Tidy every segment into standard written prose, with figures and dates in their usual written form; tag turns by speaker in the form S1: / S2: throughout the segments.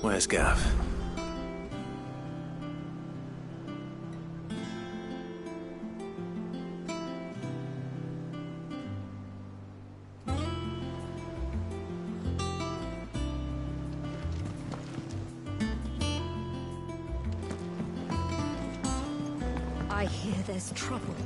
S1: Where's Gav?
S2: I hear there's trouble.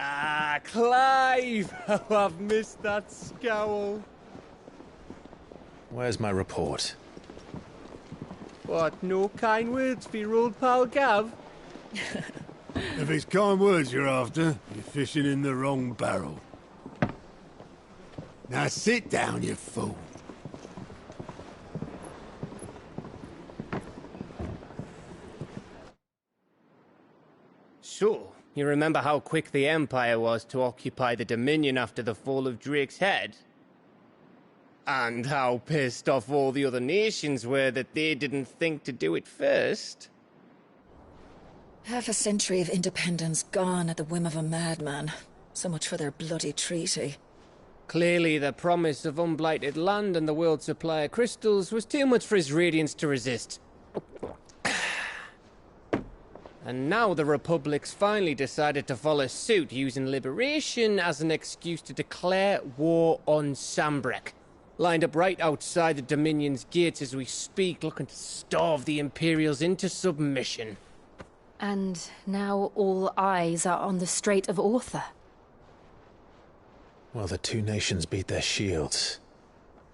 S3: Ah, Clive! How I've missed that scowl.
S1: Where's my report?
S3: What, no kind words for your old pal Gav?
S4: If it's kind words you're after, you're fishing in the wrong barrel. Now sit down, you fool.
S3: So, you remember how quick the Empire was to occupy the Dominion after the fall of Drake's head? And how pissed off all the other nations were that they didn't think to do it first?
S5: Half a century of independence gone at the whim of a madman. So much for their bloody treaty.
S3: Clearly, the promise of unblighted land and the world's supply of crystals was too much for his radiance to resist. And now the Republic's finally decided to follow suit, using liberation as an excuse to declare war on Sanbreque. Lined up right outside the Dominion's gates as we speak, looking to starve the Imperials into submission.
S2: And now all eyes are on the Strait of Author.
S1: While the two nations beat their shields,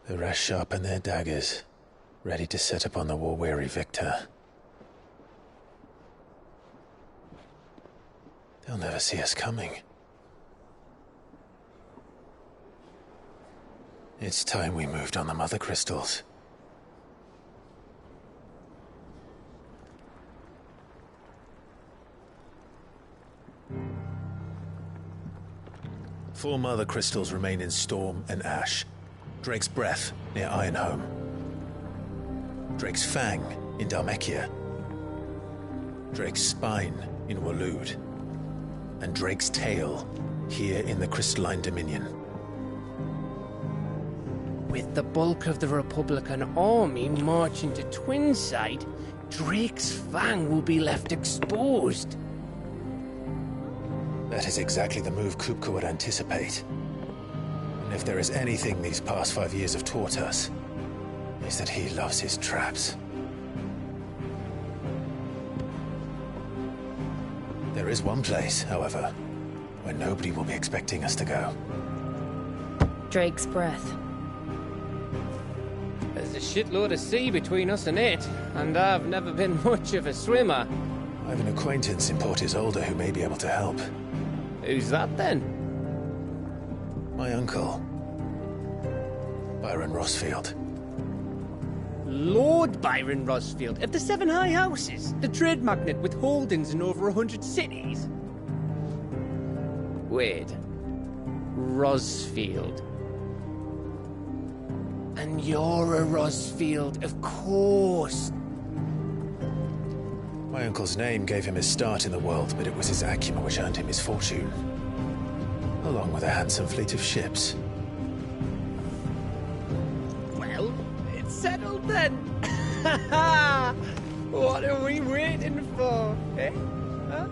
S1: the rest sharpen their daggers, ready to set upon the war-weary victor. They'll never see us coming. It's time we moved on the Mother Crystals. Four Mother Crystals remain in Storm and Ash. Drake's Breath near Ironhome. Drake's Fang in Dhalmekia. Drake's Spine in Waloed. And Drake's Tail here in the Crystalline Dominion.
S3: With the bulk of the Republican army marching to Twinside, Drake's Fang will be left exposed.
S1: That is exactly the move Kupka would anticipate. And if there is anything these past 5 years have taught us, is that he loves his traps. There is one place, however, where nobody will be expecting us to go.
S2: Drake's Breath.
S3: There's a shitload of sea between us and it, and I've never been much of a swimmer.
S1: I have an acquaintance in Port Isolde who may be able to help.
S3: Who's that then?
S1: My uncle, Byron Rosfield.
S3: Lord Byron Rosfield of the Seven High Houses, the trade magnate with holdings in over 100 cities. Wait. Rosfield. And you're a Rosfield, of course.
S1: My uncle's name gave him his start in the world, but it was his acumen which earned him his fortune. Along with a handsome fleet of ships.
S3: Well, it's settled then. What are we waiting for, eh? Huh?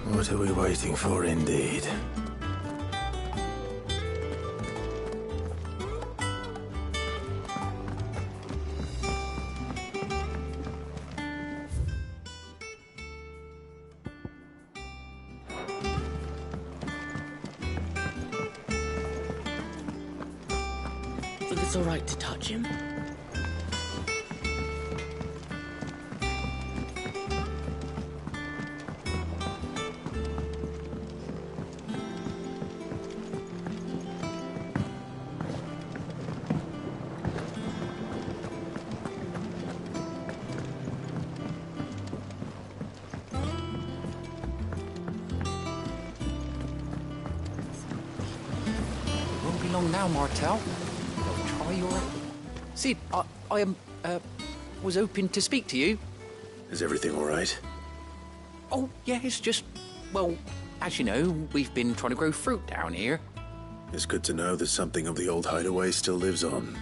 S1: What are we waiting for, indeed?
S6: Think it's all right to touch him?
S7: Won't be long now, Martel. I'll try your... Sid, I was hoping to speak to you.
S1: Is everything all right?
S7: Oh, yeah, it's just... Well, as you know, we've been trying to grow fruit down here.
S1: It's good to know that something of the old hideaway still lives on.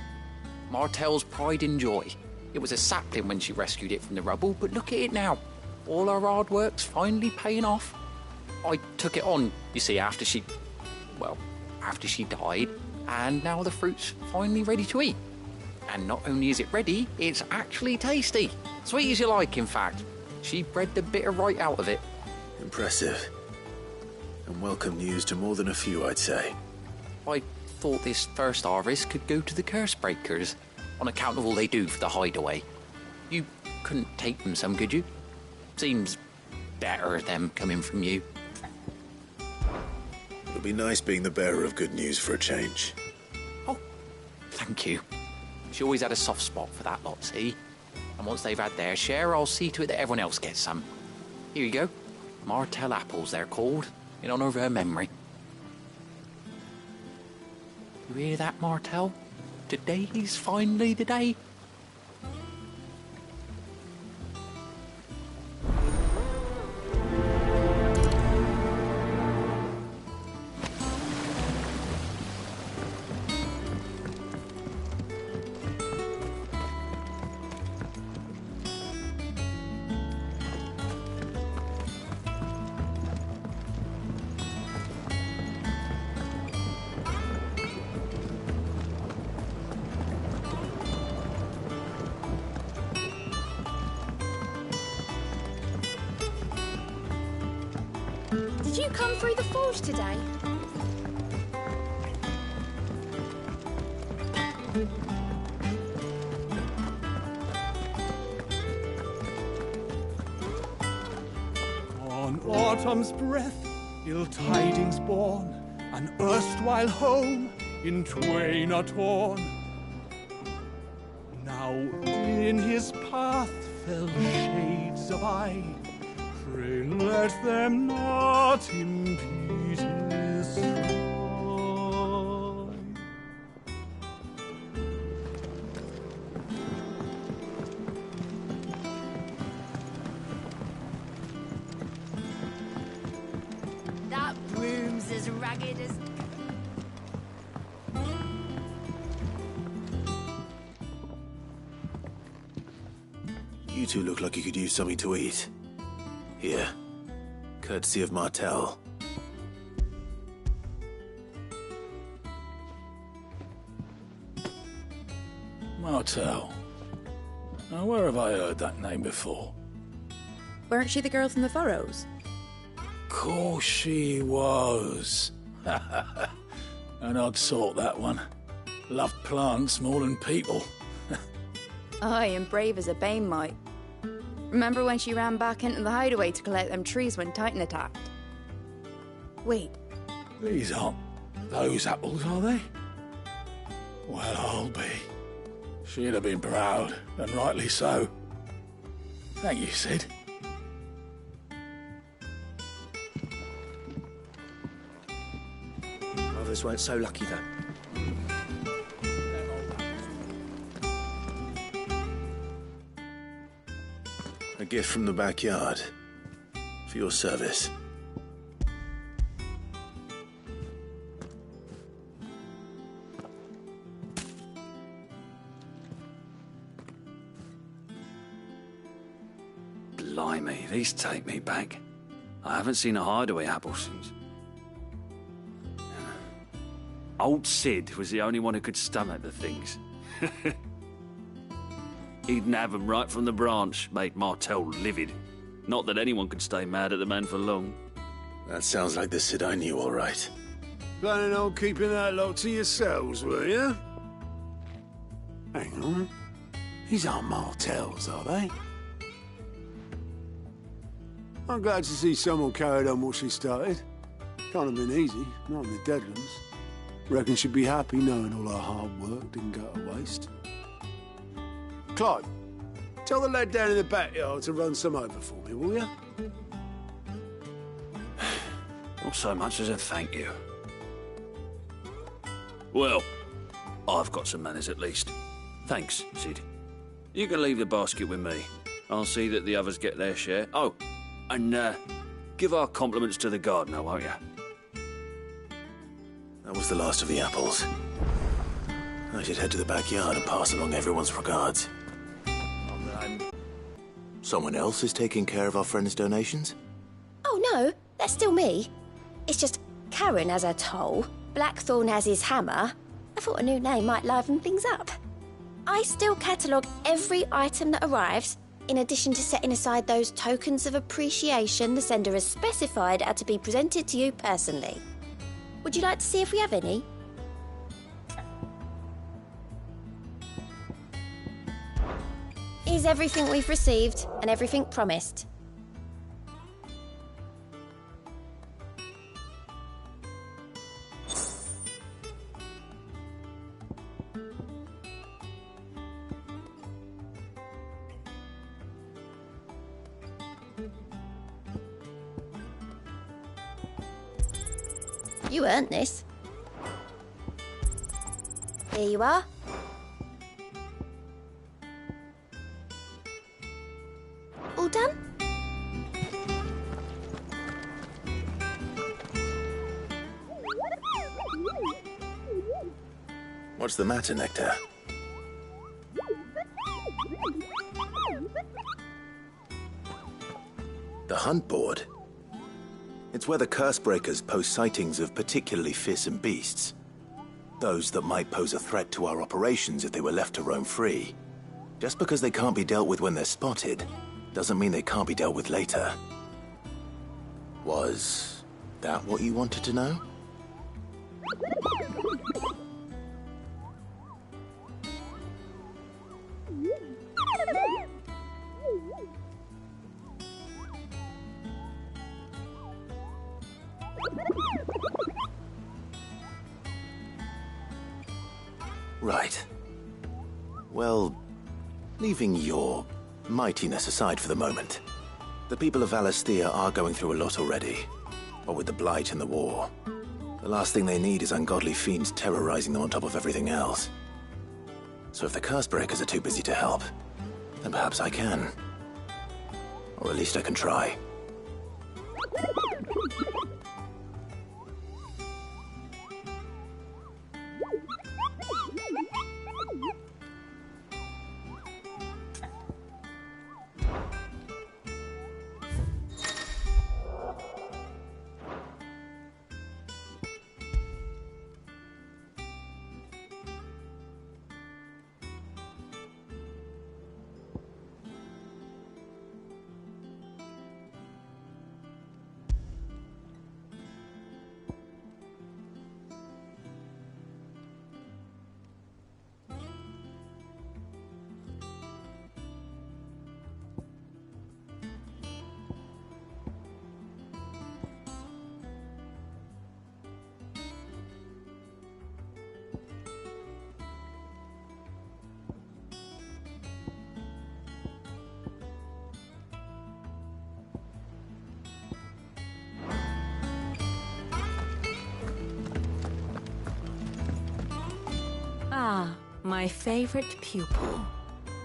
S7: Martel's pride and joy. It was a sapling when she rescued it from the rubble, but look at it now. All our hard work's finally paying off. I took it on, you see, after she died, and now the fruit's finally ready to eat. And not only is it ready, it's actually tasty. Sweet as you like, in fact. She bred the bitter right out of it.
S1: Impressive. And welcome news to more than a few, I'd say.
S7: I thought this first harvest could go to the curse breakers, on account of all they do for the hideaway. You couldn't take them some, could you? Seems better them coming from you.
S1: It'll be nice being the bearer of good news for a change.
S7: Oh, thank you. She always had a soft spot for that lot, see? And once they've had their share, I'll see to it that everyone else gets some. Here you go. Martel apples, they're called, in honour of her memory. You hear that, Martel? Today's finally the day.
S2: Did you come through the forge today?
S8: On autumn's breath, ill tidings born, an erstwhile home in twain are torn. Now in his path fell shades of eye. Pray let them not impede his stride.
S9: That broom's as ragged as...
S1: You two look like you could use something to eat. Here, courtesy of Martel.
S10: Martel. Now, where have I heard that name before?
S11: Weren't she the girl from the Furrows?
S10: Course she was. An odd sort, that one. Loved plants more than people.
S11: Aye, and brave as a bane might. Remember when she ran back into the hideaway to collect them trees when Titan attacked? Wait.
S10: These aren't those apples, are they? Well, I'll be. She'd have been proud, and rightly so. Thank you, Sid.
S6: Others weren't so lucky, though.
S1: A gift from the backyard. For your service.
S12: Blimey, these take me back. I haven't seen a hideaway apple since. Old Sid was the only one who could stomach the things. He'd nab 'em right from the branch, made Martell livid. Not that anyone could stay mad at the man for long.
S1: That sounds like the Sid I knew, all right.
S4: Planning on keeping that lot to yourselves, were you? Hang on. These aren't Martells, are they? I'm glad to see someone carried on what she started. Can't have been easy, not in the Deadlands. Reckon she'd be happy knowing all her hard work didn't go to waste. Clive, tell the lad down in the backyard to run some over for me, will you?
S12: Not so much as a thank you. Well, I've got some manners at least. Thanks, Sid. You can leave the basket with me. I'll see that the others get their share. Oh, and give our compliments to the gardener, won't you?
S1: That was the last of the apples. I should head to the backyard and pass along everyone's regards. Someone else is taking care of our friend's donations?
S13: Oh no, that's still me. It's just Karen has her toll, Blackthorn has his hammer. I thought a new name might liven things up. I still catalogue every item that arrives, in addition to setting aside those tokens of appreciation the sender has specified are to be presented to you personally. Would you like to see if we have any? Here's everything we've received and everything promised. You earned this. Here you are. All done?
S1: What's the matter, Nectar? The hunt board? It's where the Cursebreakers post sightings of particularly fearsome beasts. Those that might pose a threat to our operations if they were left to roam free. Just because they can't be dealt with when they're spotted, doesn't mean they can't be dealt with later. Was that what you wanted to know? Right. Well, leaving your mightiness aside for the moment, the people of Valisthea are going through a lot already. What with the Blight and the war. The last thing they need is ungodly fiends terrorizing them on top of everything else. So if the Cursebreakers are too busy to help, then perhaps I can. Or at least I can try.
S14: Ah, my favorite pupil.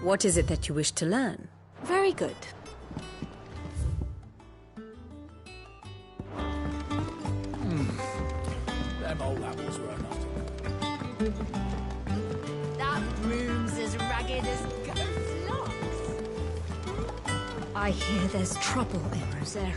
S14: What is it that you wish to learn? Very good.
S10: Them old apples were enough to...
S9: That broom's as ragged as ghost locks.
S14: I hear there's trouble in Rosaria.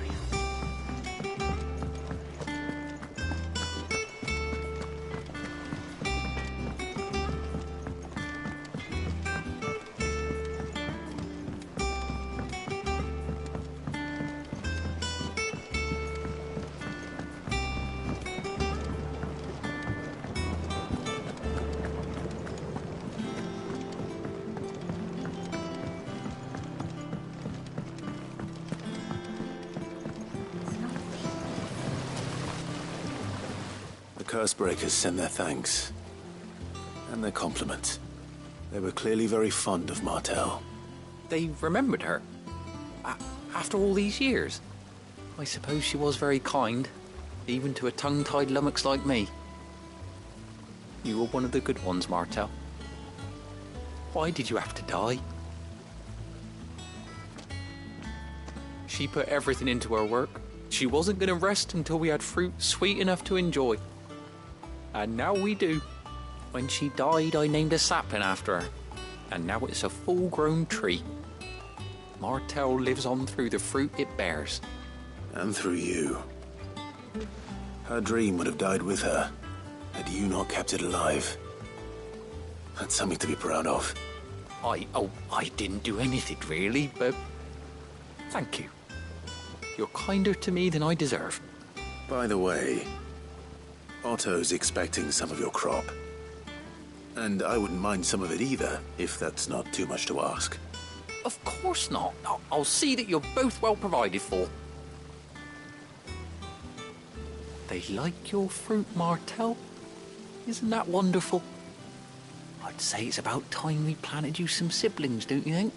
S1: Cursebreakers send their thanks. And their compliments. They were clearly very fond of Martell.
S7: They remembered her? After all these years? I suppose she was very kind, even to a tongue-tied lummox like me. You were one of the good ones, Martell. Why did you have to die? She put everything into her work. She wasn't going to rest until we had fruit sweet enough to enjoy. And now we do. When she died, I named a sapling after her. And now it's a full-grown tree. Martell lives on through the fruit it bears.
S1: And through you. Her dream would have died with her, had you not kept it alive. That's something to be proud of.
S7: I didn't do anything really, but thank you. You're kinder to me than I deserve.
S1: By the way, Otto's expecting some of your crop. And I wouldn't mind some of it either, if that's not too much to ask.
S7: Of course not. I'll see that you're both well provided for. They like your fruit, Martell. Isn't that wonderful? I'd say it's about time we planted you some siblings, don't you think?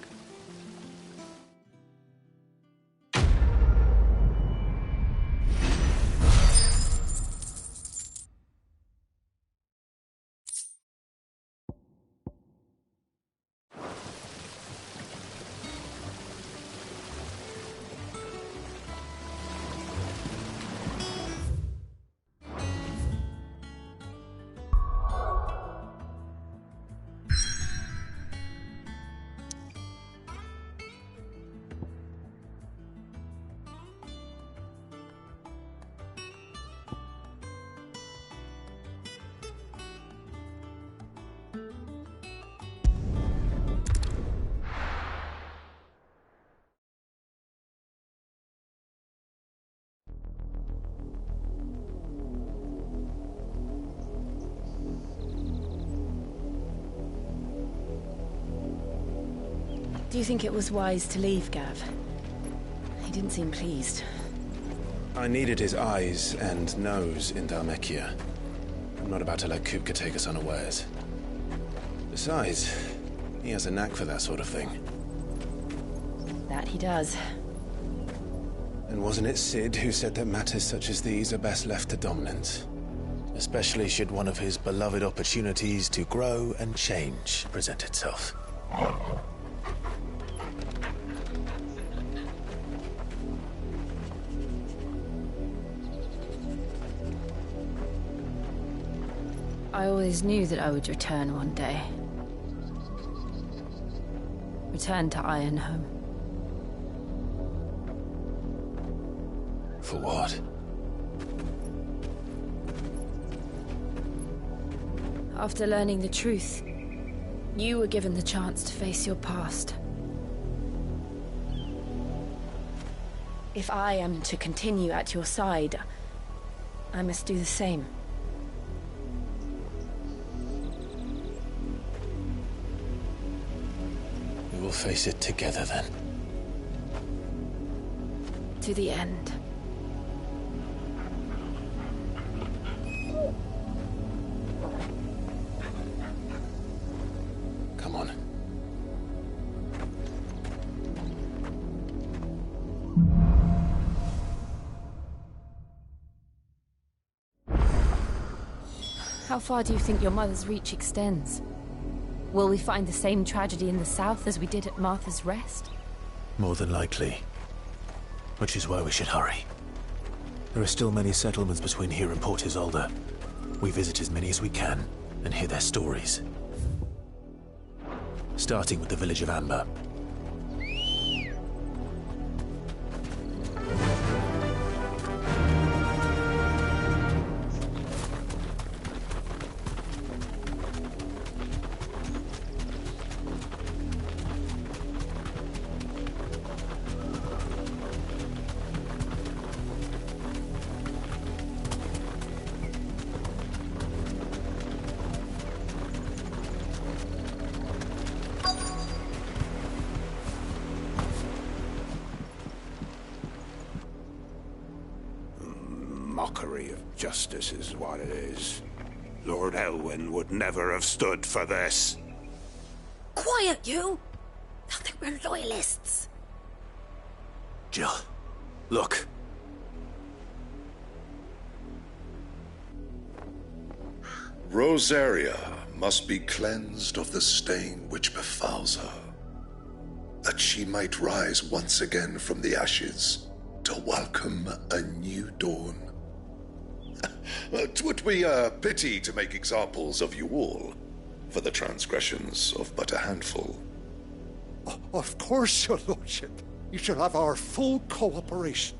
S2: Do you think it was wise to leave, Gav? He didn't seem pleased.
S1: I needed his eyes and nose in Dhalmekia. I'm not about to let Kupka take us unawares. Besides, he has a knack for that sort of thing.
S2: That he does.
S1: And wasn't it Cid who said that matters such as these are best left to dominance? Especially should one of his beloved opportunities to grow and change present itself.
S2: I always knew that I would return one day. Return to Ironhome.
S1: For what?
S2: After learning the truth, you were given the chance to face your past. If I am to continue at your side, I must do the same.
S1: We will face it together then.
S2: To the end.
S1: Come on.
S2: How far do you think your mother's reach extends? Will we find the same tragedy in the south as we did at Martha's Rest?
S1: More than likely. Which is why we should hurry. There are still many settlements between here and Port Isolde. We visit as many as we can and hear their stories. Starting with the village of Amber.
S15: Injustice is what it is. Lord Elwyn would never have stood for this.
S9: Quiet, you! They'll think we're loyalists.
S1: Jill, look.
S16: Rosaria must be cleansed of the stain which befouls her, that she might rise once again from the ashes to welcome a new dawn. 'Twould be a pity to make examples of you all for the transgressions of but a handful.
S17: Of course, your lordship. You shall have our full cooperation.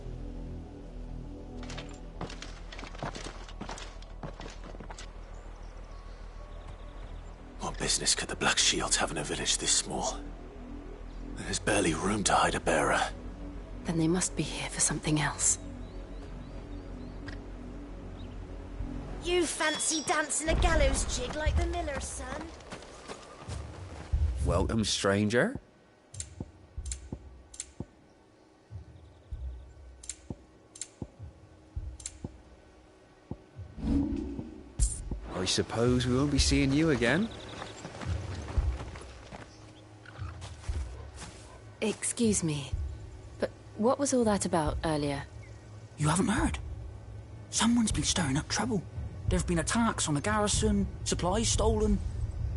S1: What business could the Black Shields have in a village this small? There's barely room to hide a bearer.
S2: Then they must be here for something else.
S9: You fancy dancing a gallows jig like the miller's son?
S18: Welcome, stranger. I suppose we won't be seeing you again.
S2: Excuse me, but what was all that about earlier?
S19: You haven't heard? Someone's been stirring up trouble. There've been attacks on the garrison, supplies stolen.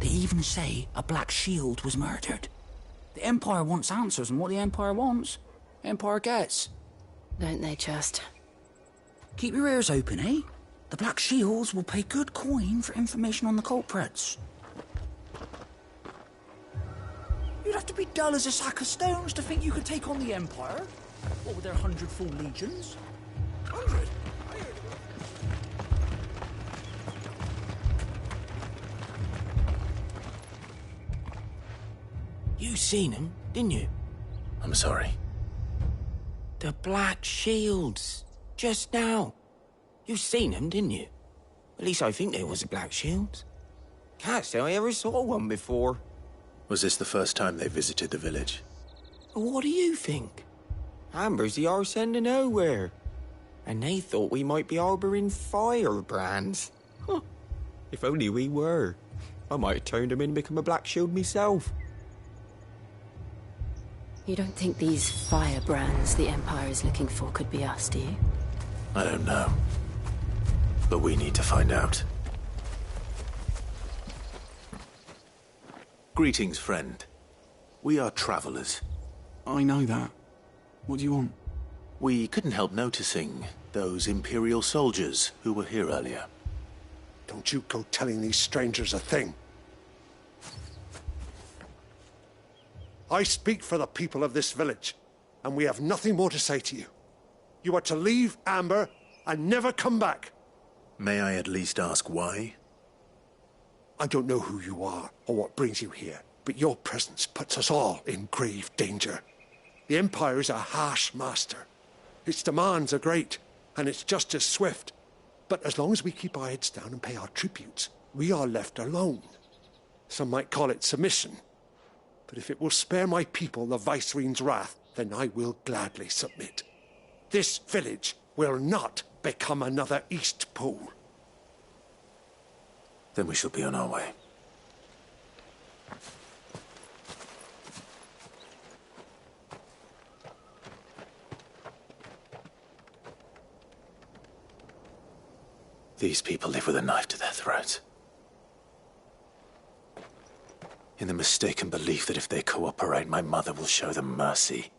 S19: They even say a Black Shield was murdered. The Empire wants answers, and what the Empire wants, Empire gets.
S2: Don't they just?
S19: Keep your ears open, eh? The Black Shields will pay good coin for information on the culprits. You'd have to be dull as a sack of stones to think you could take on the Empire. What with their 100 full legions? 100?
S6: You seen him, didn't you?
S1: I'm sorry.
S6: The Black Shields. Just now. You seen them, didn't you? At least I think there was a Black Shield. Can't say I ever saw one before.
S1: Was this the first time they visited the village?
S6: What do you think? Amber's the arse end of nowhere. And they thought we might be harbouring firebrands. Huh. If only we were. I might have turned them in and become a Black Shield myself.
S2: You don't think these firebrands the Empire is looking for could be us, do you?
S1: I don't know. But we need to find out. Greetings, friend. We are travelers.
S8: I know that. What do you want?
S1: We couldn't help noticing those Imperial soldiers who were here earlier.
S17: Don't you go telling these strangers a thing. I speak for the people of this village, and we have nothing more to say to you. You are to leave Amber and never come back.
S1: May I at least ask why?
S17: I don't know who you are or what brings you here, but your presence puts us all in grave danger. The Empire is a harsh master. Its demands are great, and its justice swift. But as long as we keep our heads down and pay our tributes, we are left alone. Some might call it submission. But if it will spare my people the Viceroy's wrath, then I will gladly submit. This village will not become another Eastpool.
S1: Then we shall be on our way. These people live with a knife to their throats. In the mistaken belief that if they cooperate, my mother will show them mercy.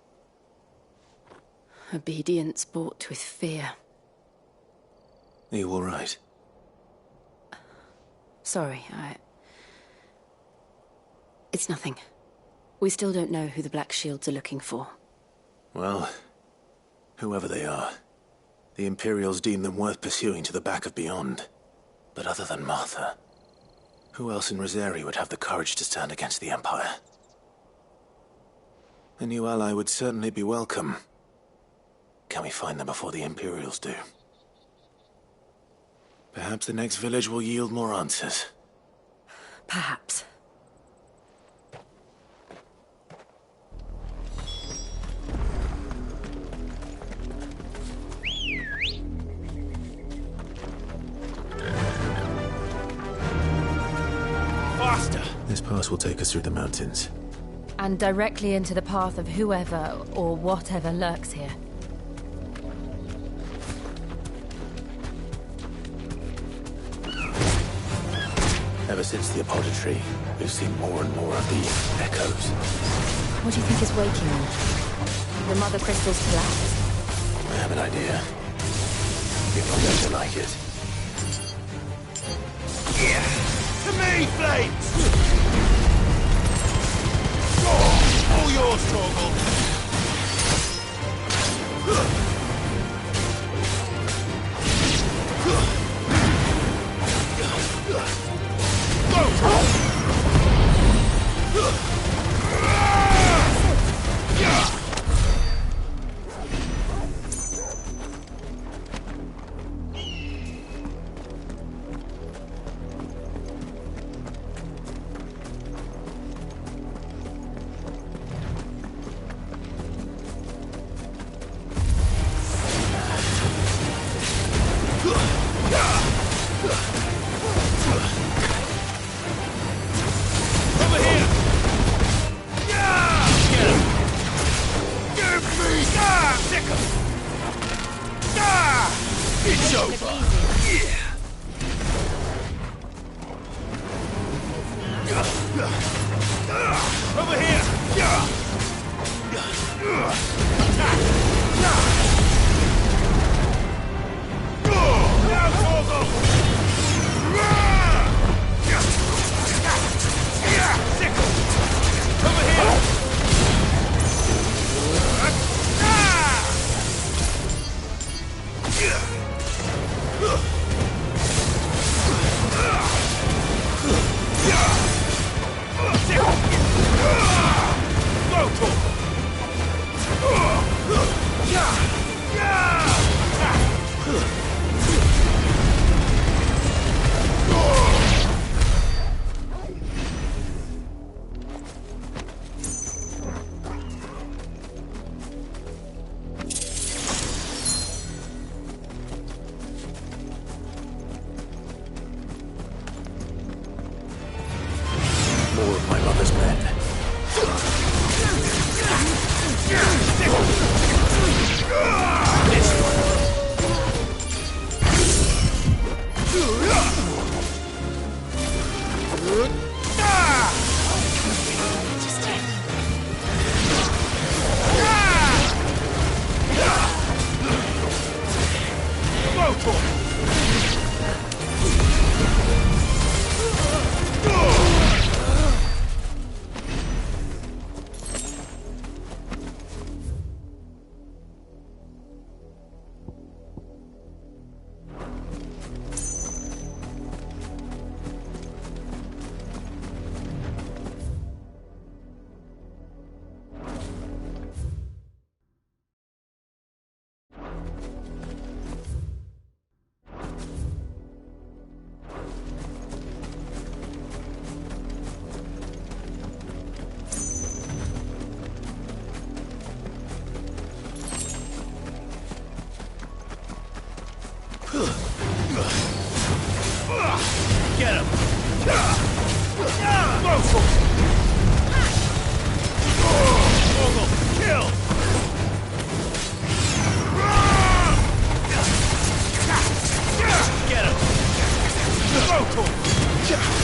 S2: Obedience bought with fear.
S1: Are you all right?
S2: Sorry, It's nothing. We still don't know who the Black Shields are looking for.
S1: Well, whoever they are, the Imperials deem them worth pursuing to the back of beyond. But other than Martha, who else in Rosaria would have the courage to stand against the Empire? A new ally would certainly be welcome. Can we find them before the Imperials do? Perhaps the next village will yield more answers.
S2: Perhaps.
S8: Faster!
S1: This pass will take us through the mountains.
S2: And directly into the path of whoever or whatever lurks here.
S1: Ever since the Apothecary, we've seen more and more of the echoes.
S2: What do you think is waking them? The Mother Crystal's collapse?
S1: I have an idea. You're not going to like it.
S8: Yeah! To me, Flames! All yours, Torgal! Get him! Torgal, kill! Get him!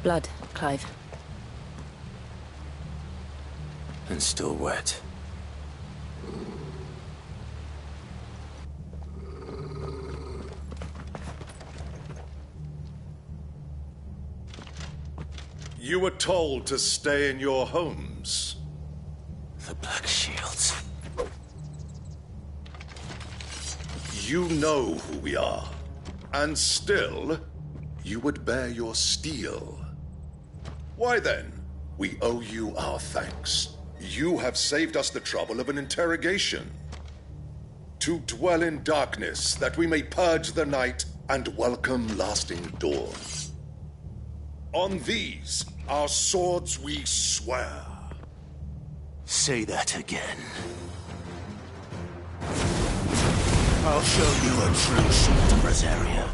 S2: Blood, Clive.
S1: And still wet.
S16: You were told to stay in your homes.
S1: The Black Shields.
S16: You know who we are. And still, you would bear your steel. Why then, we owe you our thanks. You have saved us the trouble of an interrogation. To dwell in darkness, that we may purge the night and welcome lasting dawn. On these, our swords we swear.
S1: Say that again. I'll show you a true sword of Rosaria.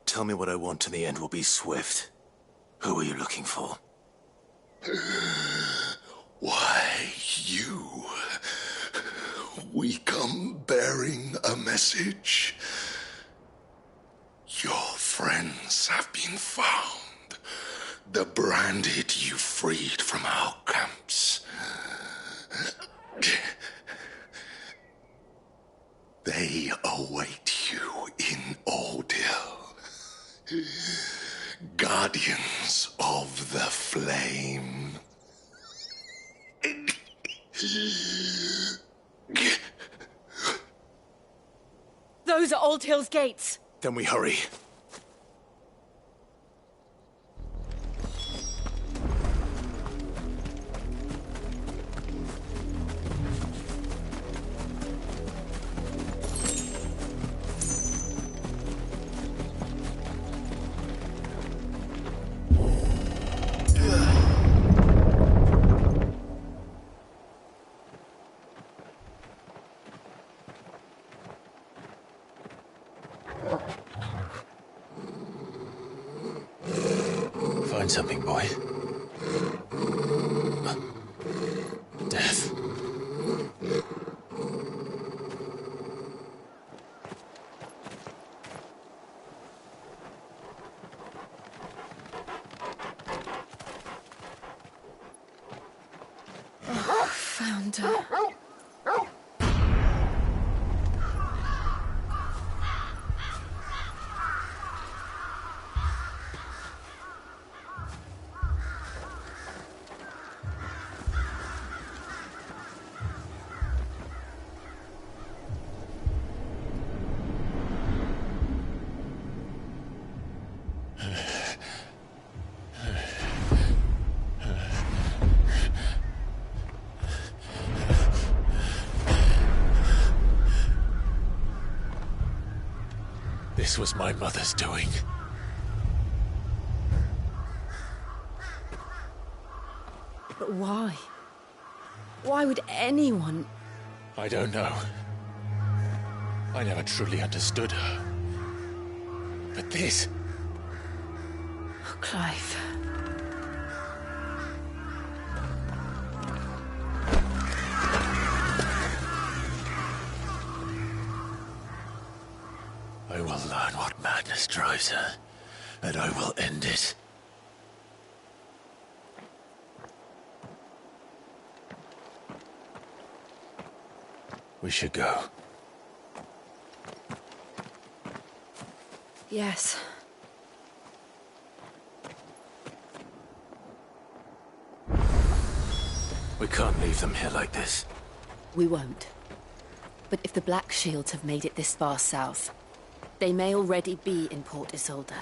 S1: Tell me what I want and the end will be swift. Who are you looking for?
S16: Why, you. We come bearing a message. Your friends have been found. The branded you freed from our camps. They await you in Oldhill. Guardians of the Flame.
S2: Those are Old Hill's gates.
S1: Then we hurry. Find something, boy. Death.
S2: Oh, found her.
S1: This was my mother's doing.
S2: But why? Why would anyone...
S1: I don't know. I never truly understood her. But this...
S2: Oh, Clive.
S1: I will learn what madness drives her, and I will end it. We should go.
S14: Yes.
S1: We can't leave them here like this.
S2: We won't. But if the Black Shields have made it this far south, they may already be in Port Isolde.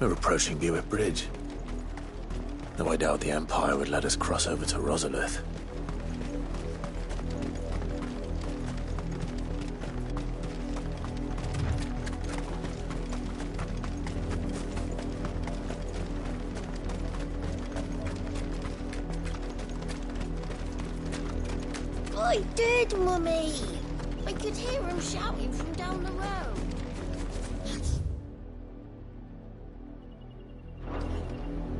S1: We're approaching Buick Bridge. Though I doubt the Empire would let us cross over to Rosalith.
S9: I did, Mummy! I could hear him shouting from down the road.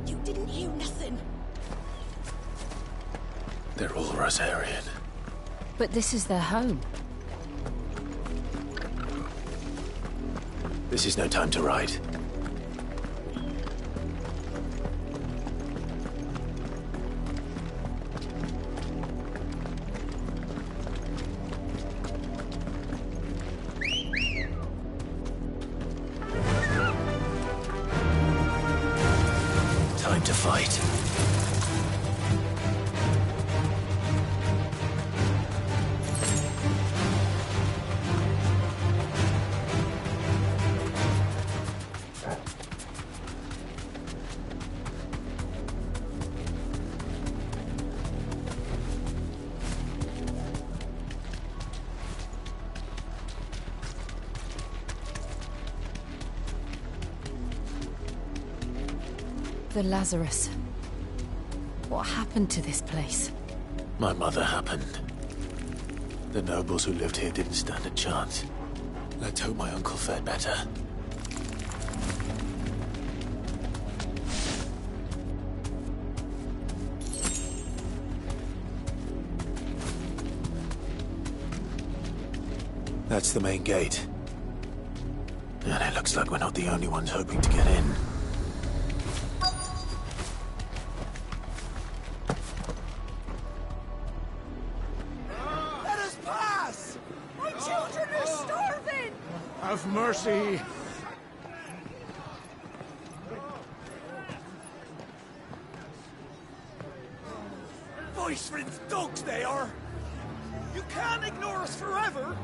S9: You didn't hear nothing.
S1: They're all Rosarian.
S2: But this is their home.
S1: This is no time to ride. Time to fight.
S2: The Lazarus. What happened to this place?
S1: My mother happened. The nobles who lived here didn't stand a chance. Let's hope my uncle fared better. That's the main gate. And it looks like we're not the only ones hoping to get in.
S9: Let us pass! My children are starving!
S8: Have mercy.
S9: Voice-rinsed dogs they are! You can't ignore us forever!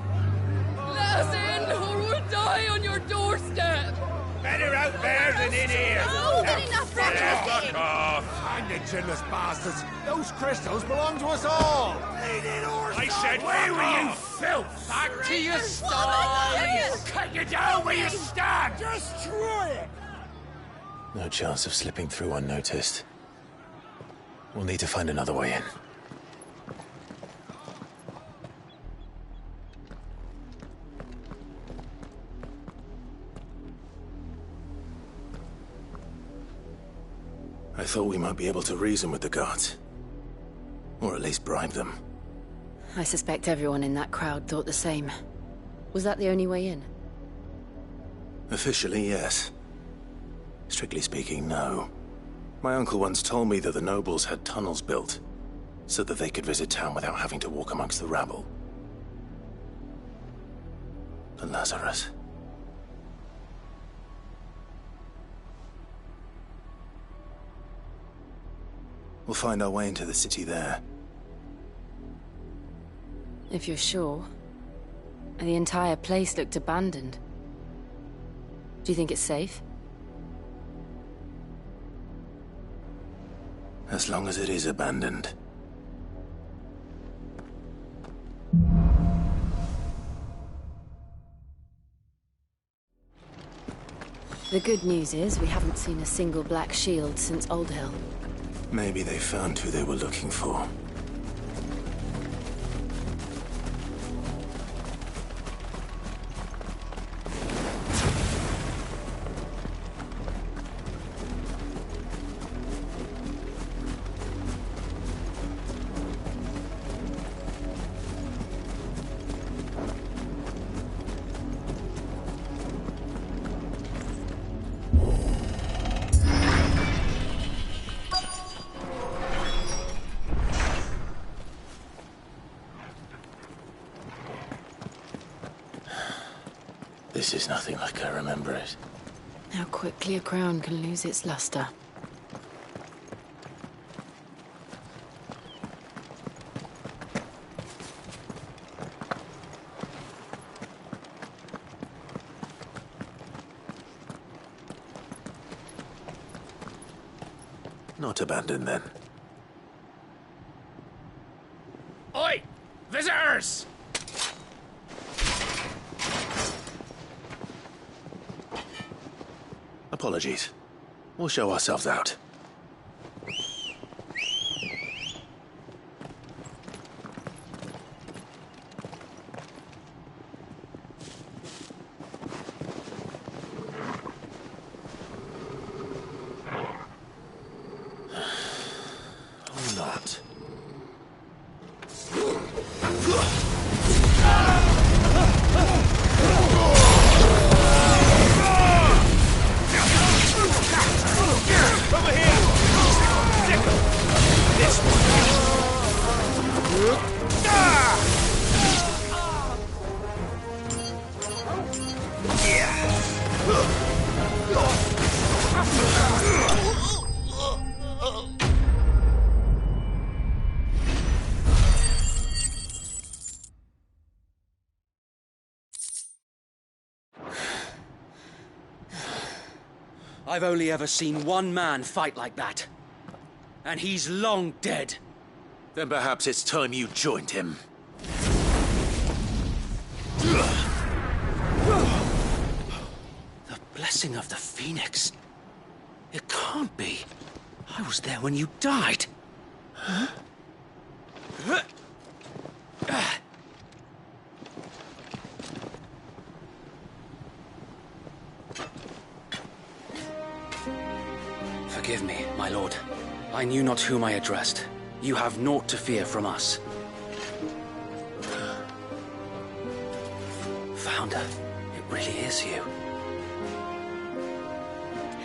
S20: Let us in, or we'll die on your doorstep!
S9: Better out there than in here!
S20: No, get enough
S9: Fuck off!
S8: And you chinless bastards! Those crystals belong to us all!
S9: I said, where were you, filth? Back to your stalls! Cut you down where you stand! Destroy it!
S1: No chance of slipping through unnoticed. We'll need to find another way in. I thought we might be able to reason with the guards. Or at least bribe them.
S2: I suspect everyone in that crowd thought the same. Was that the only way in?
S1: Officially, yes. Strictly speaking, no. My uncle once told me that the nobles had tunnels built, so that they could visit town without having to walk amongst the rabble. The Lazarus. We'll find our way into the city there.
S2: If you're sure. The entire place looked abandoned. Do you think it's safe?
S1: As long as it is abandoned.
S2: The good news is we haven't seen a single Black Shield since Old Hill.
S1: Maybe they found who they were looking for. This is nothing like I remember it.
S2: How quickly a crown can lose its luster.
S1: Not abandoned, then.
S9: Oi! Visitors!
S1: Apologies. We'll show ourselves out. Or not.
S9: Over here! Sickle! This one!
S19: I've only ever seen one man fight like that. And he's long dead.
S1: Then perhaps it's time you joined him.
S19: The blessing of the Phoenix. It can't be. I was there when you died. Huh? Forgive me, my lord. I knew not whom I addressed. You have naught to fear from us. Founder, it really is you.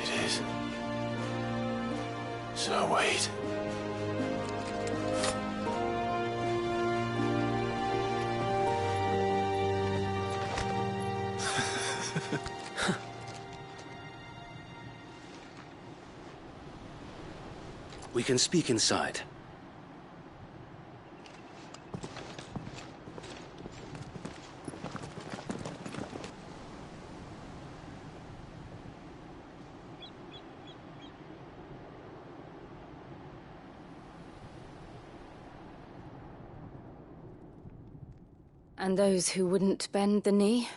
S1: It is. So wait.
S19: We can speak inside.
S2: And those who wouldn't bend the knee?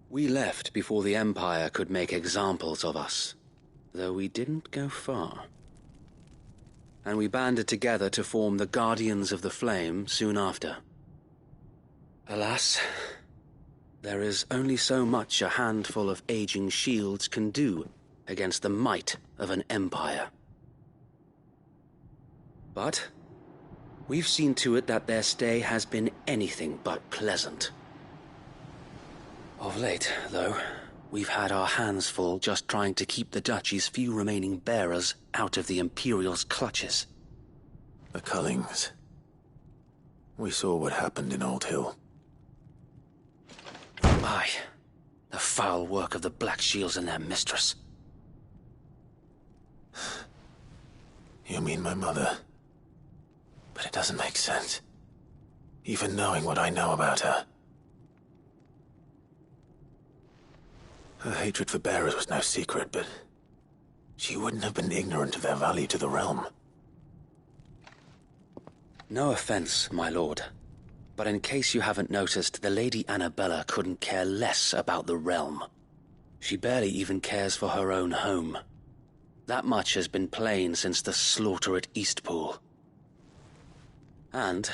S19: We left before the Empire could make examples of us, though we didn't go far. And we banded together to form the Guardians of the Flame soon after. Alas, there is only so much a handful of aging shields can do against the might of an empire. But we've seen to it that their stay has been anything but pleasant. Of late, though, we've had our hands full just trying to keep the Duchy's few remaining bearers out of the Imperial's clutches.
S1: The Cullings. We saw what happened in Old Hill.
S19: Aye. The foul work of the Black Shields and their mistress.
S1: You mean my mother? But it doesn't make sense. Even knowing what I know about her. Her hatred for bearers was no secret, but she wouldn't have been ignorant of their value to the realm.
S19: No offense, my lord, but in case you haven't noticed, the Lady Annabella couldn't care less about the realm. She barely even cares for her own home. That much has been plain since the slaughter at Eastpool. And,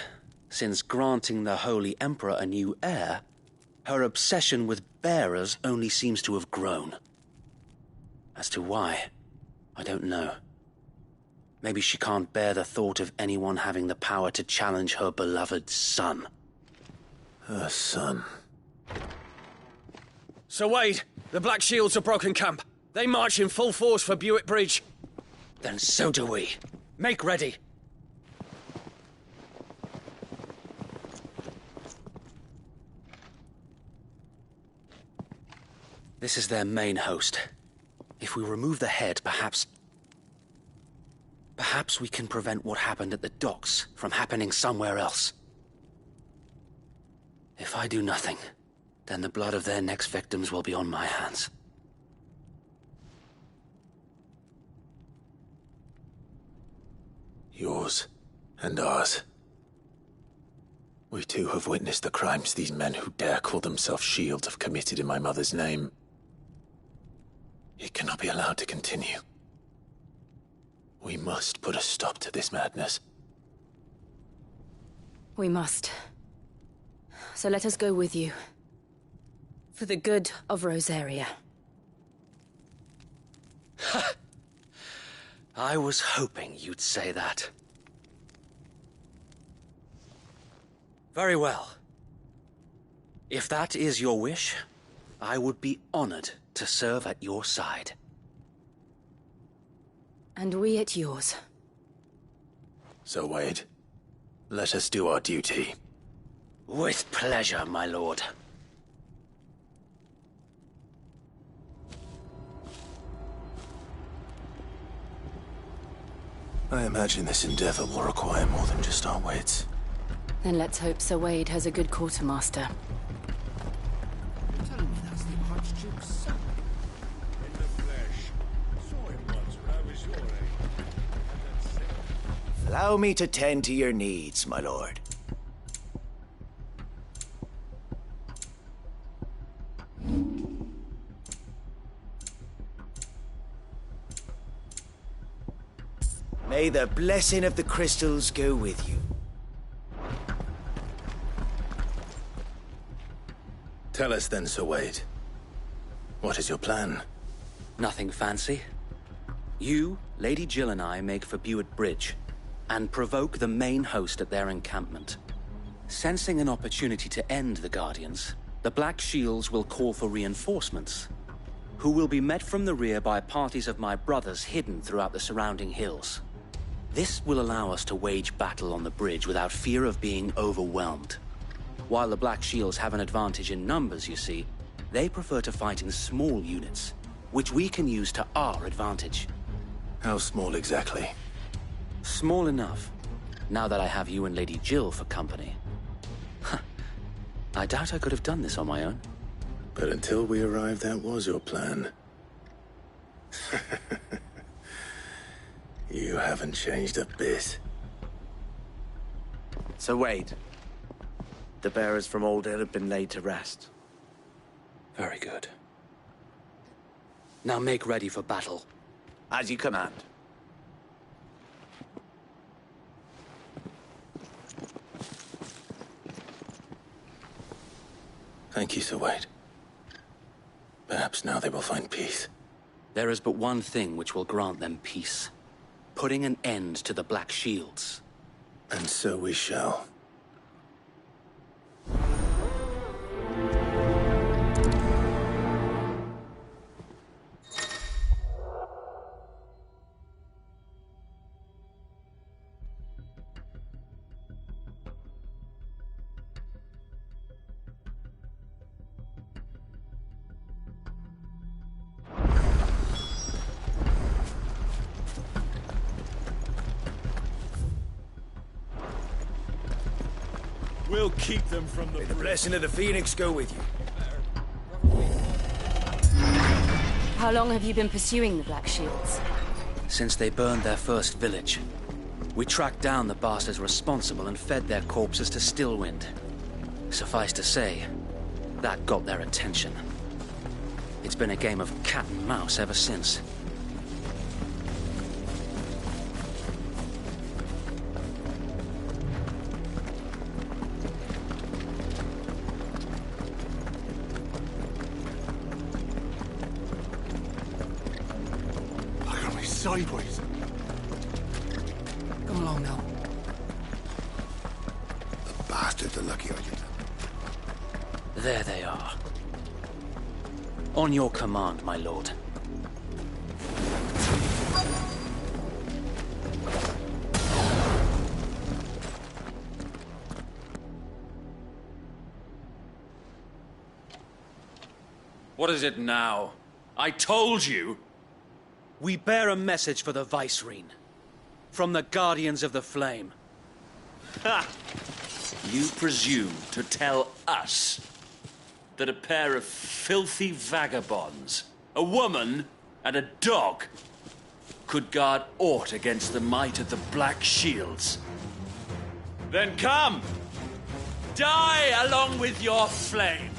S19: since granting the Holy Emperor a new heir, her obsession with bearers only seems to have grown. As to why, I don't know. Maybe she can't bear the thought of anyone having the power to challenge her beloved son.
S1: Her son.
S19: Sir Wade, the Black Shields have broken camp. They march in full force for Buick Bridge. Then so do we. Make ready.
S21: This is their main host. If we remove the head, perhaps we can prevent what happened at the docks from happening somewhere else. If I do nothing, then the blood of their next victims will be on my hands.
S1: Yours and ours. We too have witnessed the crimes these men who dare call themselves Shields have committed in my mother's name. It cannot be allowed to continue. We must put a stop to this madness.
S2: We must. So let us go with you. For the good of Rosaria.
S21: I was hoping you'd say that. Very well. If that is your wish, I would be honored to serve at your side.
S2: And we at yours.
S1: So, Wade, let us do our duty.
S21: With pleasure, my lord.
S1: I imagine this endeavor will require more than just our wits.
S2: Then let's hope Sir Wade has a good quartermaster.
S8: Tell me that's the Archduke's son. In the flesh. Saw him once when I was your age.
S22: Allow me to tend to your needs, my lord. May the blessing of the crystals go with you.
S1: Tell us then, Sir Wade. What is your plan?
S21: Nothing fancy. You, Lady Jill and I make for Buett Bridge, and provoke the main host at their encampment. Sensing an opportunity to end the Guardians, the Black Shields will call for reinforcements, who will be met from the rear by parties of my brothers hidden throughout the surrounding hills. This will allow us to wage battle on the bridge without fear of being overwhelmed. While the Black Shields have an advantage in numbers, you see, they prefer to fight in small units, which we can use to our advantage.
S1: How small exactly?
S21: Small enough, now that I have you and Lady Jill for company. I doubt I could have done this on my own.
S1: But until we arrived, that was your plan. You haven't changed a bit.
S22: So Wade, the bearers from Old Hill have been laid to rest.
S21: Very good. Now make ready for battle.
S22: As you command.
S1: Thank you, Sir Wade. Perhaps now they will find peace.
S21: There is but one thing which will grant them peace. Putting an end to the Black Shields.
S1: And so we shall.
S8: We'll keep them from the...
S22: May the blessing of the Phoenix go with you.
S2: How long have you been pursuing the Black Shields?
S21: Since they burned their first village. We tracked down the bastards responsible and fed their corpses to Stillwind. Suffice to say, that got their attention. It's been a game of cat and mouse ever since.
S17: Sideways.
S19: Come along now.
S17: The bastards are lucky I get them.
S21: There they are. On your command, my lord.
S12: What is it now? I told you!
S21: We bear a message for the Vicereine. From the Guardians of the Flame.
S12: Ha! You presume to tell us that a pair of filthy vagabonds, a woman and a dog, could guard aught against the might of the Black Shields? Then come! Die along with your flame!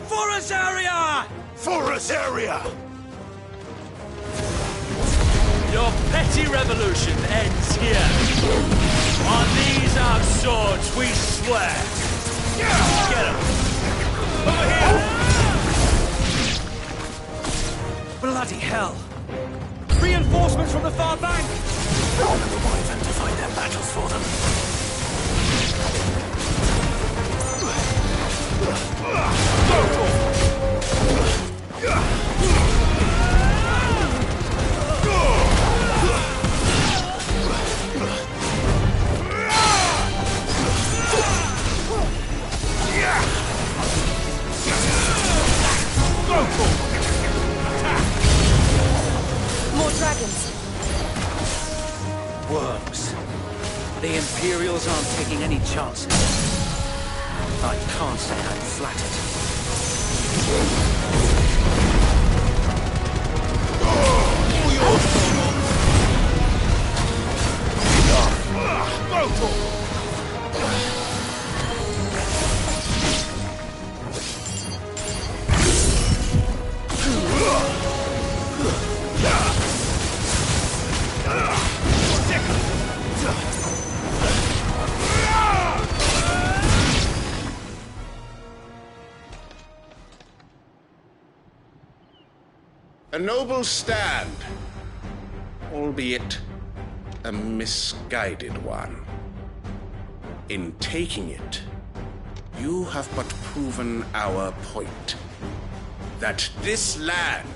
S12: For Azaria!
S9: For Azaria!
S12: Your petty revolution ends here. On these our swords we swear. Get him! Over here!
S21: Bloody hell! Reinforcements from the far bank!
S1: I'll revive them to fight their battles for them.
S2: More dragons.
S21: Worms. The Imperials aren't taking any chances. I can't say I'm flattered.
S16: A noble stand, albeit a misguided one. In taking it, you have but proven our point, that this land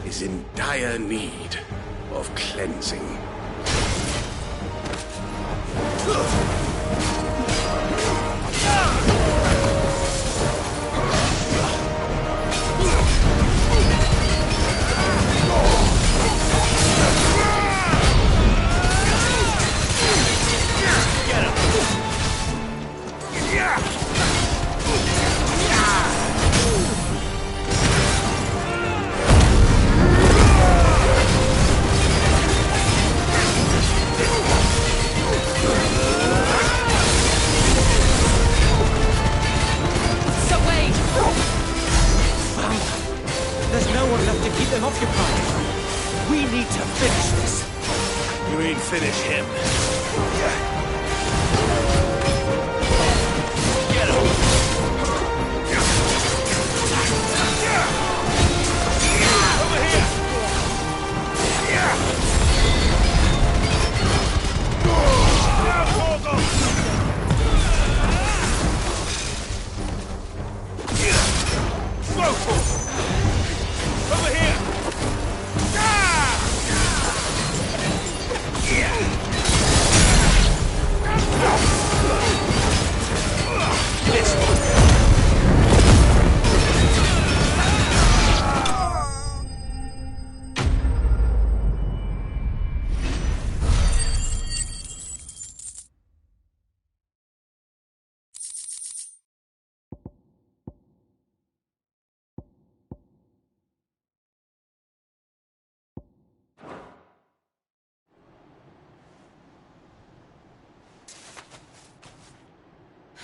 S16: is in dire need of cleansing.
S21: There's no one left to keep them occupied. We need to finish this.
S9: You mean finish him?
S12: Get him! Over here! Over here!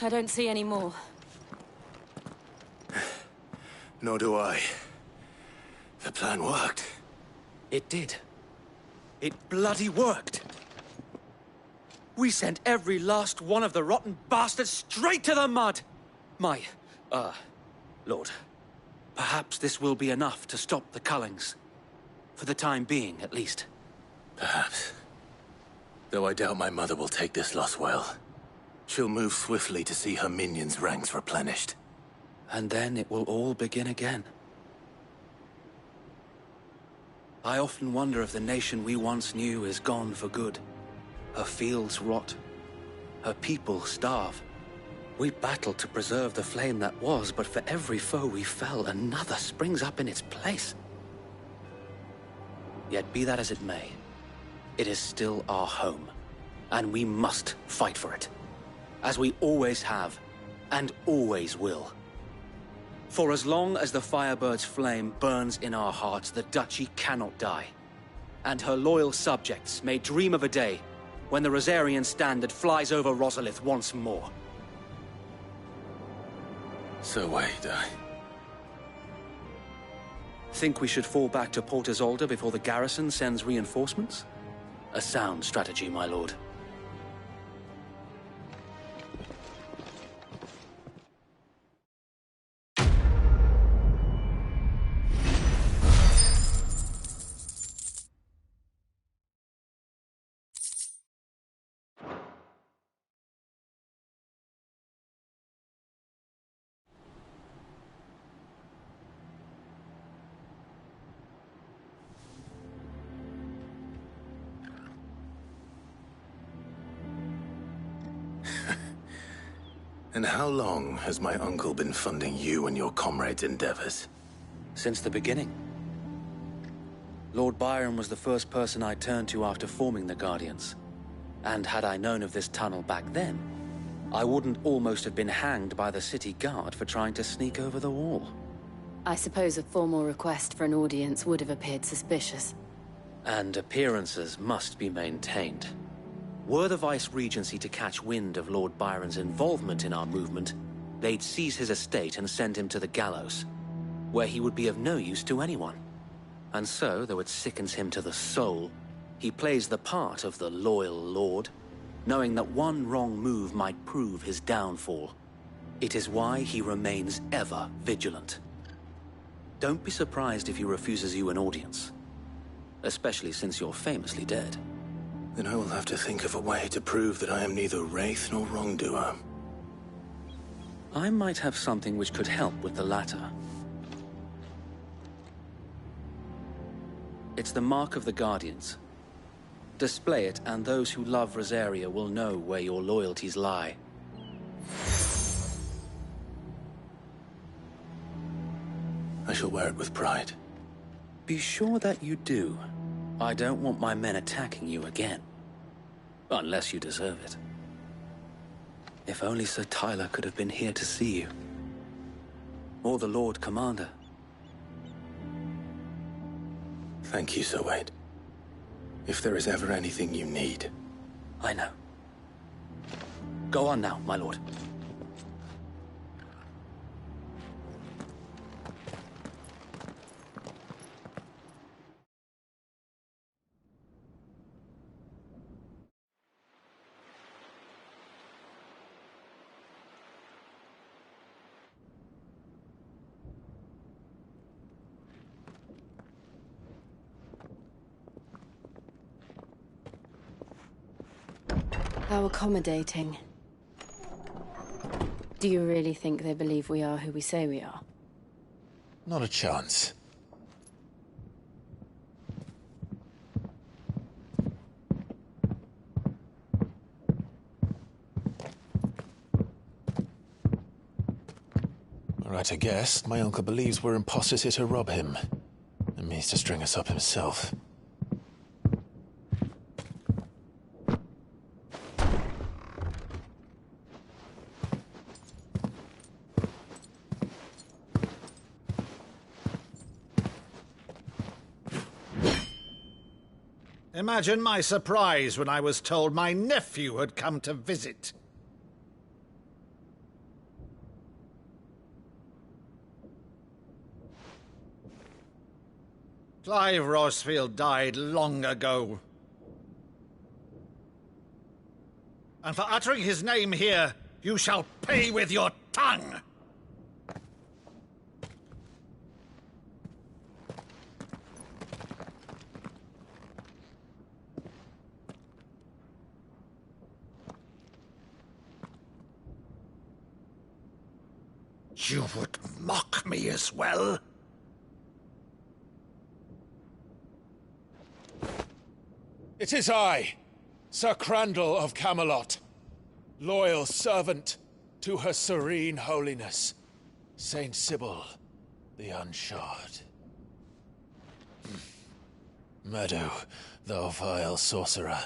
S2: I don't see any more.
S9: Nor do I. The plan worked.
S21: It did. It bloody worked. We sent every last one of the rotten bastards straight to the mud! Lord, perhaps this will be enough to stop the Cullings. For the time being, at least.
S1: Perhaps. Though I doubt my mother will take this loss well. She'll move swiftly to see her minions' ranks replenished.
S21: And then it will all begin again. I often wonder if the nation we once knew is gone for good. Her fields rot. Her people starve. We battled to preserve the flame that was, but for every foe we fell, another springs up in its place. Yet be that as it may, it is still our home, and we must fight for it, as we always have, and always will. For as long as the Firebird's flame burns in our hearts, the Duchy cannot die, and her loyal subjects may dream of a day when the Rosarian standard flies over Rosalith once more.
S1: So wait,
S21: Think we should fall back to Port Isolde before the garrison sends reinforcements? A sound strategy, my lord.
S1: And how long has my uncle been funding you and your comrades' endeavors?
S21: Since the beginning. Lord Byron was the first person I turned to after forming the Guardians. And had I known of this tunnel back then, I wouldn't almost have been hanged by the city guard for trying to sneak over the wall.
S2: I suppose a formal request for an audience would have appeared suspicious.
S21: And appearances must be maintained. Were the Vice-Regency to catch wind of Lord Byron's involvement in our movement, they'd seize his estate and send him to the gallows, where he would be of no use to anyone. And so, though it sickens him to the soul, he plays the part of the loyal lord, knowing that one wrong move might prove his downfall. It is why he remains ever vigilant. Don't be surprised if he refuses you an audience, especially since you're famously dead.
S1: Then I will have to think of a way to prove that I am neither wraith nor wrongdoer.
S21: I might have something which could help with the latter. It's the Mark of the Guardians. Display it, and those who love Rosaria will know where your loyalties lie.
S1: I shall wear it with pride.
S21: Be sure that you do. I don't want my men attacking you again. Unless you deserve it. If only Sir Tyler could have been here to see you. Or the Lord Commander.
S1: Thank you, Sir Wade. If there is ever anything you need.
S21: I know. Go on now, my lord.
S2: How accommodating. Do you really think they believe we are who we say we are?
S1: Not a chance. Right, I guess. My uncle believes we're imposters here to rob him. And means to string us up himself.
S8: Imagine my surprise when I was told my nephew had come to visit. Clive Rosfield died long ago. And for uttering his name here, you shall pay with your tongue! You would mock me as well?
S3: It is I, Sir Crandall of Camelot, loyal servant
S1: To Her Serene Holiness, Saint Sybil the Unshod. Meadow, thou vile sorcerer,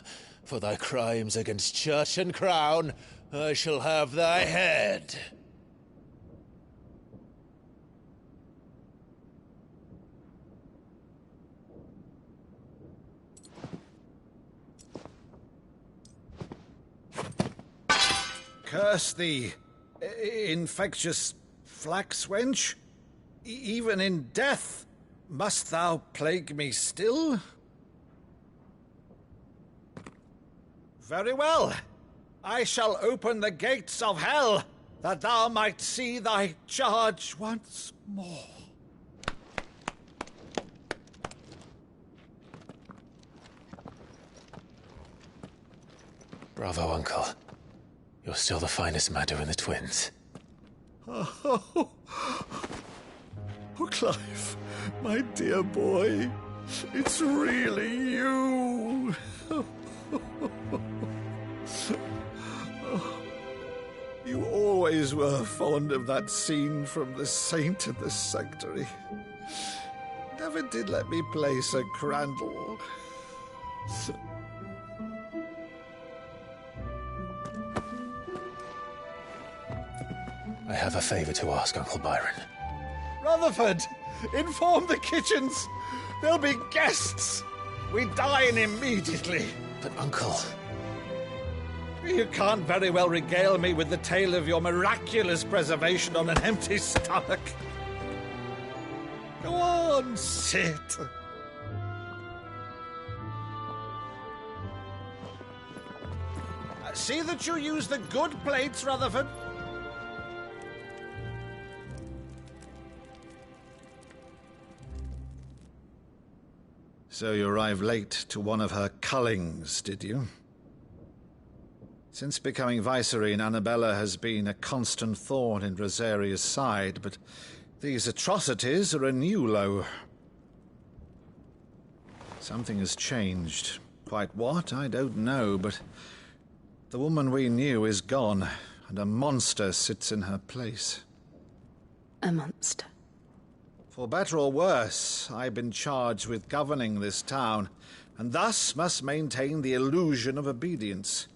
S1: for thy crimes against church and crown, I shall have thy head.
S8: Curse thee, infectious flax wench. Even in death, must thou plague me still? Very well. I shall open the gates of hell, that thou might see thy charge once more.
S1: Bravo, Uncle. You're still the finest Meadow in the twins.
S8: Oh, Clive, my dear boy, it's really you. You always were fond of that scene from The Saint and the Sanctuary. Never did let me play Sir Crandall.
S1: I have a favor to ask, Uncle Byron.
S8: Rutherford, inform the kitchens. There'll be guests. We dine immediately.
S1: But, Uncle...
S8: You can't very well regale me with the tale of your miraculous preservation on an empty stomach. Go on, sit. See that you use the good plates, Rutherford. So you arrived late to one of her cullings, did you? Since becoming Vicereine, Annabella has been a constant thorn in Rosaria's side, but these atrocities are a new low. Something has changed. Quite what, I don't know, but the woman we knew is gone, and a monster sits in her place.
S14: A monster?
S8: For better or worse, I've been charged with governing this town, and thus must maintain the illusion of obedience.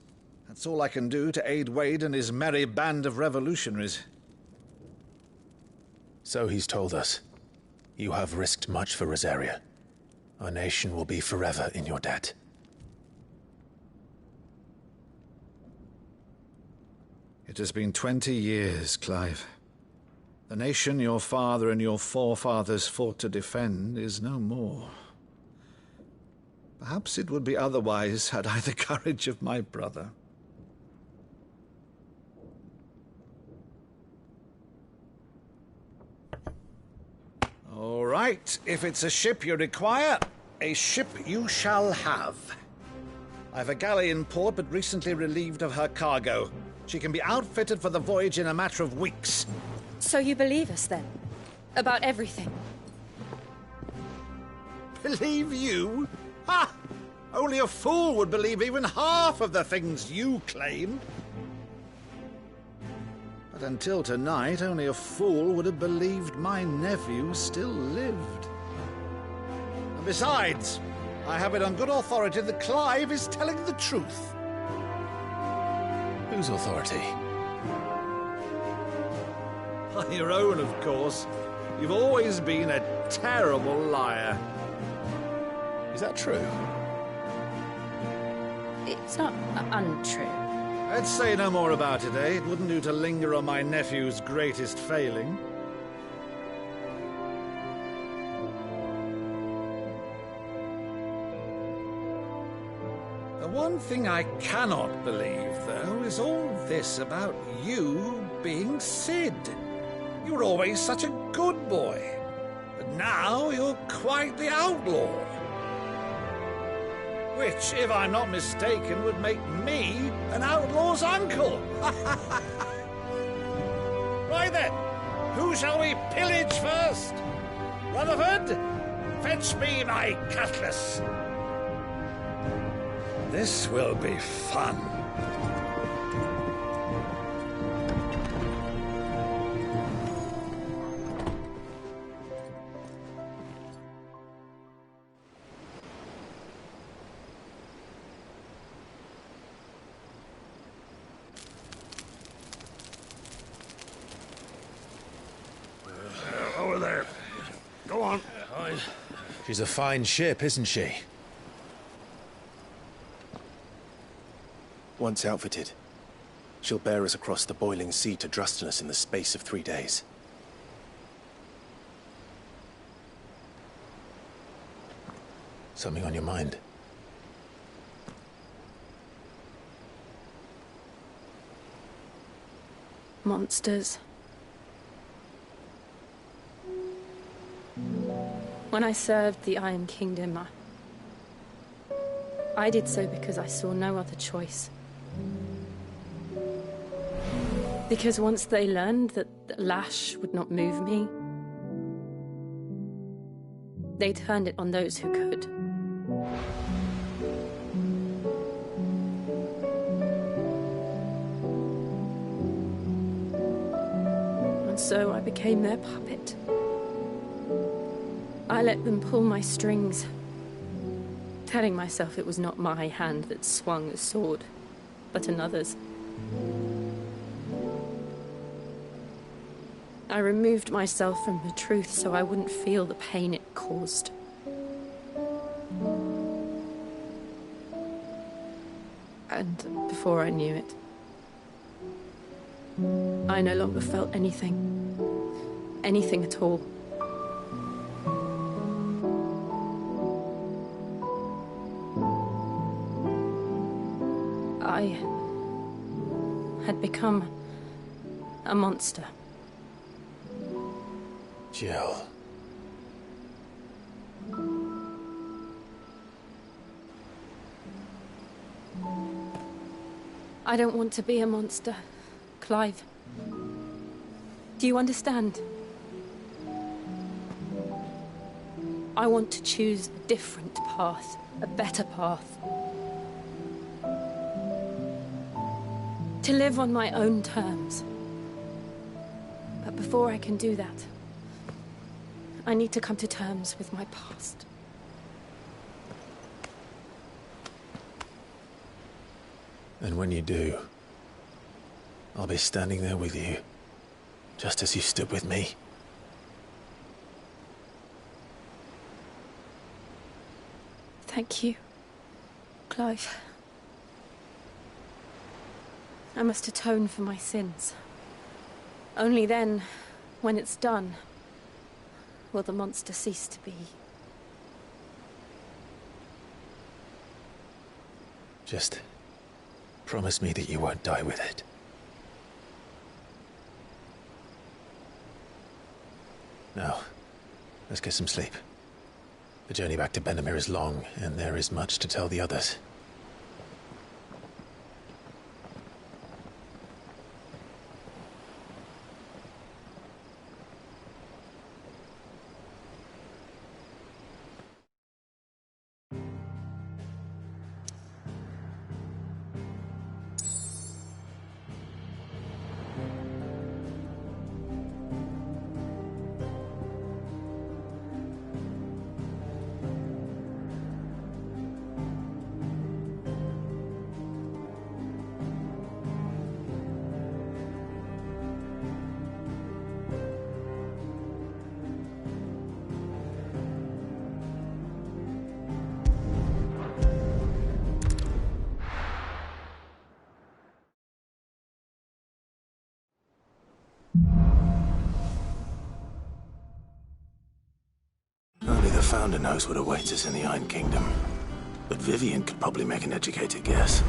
S8: That's all I can do to aid Wade and his merry band of revolutionaries.
S1: So he's told us. You have risked much for Rosaria. Our nation will be forever in your debt.
S8: It has been 20 years, Clive. The nation your father and your forefathers fought to defend is no more. Perhaps it would be otherwise had I the courage of my brother. All right, if it's a ship you require, a ship you shall have. I've a galley in port, but recently relieved of her cargo. She can be outfitted for the voyage in a matter of weeks.
S14: So you believe us, then? About everything?
S8: Believe you? Ha! Only a fool would believe even half of the things you claim. But until tonight, only a fool would have believed my nephew still lived. And besides, I have it on good authority that Clive is telling the truth.
S1: Whose authority?
S8: Your own, of course. You've always been a terrible liar.
S1: Is that true?
S14: It's not untrue.
S8: Let's say no more about it, eh? It wouldn't do to linger on my nephew's greatest failing. The one thing I cannot believe, though, is all this about you being Sid. You were always such a good boy, but now you're quite the outlaw. Which, if I'm not mistaken, would make me an outlaw's uncle. Right then, who shall we pillage first? Rutherford, fetch me my cutlass. This will be fun.
S1: She's a fine ship, isn't she?
S5: Once outfitted, she'll bear us across the boiling sea to Drustinus in the space of 3 days.
S1: Something on your mind?
S2: Monsters. When I served the Iron Kingdom, I did so because I saw no other choice. Because once they learned that the lash would not move me, they turned it on those who could. And so I became their puppet. I let them pull my strings, telling myself it was not my hand that swung the sword, but another's. I removed myself from the truth so I wouldn't feel the pain it caused. And before I knew it, I no longer felt anything. Anything at all. I had become a monster.
S1: Jill.
S2: I don't want to be a monster, Clive. Do you understand? I want to choose a different path, a better path. To live on my own terms. But before I can do that, I need to come to terms with my past.
S1: And when you do, I'll be standing there with you, just as you stood with me.
S2: Thank you, Clive. I must atone for my sins. Only then, when it's done, will the monster cease to be.
S1: Just promise me that you won't die with it. Now, let's get some sleep. The journey back to Benamir is long, and there is much to tell the others.
S5: Only the Founder knows what awaits us in the Iron Kingdom. But Vivian could probably make an educated guess.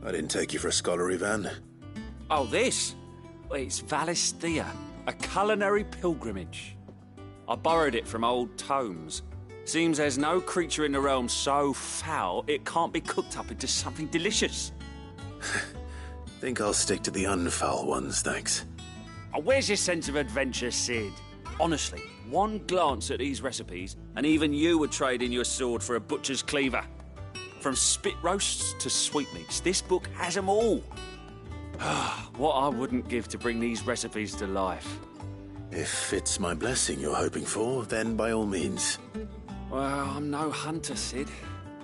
S5: I didn't take you for a scholar, Ivan.
S12: Oh, this? Well, it's Valisthea, a culinary pilgrimage. I borrowed it from old tomes. Seems there's no creature in the realm so foul it can't be cooked up into something delicious.
S5: Think I'll stick to the unfoul ones, thanks.
S12: Oh, where's your sense of adventure, Sid? Honestly, one glance at these recipes, and even you would trade in your sword for a butcher's cleaver. From spit roasts to sweetmeats, this book has them all. What I wouldn't give to bring these recipes to life.
S5: If it's my blessing you're hoping for, then by all means.
S12: Well, I'm no hunter, Sid.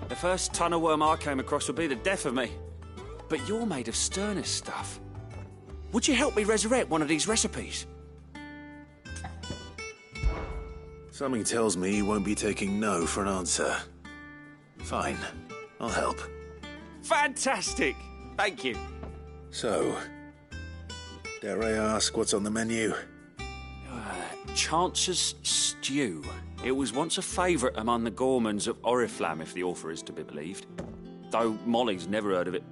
S12: The first tunnel worm I came across would be the death of me. But you're made of sterner stuff. Would you help me resurrect one of these recipes?
S5: Something tells me you won't be taking no for an answer. Fine, I'll help.
S12: Fantastic! Thank you.
S5: So, dare I ask what's on the menu?
S12: Chance's Stew. It was once a favourite among the gourmands of Oriflamme, if the author is to be believed. Though Molly's never heard of it.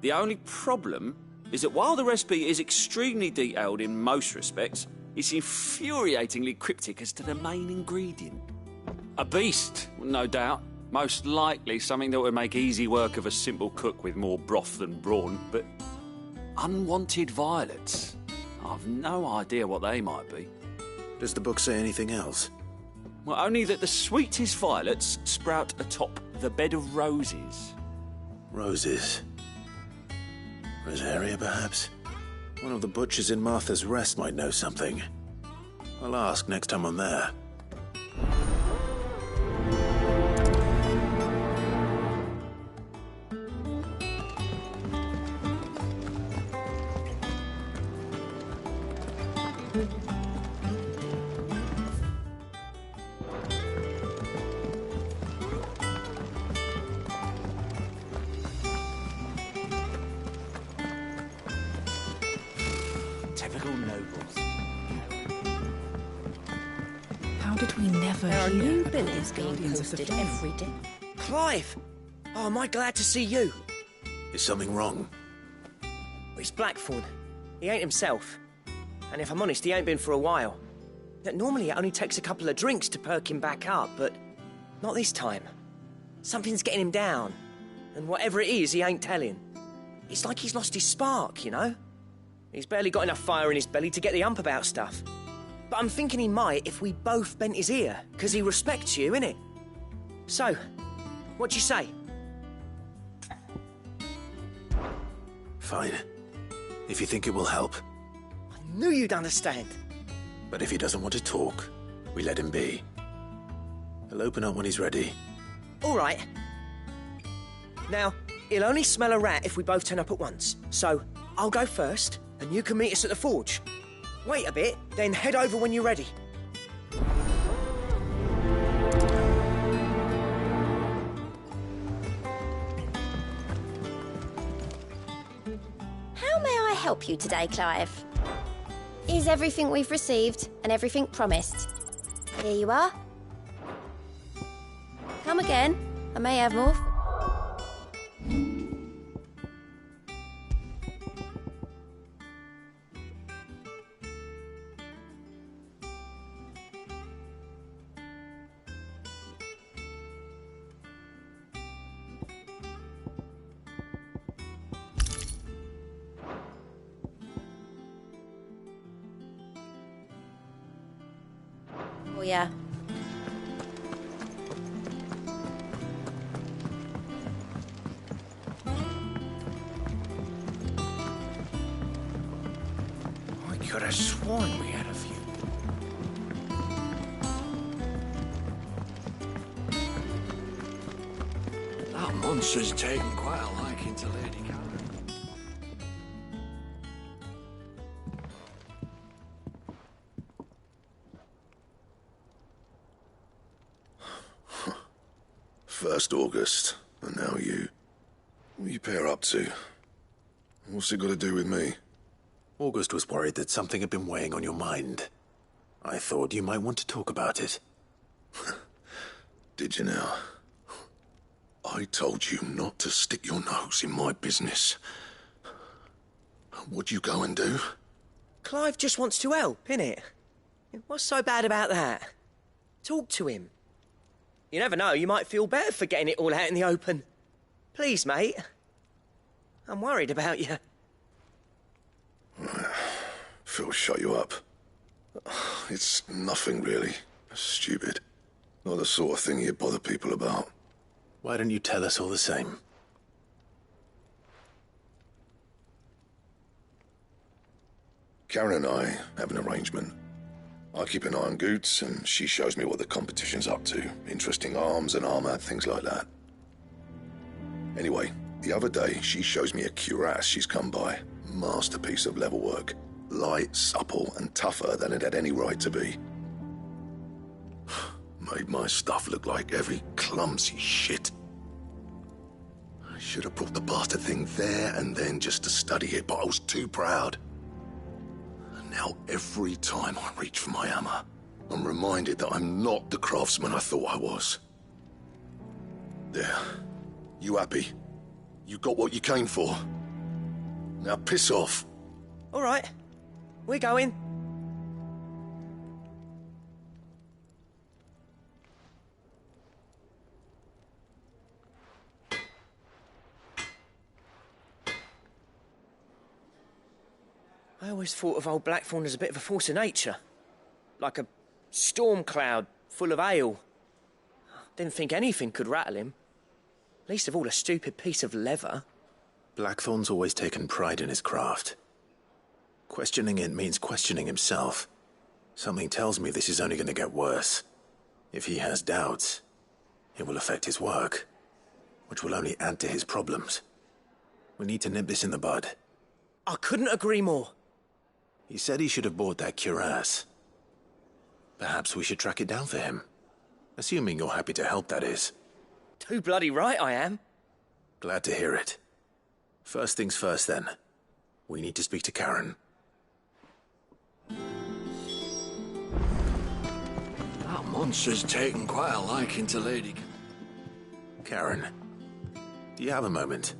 S12: The only problem is that while the recipe is extremely detailed in most respects, it's infuriatingly cryptic as to the main ingredient. A beast, no doubt. Most likely something that would make easy work of a simple cook with more broth than brawn, but unwanted violets. I've no idea what they might be.
S5: Does the book say anything else?
S12: Well, only that the sweetest violets sprout atop the bed of roses.
S5: Roses. Rosaria, perhaps? One of the butchers in Martha's Rest might know something. I'll ask next time I'm there.
S19: Typical nobles.
S14: How did we never
S13: There are
S14: hear
S13: new
S14: about
S13: bills
S14: these
S13: being
S14: Guardians of the
S13: posted
S14: Flame?
S13: every day.
S4: Clive! Oh, am I glad to see you?
S5: Is something wrong?
S4: It's Blackthorn. He ain't himself. And if I'm honest, he ain't been for a while. Normally it only takes a couple of drinks to perk him back up, but not this time. Something's getting him down. And whatever it is, he ain't telling. It's like he's lost his spark, you know? He's barely got enough fire in his belly to get the ump about stuff. But I'm thinking he might if we both bent his ear, because he respects you, innit? So, what do you say?
S5: Fine. If you think it will help.
S4: I knew you'd understand.
S5: But if he doesn't want to talk, we let him be. He'll open up when he's ready.
S4: All right. Now, he'll only smell a rat if we both turn up at once. So, I'll go first, and you can meet us at the forge. Wait a bit, then head over when you're ready.
S13: How may I help you today, Clive? Is everything we've received and everything promised? Here you are. Come again. I may have more. Oh, yeah.
S19: I could have sworn we had a few. That monster's taken quite a liking to Lady Karen.
S16: First August, and now you. What are you pair up to? What's it got to do with me?
S5: August was worried that something had been weighing on your mind. I thought you might want to talk about it.
S16: Did you now? I told you not to stick your nose in my business. What'd you go and do?
S4: Clive just wants to help, innit? What's so bad about that? Talk to him. You never know, you might feel better for getting it all out in the open. Please, mate. I'm worried about you.
S16: Phil shut you up. It's nothing really. Stupid. Not the sort of thing you bother people about.
S5: Why don't you tell us all the same?
S16: Karen and I have an arrangement. I keep an eye on Goots, and she shows me what the competition's up to. Interesting arms and armour, things like that. Anyway, The other day, she shows me a cuirass she's come by. Masterpiece of level work. Light, supple, and tougher than it had any right to be. Made my stuff look like every clumsy shit. I should have brought the bastard thing there and then just to study it, but I was too proud. And now every time I reach for my hammer, I'm reminded that I'm not the craftsman I thought I was. There. You happy? You got what you came for. Now piss off.
S4: All right. We're going. I always thought of old Blackthorn as a bit of a force of nature. Like a storm cloud full of ale. Didn't think anything could rattle him. Least of all a stupid piece of leather.
S1: Blackthorn's always taken pride in his craft. Questioning it means questioning himself. Something tells me this is only going to get worse. If he has doubts, it will affect his work, which will only add to his problems. We need to nip this in the bud.
S4: I couldn't agree more.
S1: He said he should have bought that cuirass. Perhaps we should track it down for him. Assuming you're happy to help, that is.
S4: Too bloody right I am.
S1: Glad to hear it. First things first, then. We need to speak to Karen.
S18: That monster's taken quite a liking to Lady...
S1: Karen, do you have a moment?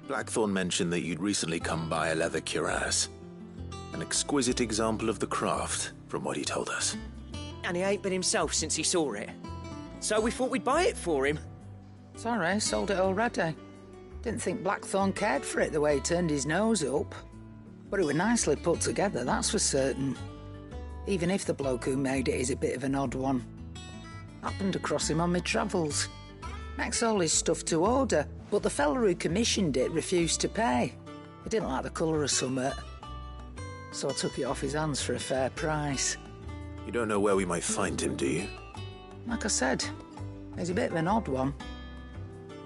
S1: Blackthorn mentioned that you'd recently come by a leather cuirass. An exquisite example of the craft, from what he told us.
S4: And he ain't been himself since he saw it. So we thought we'd buy it for him.
S10: Sorry, sold it already. Didn't think Blackthorn cared for it the way he turned his nose up. But it was nicely put together, that's for certain. Even if the bloke who made it is a bit of an odd one. Happened across him on my travels. Makes all his stuff to order, but the fella who commissioned it refused to pay. He didn't like the colour of summit. So I took it off his hands for a fair price.
S1: You don't know where we might find him, do you?
S10: Like I said, he's a bit of an odd one.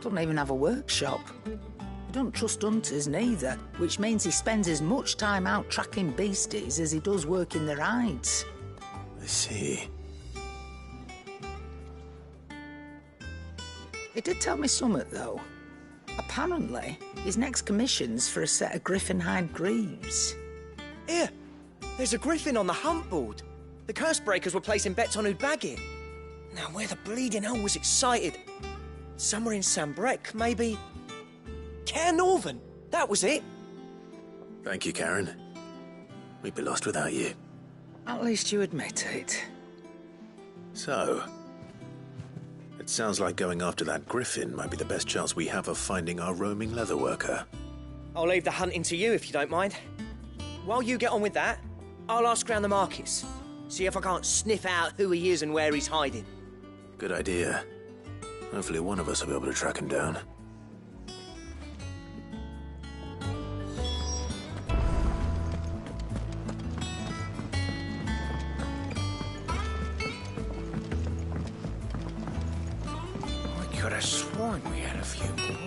S10: Doesn't even have a workshop. He don't trust hunters neither, which means he spends as much time out tracking beasties as he does working their hides.
S1: I see.
S10: He did tell me something, though. Apparently, his next commission's for a set of griffin hide greaves.
S4: Here, there's a griffin on the hunt board. The curse breakers were placing bets on who'd bag it. Now, where the bleeding hell was excited? Somewhere in Sambrec, maybe... Caer Northern, that was it.
S1: Thank you, Karen. We'd be lost without you.
S10: At least you admit it.
S1: So, it sounds like going after that griffin might be the best chance we have of finding our roaming leatherworker.
S4: I'll leave the hunting to you if you don't mind. While you get on with that, I'll ask round the markets. See if I can't sniff out who he is and where he's hiding.
S1: Good idea. Hopefully one of us will be able to track him down.
S9: I could have sworn we had a few more.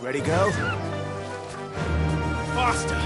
S1: Ready, go? Faster!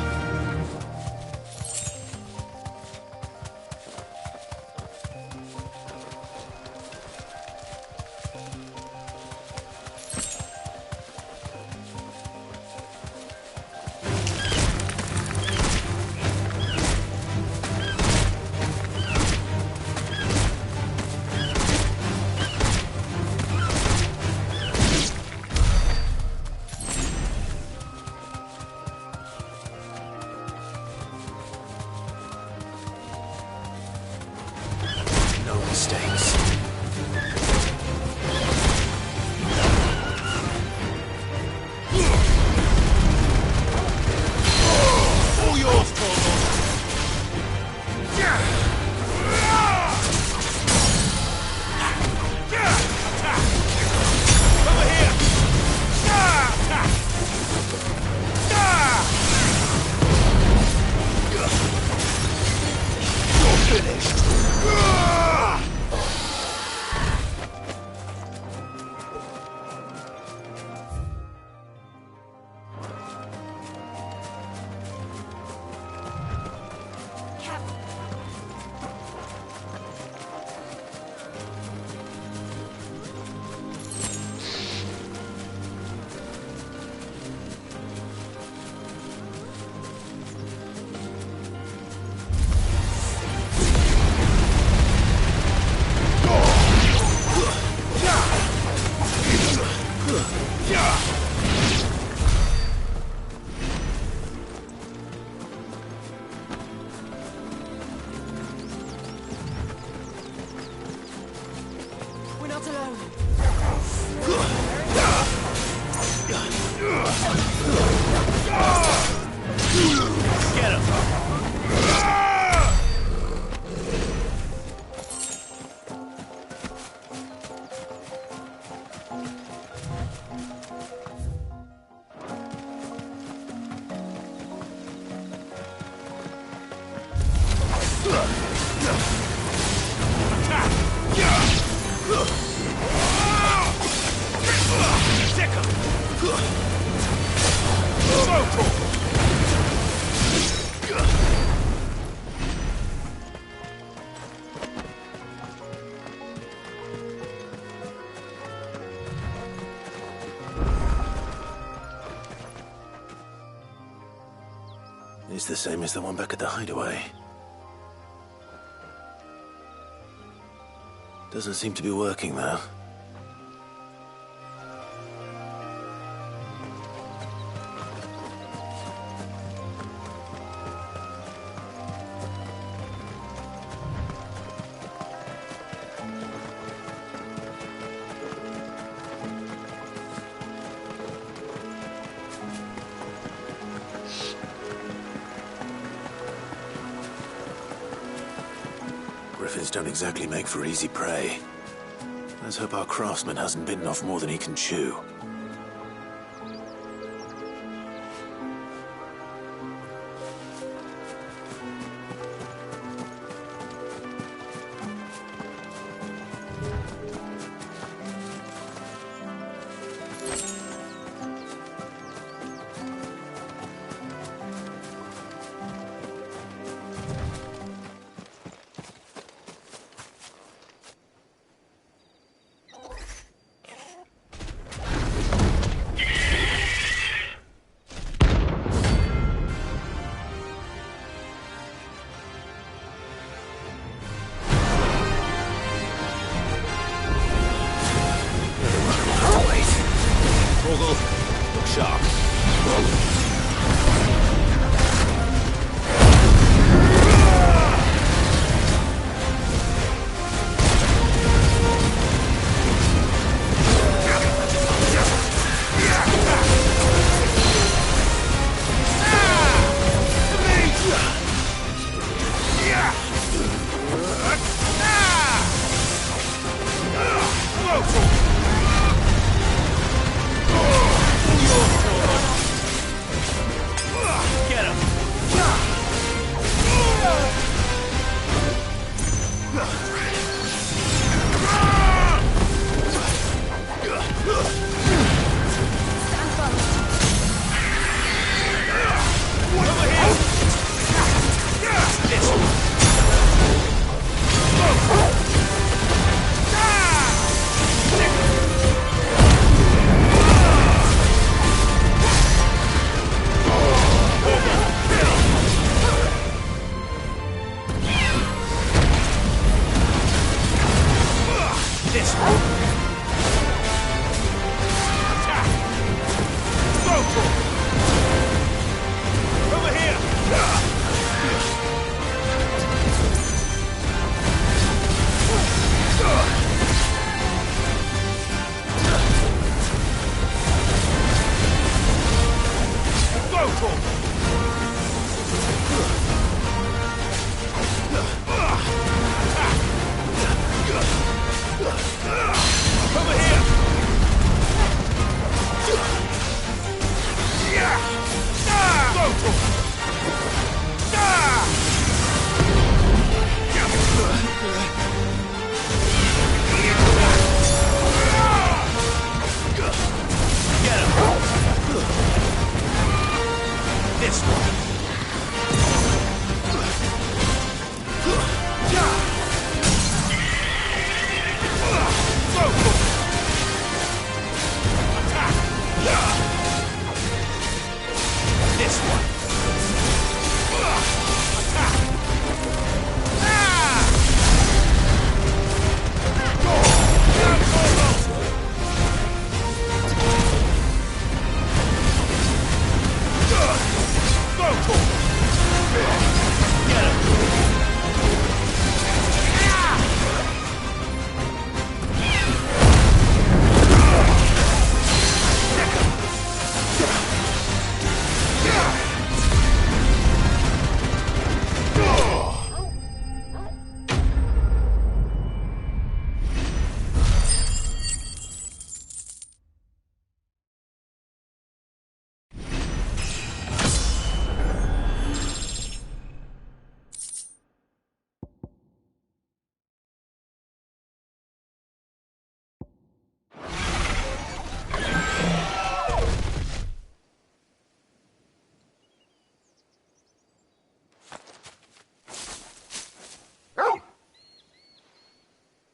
S1: Mistakes. All yours, Torvald. Over here. You're finished.
S20: We're not alone.
S1: Get him!
S5: It's the same as the one back at the hideaway. Doesn't seem to be working, though. Griffins don't exactly make for easy prey. Let's hope our craftsman hasn't bitten off more than he can chew.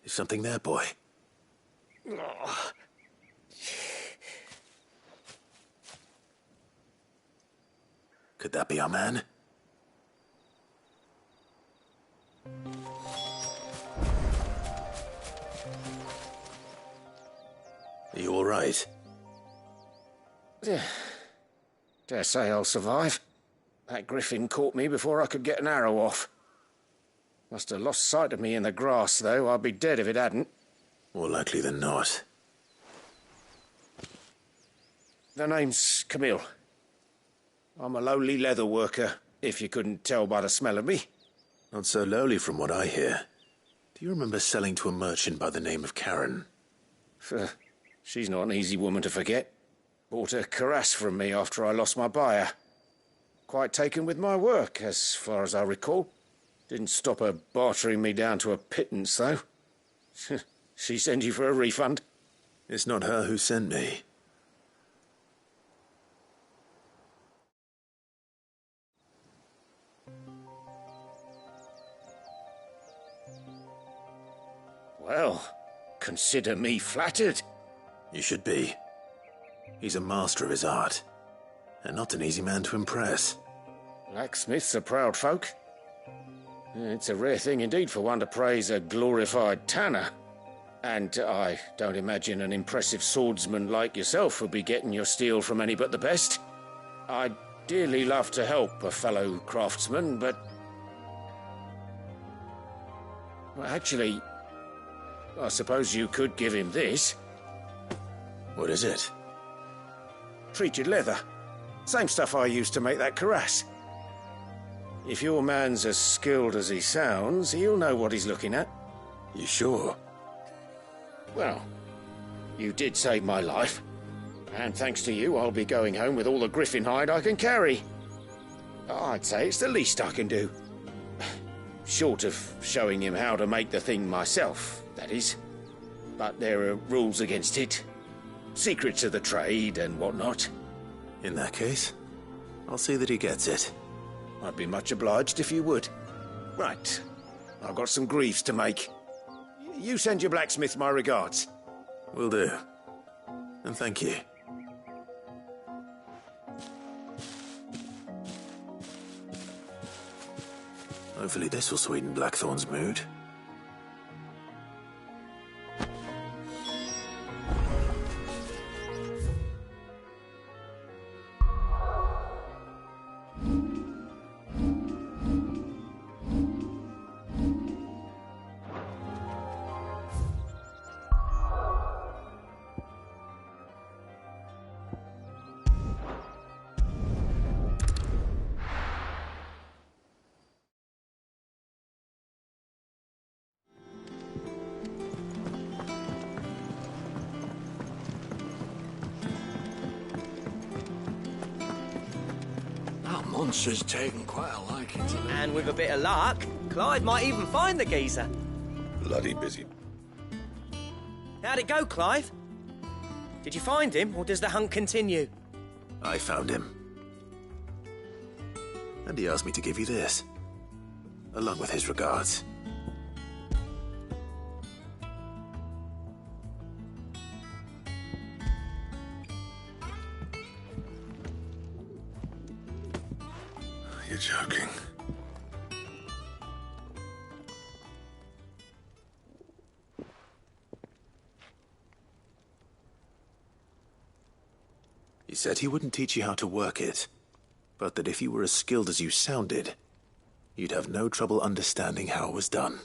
S1: Is something there, boy?
S9: Oh.
S1: Could that be our man? Are you all right?
S9: Dare say I'll survive. That griffin caught me before I could get an arrow off. Must have lost sight of me in the grass, though. I'd be dead if it hadn't.
S1: More likely than not.
S9: The name's Camille. I'm a lowly leather worker, if you couldn't tell by the smell of me.
S1: Not so lowly from what I hear. Do you remember selling to a merchant by the name of Karen?
S9: She's not an easy woman to forget. Bought a cuirass from me after I lost my buyer. Quite taken with my work, as far as I recall. Didn't stop her bartering me down to a pittance, though. She sent you for a refund?
S1: It's not her who sent me.
S9: Well, consider me flattered.
S1: You should be. He's a master of his art, and not an easy man to impress.
S9: Blacksmiths are proud folk. It's a rare thing indeed for one to praise a glorified tanner. And I don't imagine an impressive swordsman like yourself would be getting your steel from any but the best. I'd dearly love to help a fellow craftsman, but... Well, actually, I suppose you could give him this.
S1: What is it?
S9: Treated leather. Same stuff I used to make that cuirass. If your man's as skilled as he sounds, he'll know what he's looking at.
S1: You sure?
S9: Well, you did save my life. And thanks to you, I'll be going home with all the griffin hide I can carry. I'd say it's the least I can do. Short of showing him how to make the thing myself, that is. But there are rules against it. Secrets of the trade and whatnot.
S1: In that case, I'll see that he gets it.
S9: I'd be much obliged if you would. Right. I've got some greaves to make. You send your blacksmith my regards.
S1: Will do. And thank you. Hopefully this will sweeten Blackthorn's mood.
S17: Monster's taken quite a liking to them.
S4: And with a bit of luck, Clive might even find the geezer.
S16: Bloody busy.
S4: How'd it go, Clive? Did you find him, or does the hunt continue?
S1: I found him. And he asked me to give you this, along with his regards.
S16: You're joking.
S1: He said he wouldn't teach you how to work it, but that if you were as skilled as you sounded, you'd have no trouble understanding how it was done.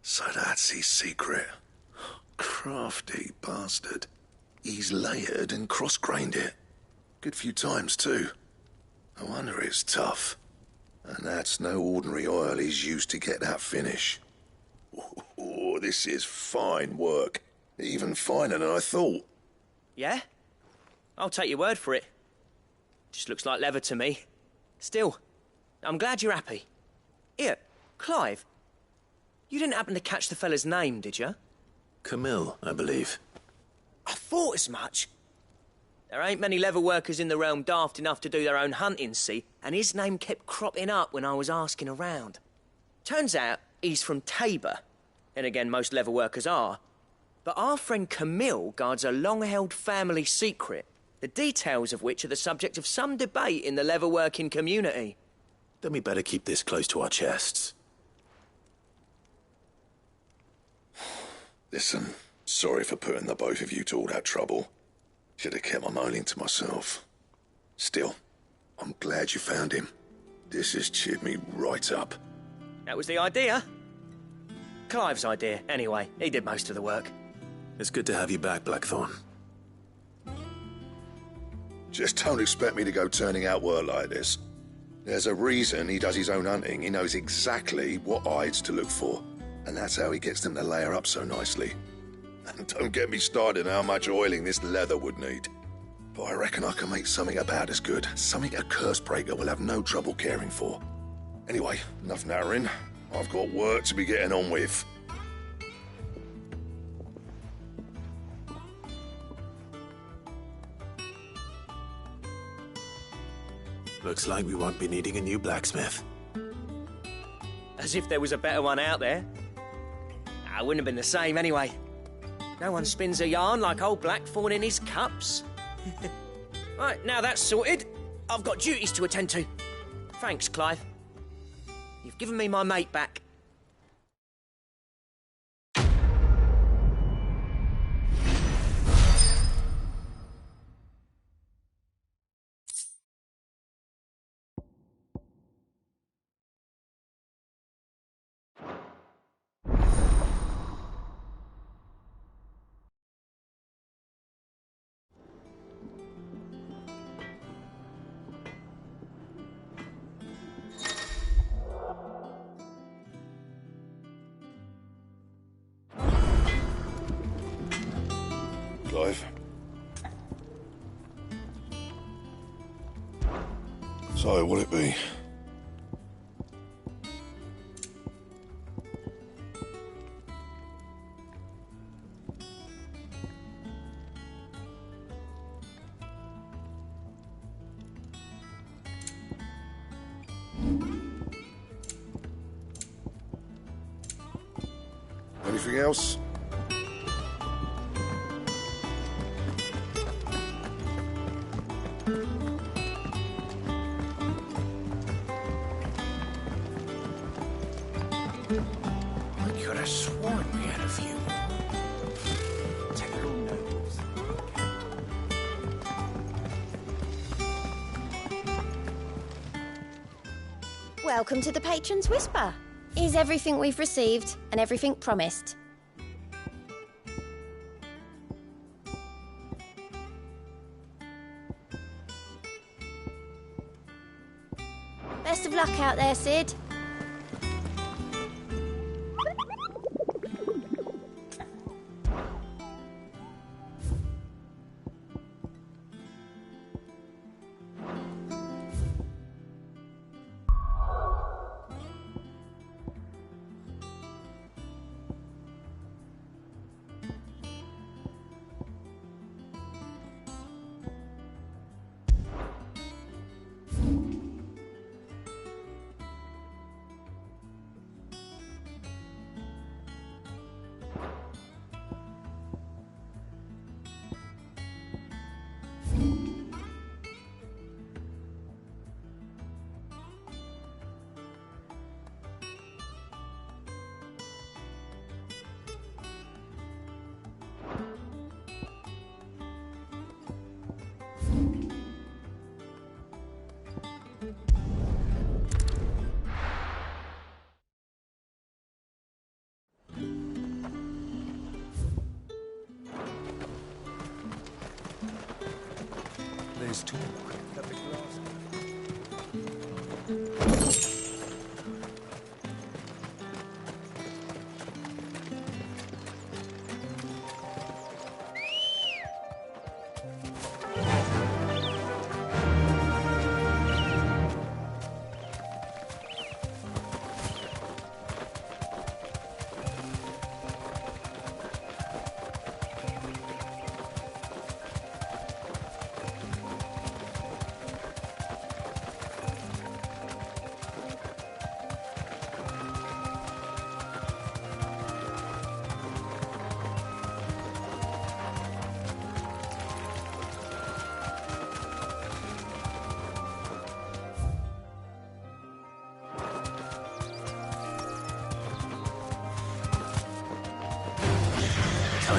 S16: So that's his secret. Crafty bastard. He's layered and cross-grained it. Good few times, too. No wonder it's tough. And that's no ordinary oil he's used to get that finish. Oh, this is fine work. Even finer than I thought.
S4: Yeah? I'll take your word for it. Just looks like leather to me. Still, I'm glad you're happy. Here, Clive. You didn't happen to catch the fella's name, did you?
S1: Camille, I believe.
S4: I thought as much. There ain't many leather workers in the realm daft enough to do their own hunting, see? And his name kept cropping up when I was asking around. Turns out, he's from Tabor. And again, most leather workers are. But our friend Camille guards a long-held family secret, the details of which are the subject of some debate in the leather-working community.
S1: Then we better keep this close to our chests.
S16: Listen, sorry for putting the both of you to all that trouble. Should have kept my moaning to myself. Still, I'm glad you found him. This has cheered me right up.
S4: That was the idea. Clive's idea, anyway. He did most of the work.
S1: It's good to have you back, Blackthorn.
S16: Just don't expect me to go turning out work like this. There's a reason he does his own hunting. He knows exactly what hides to look for. And that's how he gets them to layer up so nicely. And don't get me started on how much oiling this leather would need. But I reckon I can make something about as good. Something a Cursebreaker will have no trouble caring for. Anyway, enough nattering. I've got work to be getting on with.
S1: Looks like we won't be needing a new blacksmith.
S4: As if there was a better one out there. Nah, it wouldn't have been the same anyway. No one spins a yarn like old Blackthorn in his cups. Right, now that's sorted, I've got duties to attend to. Thanks, Clive. You've given me my mate back.
S16: Clive. So, what'll it be? Anything else?
S13: Welcome to the Patron's Whisper. Is everything we've received and everything promised? Best of luck out there, Sid.
S17: There's talk that the glass...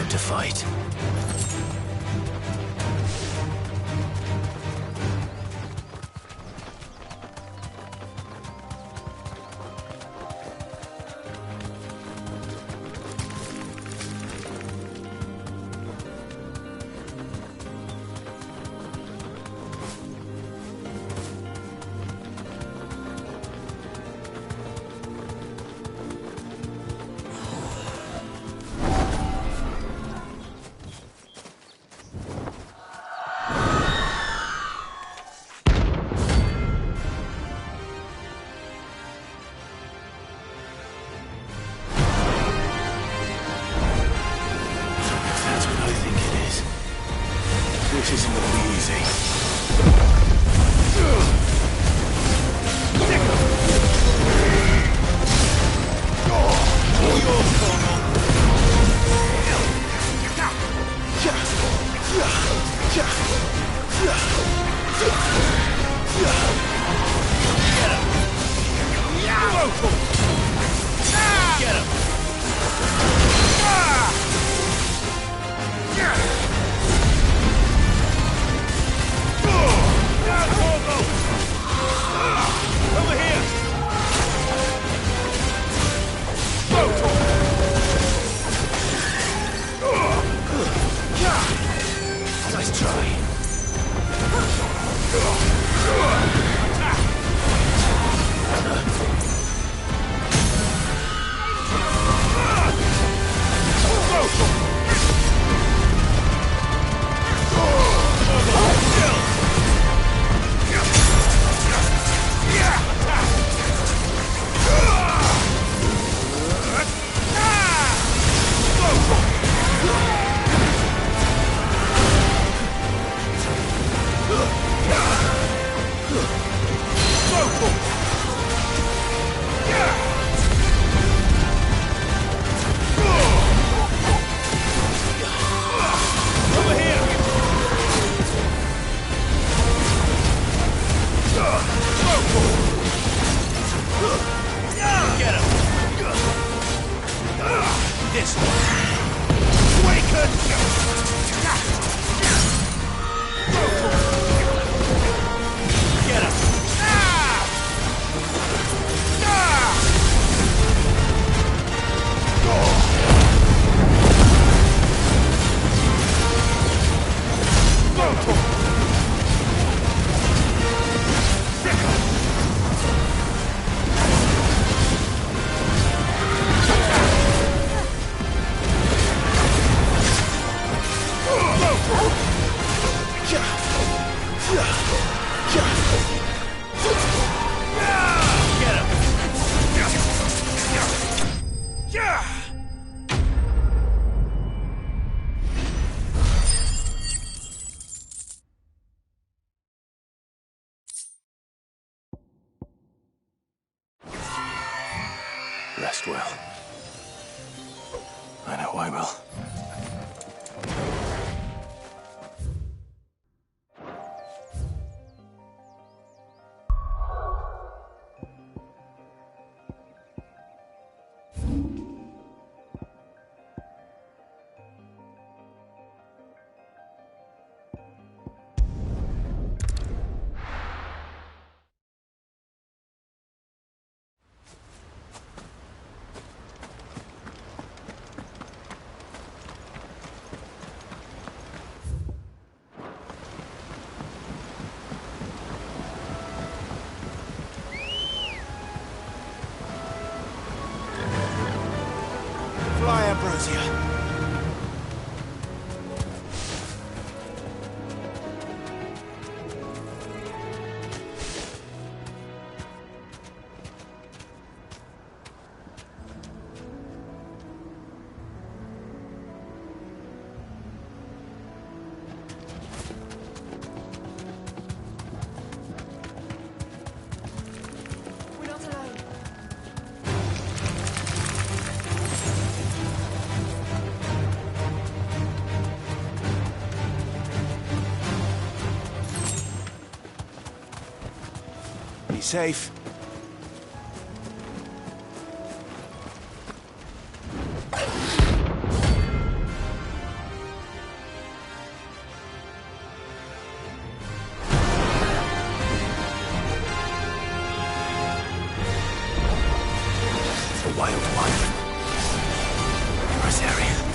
S1: prepared to fight. This isn't gonna be easy.
S3: Get him! Over here!
S1: Nice try.
S3: This one. Get him.
S1: Rest well. I know I will.
S3: Fly, Ambrosia.
S20: We're not alone.
S3: Be safe.
S1: wild one. Rosarian.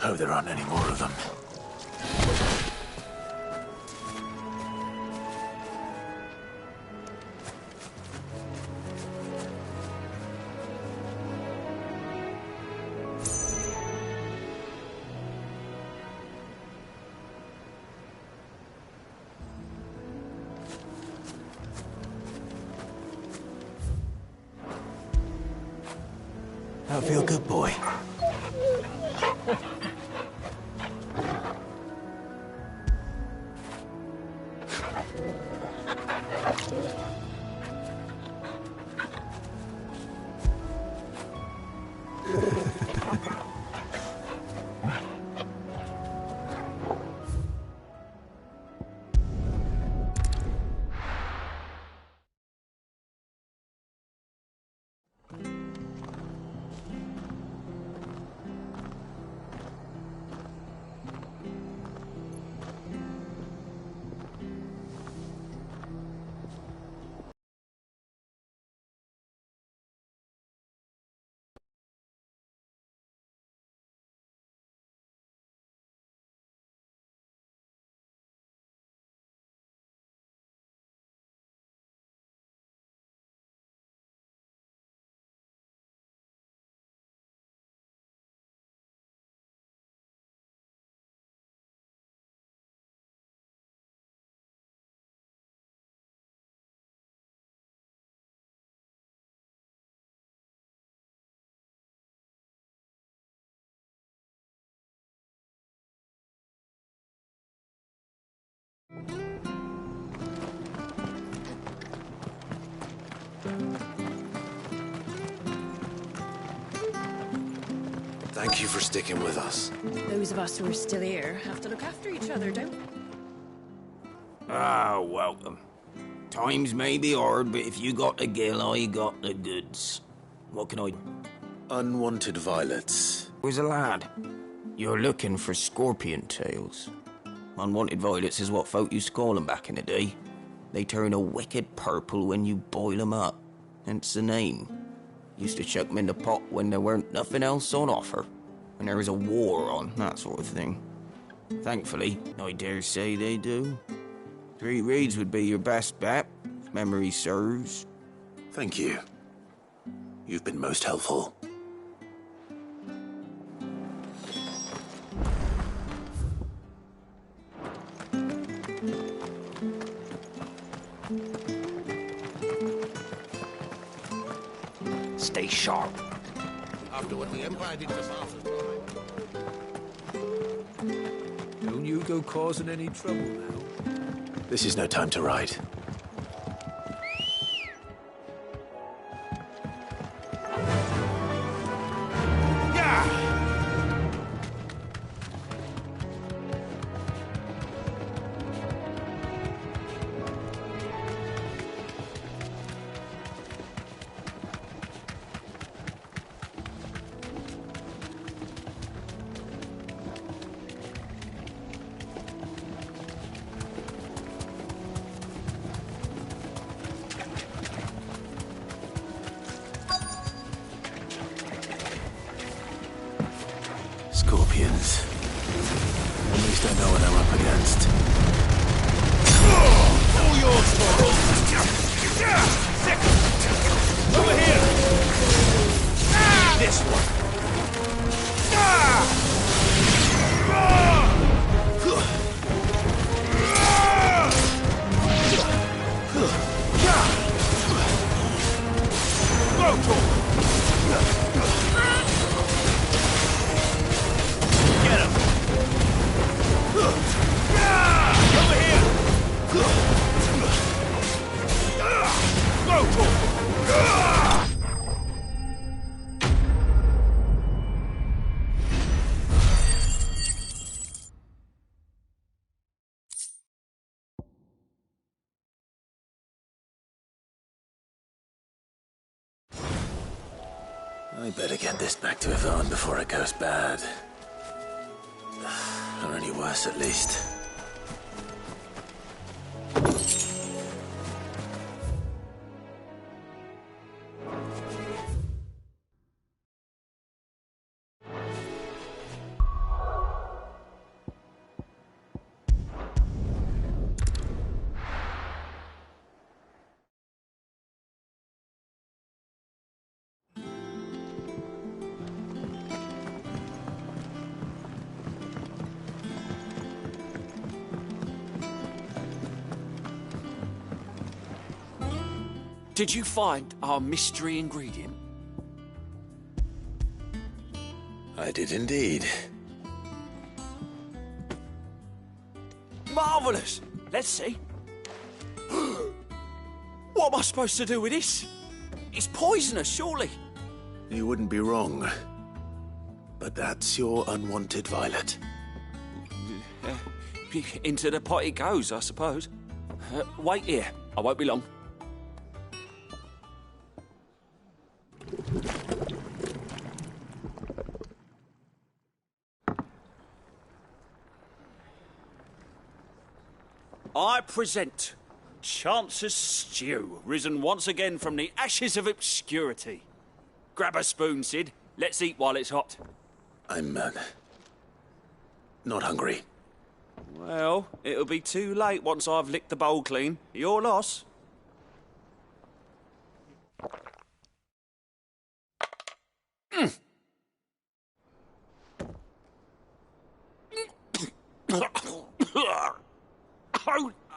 S1: Hope there aren't any more of them. That feel good, boy? Thank you for sticking with us.
S2: Those of us who are still here have to look after each other, don't we?
S6: Ah, welcome. Times may be hard, but if you got the gill, I got the goods. What can I...
S5: Unwanted violets.
S6: Where's a lad? You're looking for scorpion tails. Unwanted violets is what folk used to call them back in the day. They turn a wicked purple when you boil them up. Hence the name. Used to chuck them in the pot when there weren't nothing else on offer. When there was a war on, that sort of thing. Thankfully, I dare say they do. 3 reeds would be your best bet, if memory serves.
S5: Thank you. You've been most helpful.
S6: Stay sharp.
S3: After what the Empire did to Arthur's
S18: Don't you go causing any trouble now.
S1: This is no time to ride. Scorpions. At least I know what I'm up against.
S3: All yours, Thor! Over here! This one! Get him! Over here!
S1: I better get this back to Yvonne before it goes bad. Or any worse, at least.
S12: Did you find our mystery ingredient?
S1: I did indeed.
S12: Marvellous! Let's see. What am I supposed to do with this? It's poisonous, surely.
S1: You wouldn't be wrong. But that's your unwanted violet.
S12: Into the pot it goes, I suppose. Wait here. I won't be long. I present Chance's Stew, risen once again from the ashes of obscurity. Grab a spoon, Sid. Let's eat while it's hot.
S1: I'm, not hungry.
S12: Well, it'll be too late once I've licked the bowl clean. Your loss.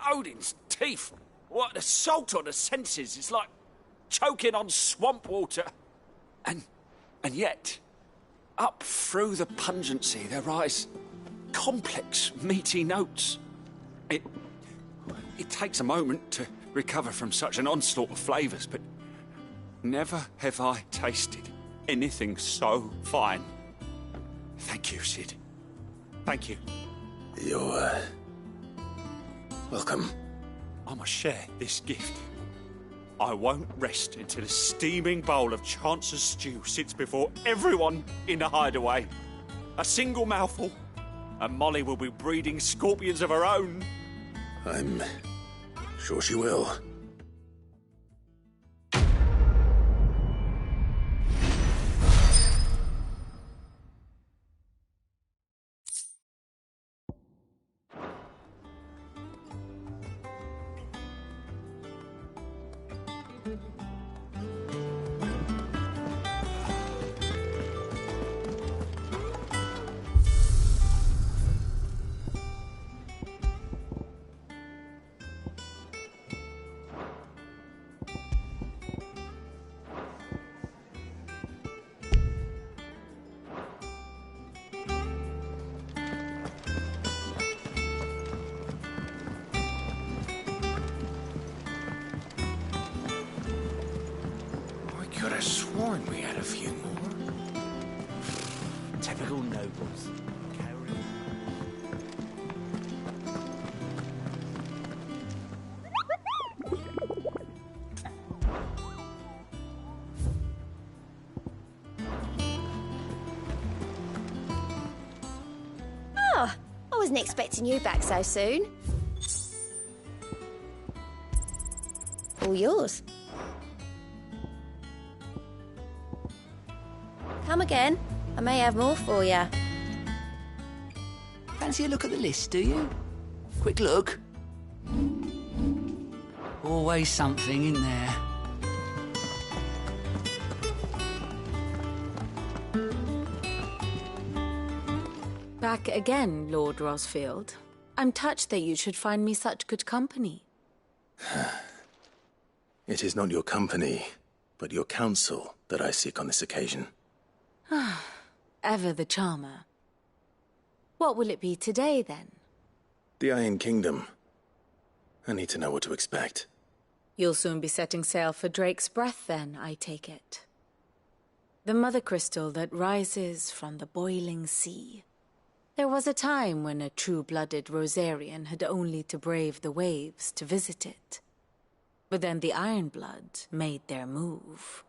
S12: Odin's teeth. What, the salt on the senses. It's like choking on swamp water. And yet, up through the pungency, there rise complex, meaty notes. It takes a moment to recover from such an onslaught of flavours, but never have I tasted anything so fine. Thank you, Sid. Thank you.
S1: You're, welcome.
S7: I must share this gift. I won't rest until a steaming bowl of Chance's stew sits before everyone in the hideaway. A single mouthful, and Molly will be breeding scorpions of her own.
S5: I'm sure she will.
S9: Could have sworn we had a few more.
S3: Typical nobles.
S13: Oh, I wasn't expecting you back so soon. All yours. Come again. I may have more for you.
S19: Fancy a look at the list, do you? Quick look. Always something in there.
S2: Back again, Lord Rosfield. I'm touched that you should find me such good company.
S5: It is not your company, but your counsel that I seek on this occasion.
S2: Ever the charmer. What will it be today, then?
S5: The Iron Kingdom. I need to know what to expect.
S2: You'll soon be setting sail for Drake's Breath, then, I take it. The mother crystal that rises from the boiling sea. There was a time when a true-blooded Rosarian had only to brave the waves to visit it. But then the Ironblood made their move.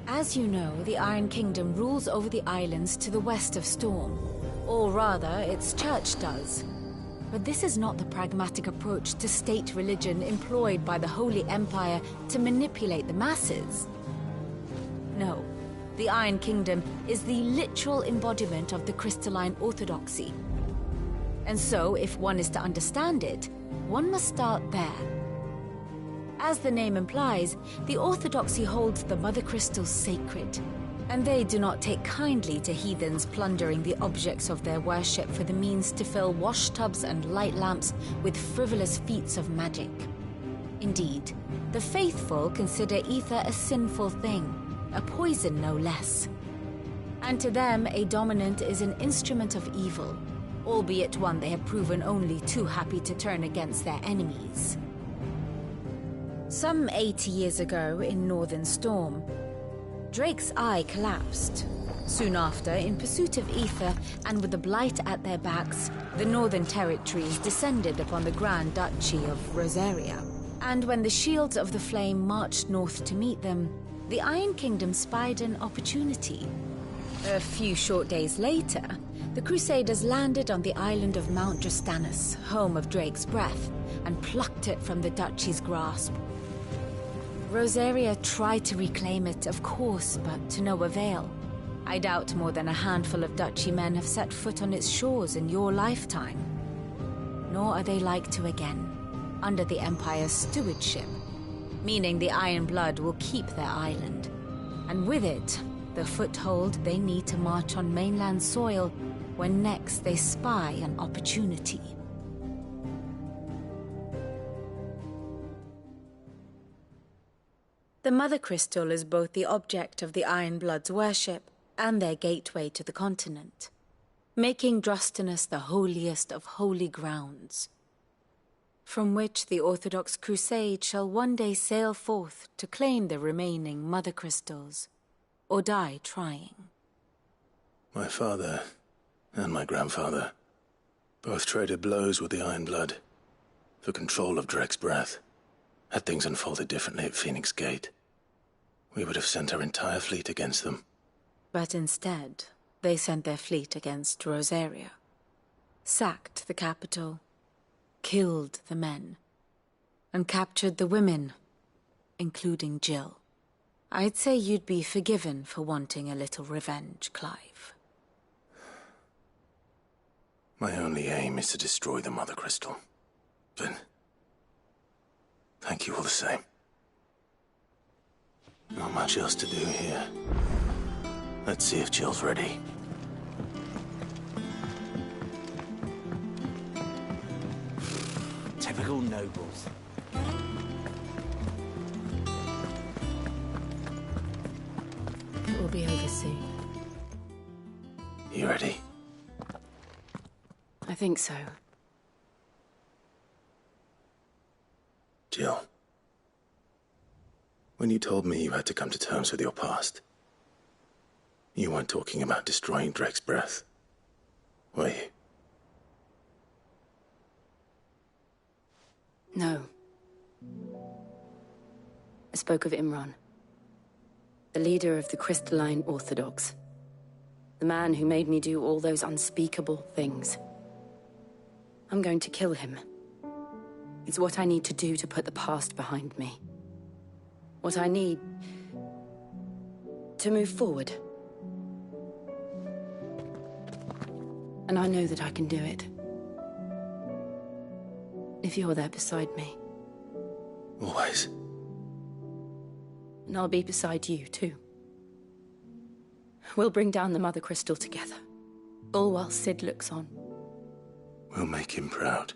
S2: As you know, the Iron Kingdom rules over the islands to the west of Storm. Or rather, its church does. But this is not the pragmatic approach to state religion employed by the Holy Empire to manipulate the masses. No, the Iron Kingdom is the literal embodiment of the crystalline orthodoxy. And so, if one is to understand it, one must start there. As the name implies, the Orthodoxy holds the Mother Crystals sacred, and they do not take kindly to heathens plundering the objects of their worship for the means to fill washtubs and light lamps with frivolous feats of magic. Indeed, the faithful consider ether a sinful thing, a poison no less. And to them, a dominant is an instrument of evil, albeit one they have proven only too happy to turn against their enemies. Some 80 years ago in Northern Storm, Drake's eye collapsed. Soon after, in pursuit of ether and with the Blight at their backs, the Northern Territories descended upon the Grand Duchy of Rosaria. And when the Shields of the Flame marched north to meet them, the Iron Kingdom spied an opportunity. A few short days later, the Crusaders landed on the island of Mount Justanus, home of Drake's Breath, and plucked it from the Duchy's grasp. Rosaria tried to reclaim it, of course, but to no avail. I doubt more than a handful of Duchy men have set foot on its shores in your lifetime. Nor are they like to again, under the Empire's stewardship, meaning the Iron Blood will keep their island, and with it, the foothold they need to march on mainland soil when next they spy an opportunity. The Mother Crystal is both the object of the Iron Blood's worship and their gateway to the continent, making Drostanus the holiest of holy grounds, from which the Orthodox Crusade shall one day sail forth to claim the remaining Mother Crystals, or die trying.
S1: My father and my grandfather both traded blows with the Iron Blood for control of Drake's breath. Had things unfolded differently at Phoenix Gate, we would have sent our entire fleet against them.
S2: But instead, they sent their fleet against Rosaria, sacked the capital, killed the men, and captured the women, including Jill. I'd say you'd be forgiven for wanting a little revenge, Clive.
S1: My only aim is to destroy the Mother Crystal. But thank you all the same. Not much else to do here. Let's see if Jill's ready.
S3: Typical nobles.
S14: It will be over soon.
S1: You ready?
S14: I think so.
S1: Jill. When you told me you had to come to terms with your past, you weren't talking about destroying Drake's breath, were you?
S14: No. I spoke of Imran, the leader of the Crystalline Orthodox. The man who made me do all those unspeakable things. I'm going to kill him. It's what I need to do to put the past behind me. What I need to move forward. And I know that I can do it. If you're there beside me.
S1: Always.
S14: And I'll be beside you, too. We'll bring down the Mother Crystal together. All while Sid looks on.
S1: We'll make him proud.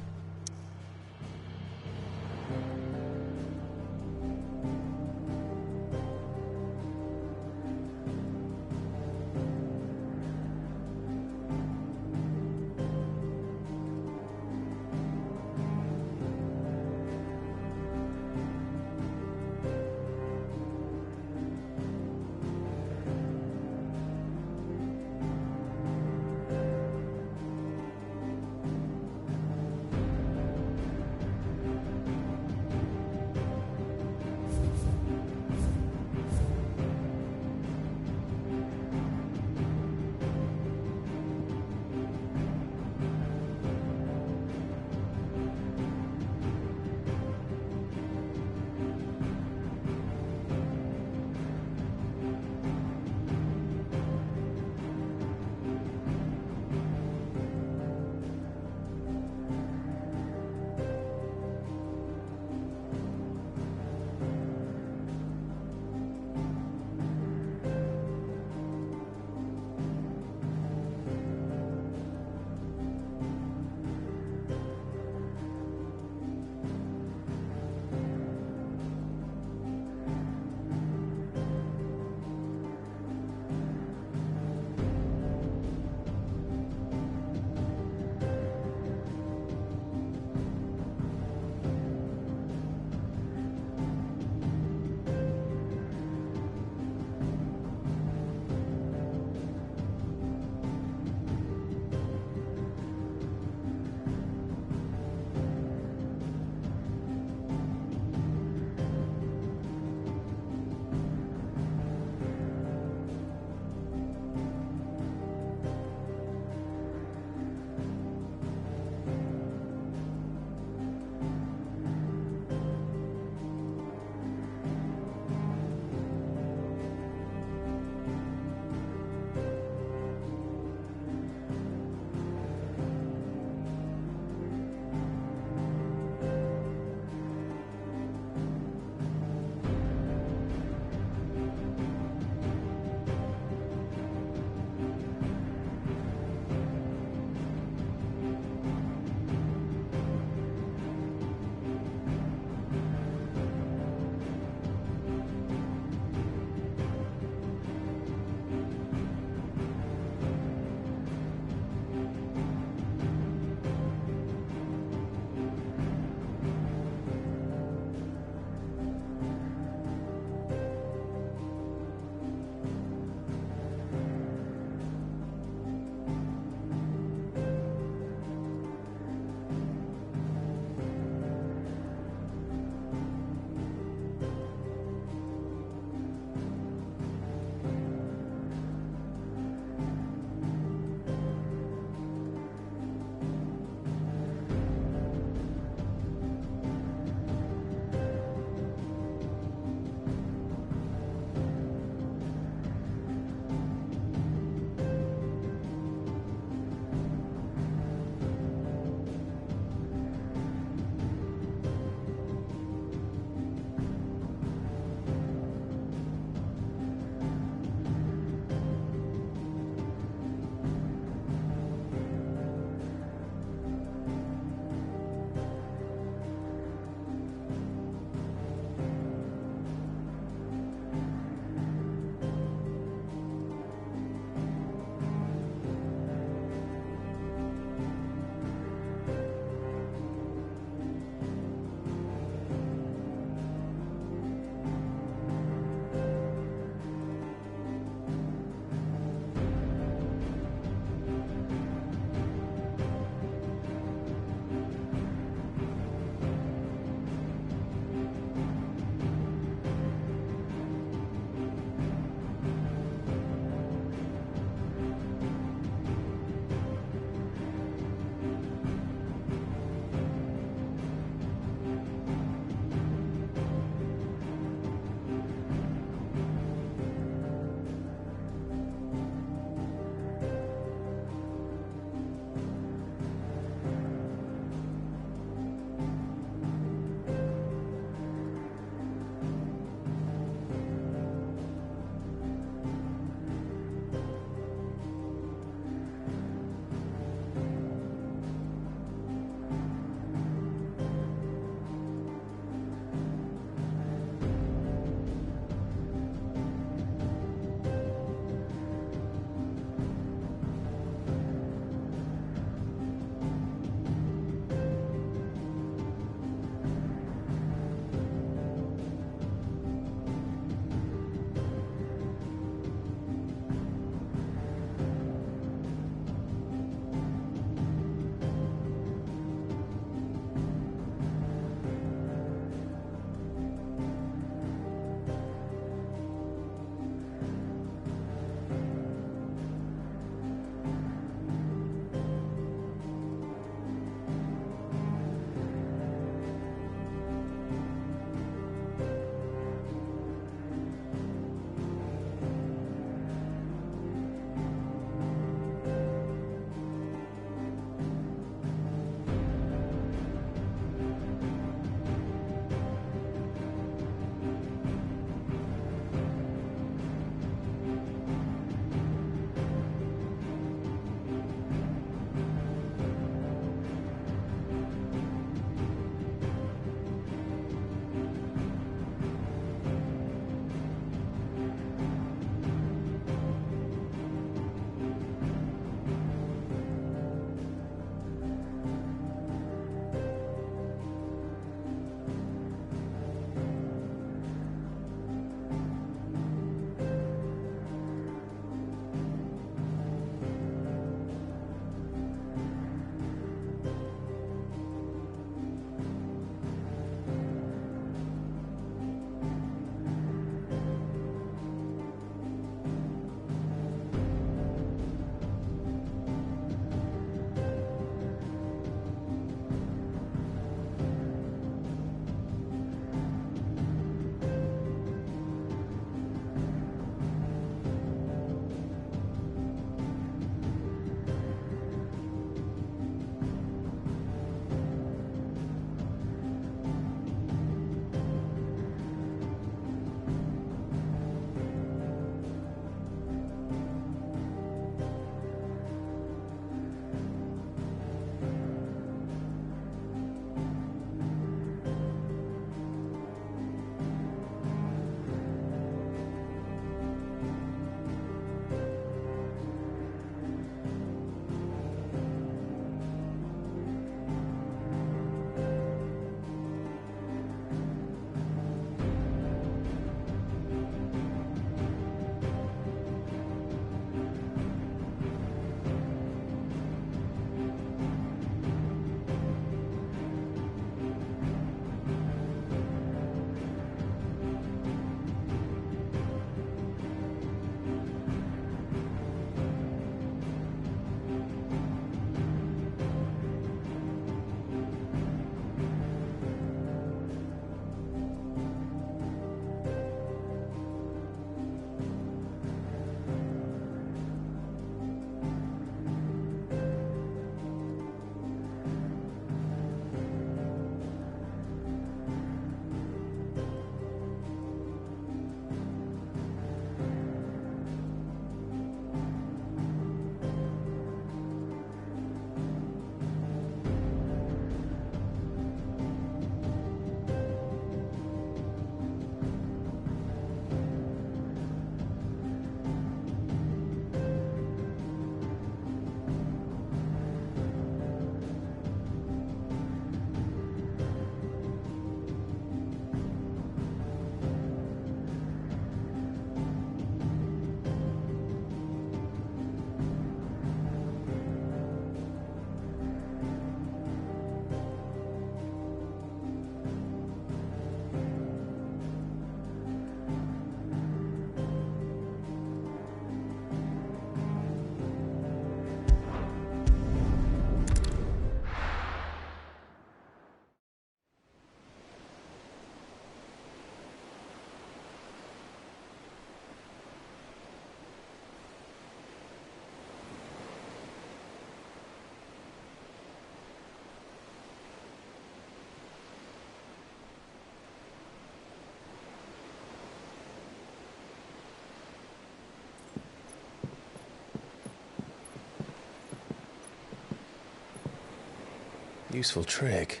S1: Useful trick.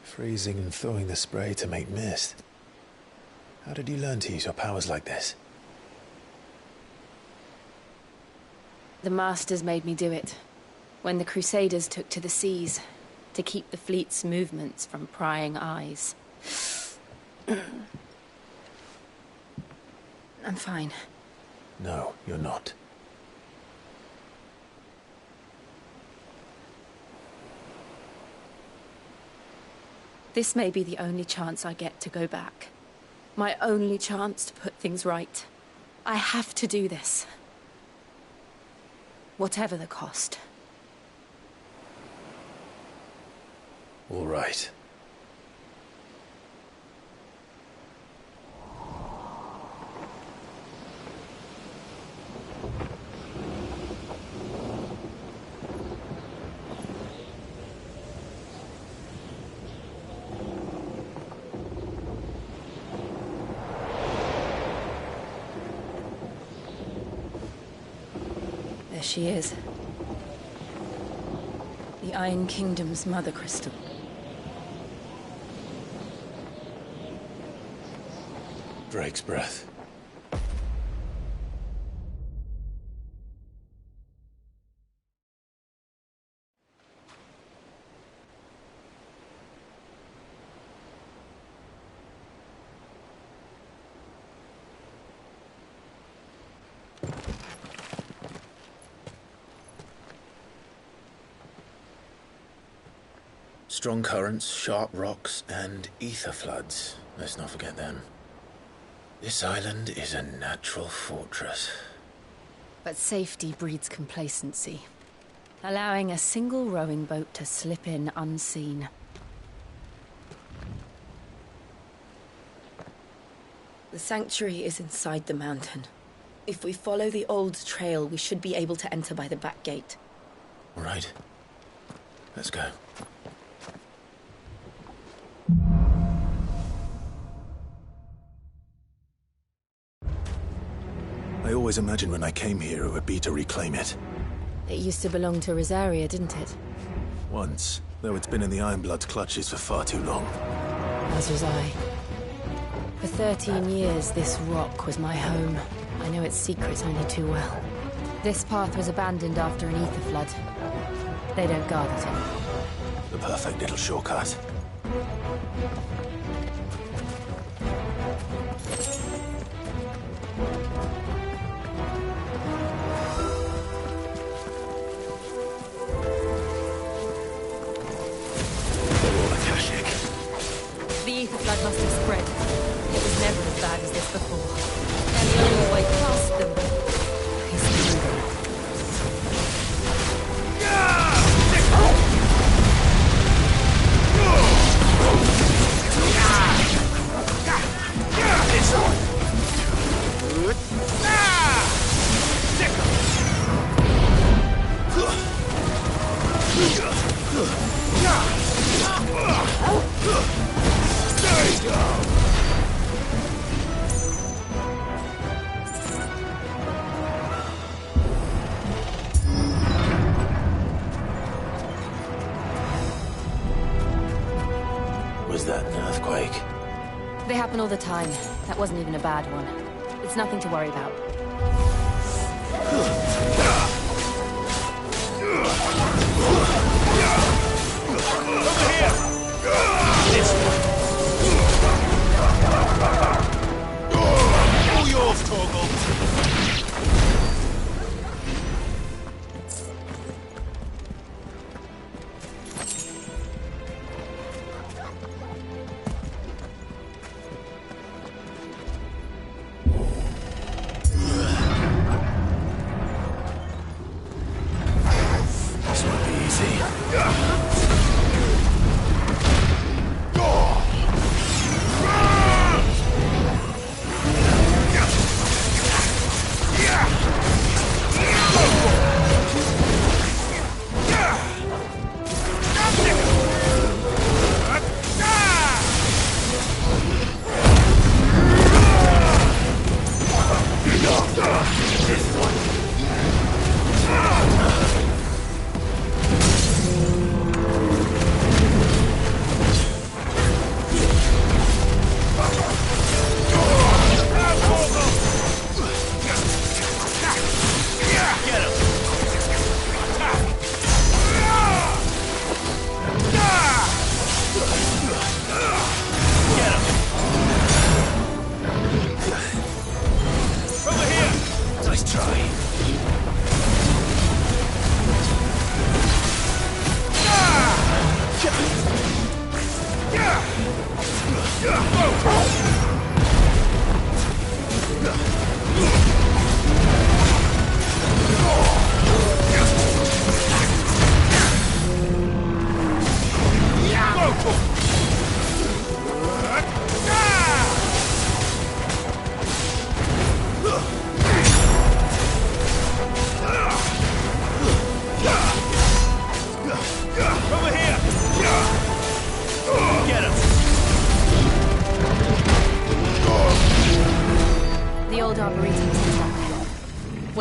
S1: Freezing and thawing the spray to make mist. How did you learn to use your powers like this?
S2: The Masters made me do it. When the Crusaders took to the seas, to keep the fleet's movements from prying eyes. I'm fine.
S1: No, you're not.
S2: This may be the only chance I get to go back. My only chance to put things right. I have to do this. Whatever the cost.
S1: All right.
S2: There she is. The Iron Kingdom's Mother Crystal.
S1: Drake's breath. Strong currents, sharp rocks, and ether floods. Let's not forget them. This island is a natural fortress.
S2: But safety breeds complacency. Allowing a single rowing boat to slip in unseen. The sanctuary is inside the mountain. If we follow the old trail, we should be able to enter by the back gate.
S1: All right. Let's go. I always imagined when I came here it would be to reclaim it.
S2: It used to belong to Rosaria, didn't it?
S1: Once, though it's been in the Ironblood's clutches for far too long.
S2: As was I. For 13 years, this rock was my home. I know its secrets only too well. This path was abandoned after an ether flood. They don't guard it anymore.
S1: The perfect little shortcut.
S2: The ether flood must have spread. It was never as bad as this before. And the only way past them is through them.
S1: Was that an earthquake?
S2: They happen all the time. That wasn't even a bad one. It's nothing to worry about.
S11: All yours, Torgal.
S1: This won't be easy.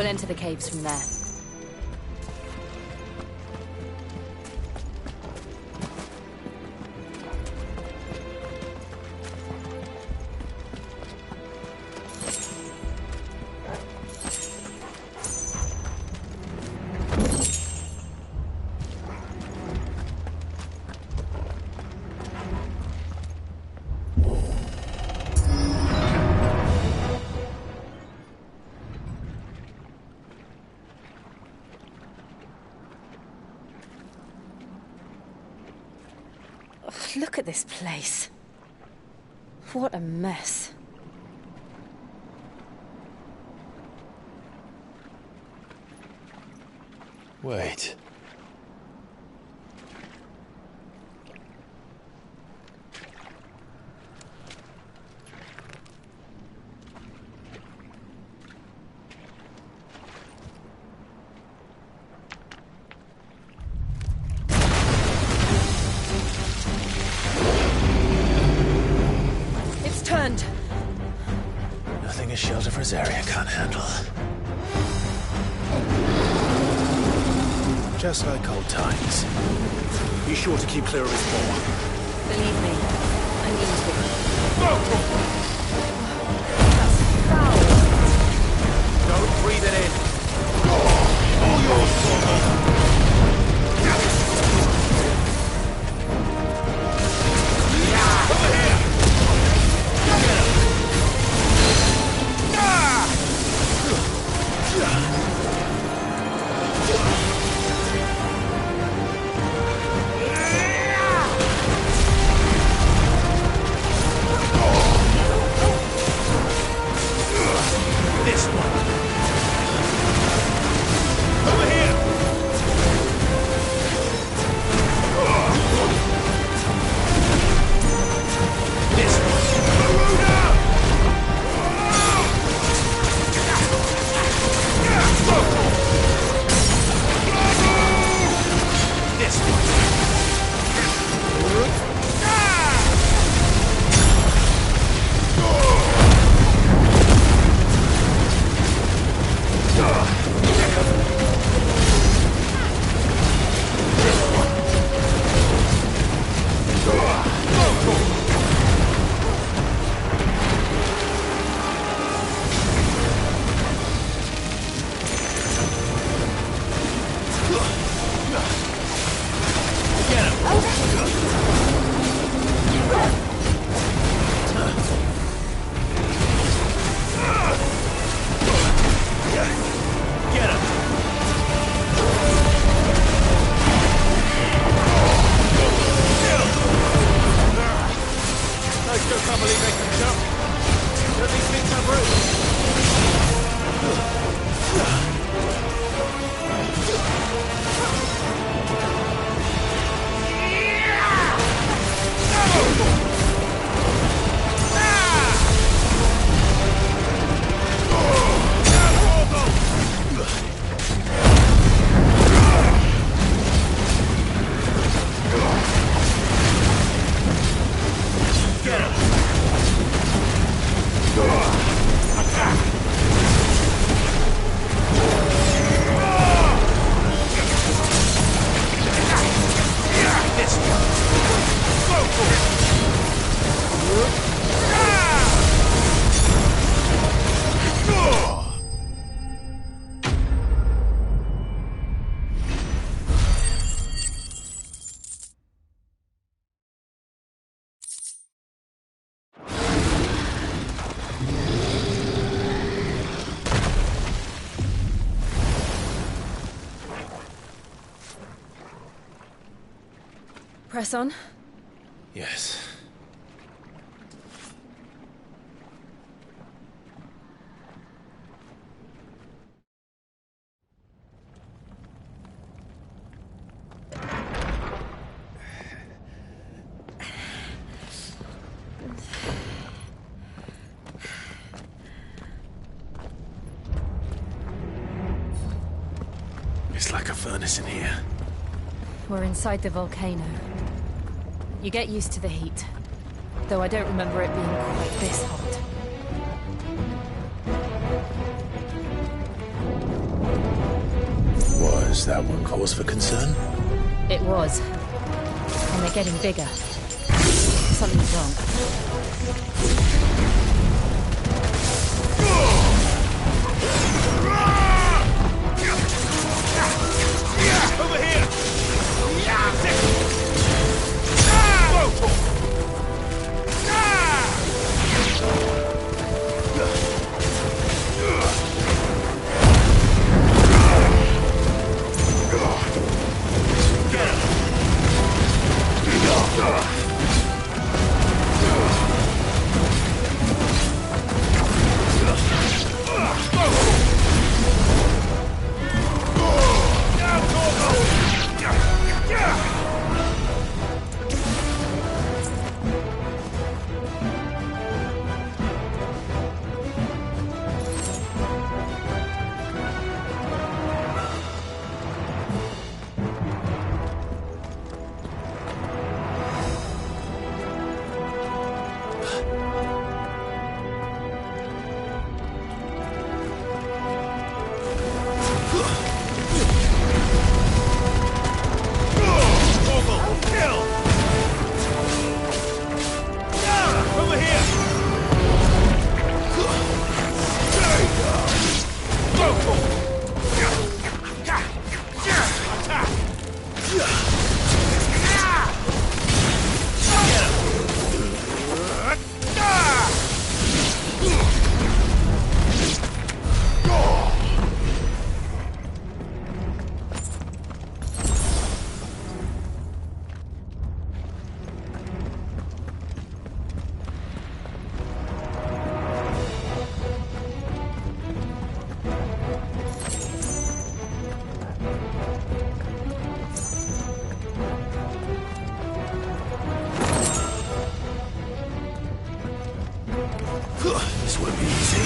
S2: enter the caves from there. Look at this place. What a mess.
S1: Wait.
S2: Turned.
S1: Nothing a shelter for Zarya can't handle. Just like old times. Be sure to keep clear of his paw.
S2: Believe me, I need to.
S1: That's foul. Don't breathe it in. All yours, Torgal. Over here! This one. Over here. This one. Maruna! This one.
S2: Press on?
S1: Yes. It's like a furnace in here.
S2: We're inside the volcano. You get used to the heat, though I don't remember it being quite this hot.
S1: Was that one cause for concern?
S2: It was. And they're getting bigger. Something's wrong.
S11: Over here!
S1: This won't be easy.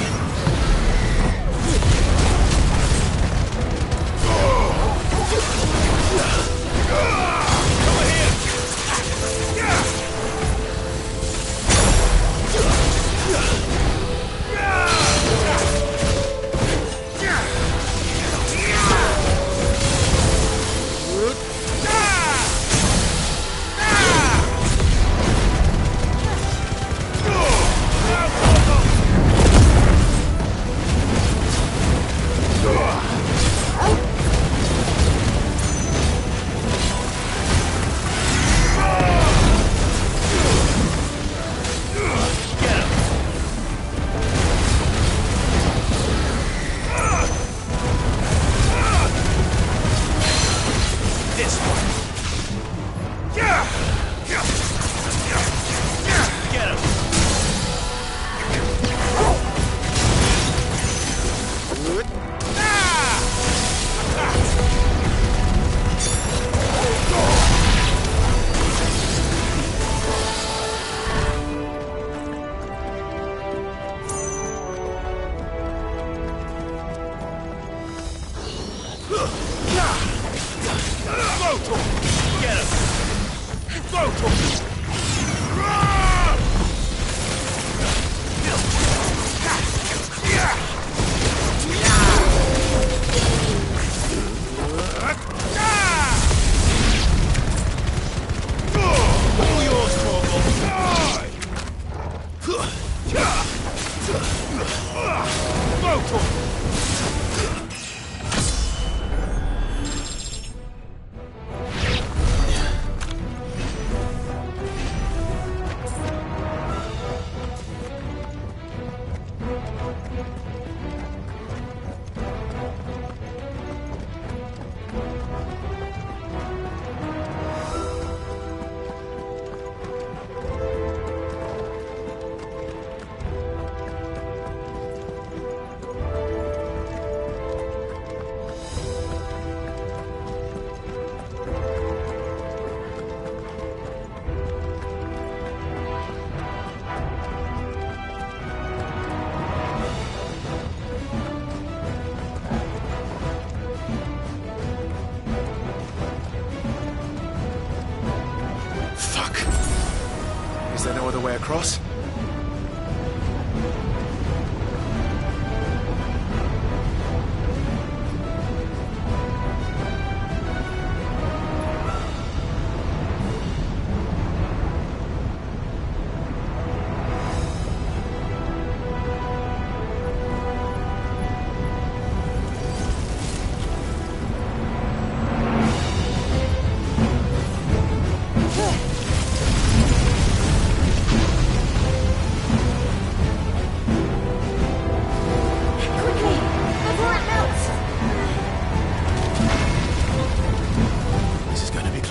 S15: Is there no other way across?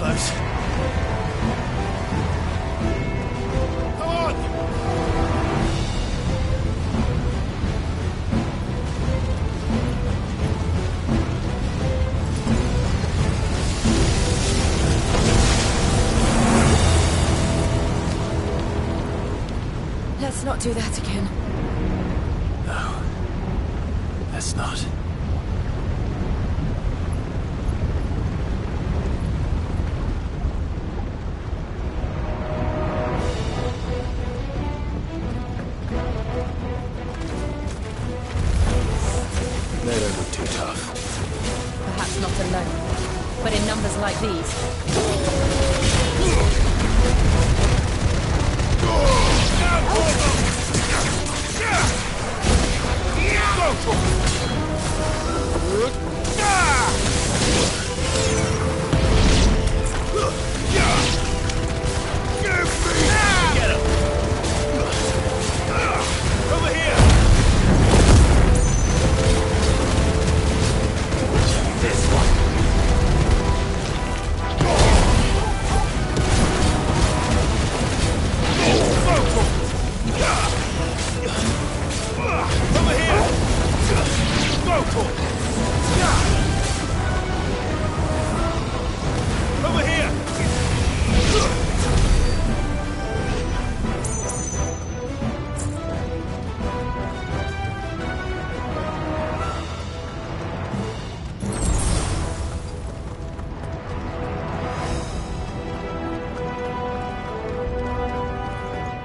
S1: close.
S11: Come on!
S2: Let's not do that again.
S1: No. Let's not. They don't look too tough.
S2: Perhaps not alone, but in numbers like these.
S11: Get him! Over here! This one. Over here! Go for it! Over here!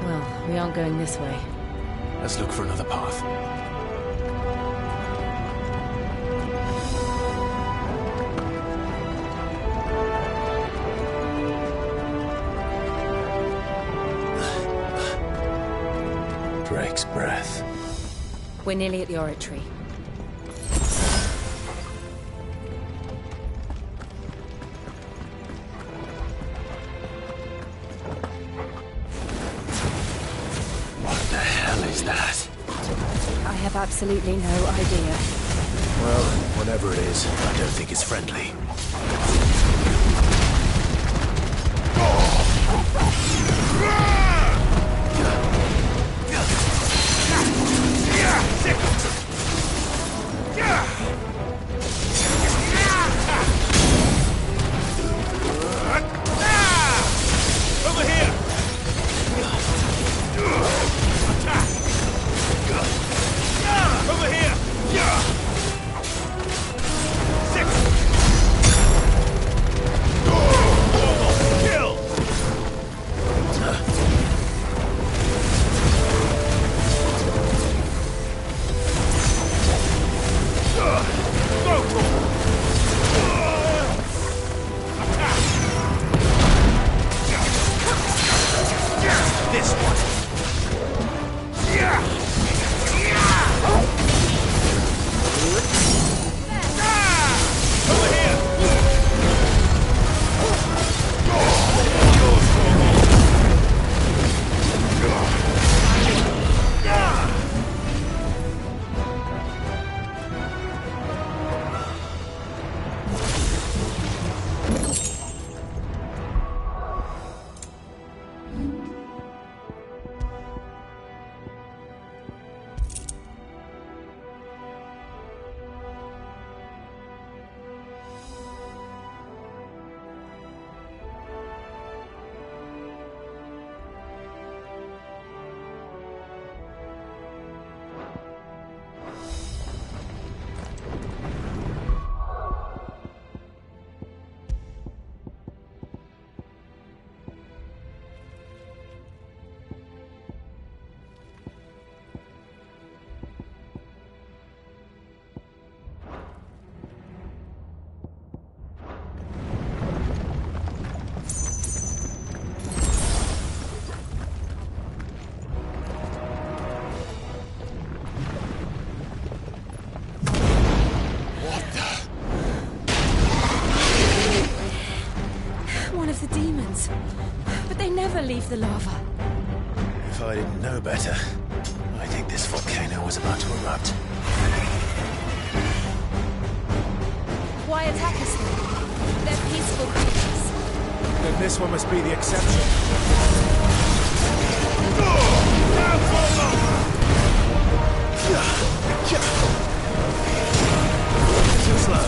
S2: Well, we aren't going this way.
S1: Let's look for another path. Drake's breath.
S2: We're nearly at the oratory.
S1: What the hell is that?
S2: I have absolutely no idea.
S1: Well, whatever it is, I don't think it's friendly.
S11: Over here! Over here! Kill! This one. Over here.
S2: But they never leave the lava.
S1: If I didn't know better, I think this volcano was about to erupt.
S2: Why attack us then? They're peaceful creatures.
S1: This one must be the exception. Too slow.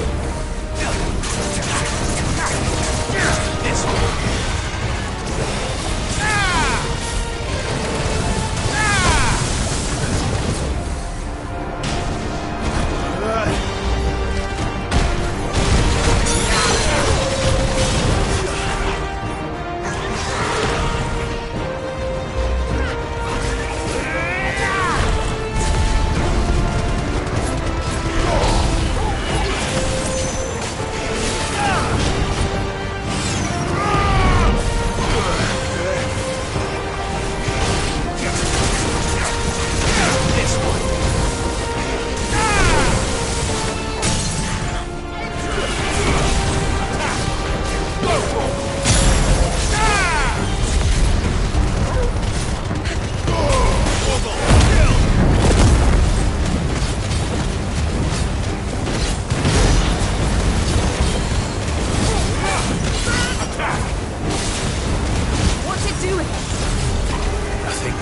S1: This one.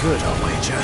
S1: Good, I'll wager.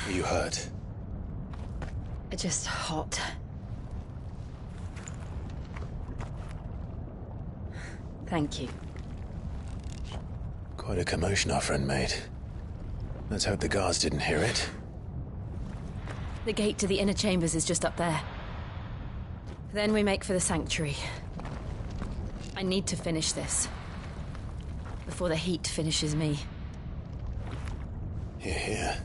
S1: Are you hurt?
S14: Just hot. Thank you.
S1: Quite a commotion our friend made. Let's hope the guards didn't hear it.
S14: The gate to the inner chambers is just up there. Then we make for the sanctuary. I need to finish this. Before the heat finishes me.
S1: Hear, hear.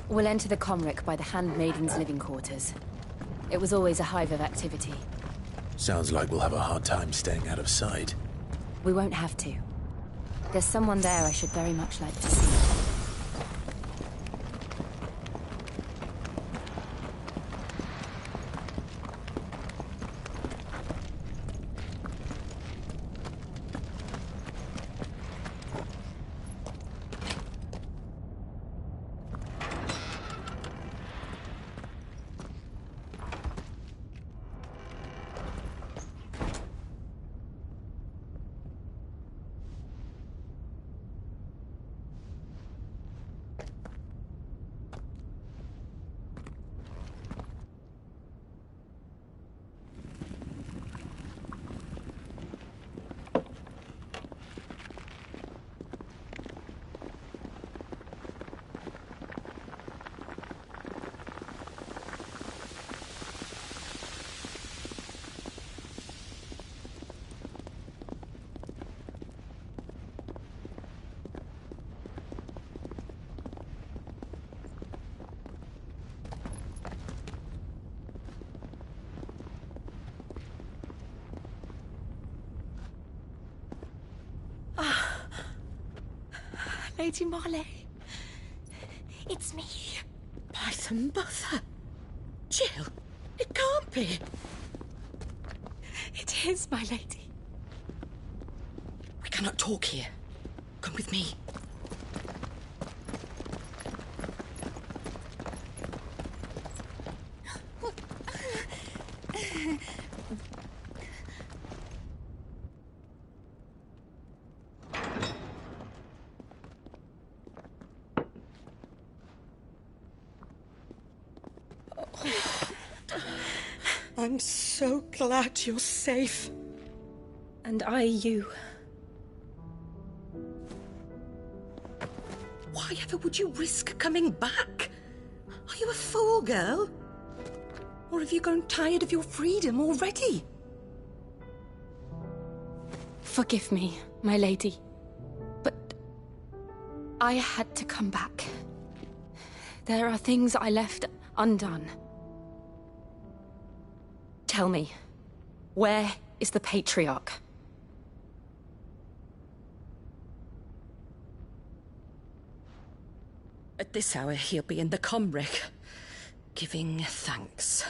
S14: We'll enter the Comric by the Handmaiden's living quarters. It was always a hive of activity.
S1: Sounds like we'll have a hard time staying out of sight.
S14: We won't have to. There's someone there I should very much like to see.
S21: Lady Marley. It's me. Python Buther. Jill, it can't be. It is, my lady. We cannot talk here. Come with me. I'm so glad you're safe.
S22: And I you.
S21: Why ever would you risk coming back? Are you a fool, girl? Or have you grown tired of your freedom already?
S22: Forgive me, my lady, but I had to come back. There are things I left undone. Tell me, where is the Patriarch?
S21: At this hour, he'll be in the Comric, giving thanks.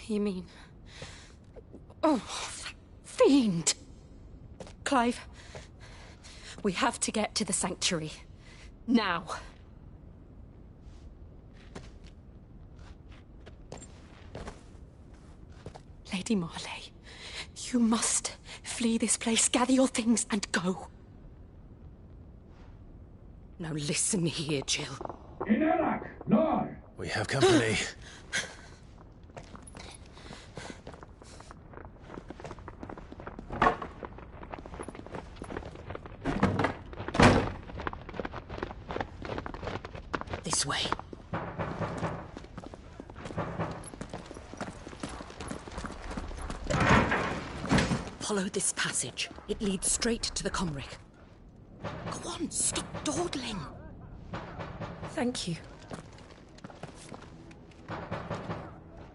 S22: You mean... Oh, that fiend! Clive, we have to get to the Sanctuary. Now. Lady Marley, you must flee this place, gather your things and go.
S21: Now listen here, Jill.
S1: We have company.
S21: This way. Follow this passage. It leads straight to the Comric. Go on, stop dawdling.
S22: Thank you.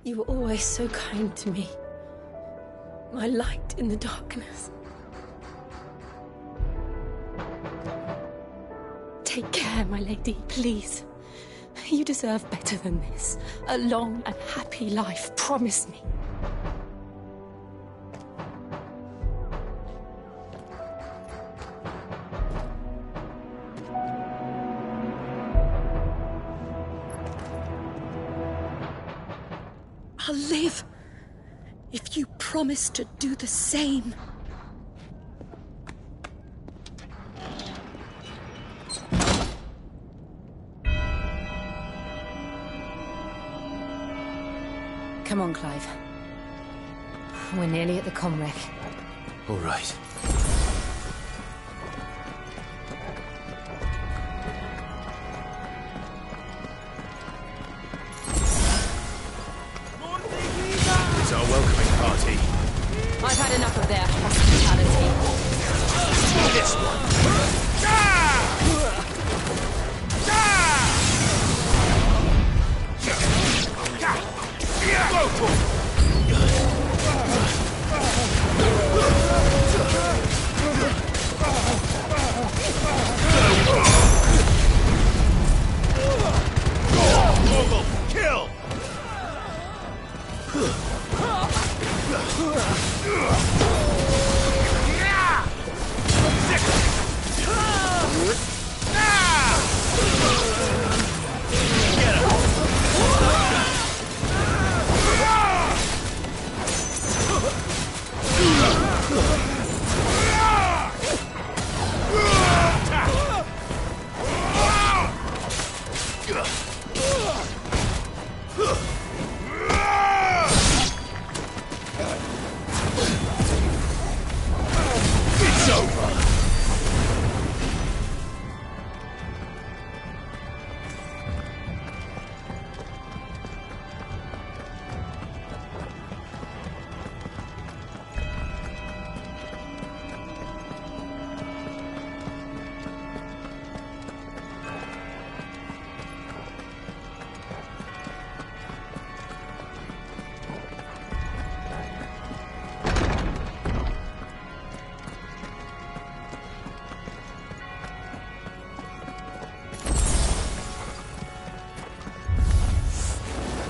S22: You were always so kind to me. My light in the darkness. Take care, my lady, please. You deserve better than this. A long and happy life, promise me.
S21: I'll live if you promise to do the same.
S22: Come on, Clive. We're nearly at the Comric.
S1: All right. It's our welcoming party.
S22: I've had enough of their hospitality.
S1: This one.
S11: Kill!
S1: It's over.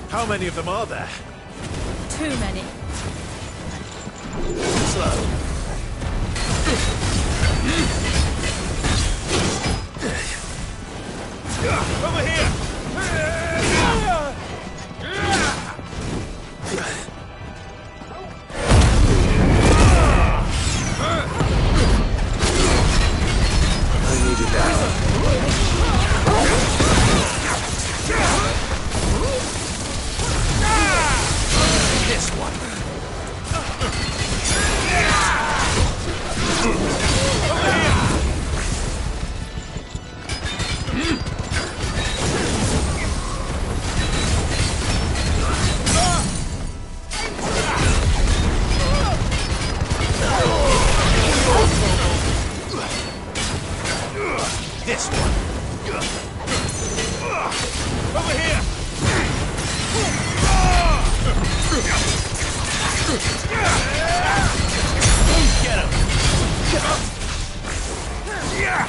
S11: How many of them are there?
S22: Too many.
S11: Slow. Over here!
S1: I needed that.
S11: This one. This one. Over here. Get him. Yeah.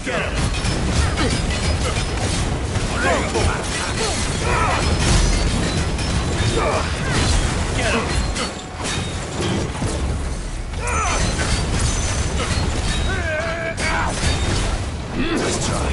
S11: Get him. Get him. Let's try.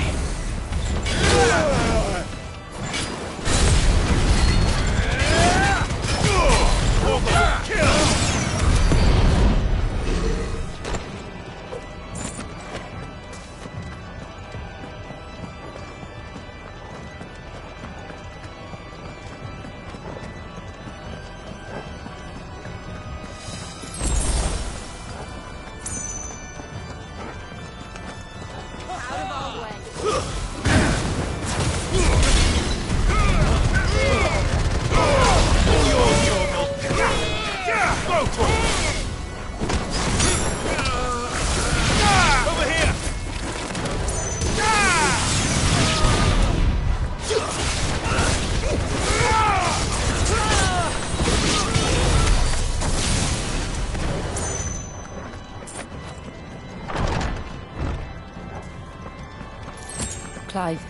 S14: Clive,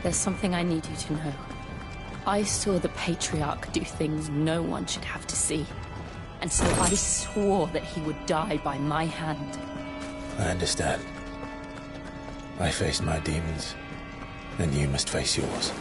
S14: there's something I need you to know. I saw the Patriarch do things no one should have to see. And so I swore that he would die by my hand.
S1: I understand. I faced my demons, and you must face yours.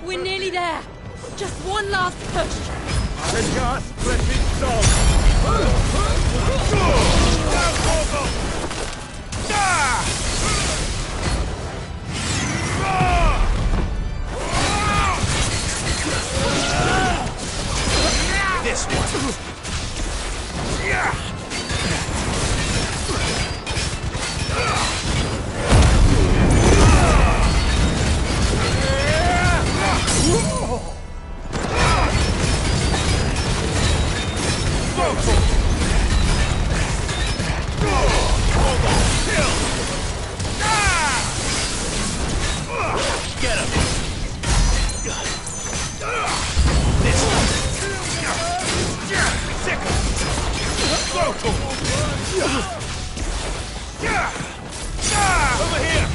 S20: We're nearly there. Just one last push.
S11: The gas blessed song. This one. Get him! This one! Sick him! Over here!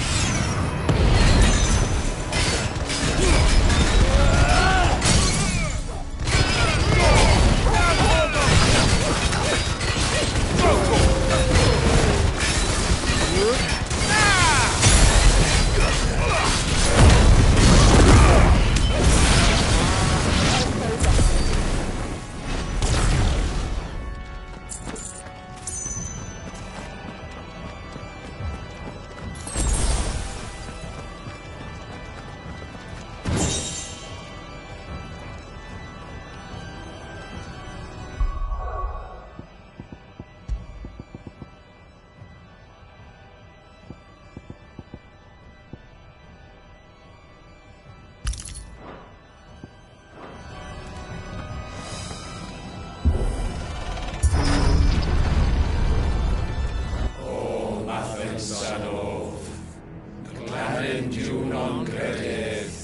S8: Glanendiw non credydd.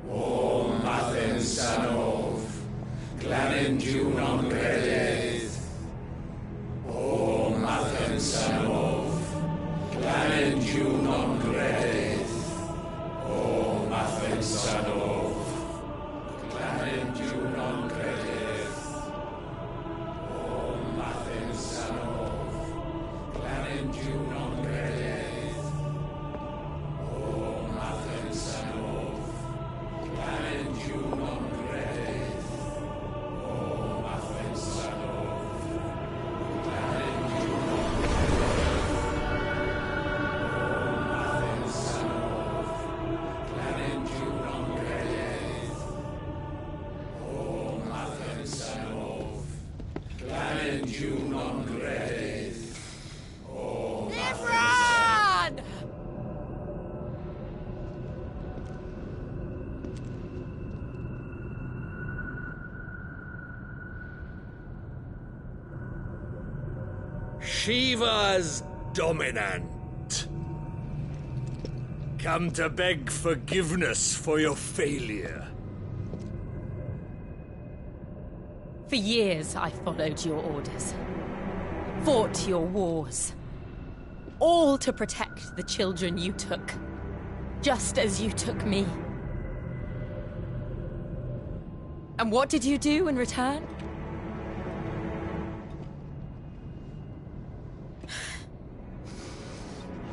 S8: O Mathen Sanof, Glanendiw non credydd. O Mathen Sanof, Glanendiw non credydd. O Mathen Sanof, Glanendiw non credydd. O Mathen Sanof, Glanendiw non credydd. O Mathen Sanof, Glanendiw non credydd. O Mathen Sanof, Glanendiw non credydd. O Mathen Sanof, Glanendiw non credydd. O
S20: Imran!
S11: Shiva's dominant. Come to beg forgiveness for your failure.
S20: For years I followed your orders. Fought your wars. All to protect the children you took. Just as you took me. And what did you do in return?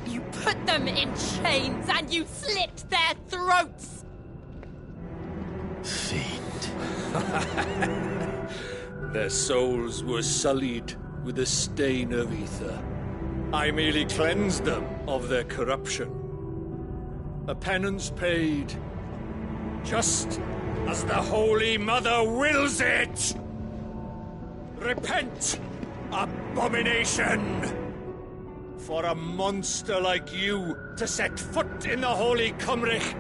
S20: You put them in chains and you slit their throats!
S11: Their souls were sullied with the stain of ether. I merely cleansed them of their corruption. A penance paid, just as the Holy Mother wills it! Repent, abomination! For a monster like you to set foot in the Holy Cymric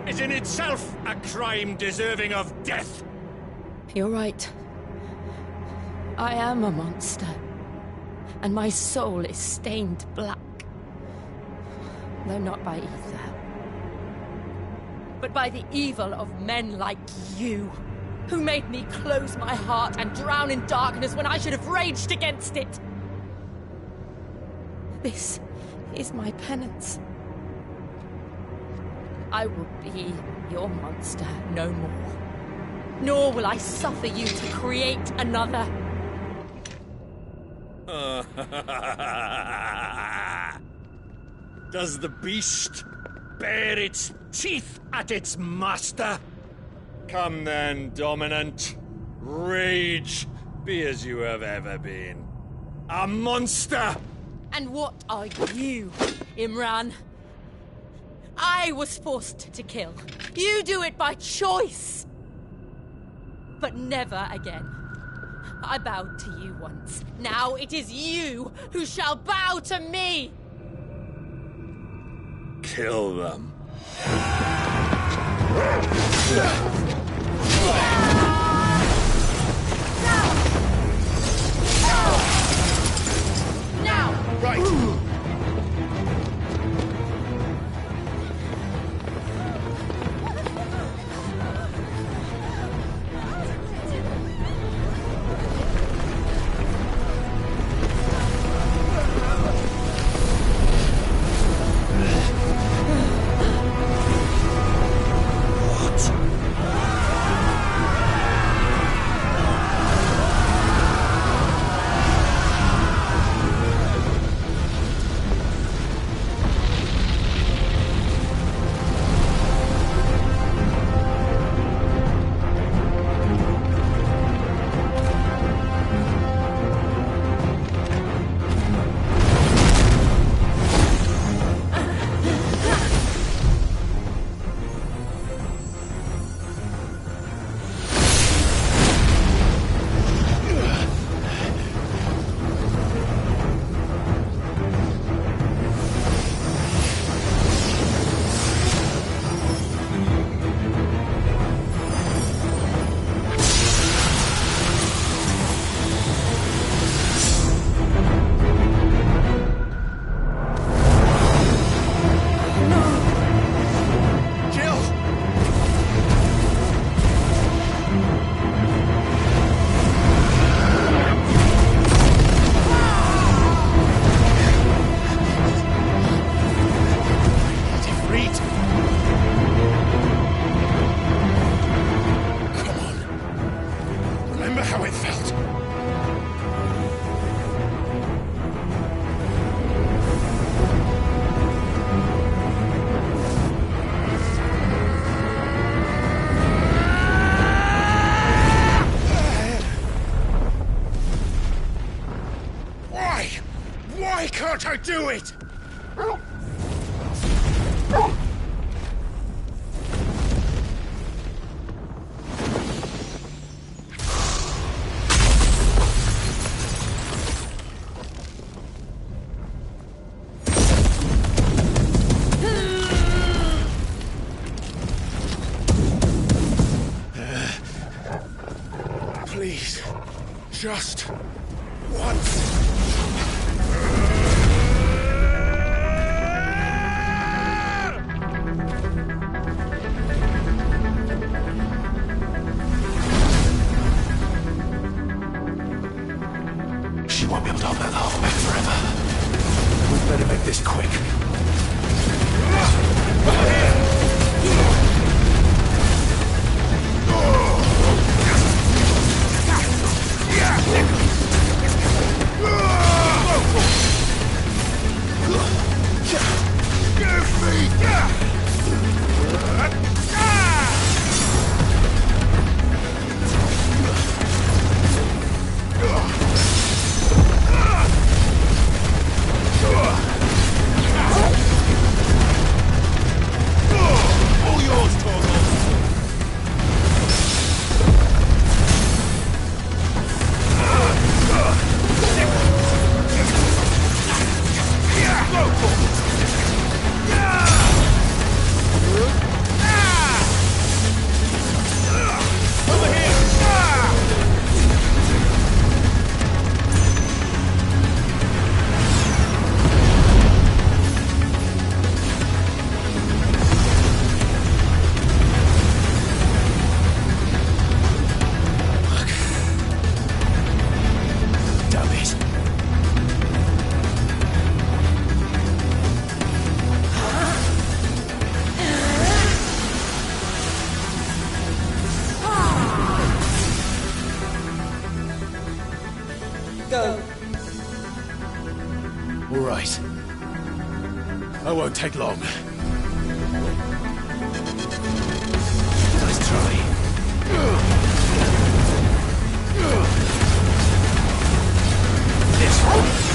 S11: is in itself a crime deserving of death.
S20: You're right. I am a monster. And my soul is stained black. Though not by ether. But by the evil of men like you, who made me close my heart and drown in darkness when I should have raged against it. This is my penance. I will be your monster no more. Nor will I suffer you to create another.
S11: Does the beast bare its teeth at its master? Come then, dominant. Rage, be as you have ever been. A monster!
S20: And what are you, Imran? I was forced to kill. You do it by choice. But never again. I bowed to you once. Now it is you who shall bow to me!
S11: Kill them.
S20: Now!
S11: Right!
S9: gonna do it!
S17: Please, just once.
S1: She won't be able to hold that lava back forever. We'd better make this quick.
S9: All yours, Torgal!
S21: Go.
S1: All right. I won't take long. Nice try. This one.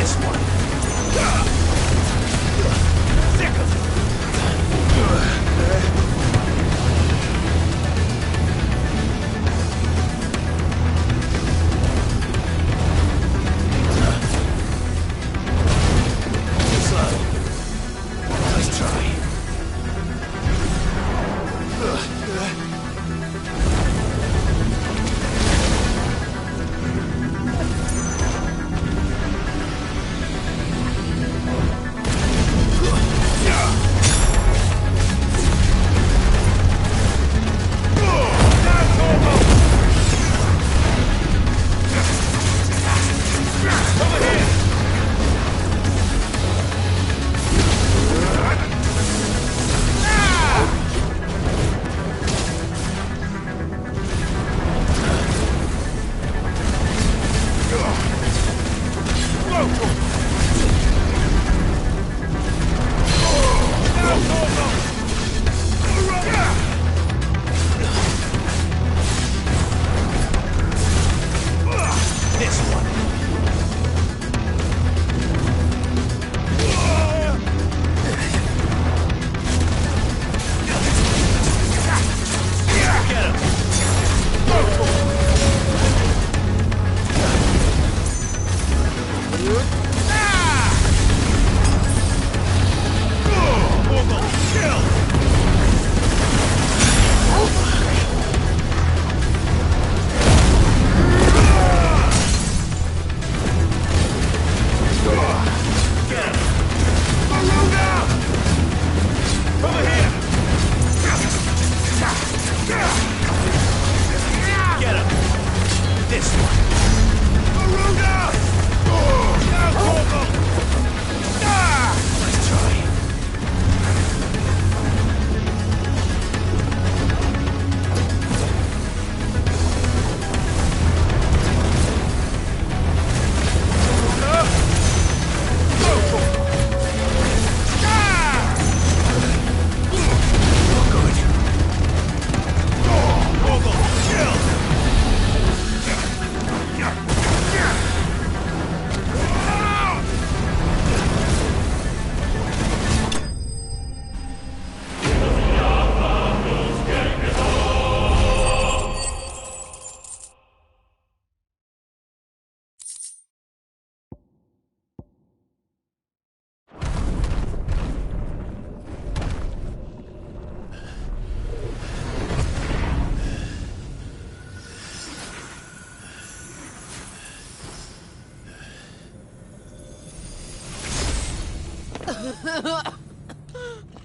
S1: This one. Nice try.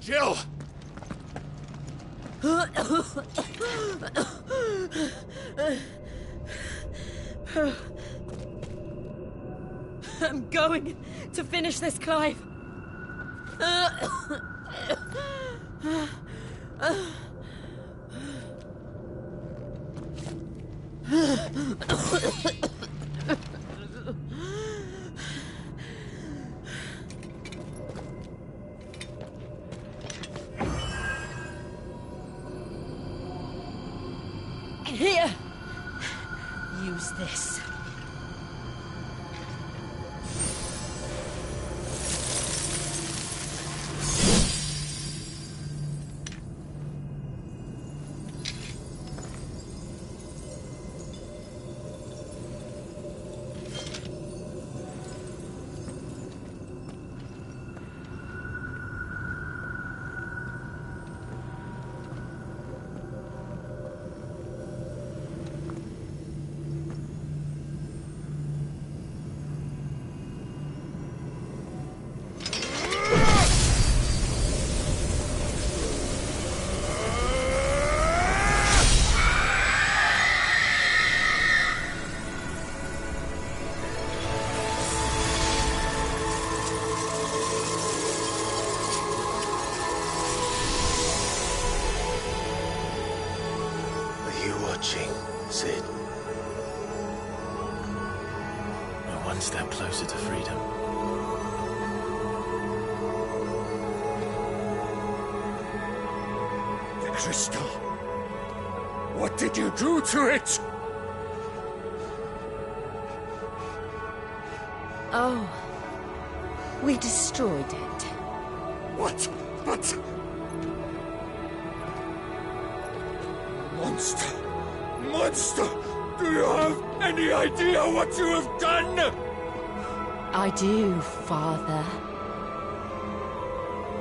S8: Jill!
S20: I'm going to finish this, Clive. Here. Use this.
S1: Cid. We're one step closer to freedom.
S8: The crystal. What did you do to it?
S22: Oh,
S20: We destroyed it.
S8: What? But... Monster! Monster! Do you have any idea what you have done?
S20: I do, Father.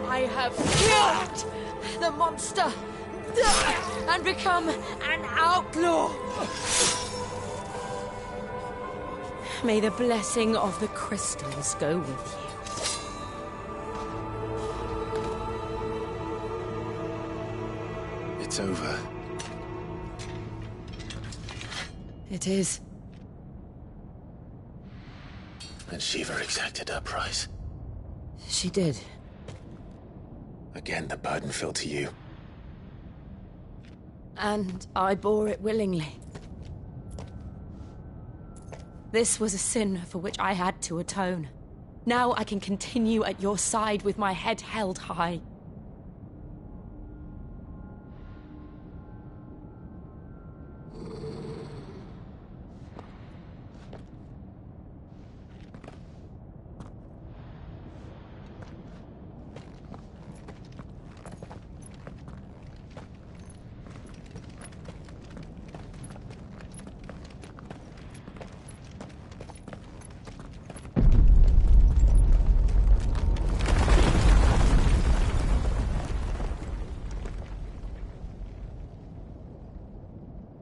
S20: I have killed the monster and become an outlaw. May the blessing of the crystals go with you.
S1: It's over.
S20: It is.
S1: And Shiva exacted her price.
S20: She did.
S1: Again, the burden fell to you.
S20: And I bore it willingly. This was a sin for which I had to atone. Now I can continue at your side with my head held high.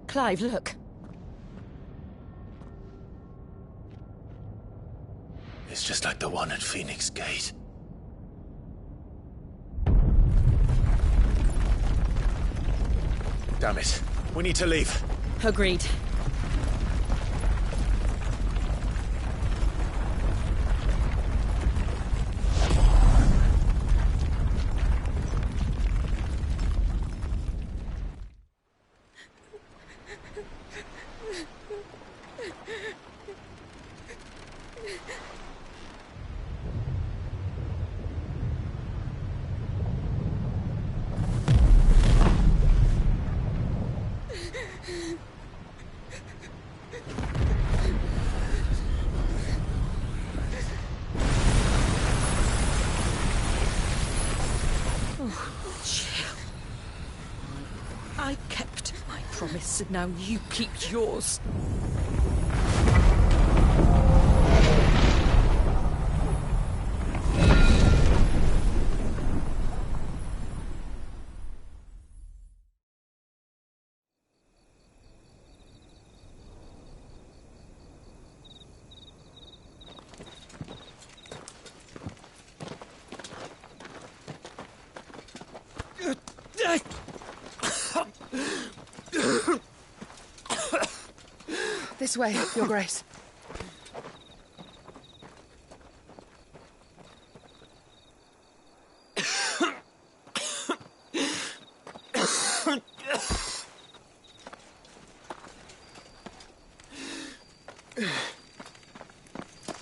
S20: Clive, look.
S1: It's just like the one at Phoenix Gate. Damn it. We need to leave.
S20: Agreed. I kept my promise, and now you keep yours.
S4: This way, Your Grace.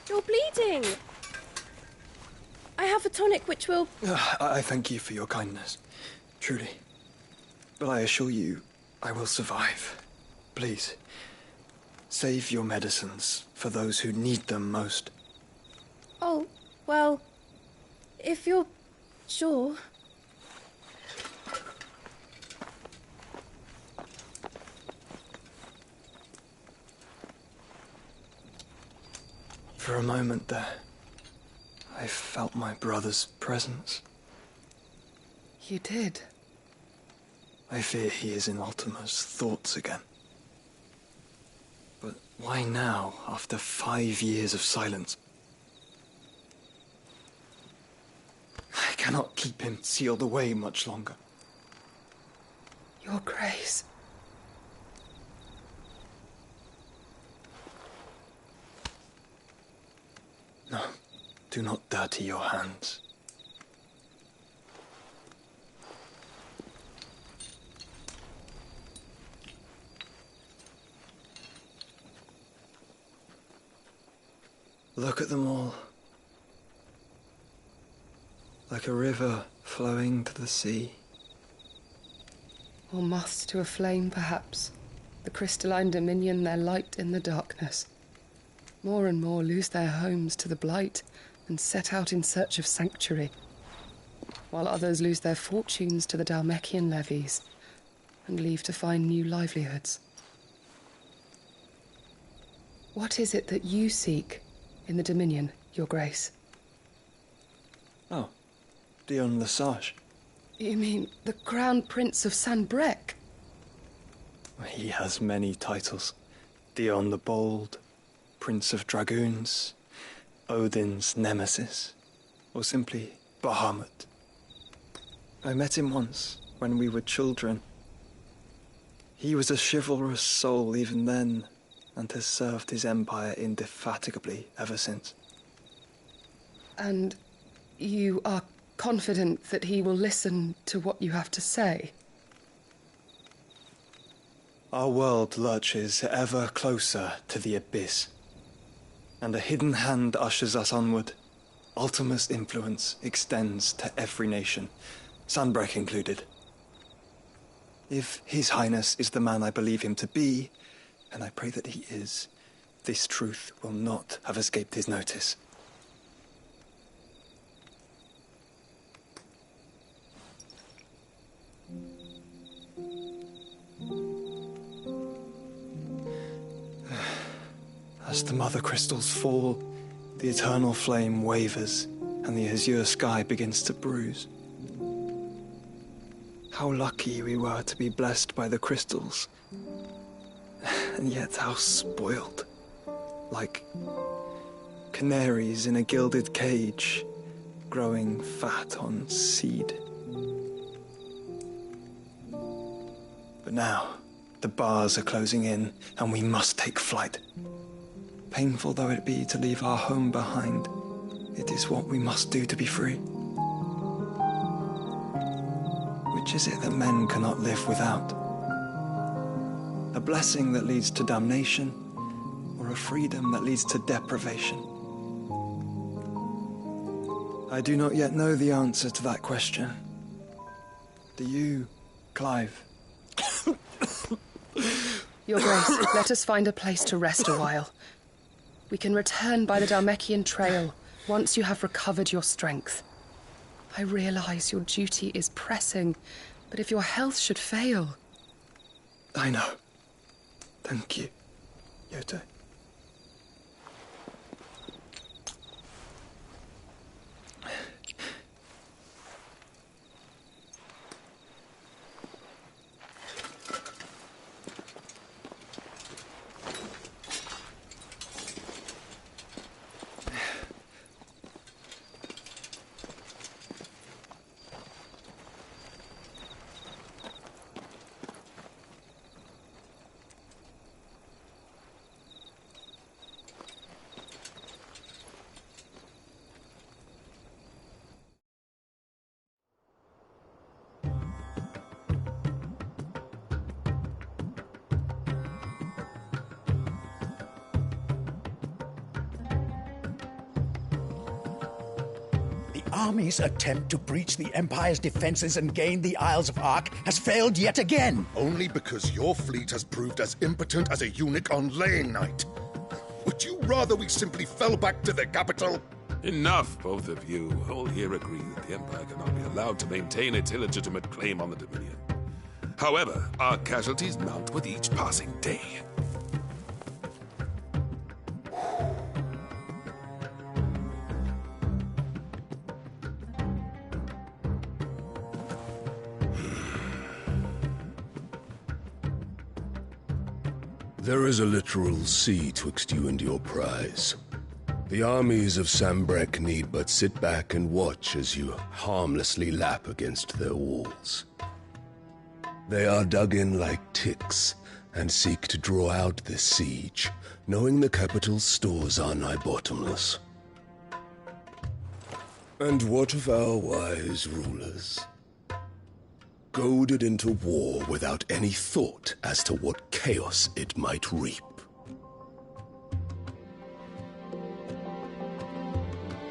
S10: You're bleeding. I have a tonic which will...
S23: I thank you for your kindness, truly. But I assure you, I will survive. Please, save your medicines for those who need them most.
S10: Oh, well, if you're sure.
S23: For a moment there, I felt my brother's presence.
S4: You did?
S23: I fear he is in Ultima's thoughts again. But why now, after 5 years of silence? I cannot keep him sealed away much longer.
S4: Your Grace.
S23: No, do not dirty your hands. Look at them all. Like a river flowing to the sea.
S4: Or moths to a flame, perhaps. The crystalline dominion their light in the darkness. More and more lose their homes to the blight, and set out in search of sanctuary, while others lose their fortunes to the Dhalmekian levies and leave to find new livelihoods. What is it that you seek in the Dominion, Your Grace?
S23: Oh, Dion Lesage.
S4: You mean the Crown Prince of Sanbreque?
S23: He has many titles. Dion the Bold, Prince of Dragoons, Odin's Nemesis, or simply Bahamut. I met him once, when we were children. He was a chivalrous soul even then, and has served his empire indefatigably ever since.
S4: And you are confident that he will listen to what you have to say?
S23: Our world lurches ever closer to the abyss, and a hidden hand ushers us onward. Ultima's influence extends to every nation, Sanbreque included. If His Highness is the man I believe him to be, and I pray that he is, this truth will not have escaped his notice. As the mother crystals fall, the eternal flame wavers, and the azure sky begins to bruise. How lucky we were to be blessed by the crystals, and yet how spoiled. Like canaries in a gilded cage, growing fat on seed. But now, the bars are closing in, and we must take flight. Painful though it be to leave our home behind, it is what we must do to be free. Which is it that men cannot live without? A blessing that leads to damnation, or a freedom that leads to deprivation? I do not yet know the answer to that question. Do you, Clive?
S4: Your Grace, let us find a place to rest a while. We can return by the Dhalmekian trail once you have recovered your strength. I realize your duty is pressing, but if your health should fail...
S23: I know. Thank you, Yote.
S6: Army's attempt to breach the Empire's defenses and gain the Isles of Ark has failed yet again.
S16: Only because your fleet has proved as impotent as a eunuch on laying night. Would you rather we simply fell back to the capital?
S18: Enough, both of you. All here agree that the Empire cannot be allowed to maintain its illegitimate claim on the Dominion. However, our casualties mount with each passing day.
S8: There is a literal sea twixt you and your prize. The armies of Sanbreque need but sit back and watch as you harmlessly lap against their walls. They are dug in like ticks and seek to draw out this siege, knowing the capital's stores are nigh bottomless. And what of our wise rulers? Goaded into war without any thought as to what chaos it might reap.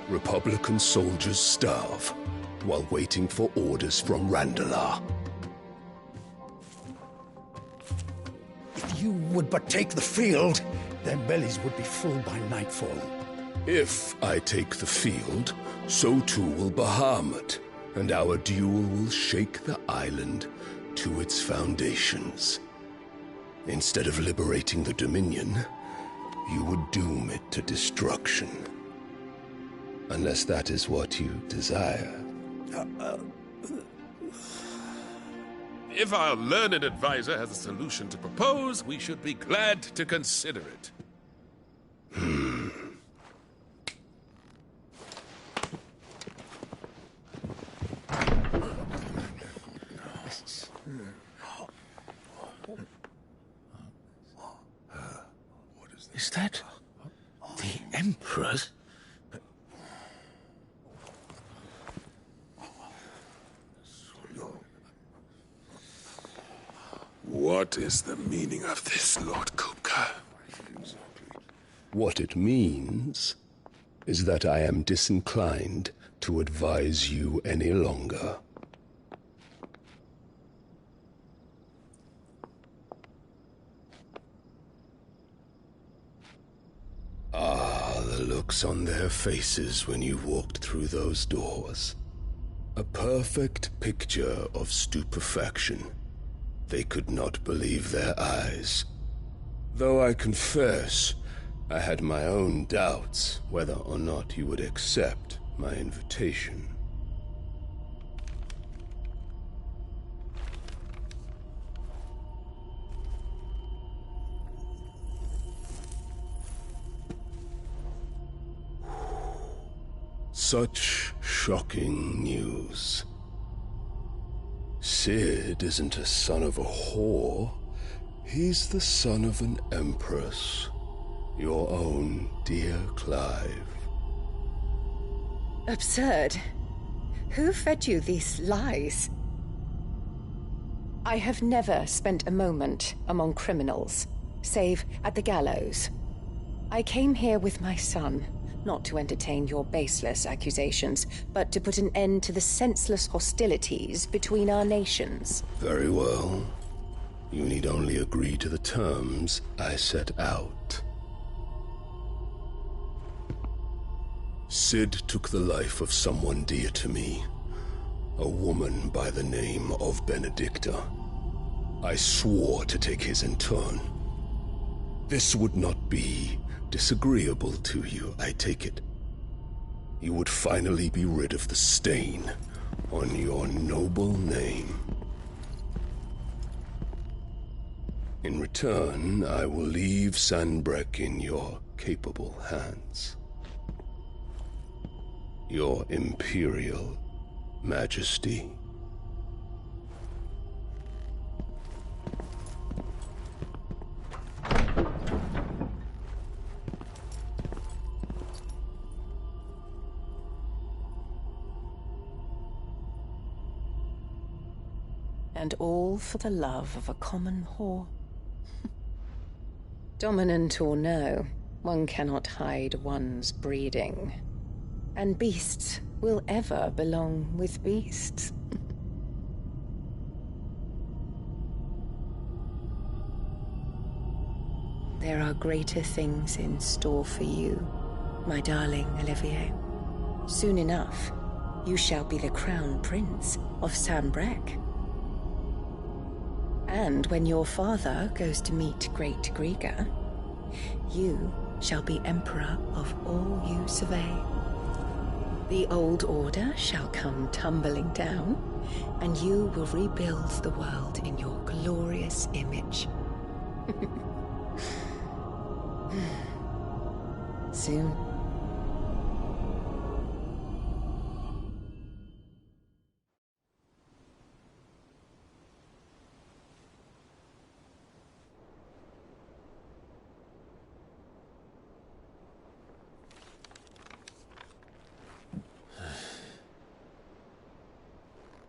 S8: Republican soldiers starve while waiting for orders from Randalar.
S6: If you would but take the field, their bellies would be full by nightfall.
S8: If I take the field, so too will Bahamut, and our duel will shake the island to its foundations. Instead of liberating the Dominion, you would doom it to destruction. Unless that is what you desire.
S18: If our learned advisor has a solution to propose, we should be glad to consider it.
S3: Is that the Emperor's?
S18: What is the meaning of this, Lord Kupka?
S8: What it means is that I am disinclined to advise you any longer. Ah, the looks on their faces when you walked through those doors. A perfect picture of stupefaction. They could not believe their eyes. Though I confess, I had my own doubts whether or not you would accept my invitation. Such shocking news. Cid isn't a son of a whore. He's the son of an empress. Your own dear Clive.
S21: Absurd. Who fed you these lies? I have never spent a moment among criminals, save at the gallows. I came here with my son, not to entertain your baseless accusations, but to put an end to the senseless hostilities between our nations.
S8: Very well. You need only agree to the terms I set out. Cid took the life of someone dear to me, a woman by the name of Benedicta. I swore to take his in turn. This would not be disagreeable to you, I take it. You would finally be rid of the stain on your noble name. In return, I will leave Sanbreque in your capable hands. Your Imperial Majesty.
S21: And all for the love of a common whore. Dominant or no, one cannot hide one's breeding. And beasts will ever belong with beasts. There are greater things in store for you, my darling Olivier. Soon enough, you shall be the crown prince of Sanbreque. And when your father goes to meet Great Griga, you shall be emperor of all you survey. The old order shall come tumbling down, and you will rebuild the world in your glorious image. Soon.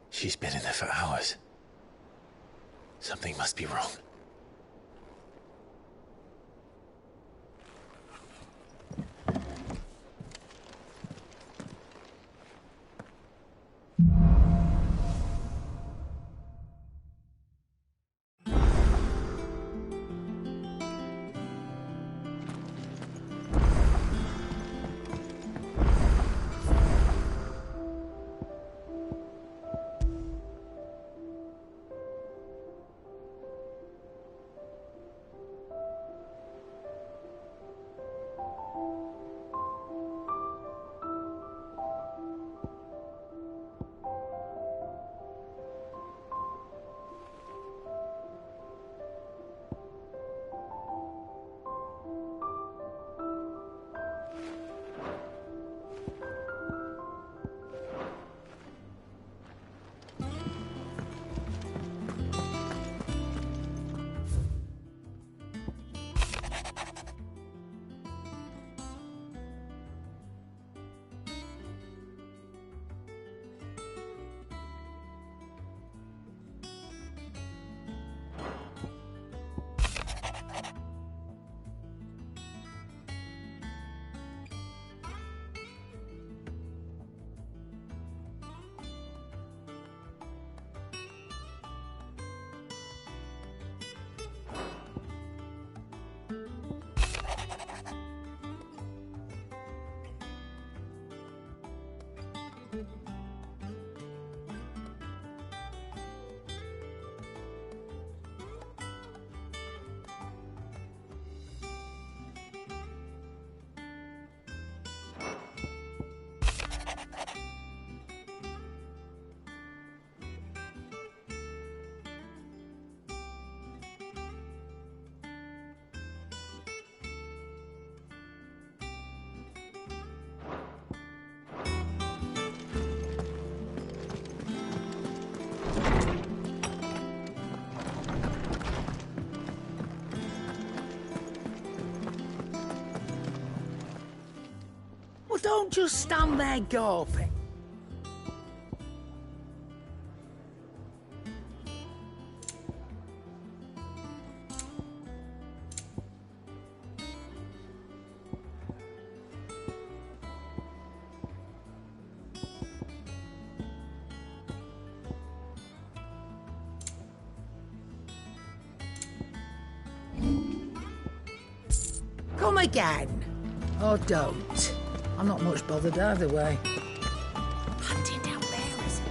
S1: She's been in there for hours. Something must be wrong.
S3: Don't just stand there gawping. Come again. Or don't. I'm not much bothered either way. Hunting down bearers.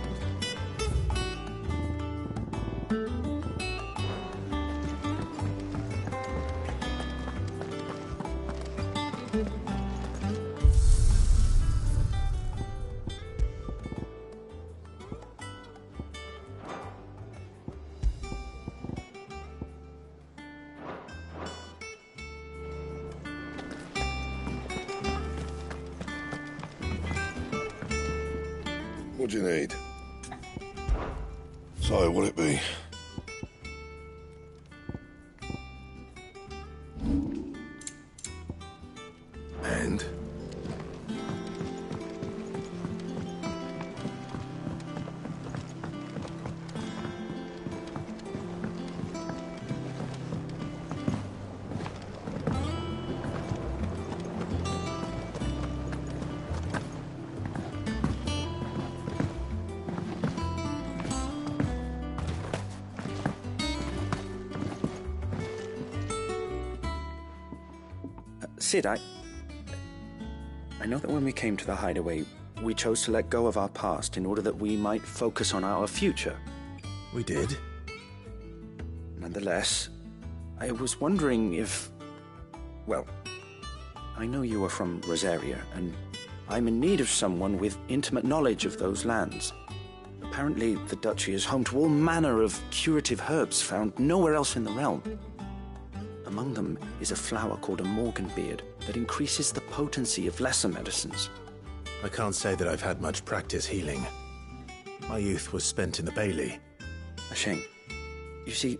S8: What do you need? So, what'll it be? And?
S7: Cid, I know that when we came to the hideaway, we chose to let go of our past in order that we might focus on our future.
S1: We did.
S7: Nonetheless, I was wondering if... Well, I know you are from Rosaria, and I'm in need of someone with intimate knowledge of those lands. Apparently, the Duchy is home to all manner of curative herbs found nowhere else in the realm. Among them is a flower called a Morganbeard that increases the potency of lesser medicines.
S1: I can't say that I've had much practice healing. My youth was spent in the Bailey.
S7: A shame. You see,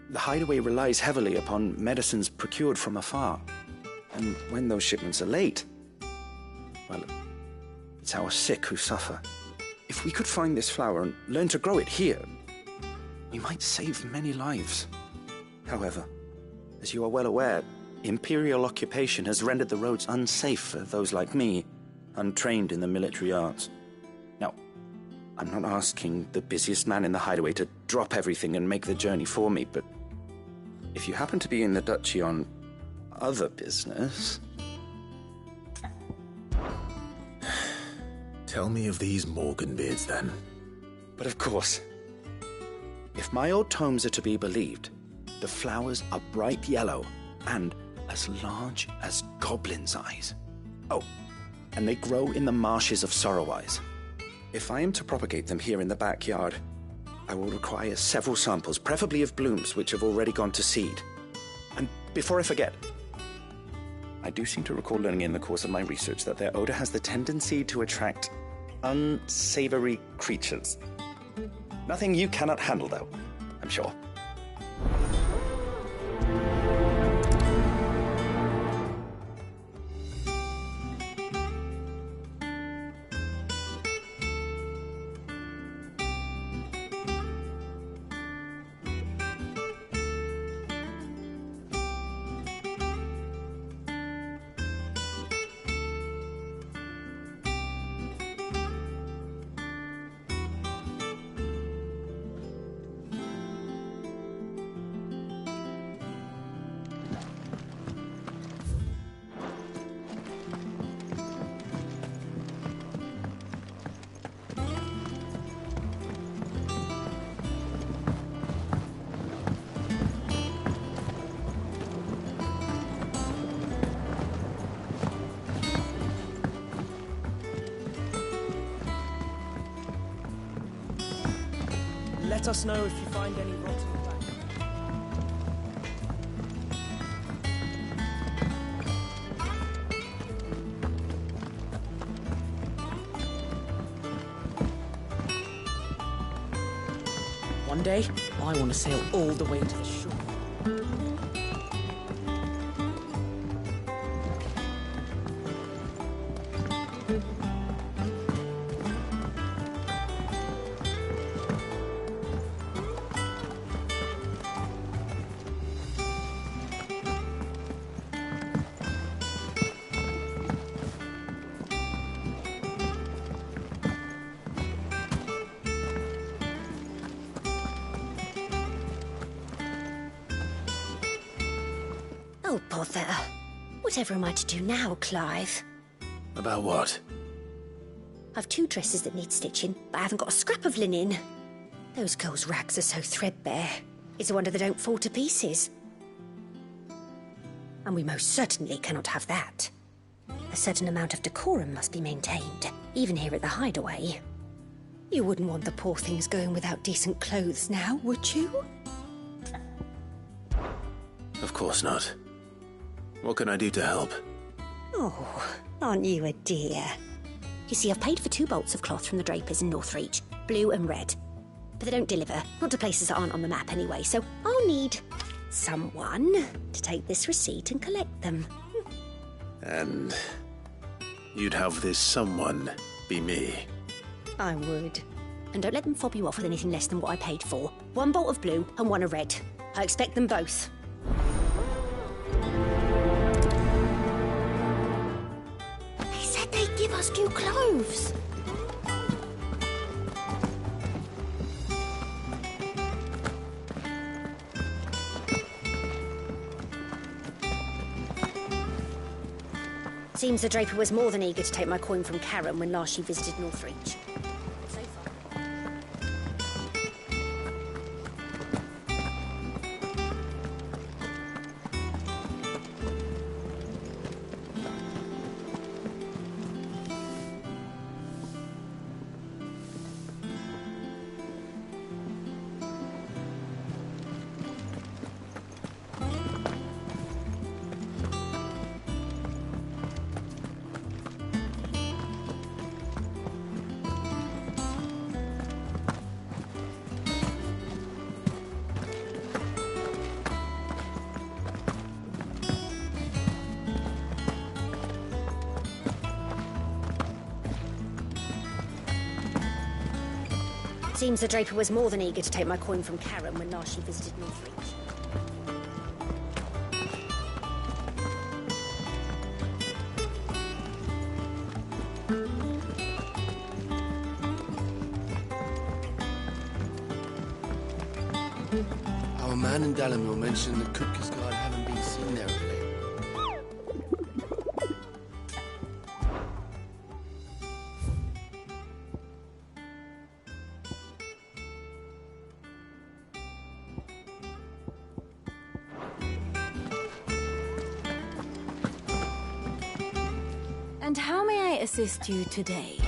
S7: the hideaway relies heavily upon medicines procured from afar. And when those shipments are late, well, it's our sick who suffer. If we could find this flower and learn to grow it here, we might save many lives. However, as you are well aware, Imperial occupation has rendered the roads unsafe for those like me, untrained in the military arts. Now, I'm not asking the busiest man in the hideaway to drop everything and make the journey for me, but if you happen to be in the Duchy on other business...
S1: Tell me of these Morganbeards, then.
S7: But of course. If my old tomes are to be believed, the flowers are bright yellow and as large as goblins' eyes. Oh, and they grow in the marshes of Sorrowwise. If I am to propagate them here in the backyard, I will require several samples, preferably of blooms which have already gone to seed. And before I forget, I do seem to recall learning in the course of my research that their odor has the tendency to attract unsavory creatures. Nothing you cannot handle, though, I'm sure.
S12: Let us know if you find any rotten plank.
S19: One day, I want to sail all the way to the shore.
S5: bother. Whatever am I to do now, Clive?
S1: About what?
S5: I've 2 dresses that need stitching, but I haven't got a scrap of linen. Those girls' rags are so threadbare. It's a wonder they don't fall to pieces. And we most certainly cannot have that. A certain amount of decorum must be maintained, even here at the Hideaway. You wouldn't want the poor things going without decent clothes now, would you?
S1: Of course not. What can I do to help?
S5: Oh, aren't you a dear? You see, I've paid for 2 bolts of cloth from the drapers in Northreach, blue and red. But they don't deliver, not to places that aren't on the map anyway, so I'll need someone to take this receipt and collect them.
S1: And you'd have this someone be me.
S5: I would. And don't let them fob you off with anything less than what I paid for. 1 bolt of blue and 1 of red. I expect them both. They said they'd give us new clothes. Seems the Draper was more than eager to take my coin from Karen when last she visited Northreach. Seems the Draper was more than eager to take my coin from Karen when last she visited Northreach.
S13: Our man in Dalamil mentioned the Cook's Guard haven't been seen there of late.
S2: And how may I assist you today?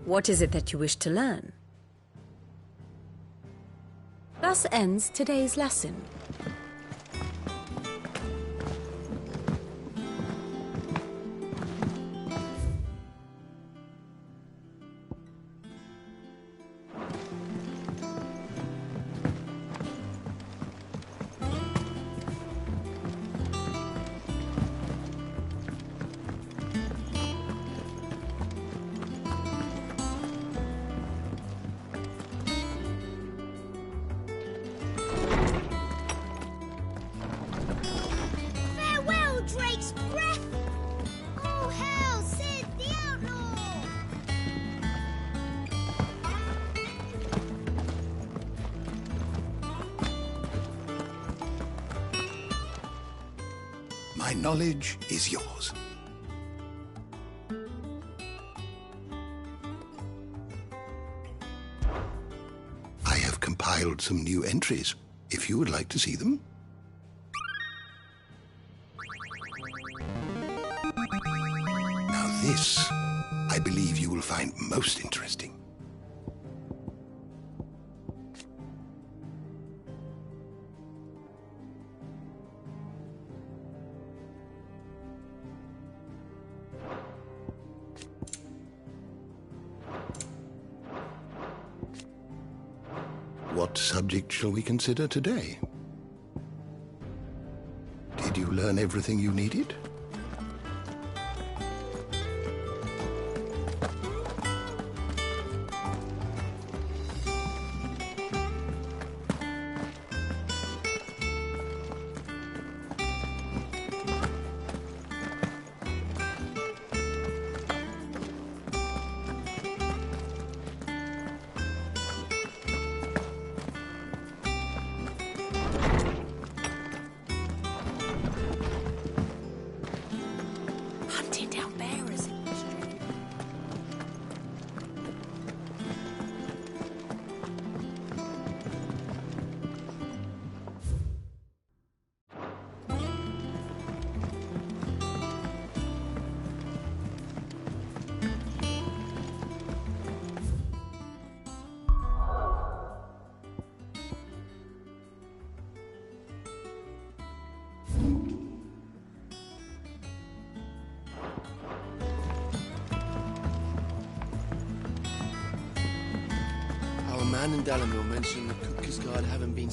S21: What is it that you wish to learn?
S2: Thus ends today's lesson.
S5: Farewell, Drake's breath! Oh, hell, Sid the Outlaw!
S6: My knowledge is yours. I have compiled some new entries, if you would like to see them. Now this, I believe you will find most interesting. What subject shall we consider today? Did you learn everything you needed?
S13: man in Dalamil mentioned the Cuckoo's Guard having been...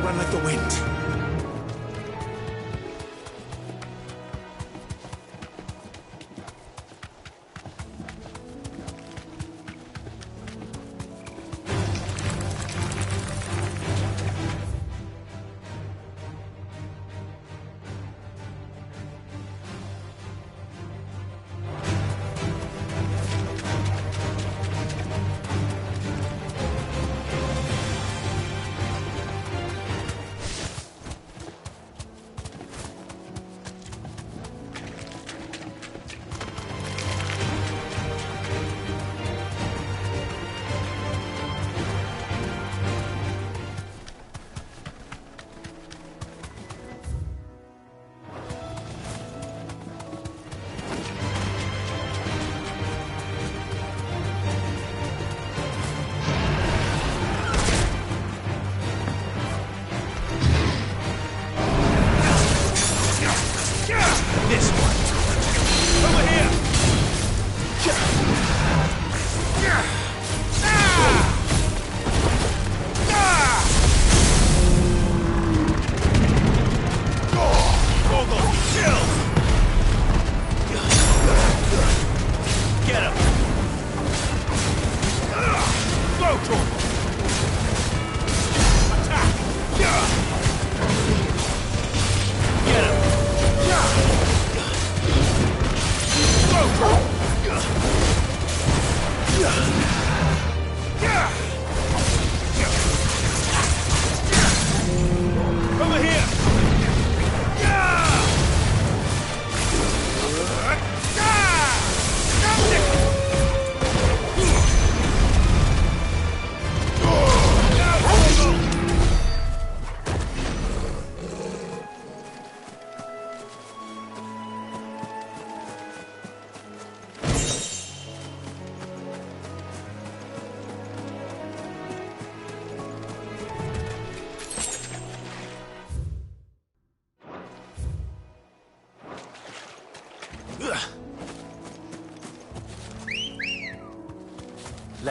S6: Run like the wind.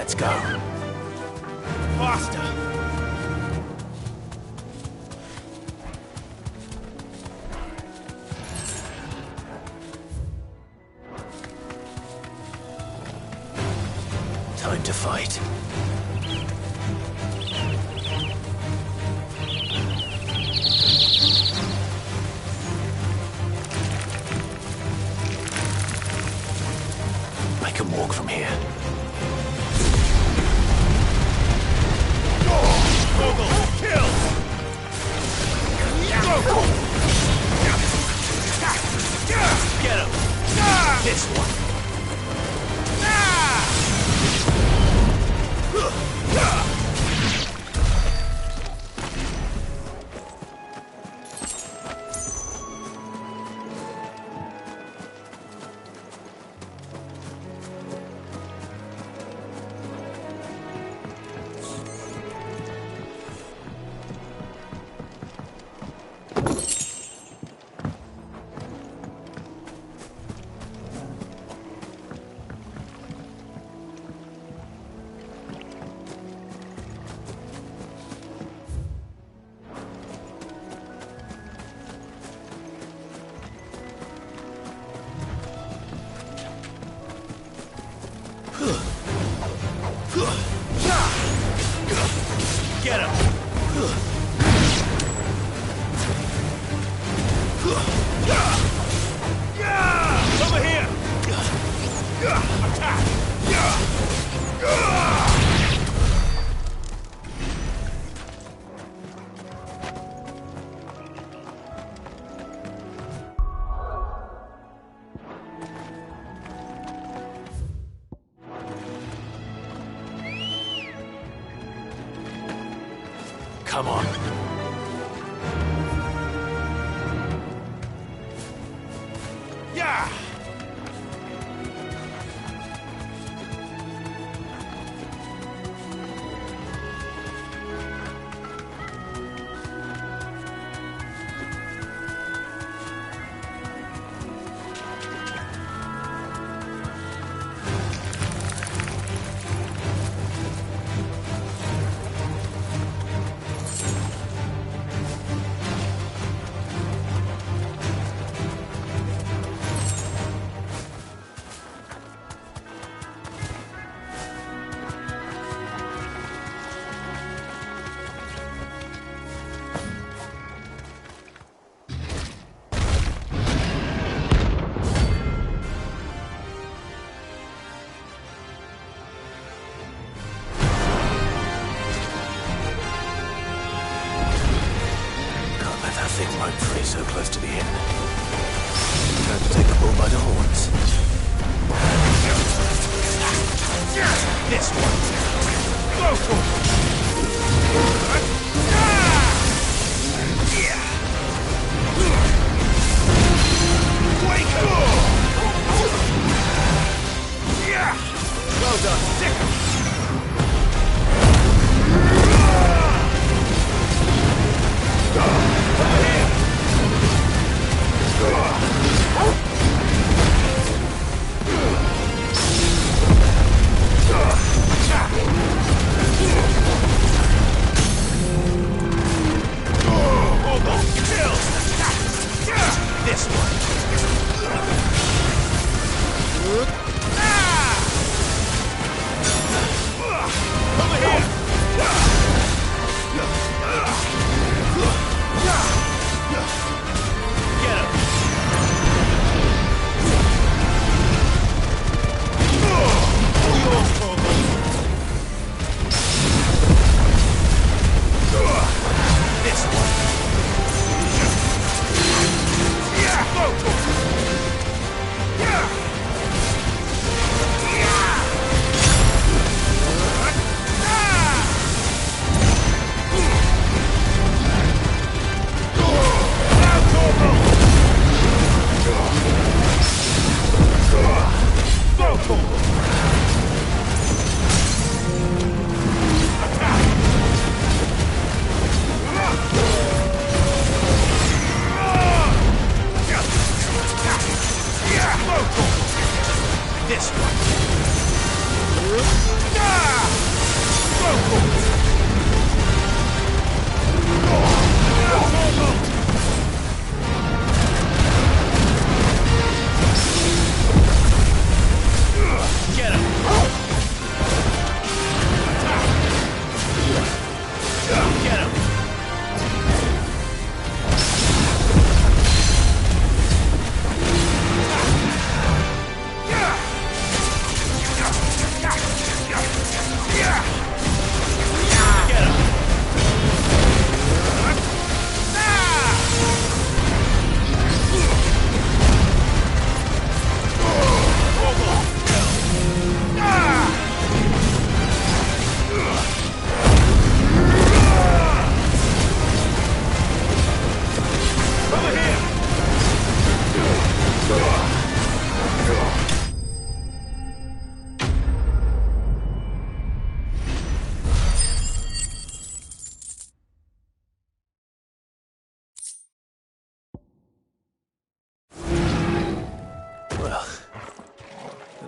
S1: Let's go.
S11: Faster!
S1: Time to fight. I can walk from here.
S11: Kill!
S1: Get him! This one.
S11: Get him! Over here! Attack!
S1: Come on.
S11: Yeah!
S1: Thick rope free so close to the end. Time to take the bull by the horns.
S11: This one! Go for Wake up! Well done, stick 'em!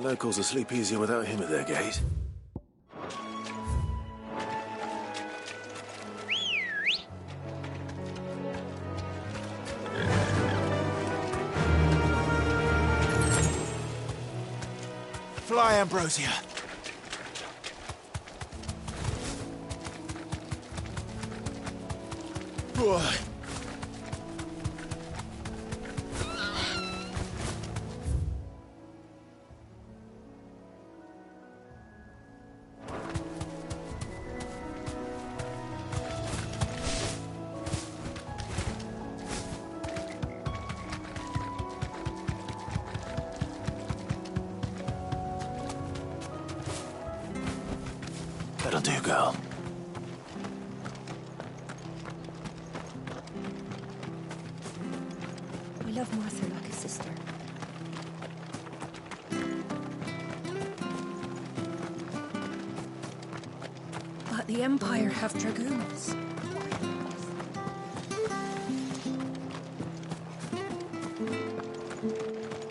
S1: locals will sleep easier without him at their gate.
S11: Fly, Ambrosia. Boy.
S1: That'll do, girl.
S5: We love Martha like a sister. But the Empire have dragoons.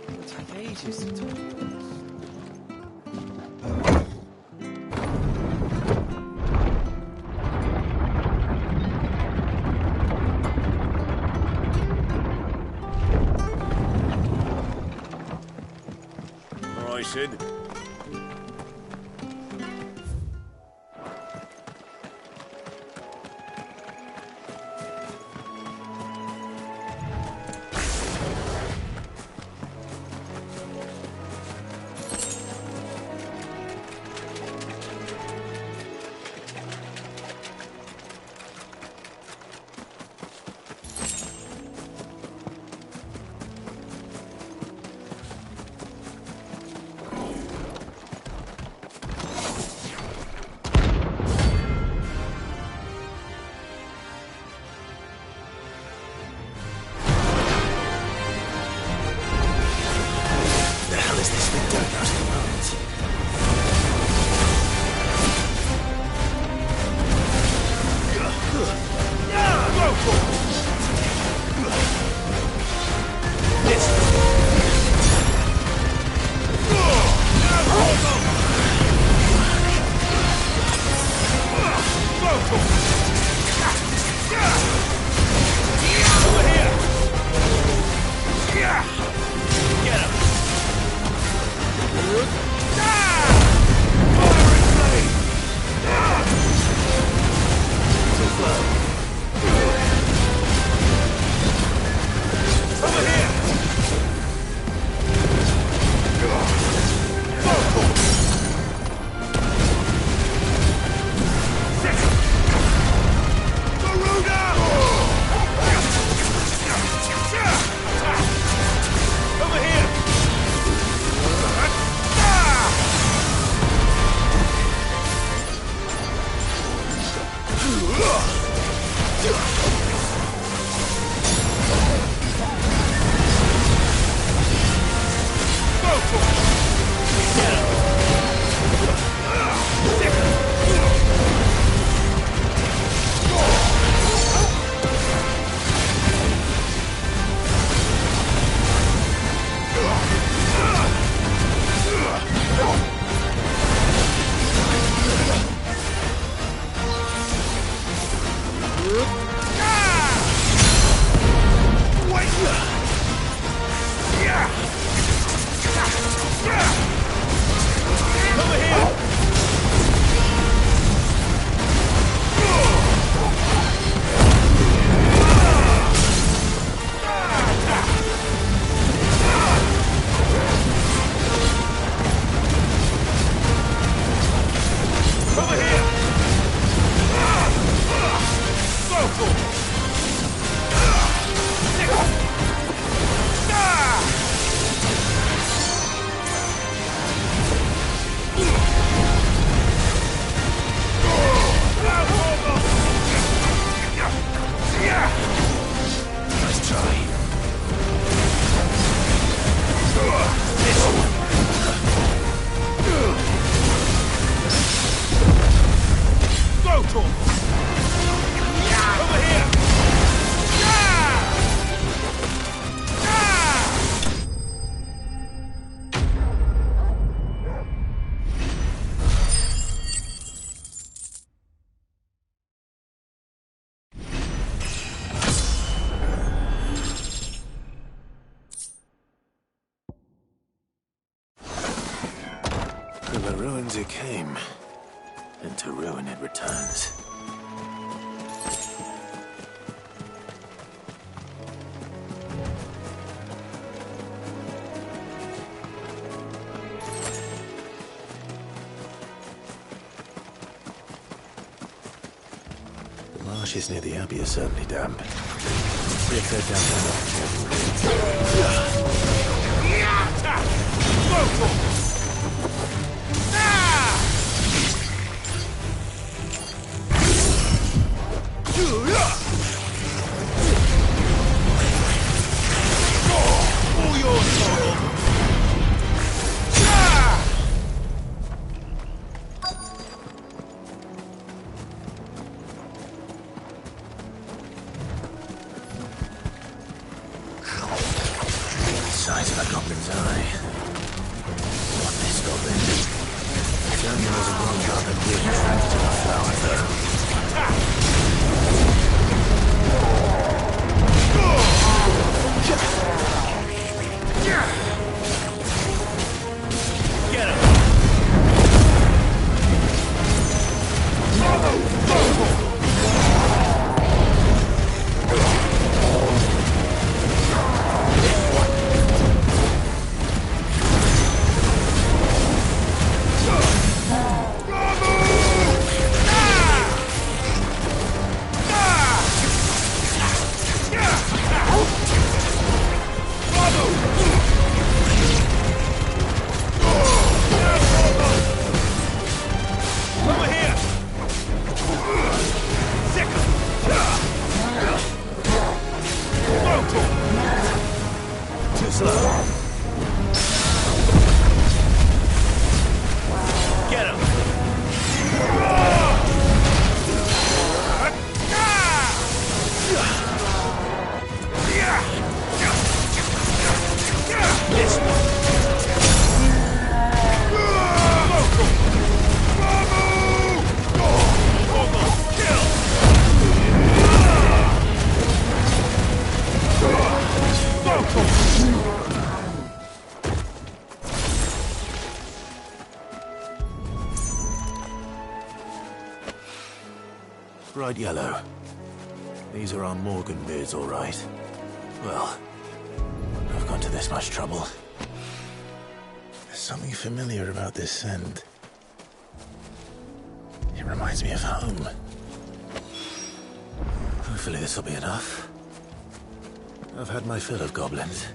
S13: It'll take ages to talk.
S11: Sid.
S1: ruins it came, and to ruin it returns. The marshes near the Abbey are certainly damp. See if they're damp
S11: All yours, Torgal.
S1: size of a goblin's eye. Not this goblin. Certainly wasn't long enough and really attracted to the flower, though.
S11: Get him!
S1: Too slow.
S11: Get him!
S1: This one. Bright yellow. These are our Morgan beards, all right. Well, I've gone to this much trouble. There's something familiar about this scent. It reminds me of home. Hopefully this will be enough. I've had my fill of goblins.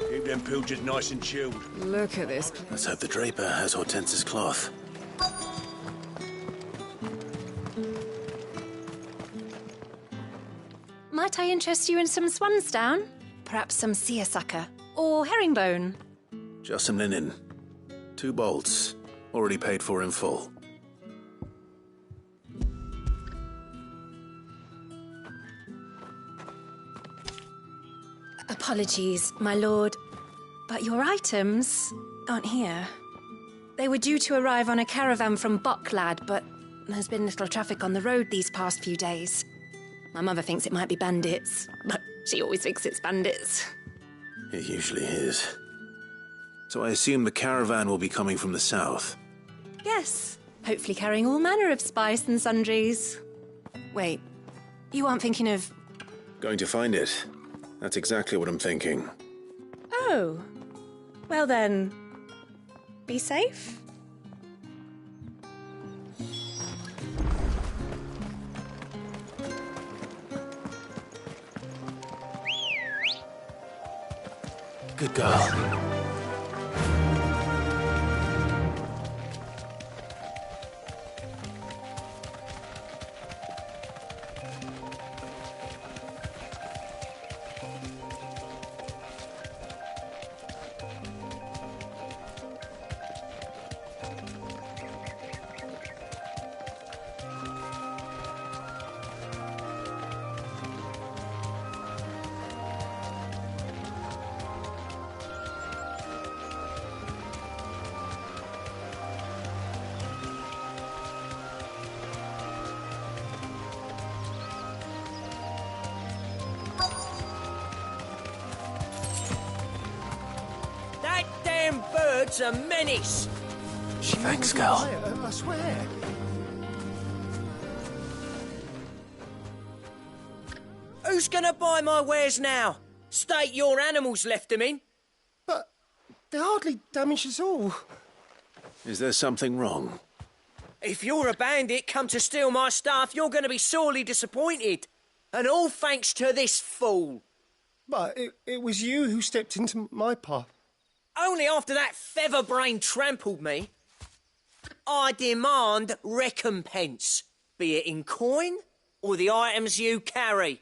S11: Keep them pilgers nice and chilled.
S2: Look at this.
S1: Let's hope the draper has Hortense's cloth.
S5: Might I interest you in some swansdown? Perhaps some seersucker? Or herringbone?
S1: Just some linen. 2 bolts. Already paid for in full.
S5: Apologies, my lord, but your items aren't here. They were due to arrive on a caravan from Bocklad, but there's been little traffic on the road these past few days. My mother thinks it might be bandits, but she always thinks it's bandits.
S1: It usually is. So I assume the caravan will be coming from the south.
S5: Yes, hopefully carrying all manner of spice and sundries. Wait, you aren't thinking of...
S1: Going to find it. That's exactly what I'm thinking.
S5: Oh, well then, be safe.
S1: Good girl.
S14: word's a menace.
S1: Thanks, Gal.
S15: I swear.
S14: Who's gonna buy my wares now? State your animals left them in.
S15: But they hardly damaged us all.
S1: Is there something wrong?
S14: If you're a bandit come to steal my stuff, you're gonna be sorely disappointed. And all thanks to this fool.
S15: But it was you who stepped into my path.
S14: Only after that featherbrain trampled me. I demand recompense, be it in coin or the items you carry.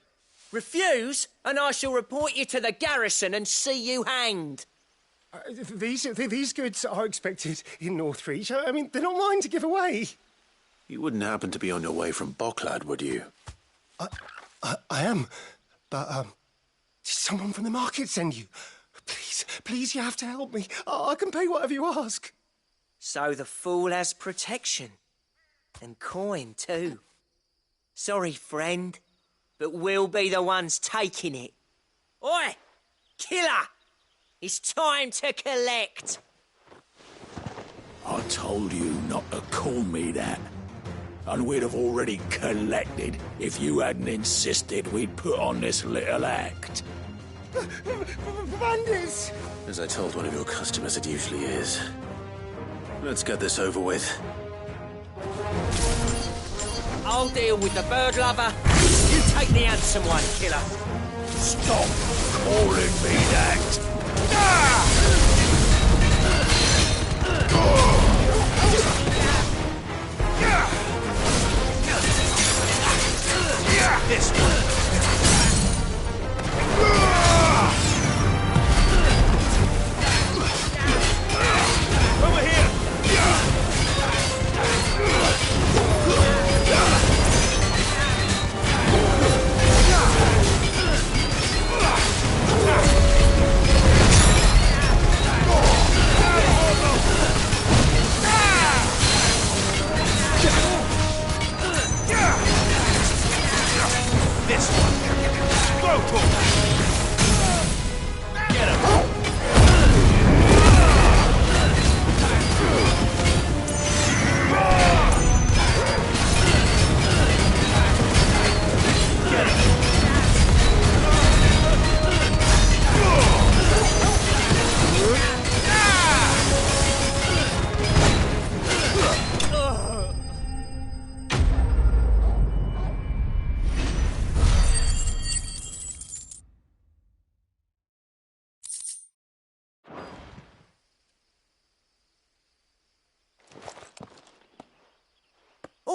S14: Refuse, and I shall report you to the garrison and see you hanged.
S15: These goods are expected in Northreach. I mean, they're not mine to give away.
S1: You wouldn't happen to be on your way from Boklad, would you?
S15: I am, but did someone from the market send you? Please, you have to help me. I can pay whatever you ask.
S14: So the fool has protection. And coin, too. Sorry, friend, but we'll be the ones taking it. Oi! Killer! It's time to collect.
S17: I told you not to call me that. And we'd have already collected if you hadn't insisted we'd put on this little act.
S15: Bandits!
S1: As I told one of your customers, it usually is. Let's get this over with.
S14: I'll deal with the bird lover. You take the handsome one, killer.
S17: Stop calling me that!
S11: This one. Over here! This one. Go for it. Get him.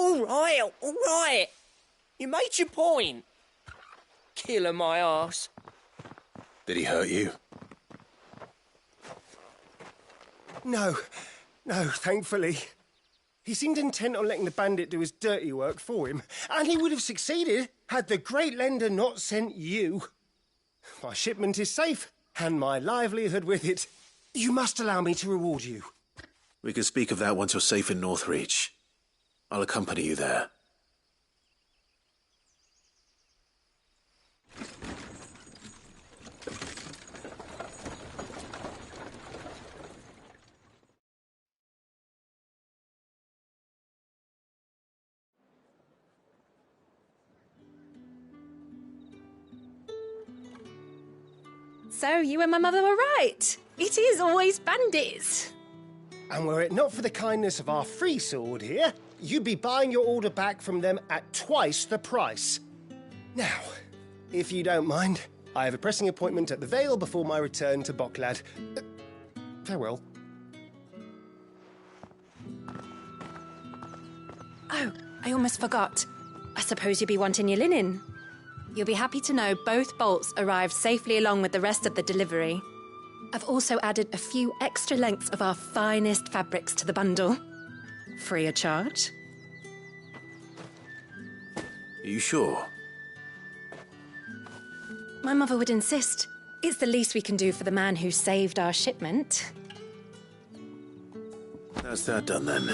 S14: All right. You made your point. Killer my arse.
S1: Did he hurt you?
S15: No, thankfully. He seemed intent on letting the bandit do his dirty work for him, and he would have succeeded had the Great Lender not sent you. My shipment is safe, and my livelihood with it. You must allow me to reward you.
S1: We can speak of that once you're safe in Northreach. I'll accompany you there.
S21: So you and my mother were right. It is always bandits.
S15: And were it not for the kindness of our free sword here, you'd be buying your order back from them at twice the price. Now, if you don't mind, I have a pressing appointment at the Vale before my return to Boklad. Farewell.
S21: Oh, I almost forgot. I suppose you'll be wanting your linen. You'll be happy to know both bolts arrived safely along with the rest of the delivery. I've also added a few extra lengths of our finest fabrics to the bundle. Free of charge.
S1: Are you sure?
S21: My mother would insist. It's the least we can do for the man who saved our shipment.
S1: That's that done then.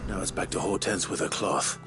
S1: Now it's back to Hortense with her cloth.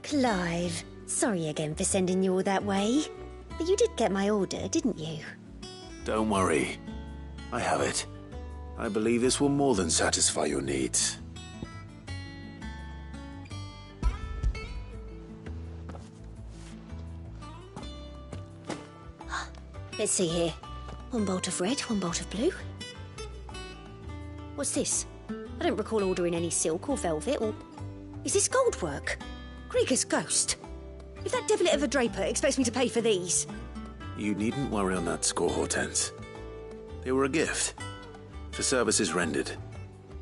S5: Clive, sorry again for sending you all that way. But you did get my order, didn't you?
S1: Don't worry. I have it. I believe this will more than satisfy your needs.
S5: Let's see here. 1 bolt of red, 1 bolt of blue. What's this? I don't recall ordering any silk or velvet or... Is this gold work? Grieger's ghost. If that devilet of a draper expects me to pay for these...
S1: You needn't worry on that score, Hortense. They were a gift. For services rendered.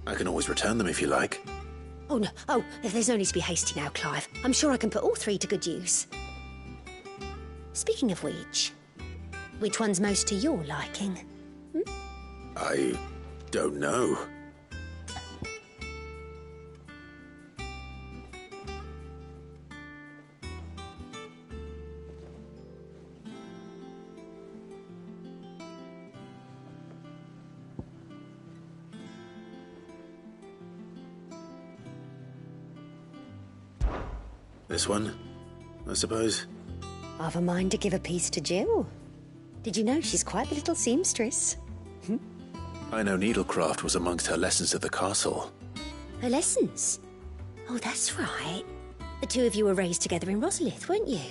S1: I can always return them if you like.
S5: Oh, no. Oh, there's no need to be hasty now, Clive. I'm sure I can put all 3 to good use. Speaking of which one's most to your liking?
S1: I don't know. This one, I suppose.
S5: I've a mind to give a piece to Jill. Did you know she's quite the little seamstress?
S1: I know needlecraft was amongst her lessons at the castle.
S5: Her lessons? Oh, that's right. The 2 of you were raised together in Rosalith, weren't you?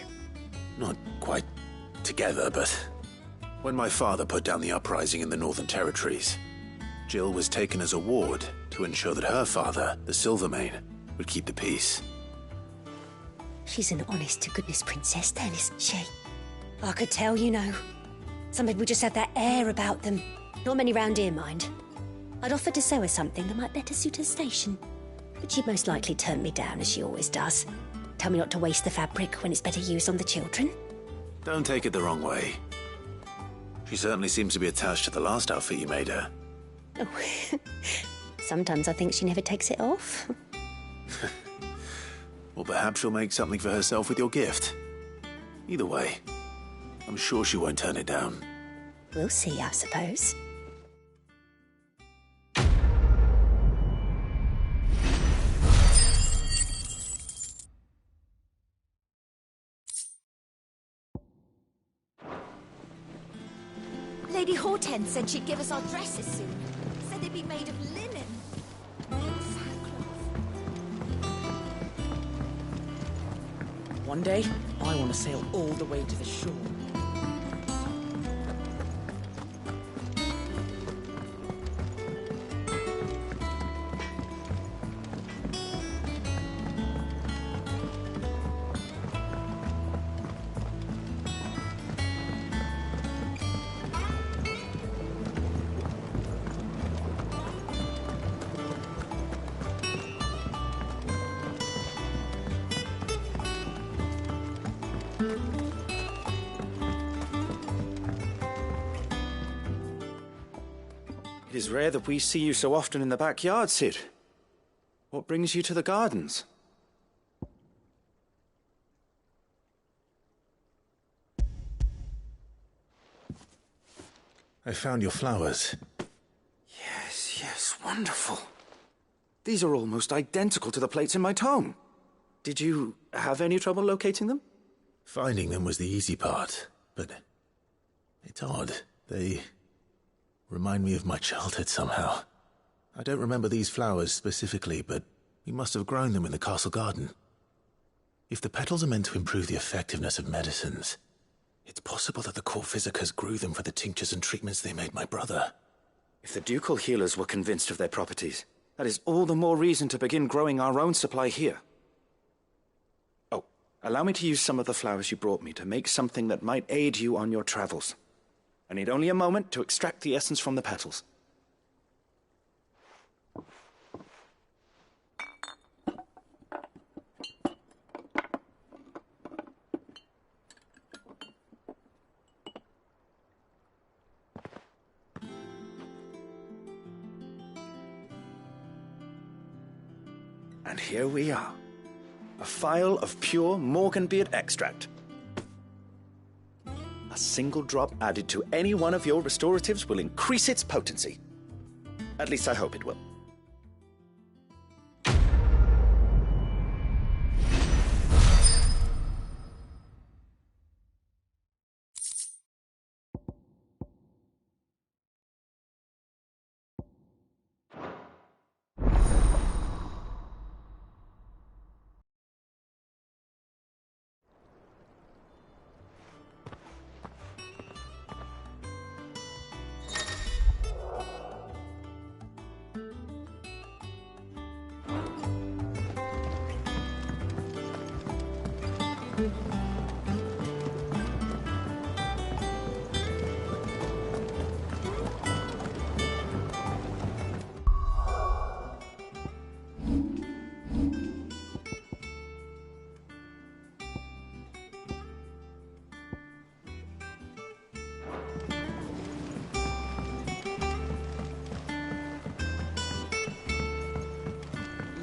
S1: Not quite together, but when my father put down the uprising in the Northern Territories, Jill was taken as a ward to ensure that her father, the Silvermane, would keep the peace.
S5: She's an honest-to-goodness princess then, isn't she? I could tell, you know. Some people just have that air about them. Not many round here, mind. I'd offered to sew her something that might better suit her station. But she'd most likely turn me down, as she always does. Tell me not to waste the fabric when it's better used on the children.
S1: Don't take it the wrong way. She certainly seems to be attached to the last outfit you made her.
S5: Oh, sometimes I think she never takes it off.
S1: Or perhaps she'll make something for herself with your gift. Either way, I'm sure she won't turn it down.
S5: We'll see, I suppose.
S2: Lady Hortense said she'd give us our dresses soon. Said they'd be made of linen.
S12: One day, I want to sail all the way to the shore.
S7: It is rare that we see you so often in the backyard, Cid. What brings you to the gardens?
S1: I found your flowers.
S7: Yes, wonderful. These are almost identical to the plates in my tome. Did you have any trouble locating them?
S1: Finding them was the easy part, but it's odd. They remind me of my childhood somehow. I don't remember these flowers specifically, but we must have grown them in the castle garden. If the petals are meant to improve the effectiveness of medicines, it's possible that the court physicers grew them for the tinctures and treatments they made my brother.
S7: If the ducal healers were convinced of their properties, that is all the more reason to begin growing our own supply here. Oh, allow me to use some of the flowers you brought me to make something that might aid you on your travels. I need only a moment to extract the essence from the petals. And here we are. A phial of pure Morganbeard extract. A single drop added to any one of your restoratives will increase its potency. At least I hope it will.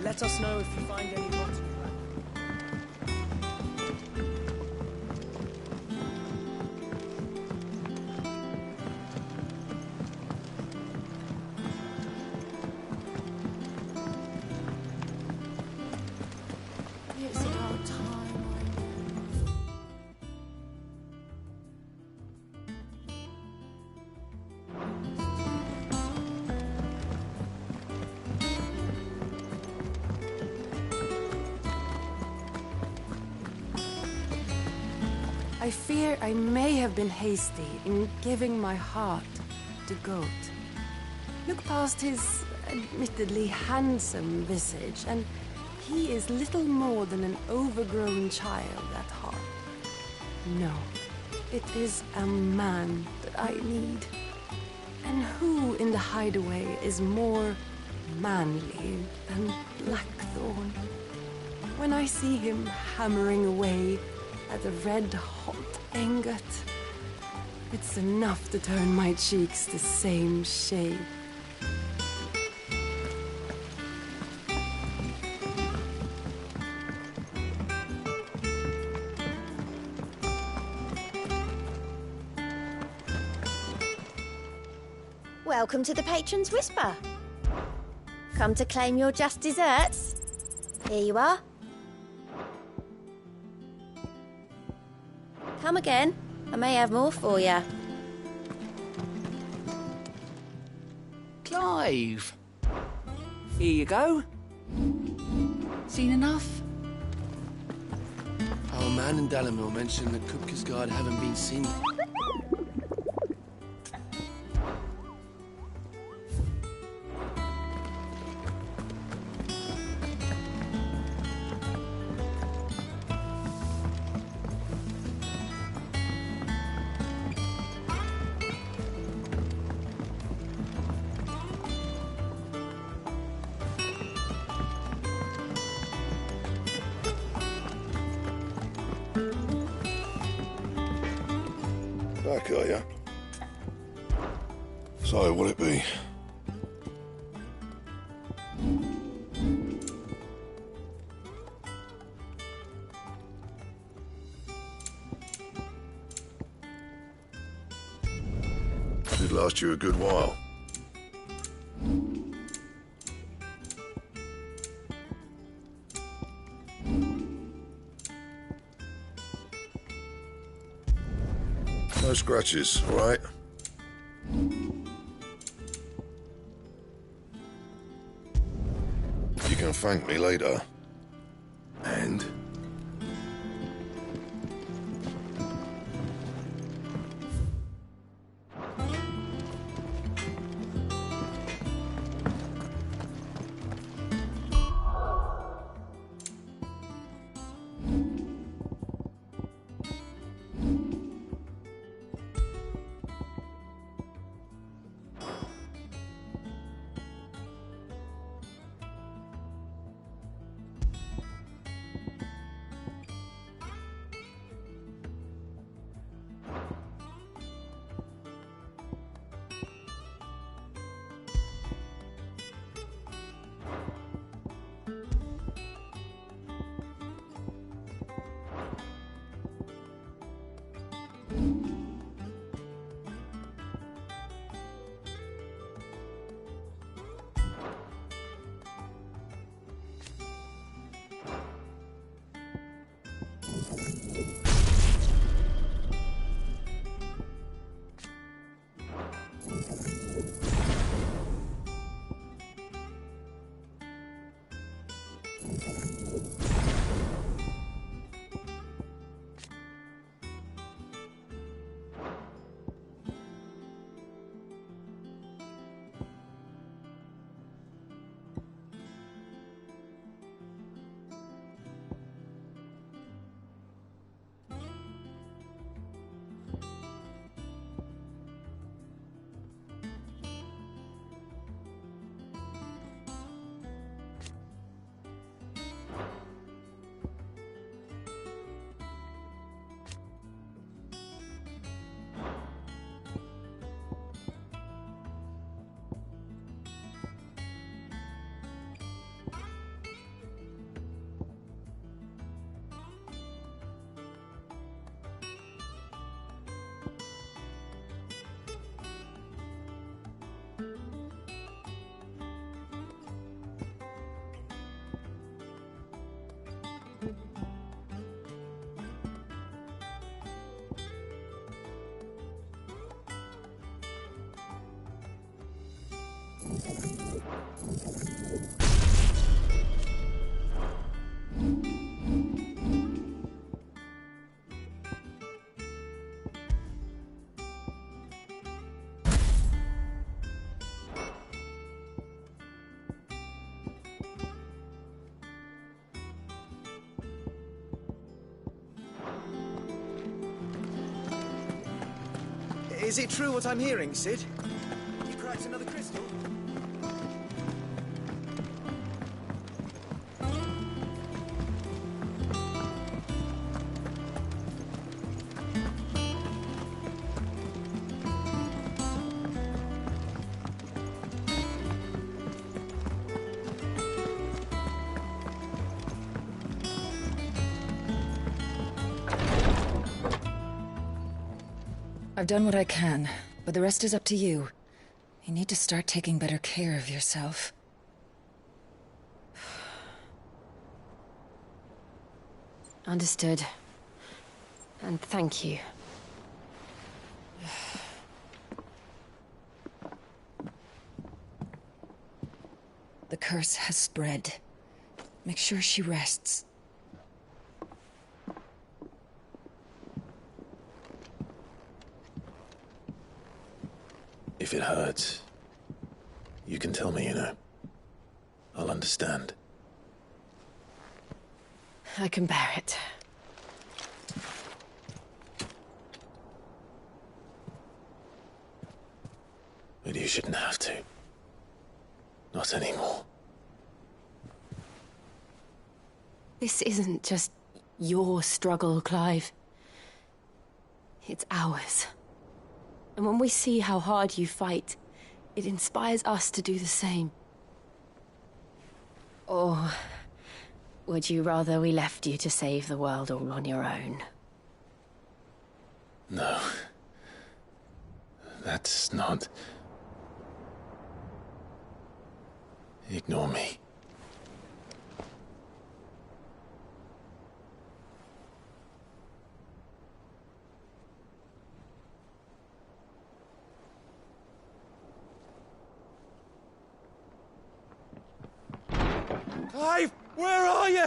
S12: Let us know if you find any rotting plant.
S10: It's about time. I fear I may have been hasty in giving my heart to Goat. Look past his admittedly handsome visage, and he is little more than an overgrown child at heart. No, it is a man that I need. And who in the hideaway is more manly than Blackthorn? When I see him hammering away at a red-hot ingot, it's enough to turn my cheeks the same shade.
S5: Welcome to the Patron's Whisper. Come to claim your just desserts? Here you are. Come again. I may have more for you.
S19: Clive! Here you go. Seen enough?
S13: Our man in Dalamil mentioned that Kupka's guard haven't been seen.
S8: Back, are ya? So, will it be? Did last you a good while. No scratches, all right? You can thank me later. And?
S9: Is it true what I'm hearing, Cid? You cracked another crystal?
S20: I've done what I can, but the rest is up to you. You need to start taking better care of yourself.
S10: Understood. And thank you.
S20: The curse has spread. Make sure she rests.
S1: If it hurts, you can tell me, you know. I'll understand.
S10: I can bear it.
S1: But you shouldn't have to. Not anymore.
S10: This isn't just your struggle, Clive. It's ours. And when we see how hard you fight, it inspires us to do the same. Or would you rather we left you to save the world all on your own?
S1: No. That's not... Ignore me.
S9: Clive, where are you?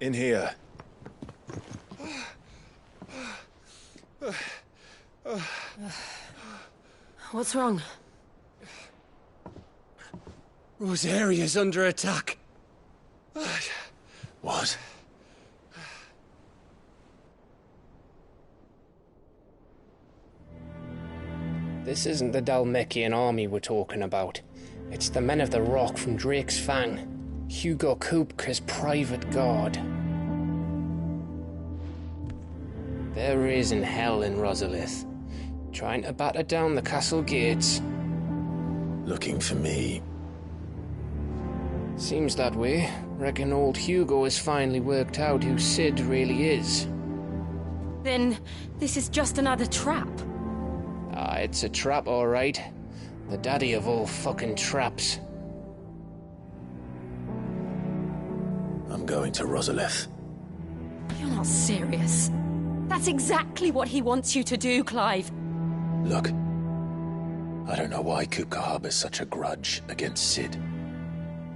S1: In here.
S10: What's wrong?
S15: Rosaria's under attack.
S1: What?
S22: This isn't the Dhalmekian army we're talking about. It's the Men of the Rock from Drake's Fang. Hugo Kupka's private guard. There is in hell in Rosalith, trying to batter down the castle gates.
S1: Looking for me.
S22: Seems that way. Reckon old Hugo has finally worked out who Cid really is.
S10: Then this is just another trap.
S22: Ah, it's a trap, all right. The daddy of all fucking traps.
S1: I'm going to Rosalith.
S10: You're not serious. That's exactly what he wants you to do, Clive.
S1: Look, I don't know why Kupka harbors such a grudge against Cid.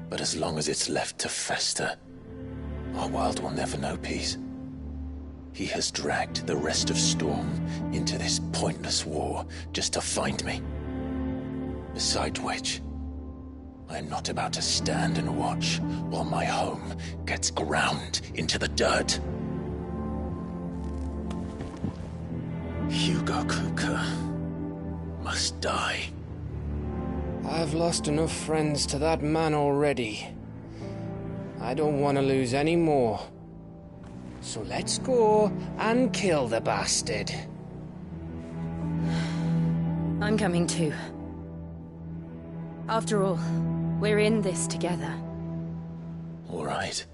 S1: But as long as it's left to fester, our world will never know peace. He has dragged the rest of Storm into this pointless war just to find me. Besides which, I am not about to stand and watch while my home gets ground into the dirt. Hugo Kupka must die.
S22: I've lost enough friends to that man already. I don't want to lose any more. So let's go and kill the bastard.
S10: I'm coming too. After all, we're in this together.
S1: All right.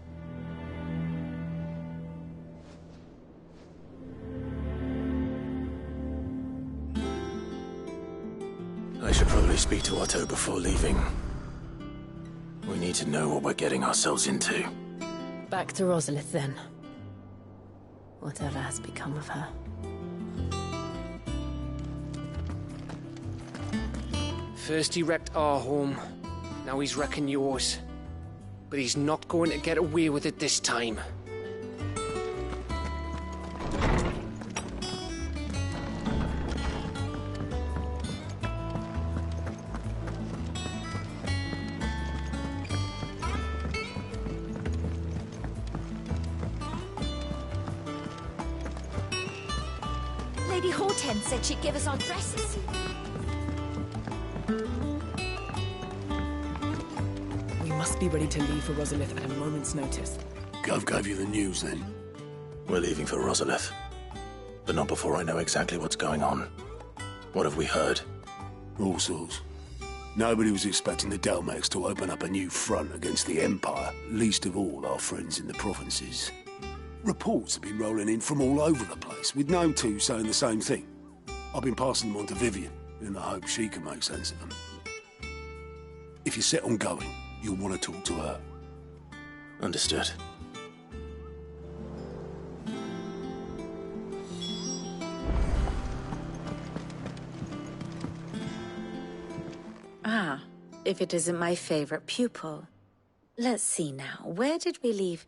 S1: I should probably speak to Otto before leaving. We need to know what we're getting ourselves into.
S10: Back to Rosalith, then. Whatever has become of her.
S22: First he wrecked our home, now he's wrecking yours. But he's not going to get away with it this time.
S5: Lady Hortense said she'd give us our dresses.
S4: We must be ready to leave for Rosalith at a moment's notice.
S17: Gov gave you the news, then?
S1: We're leaving for Rosalith. But not before I know exactly what's going on. What have we heard?
S17: All sorts. Nobody was expecting the Delmex to open up a new front against the Empire, least of all our friends in the provinces. Reports have been rolling in from all over the place, with no two saying the same thing. I've been passing them on to Vivian, in the hope she can make sense of them. If you're set on going, you'll want to talk to her.
S1: Understood.
S2: Ah, if it isn't my favorite pupil. Let's see now, where did we leave?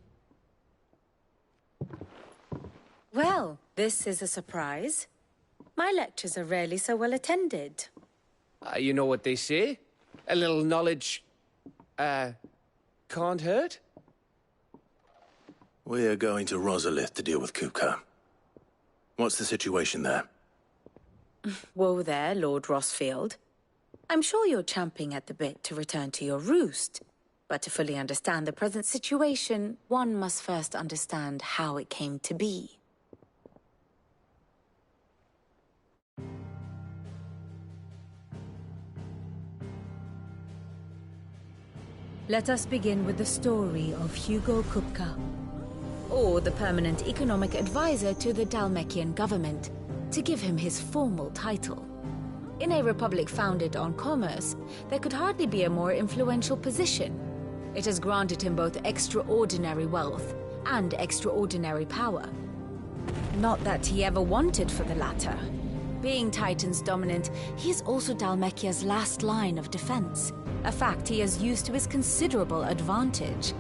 S2: Well, this is a surprise. My lectures are rarely so well attended.
S22: You know what they say? A little knowledge, can't hurt?
S1: We're going to Rosalith to deal with Kupka. What's the situation there?
S2: Whoa there, Lord Rossfield. I'm sure you're champing at the bit to return to your roost. But to fully understand the present situation, one must first understand how it came to be. Let us begin with the story of Hugo Kupka, or the permanent economic advisor to the Dhalmekian government, to give him his formal title. In a republic founded on commerce, there could hardly be a more influential position. It has granted him both extraordinary wealth and extraordinary power. Not that he ever wanted for the latter. Being Titan's dominant, he is also Dhalmekia's last line of defense, a fact he has used to his considerable advantage.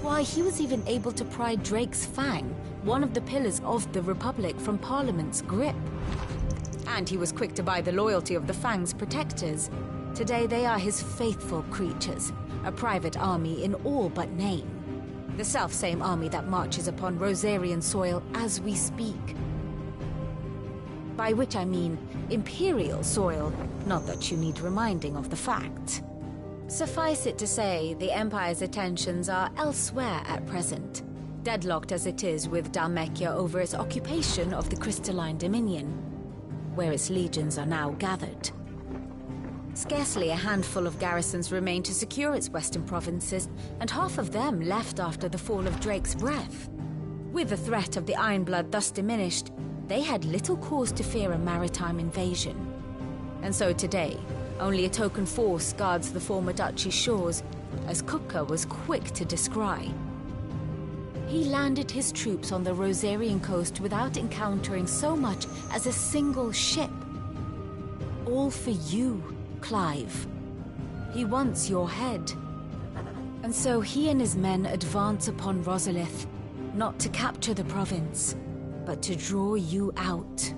S2: Why, he was even able to pry Drake's Fang, one of the pillars of the Republic, from Parliament's grip. And he was quick to buy the loyalty of the Fang's protectors. Today they are his faithful creatures, a private army in all but name. The self-same army that marches upon Rosarian soil as we speak. By which I mean Imperial soil, not that you need reminding of the fact. Suffice it to say, the Empire's attentions are elsewhere at present, deadlocked as it is with Dhalmekia over its occupation of the Crystalline Dominion, where its legions are now gathered. Scarcely a handful of garrisons remain to secure its western provinces, and half of them left after the fall of Drake's Breath. With the threat of the Ironblood thus diminished, they had little cause to fear a maritime invasion. And so today, only a token force guards the former duchy's shores, as Kupka was quick to descry. He landed his troops on the Rosarian coast without encountering so much as a single ship. All for you, Clive. He wants your head. And so he and his men advance upon Rosalith, not to capture the province, but to draw you out.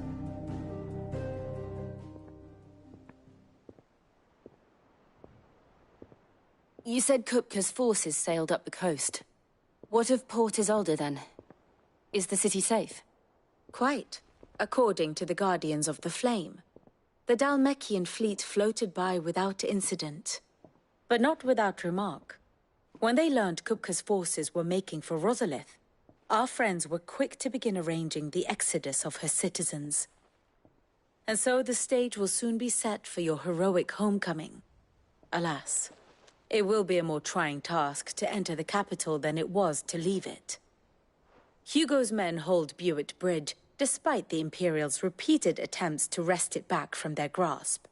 S2: You said Kupka's forces sailed up the coast. What of Port Isolde, then? Is the city safe? Quite, according to the Guardians of the Flame. The Dhalmekian fleet floated by without incident. But not without remark. When they learned Kupka's forces were making for Rosalith, our friends were quick to begin arranging the exodus of her citizens. And so the stage will soon be set for your heroic homecoming. Alas, it will be a more trying task to enter the capital than it was to leave it. Hugo's men hold Buet Bridge, despite the Imperials' repeated attempts to wrest it back from their grasp.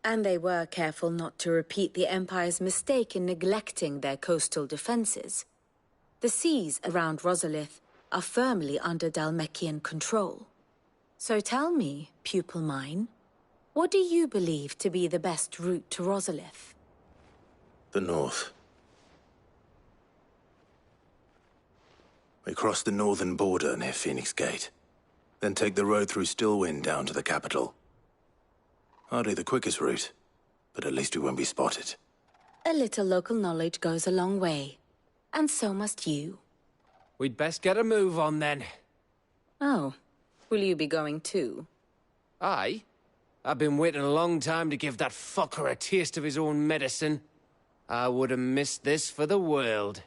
S2: And they were careful not to repeat the Empire's mistake in neglecting their coastal defenses. The seas around Rosalith are firmly under Dhalmekian control. So tell me, pupil mine, what do you believe to be the best route to Rosalith?
S1: The north. We cross the northern border near Phoenix Gate, then take the road through Stillwind down to the capital. Hardly the quickest route, but at least we won't be spotted.
S2: A little local knowledge goes a long way, and so must you.
S22: We'd best get a move on then.
S2: Oh,
S20: Will you be going too?
S22: Aye. I've been waiting a long time to give that fucker a taste of his own medicine. I would have missed this for the world.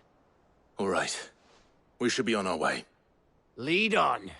S1: All right. We should be on our way.
S22: Lead on.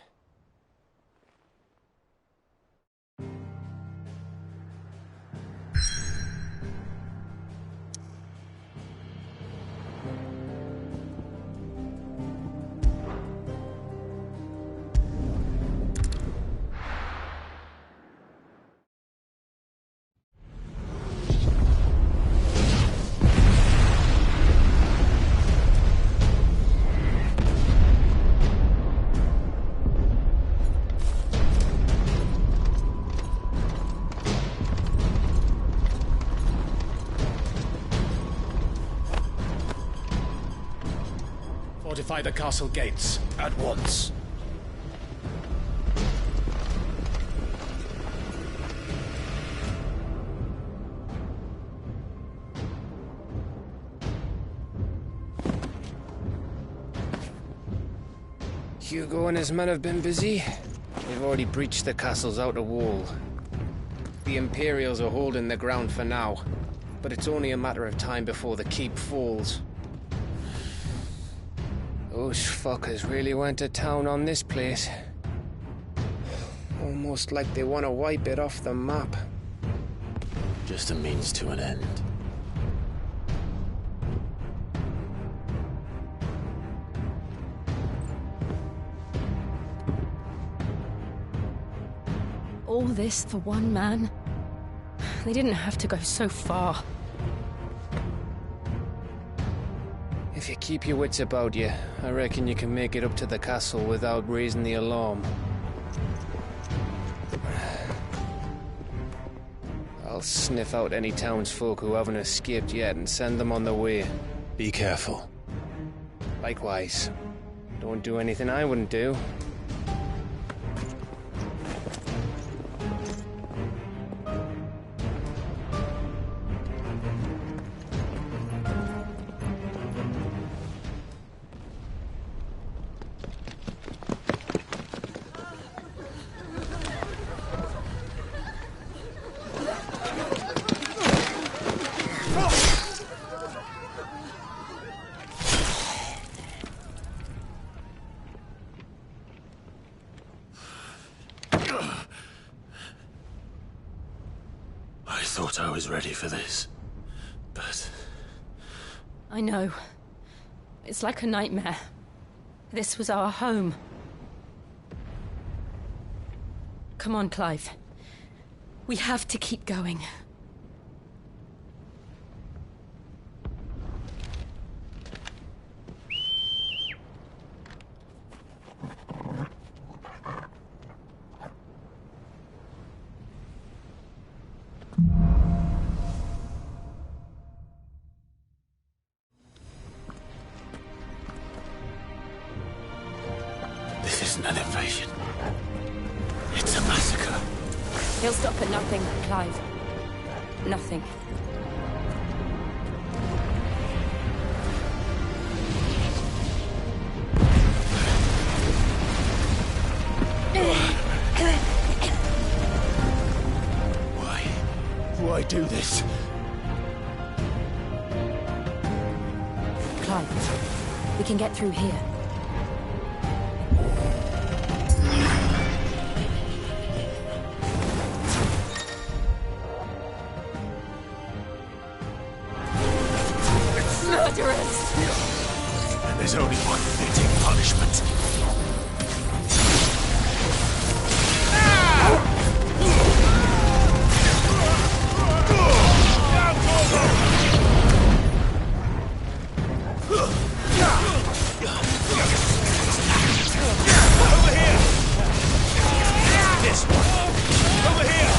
S1: Fortify the castle gates, at once.
S22: Hugo and his men have been busy. They've already breached the castle's outer wall. The Imperials are holding the ground for now, but it's only a matter of time before the keep falls. Those fuckers really went to town on this place. Almost like they want to wipe it off the map.
S1: Just a means to an end.
S10: All this for one man? They didn't have to go so far.
S22: If you keep your wits about you, I reckon you can make it up to the castle without raising the alarm. I'll sniff out any townsfolk who haven't escaped yet and send them on their way.
S1: Be careful.
S22: Likewise. Don't do anything I wouldn't do.
S1: I thought I was ready for this, but...
S10: I know. It's like a nightmare. This was our home. Come on, Clive. We have to keep going.
S1: This isn't an invasion. It's a massacre.
S10: He'll stop at nothing, Clive. Nothing.
S1: Why do this?
S10: Clive, we can get through here. Murderers!
S1: And there's only one fitting punishment.
S11: Over here! This one! Over here!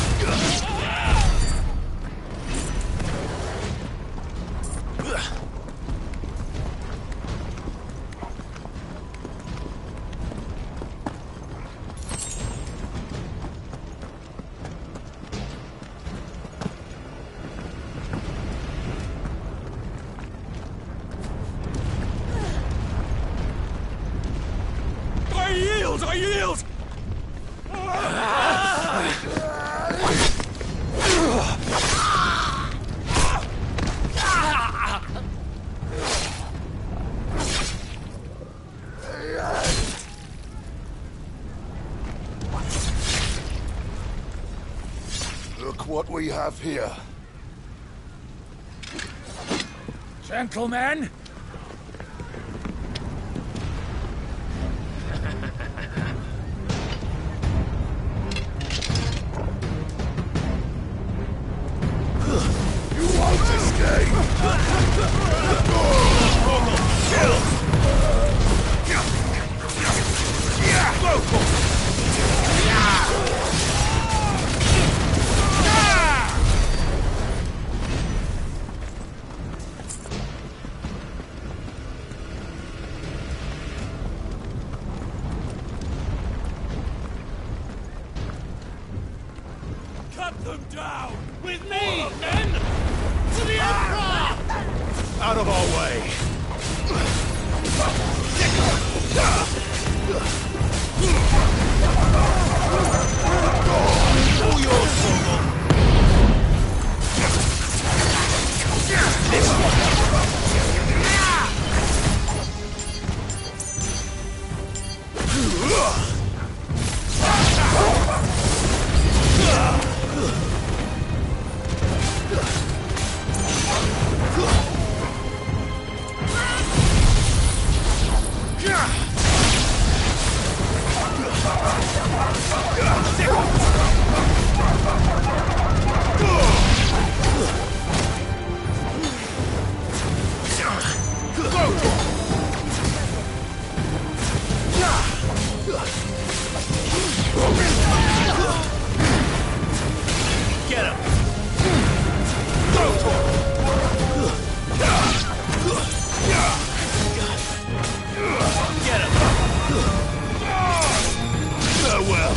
S11: I yield!
S17: what we have here.
S16: Gentlemen!
S17: You won't escape!
S11: Cut them down! With me, men! To the Emperor!
S17: Out of our way!
S11: All yours, Torgal!
S17: This
S11: Get him! Get him!
S17: farewell!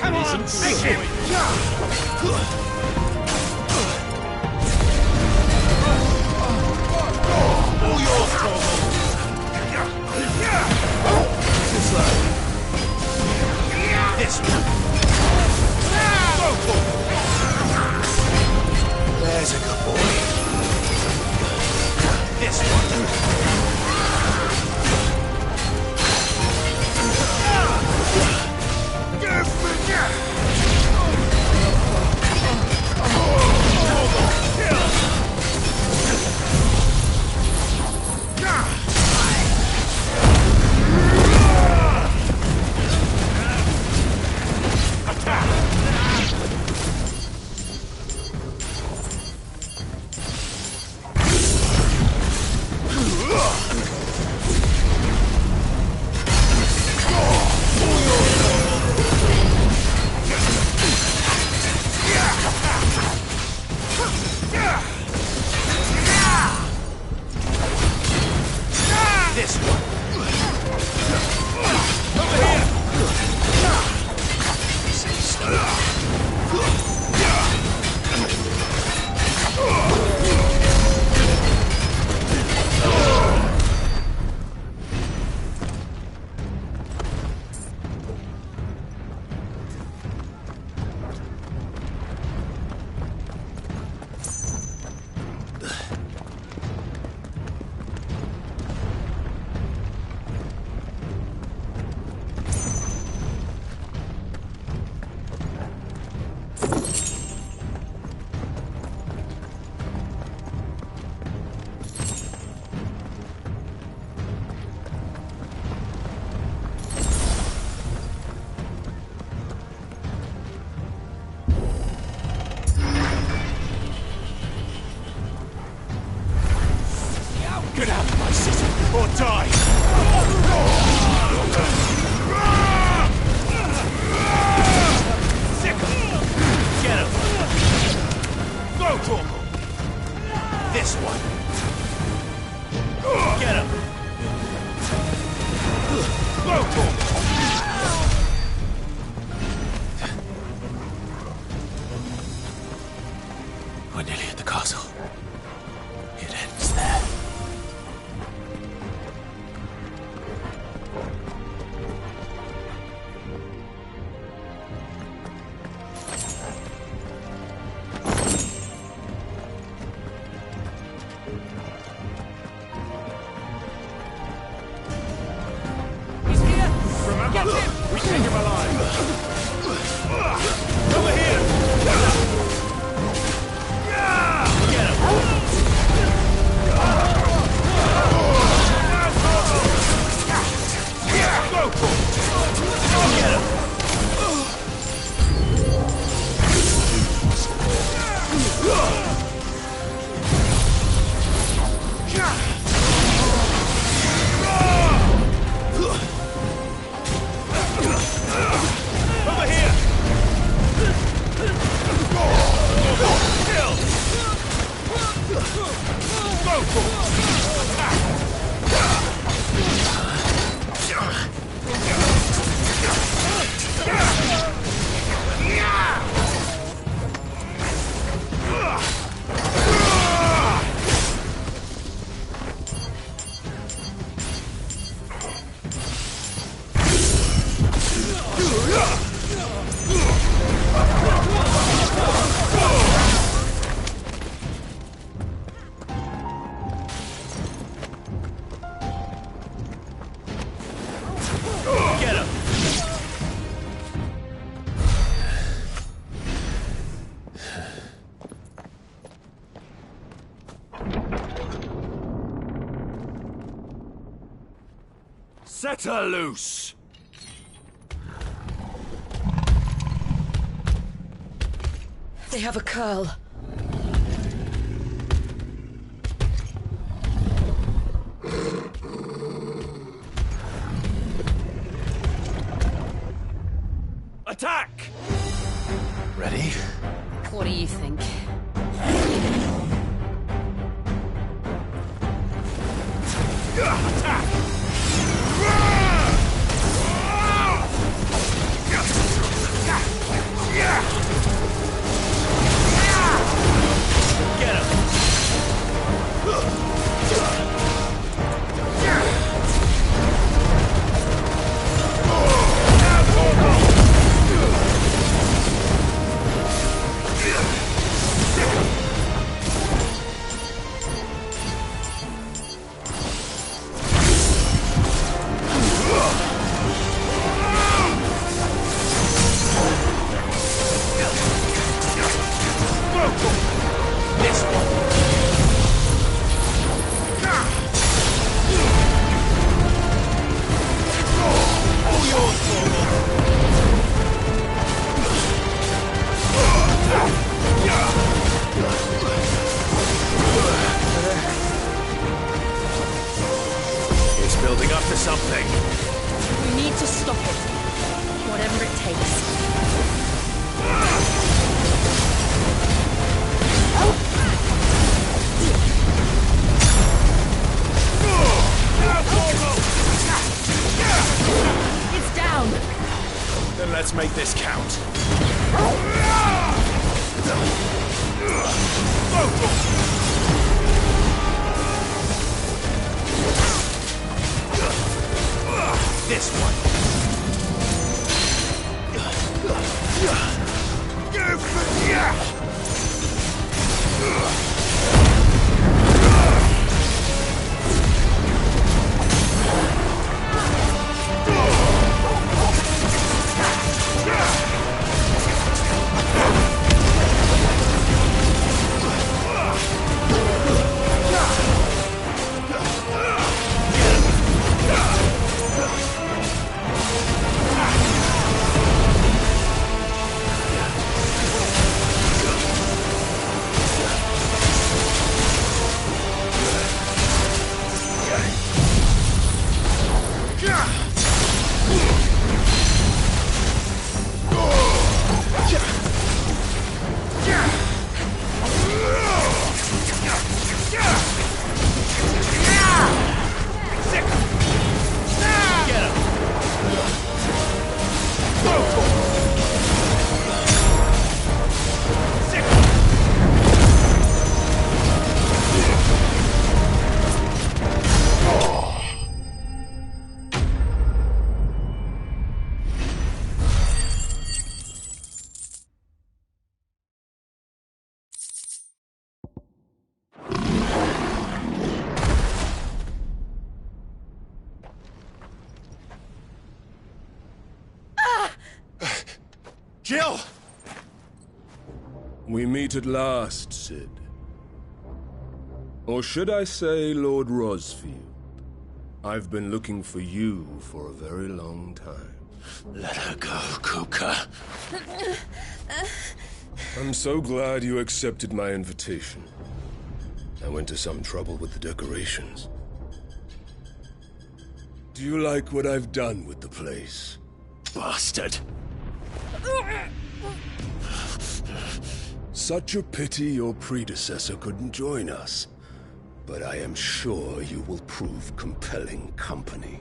S11: Come on, take him! All yours, Torgal!
S17: This way.
S11: This one! Go, Torgal!
S17: There's a good boy.
S11: This one! This one! Over here! Get out of my city, or die! Get him! Go, Torgal! This one! Get him! Go, Torgal! We're nearly at the castle. It ends there. Set her loose!
S20: They have a curl.
S11: Attack!
S1: Ready?
S20: What do you think?
S11: Attack! Get him! This one. All yours, It's building up to something.
S20: We need to stop it. Whatever it takes. It's down!
S11: Then let's make this count. This one. Jill!
S8: We meet at last, Cid. Or should I say, Lord Rosfield? I've been looking for you for a very long time.
S1: Let her go, Kuka.
S8: I'm so glad you accepted my invitation. I went to some trouble with the decorations. Do you like what I've done with the place?
S1: Bastard!
S8: Such a pity your predecessor couldn't join us. But I am sure you will prove compelling company.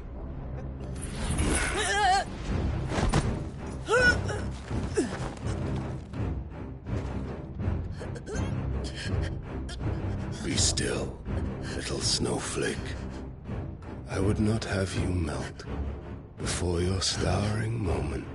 S8: Be still, little snowflake. I would not have you melt before your starring moment.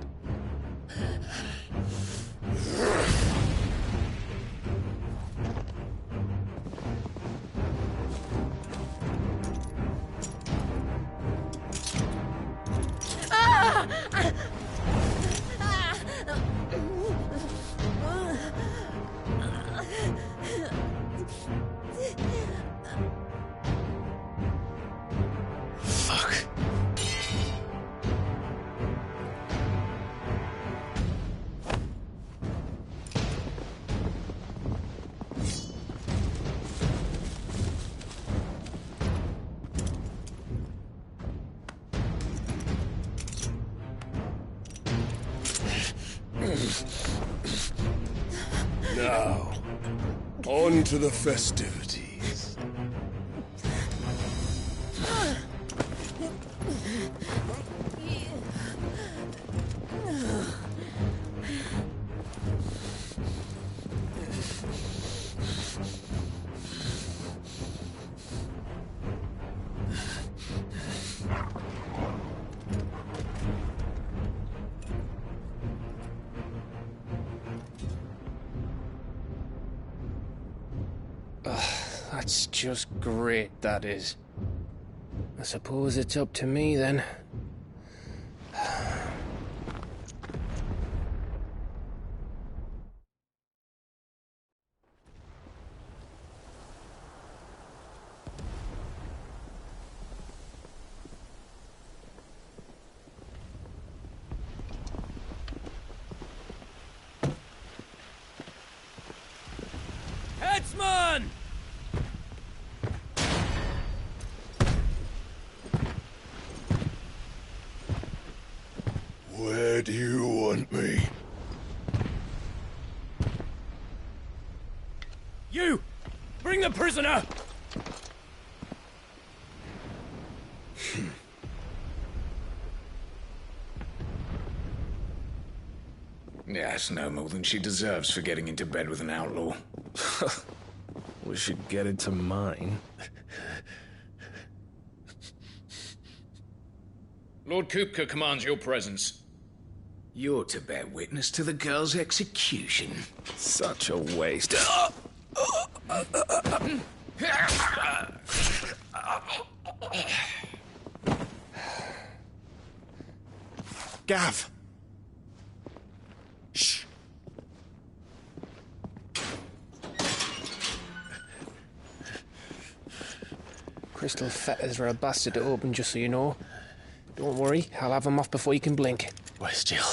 S8: On to the festivities.
S22: That's just great, that is. I suppose it's up to me, then.
S11: Headsman!
S8: Where do you want me?
S11: You! Bring the prisoner!
S16: Yes, no more than she deserves for getting into bed with an outlaw.
S18: We should get into mine.
S16: Lord Kupka commands your presence. You're to bear witness to the girl's execution.
S18: Such a waste.
S6: Gav! Shh!
S22: Crystal fetters are a bastard to open, just so you know. Don't worry, I'll have them off before you can blink.
S1: Where's Jill?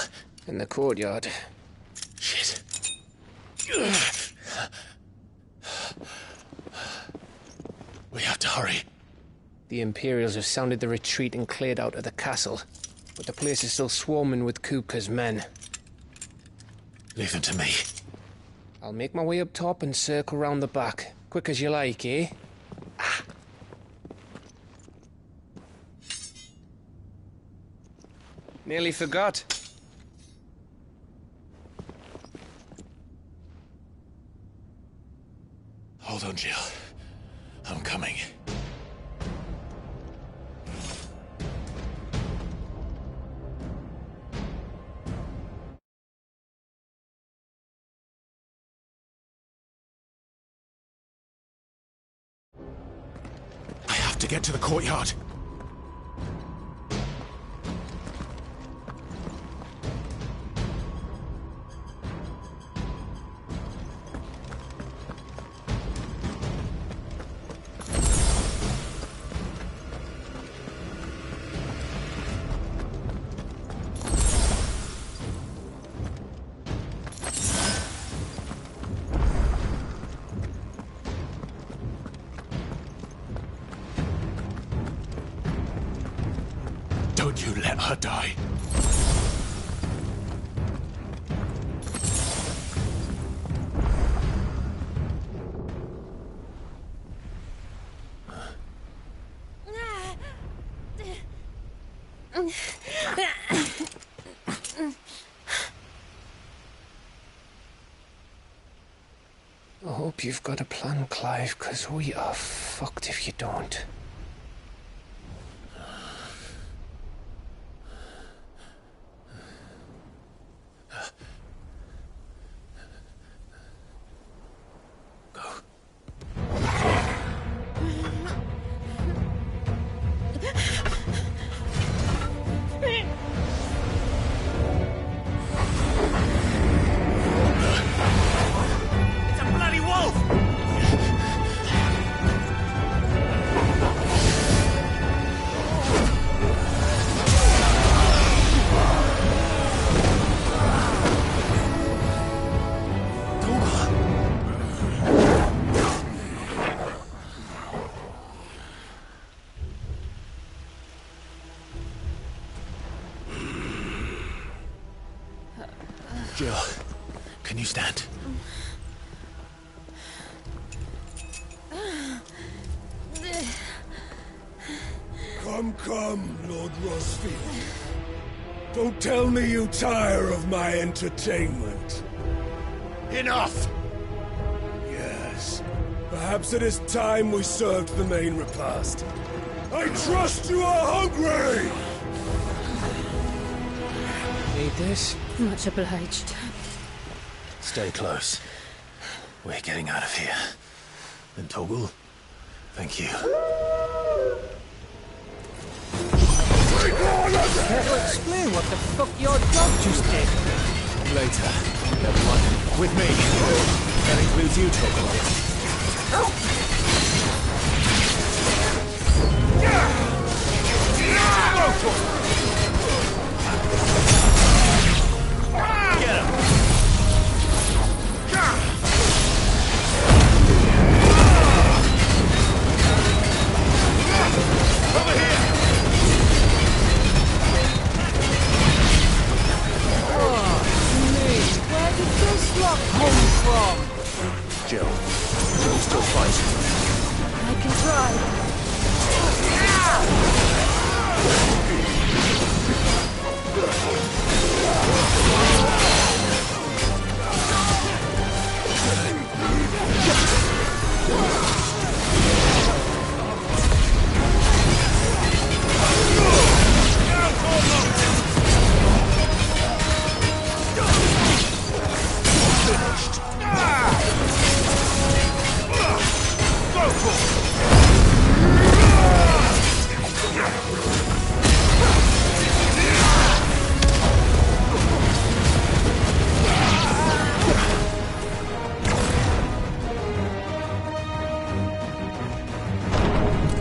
S22: In the courtyard.
S1: Shit. We have to hurry.
S22: The Imperials have sounded the retreat and cleared out of the castle, but the place is still swarming with Kupka's men.
S1: Leave them to me.
S22: I'll make my way up top and circle round the back. Quick as you like, eh? Nearly forgot.
S1: Hold on, Jill. I'm coming. I have to get to the courtyard. Don't you let her die.
S22: I hope you've got a plan, Clive, because we are fucked if you don't. Jill, can you stand?
S8: Come, Lord Rosfield. Don't tell me you tire of my entertainment.
S17: Enough!
S8: Yes. Perhaps it is time we served the main repast. I trust you are hungry!
S22: Need this?
S2: Much obliged.
S1: Stay close. We're getting out of here. And Toggle, thank you.
S22: Care to explain what the fuck your dog just did?
S1: Later. Never mind. With me. That includes you, Toggle. Get him! Over here!
S22: Where did this lot come from?
S1: Jill, can you still fight?
S2: I can try.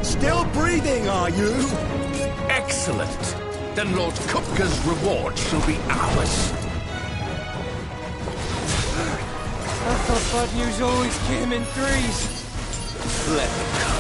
S17: Still breathing, are you?
S16: Excellent. Then Lord Kupka's reward shall be ours.
S22: I thought bad news always came in threes.
S16: Let them come.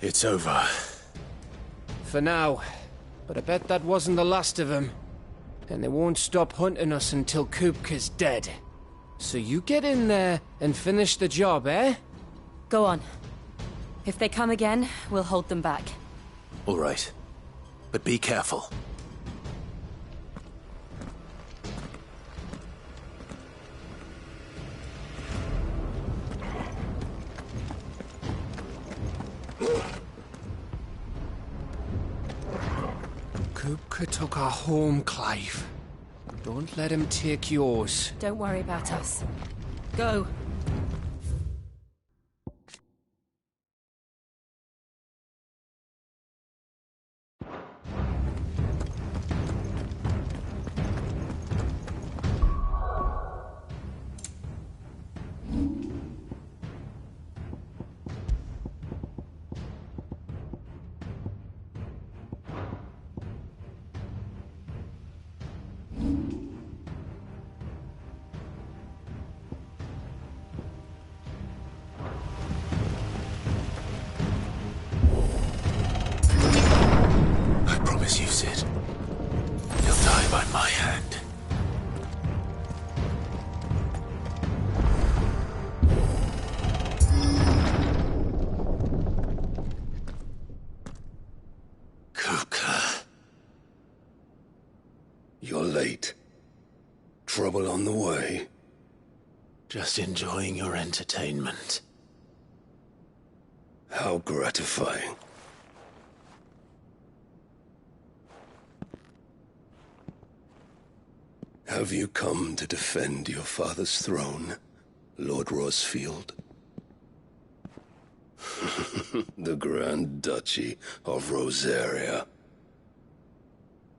S1: It's over.
S22: For now. But I bet that wasn't the last of them. And they won't stop hunting us until Kupka's dead. So you get in there and finish the job, eh?
S2: Go on.
S3: If they come again, we'll hold them back.
S1: All right. But be careful.
S22: Kupka took our home, Clive. Don't let him take yours.
S3: Don't worry about us. Go.
S1: You, Sid. You'll die by my hand. Kupka.
S8: You're late. Trouble on the way?
S1: Just enjoying your entertainment.
S8: How gratifying. Have you come to defend your father's throne, Lord Rosfield? The Grand Duchy of Rosaria.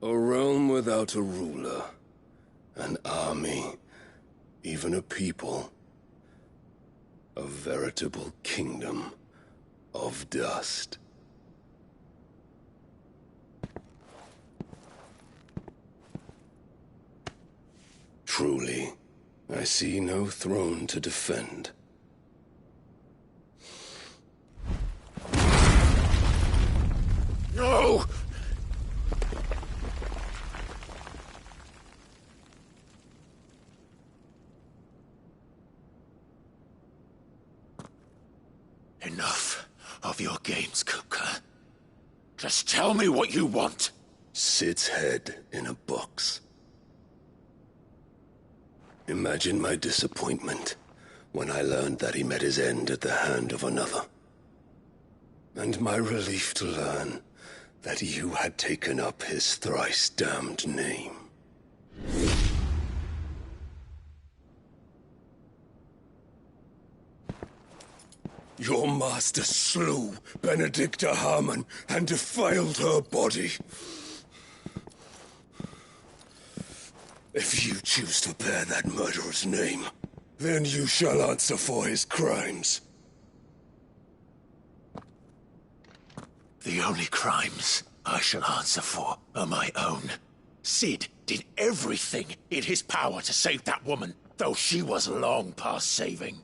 S8: A realm without a ruler, an army, even a people. A veritable kingdom of dust. Truly, I see no throne to defend.
S1: No! Enough of your games, Kupka. Just tell me what you want.
S8: Sid's head in a box. Imagine my disappointment when I learned that he met his end at the hand of another. And my relief to learn that you had taken up his thrice-damned name. Your master slew Benedicta Harmon and defiled her body. If you choose to bear that murderer's name, then you shall answer for his crimes.
S1: The only crimes I shall answer for are my own. Sid did everything in his power to save that woman, though she was long past saving.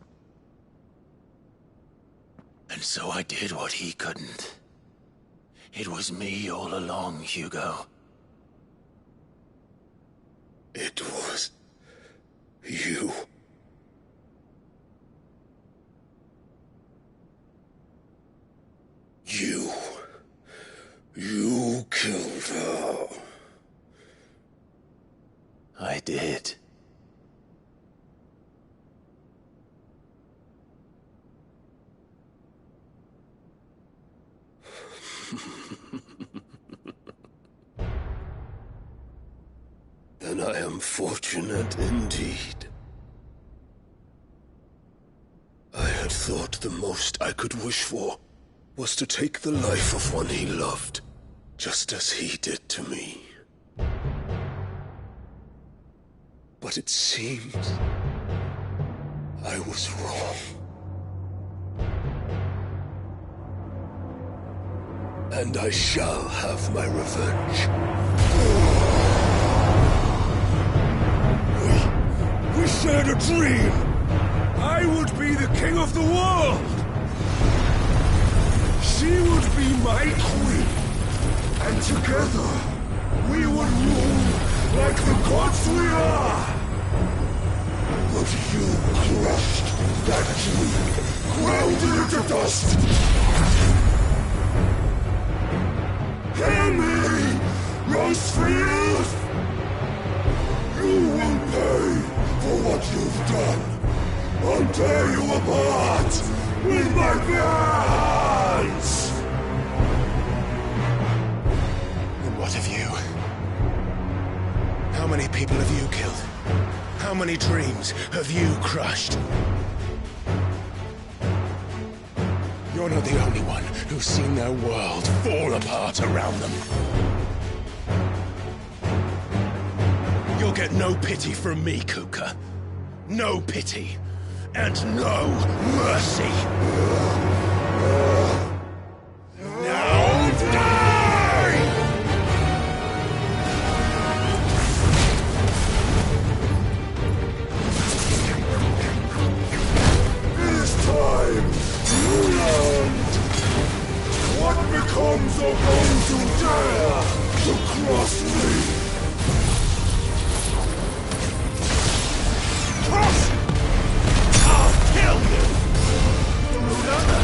S1: And so I did what he couldn't. It was me all along, Hugo.
S8: It was you. You killed her.
S1: I did.
S8: Then I am fortunate indeed. I had thought the most I could wish for was to take the life of one he loved, just as he did to me. But it seems I was wrong. And I shall have my revenge. We shared a dream! I would be the king of the world! She would be my queen! And together, we would rule like the gods we are! But you crushed, that dream, grounded into dust. Hear me, Rosefield! You will pay for what you've done. I'll tear you apart with my bare hands!
S1: And what of you? How many people have you killed? How many dreams have you crushed? You're not the only one who's seen their world fall apart around them. You'll get no pity from me, Kupka. No pity. And no mercy. Now die!
S8: It is time you learned what becomes of those who dare to cross me. Cross! I'll kill you! Rulana!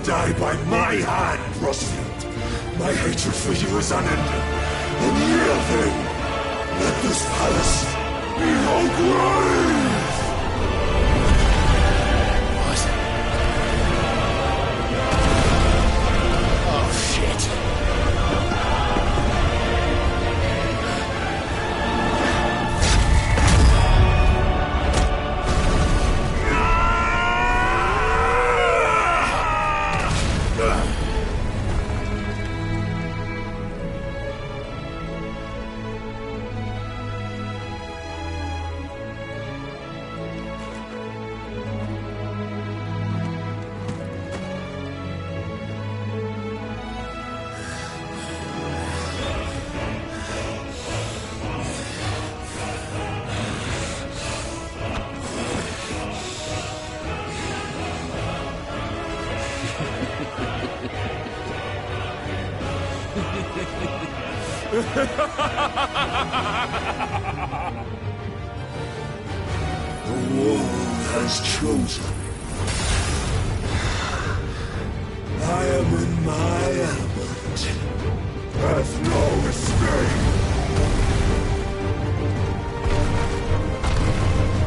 S8: Die by my hand, Rosefield. My hatred for you is unending. A real thing. Let this palace be your grave!
S1: What? Oh, shit.
S8: The world has chosen. I am in my element. There's no escape.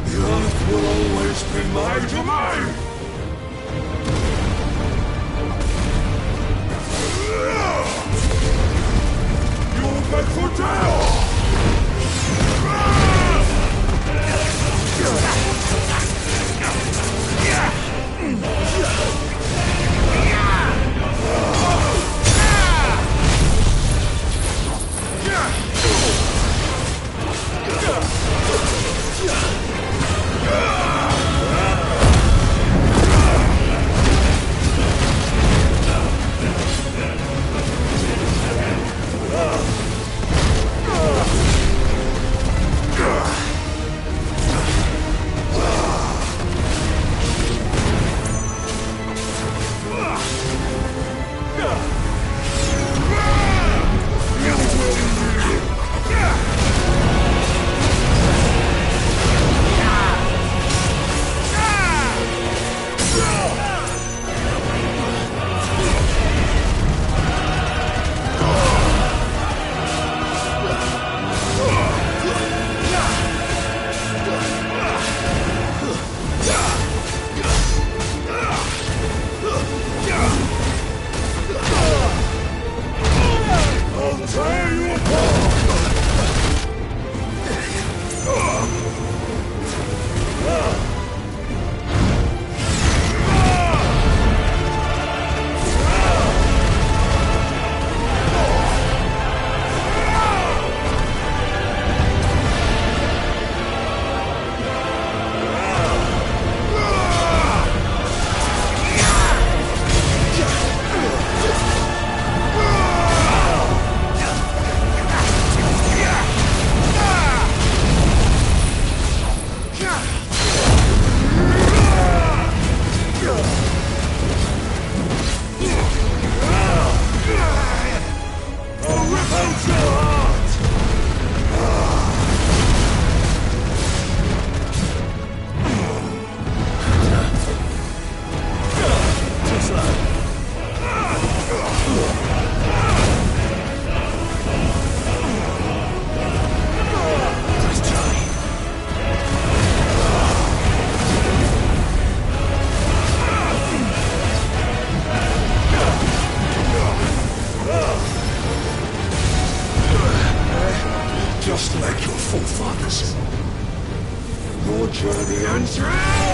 S8: The earth will always be my domain. You're meant for death! Yeah! just like your forefathers. Your journey ends here!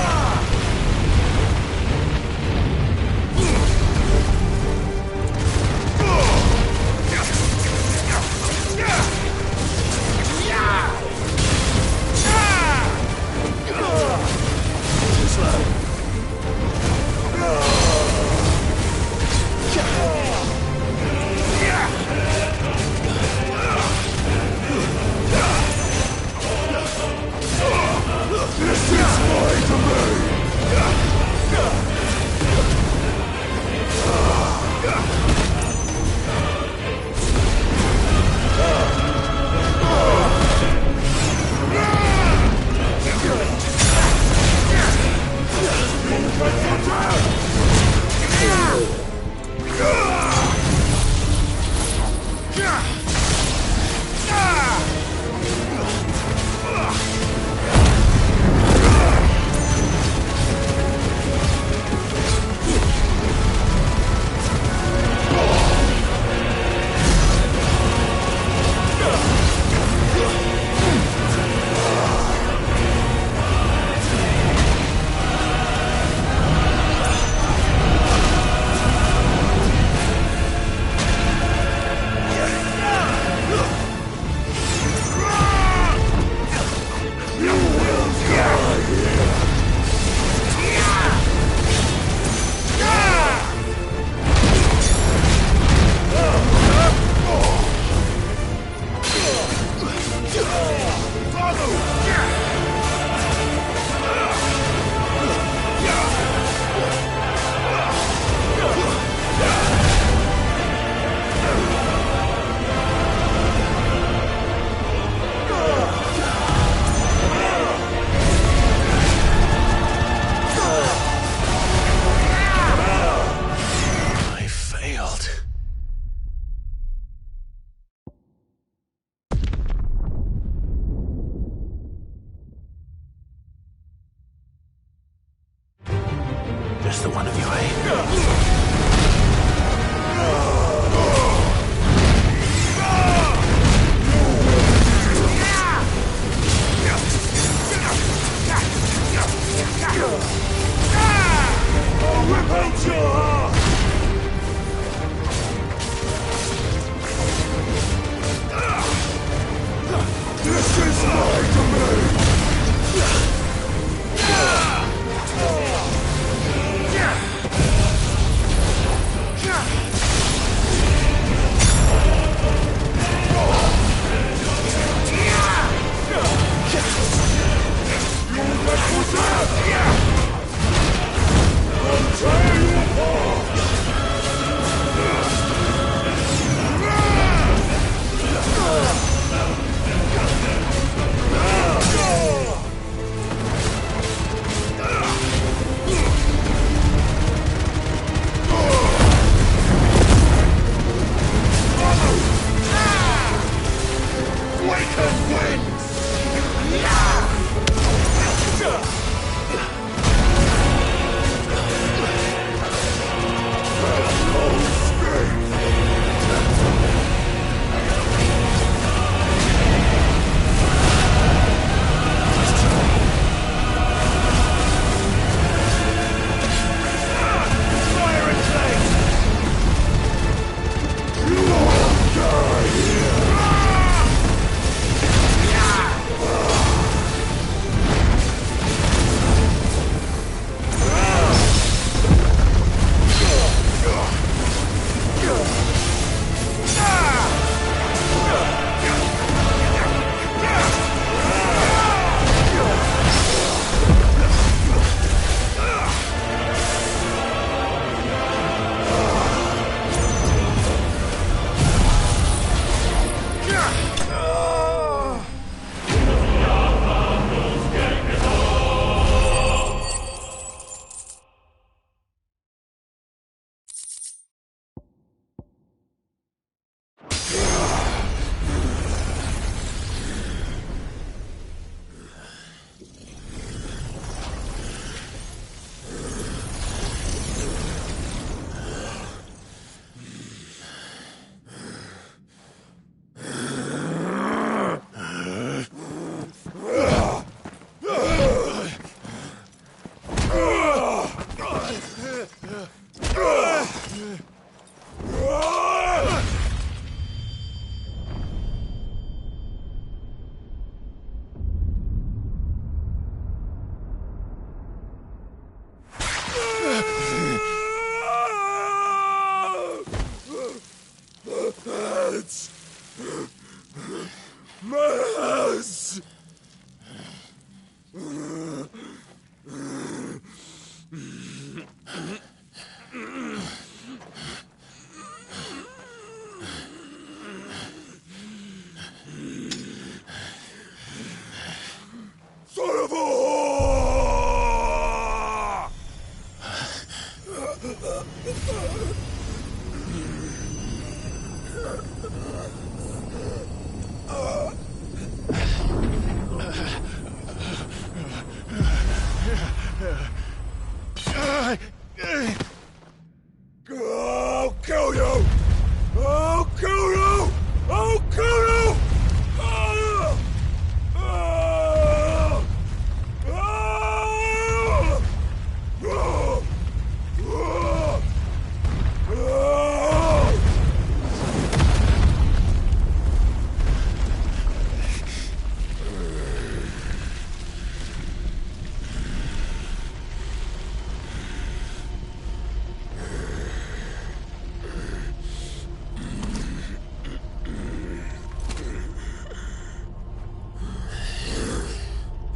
S8: This is my domain!
S1: Just the one of you, eh?
S11: I'll rip out your heart! This is my domain!
S17: Maz! Son of a whore! I'll kill you! I'll kill you! I'll kill you!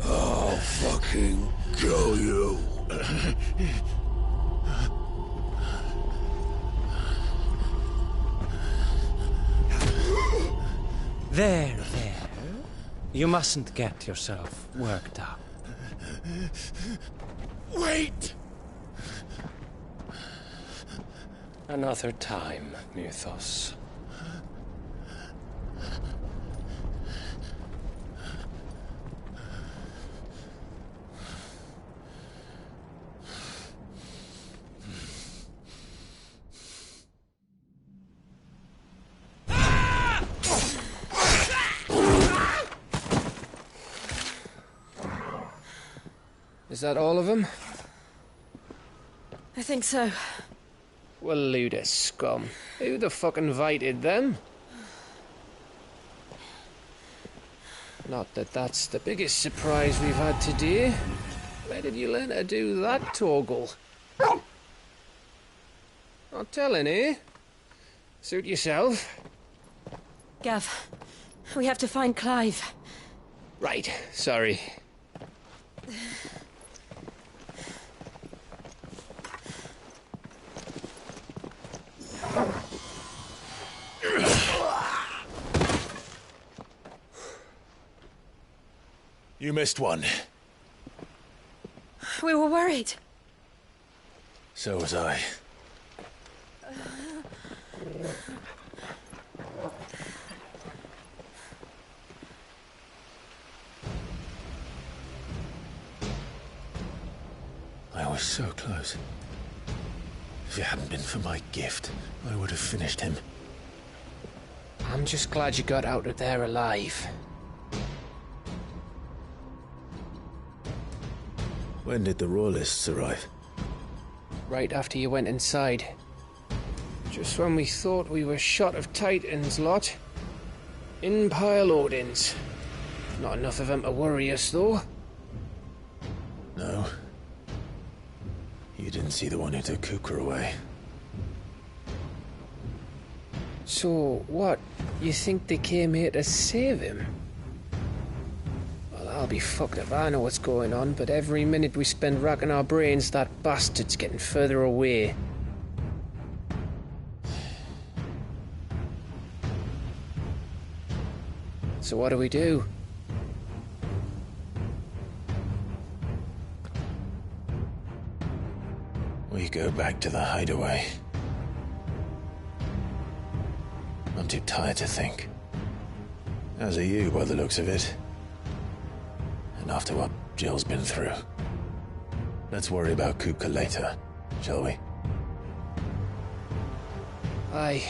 S17: I'll fucking kill you.
S14: There. You mustn't get yourself worked up.
S17: Wait!
S14: Another time, Mythos.
S22: Is that all of them?
S10: I think so.
S22: Well, load of scum. Who the fuck invited them? Not that that's the biggest surprise we've had today. Where did you learn to do that, Torgal? Not telling, eh? Suit yourself.
S10: Gav, we have to find Clive.
S22: Right, sorry.
S1: You missed one.
S10: We were worried.
S1: So was I. I was so close. If it hadn't been for my gift, I would have finished him.
S22: I'm just glad you got out of there alive.
S1: When did the Royalists arrive?
S22: Right after you went inside. Just when we thought we were shot of Titans, lot. Empire Odins. Not enough of them to worry us, though.
S1: No. You didn't see the one who took Kupka away.
S22: So, what? You think they came here to save him? Well, I'll be fucked if I know what's going on, but every minute we spend racking our brains, that bastard's getting further away. So what do we do?
S1: We go back to the hideaway. I'm too tired to think. As are you, by the looks of it. And after what Jill's been through. Let's worry about Kupka later, shall we?
S22: Aye.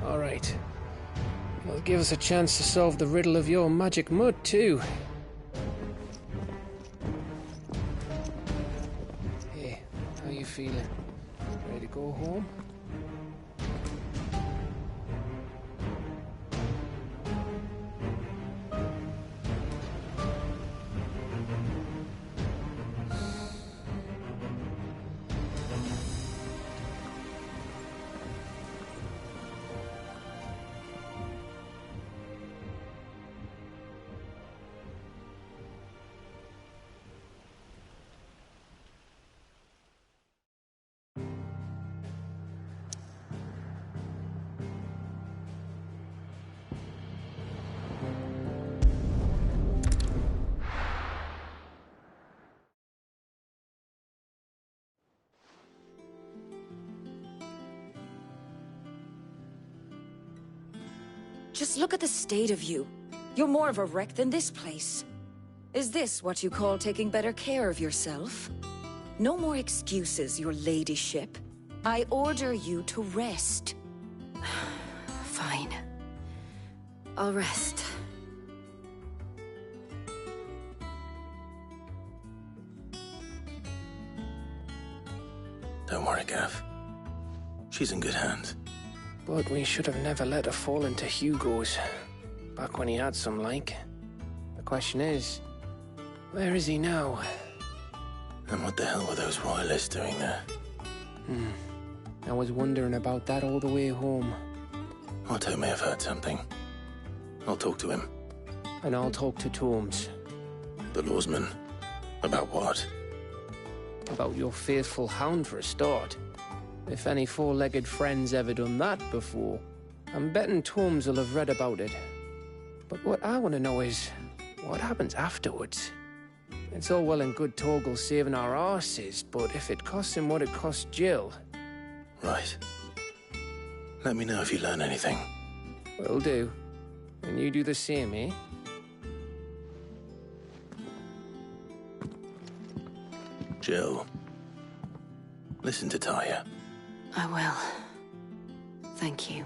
S22: Alright. It'll give us a chance to solve the riddle of your magic mud, too. Hey, how you feeling? Ready to go home?
S20: Just look at the state of you. You're more of a wreck than this place. Is this what you call taking better care of yourself? No more excuses, your ladyship. I order you to rest.
S10: Fine. I'll rest.
S1: Don't worry, Gav. She's in good hands.
S22: But we should have never let her fall into Hugo's. Back when he had some like. The question is, where is he now?
S1: And what the hell were those royalists doing there?
S22: I was wondering about that all the way home.
S1: Otto may have heard something. I'll talk to him.
S22: And I'll talk to Torms.
S1: The lawsman. About what?
S22: About your faithful hound for a start. If any four-legged friend's ever done that before, I'm betting Torms will have read about it. But what I want to know is, what happens afterwards? It's all well and good Torgal saving our arses, but if it costs him what it cost Jill...
S1: Right. Let me know if you learn anything.
S22: Will do. And you do the same, eh?
S1: Jill. Listen to Taya.
S10: I will. Thank you.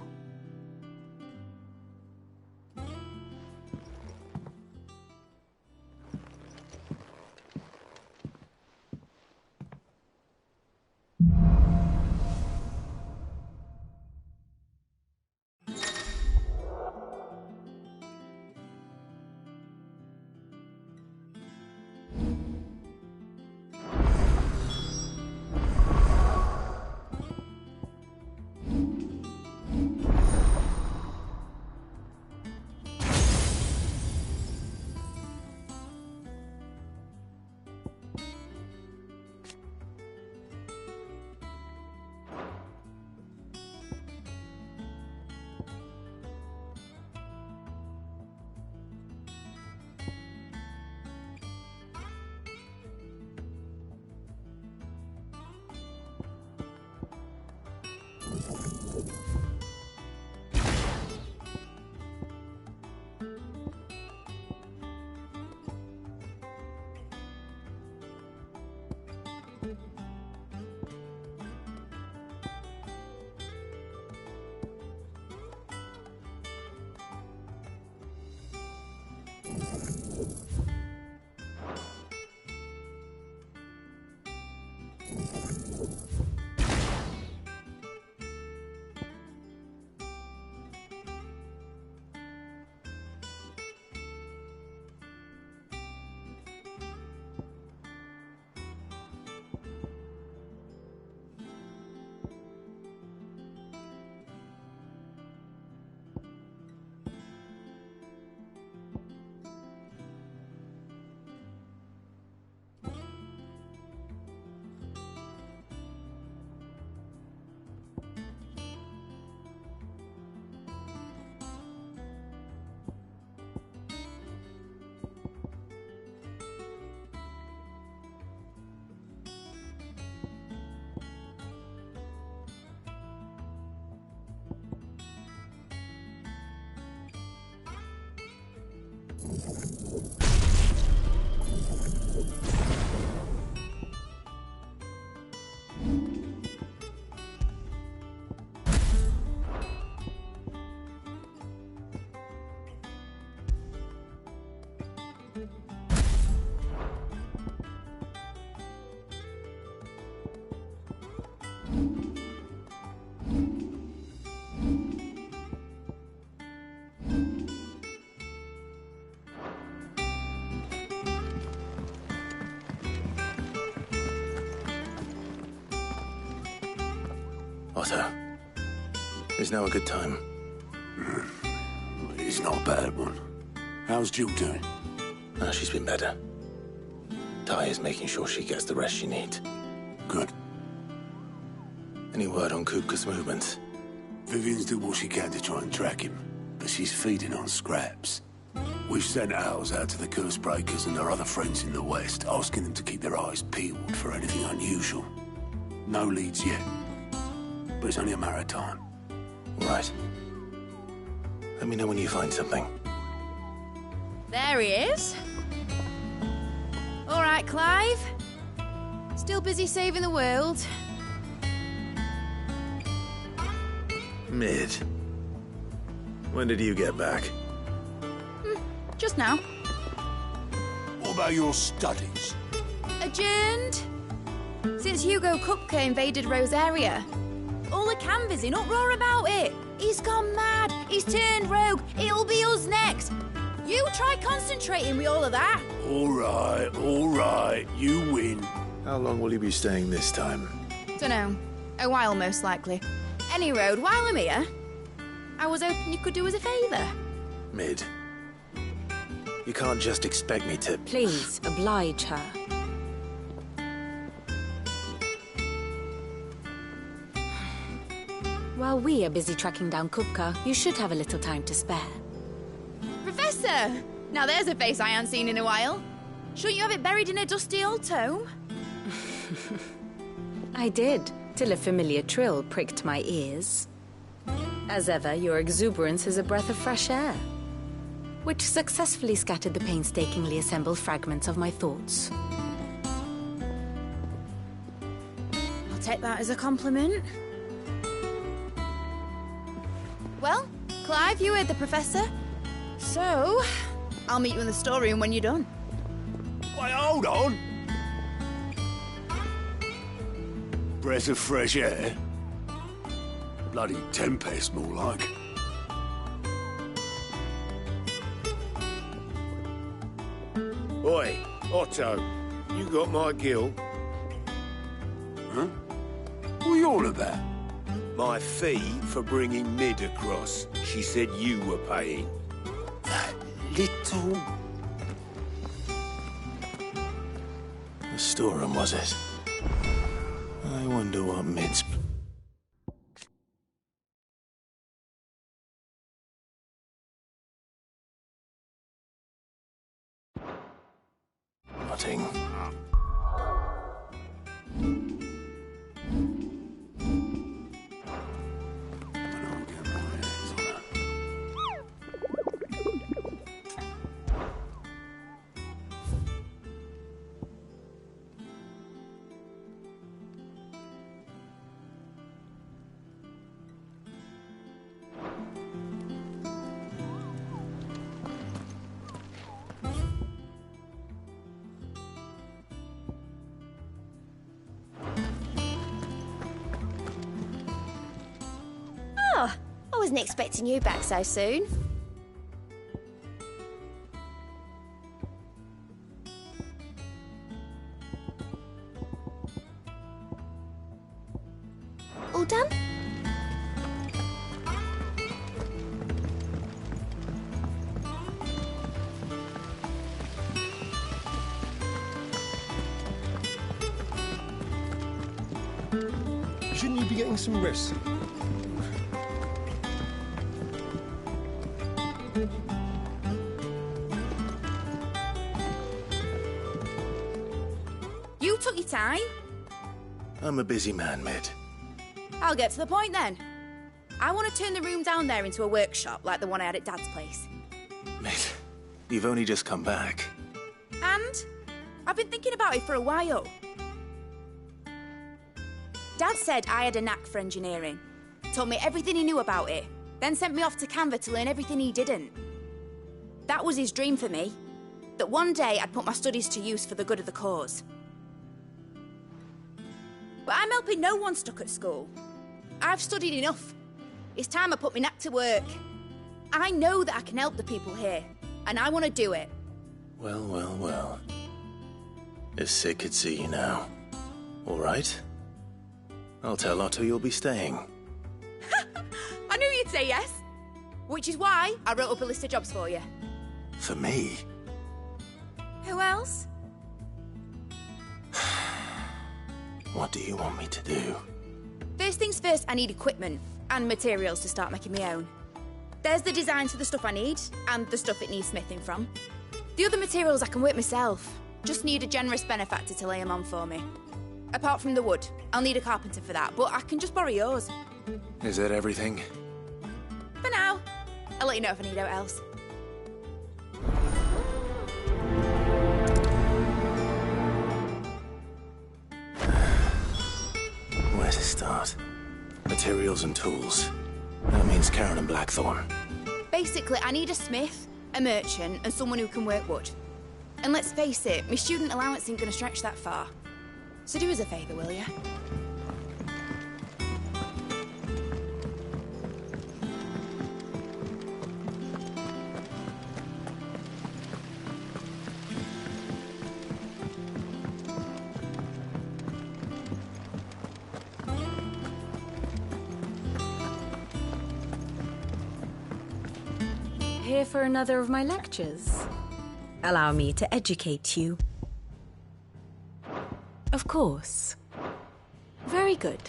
S1: Otto, is now a good time?
S17: It's not a bad one. How's Jill doing?
S1: She's been better. Taya's making sure she gets the rest she needs.
S17: Good.
S1: Any word on Kupka's movements?
S17: Vivian's did what she can to try and track him, but she's feeding on scraps. We've sent ours out to the Cursebreakers and our other friends in the West, asking them to keep their eyes peeled for anything unusual. No leads yet, but it's only a matter of time.
S1: Right. Let me know when you find something.
S7: There he is. All right, Clive. Still busy saving the world.
S1: Mid. When did you get back?
S7: Just now.
S17: What about your studies?
S7: Adjourned. Since Hugo Kupka invaded Rosaria. All the canvass in uproar about it. He's gone mad. He's turned rogue. It'll be us next. You try concentrating with all of that.
S17: All right. You win.
S1: How long will you be staying this time?
S7: Dunno. A while, most likely. Any road, while I'm here, I was hoping you could do us a favour.
S1: Mid. You can't just expect me to...
S2: Please, oblige her. While we are busy tracking down Kupka, you should have a little time to spare.
S7: Professor! Now there's a face I haven't seen in a while. Shouldn't you have it buried in a dusty old tome?
S2: I did, till a familiar trill pricked my ears. As ever, your exuberance is a breath of fresh air, which successfully scattered the painstakingly assembled fragments of my thoughts.
S7: I'll take that as a compliment. Well, Clive, you heard the Professor. So, I'll meet you in the storeroom when you're done.
S17: Wait, hold on. Breath of fresh air? Bloody tempest, more like.
S8: Oi, Otto, you got my gill?
S17: Huh? What are you all about?
S8: My fee for bringing Mid across. She said you were paying.
S17: That little...
S1: The storeroom, was it? I wonder what Mid's... Nothing.
S5: I wasn't expecting you back so soon. All done?
S15: Shouldn't you be getting some rest?
S7: You took your time.
S1: I'm a busy man, Mid.
S7: I'll get to the point then. I want to turn the room down there into a workshop like the one I had at Dad's place.
S1: Mid, you've only just come back.
S7: And I've been thinking about it for a while. Dad said I had a knack for engineering. Told me everything he knew about it, then sent me off to Canva to learn everything he didn't. That was his dream for me. That one day I'd put my studies to use for the good of the cause. But I'm helping no one stuck at school. I've studied enough. It's time I put my knack to work. I know that I can help the people here, and I want to do it.
S1: Well. If Sid could see you now. All right? I'll tell Otto you'll be staying.
S7: I knew you'd say yes. Which is why I wrote up a list of jobs for you.
S1: For me?
S7: Who else?
S1: What do you want me to do?
S7: First things first, I need equipment and materials to start making my own. There's the designs for the stuff I need and the stuff it needs smithing from. The other materials I can work myself. Just need a generous benefactor to lay them on for me. Apart from the wood, I'll need a carpenter for that, but I can just borrow yours.
S1: Is that everything?
S7: For now. I'll let you know if I need out else.
S1: Where to start? Materials and tools. That means Karen and Blackthorn.
S7: Basically, I need a smith, a merchant, and someone who can work wood. And let's face it, my student allowance isn't going to stretch that far. So do us a favour, will you?
S2: Here for another of my lectures?
S4: Allow me to educate you.
S2: Of course. Very good.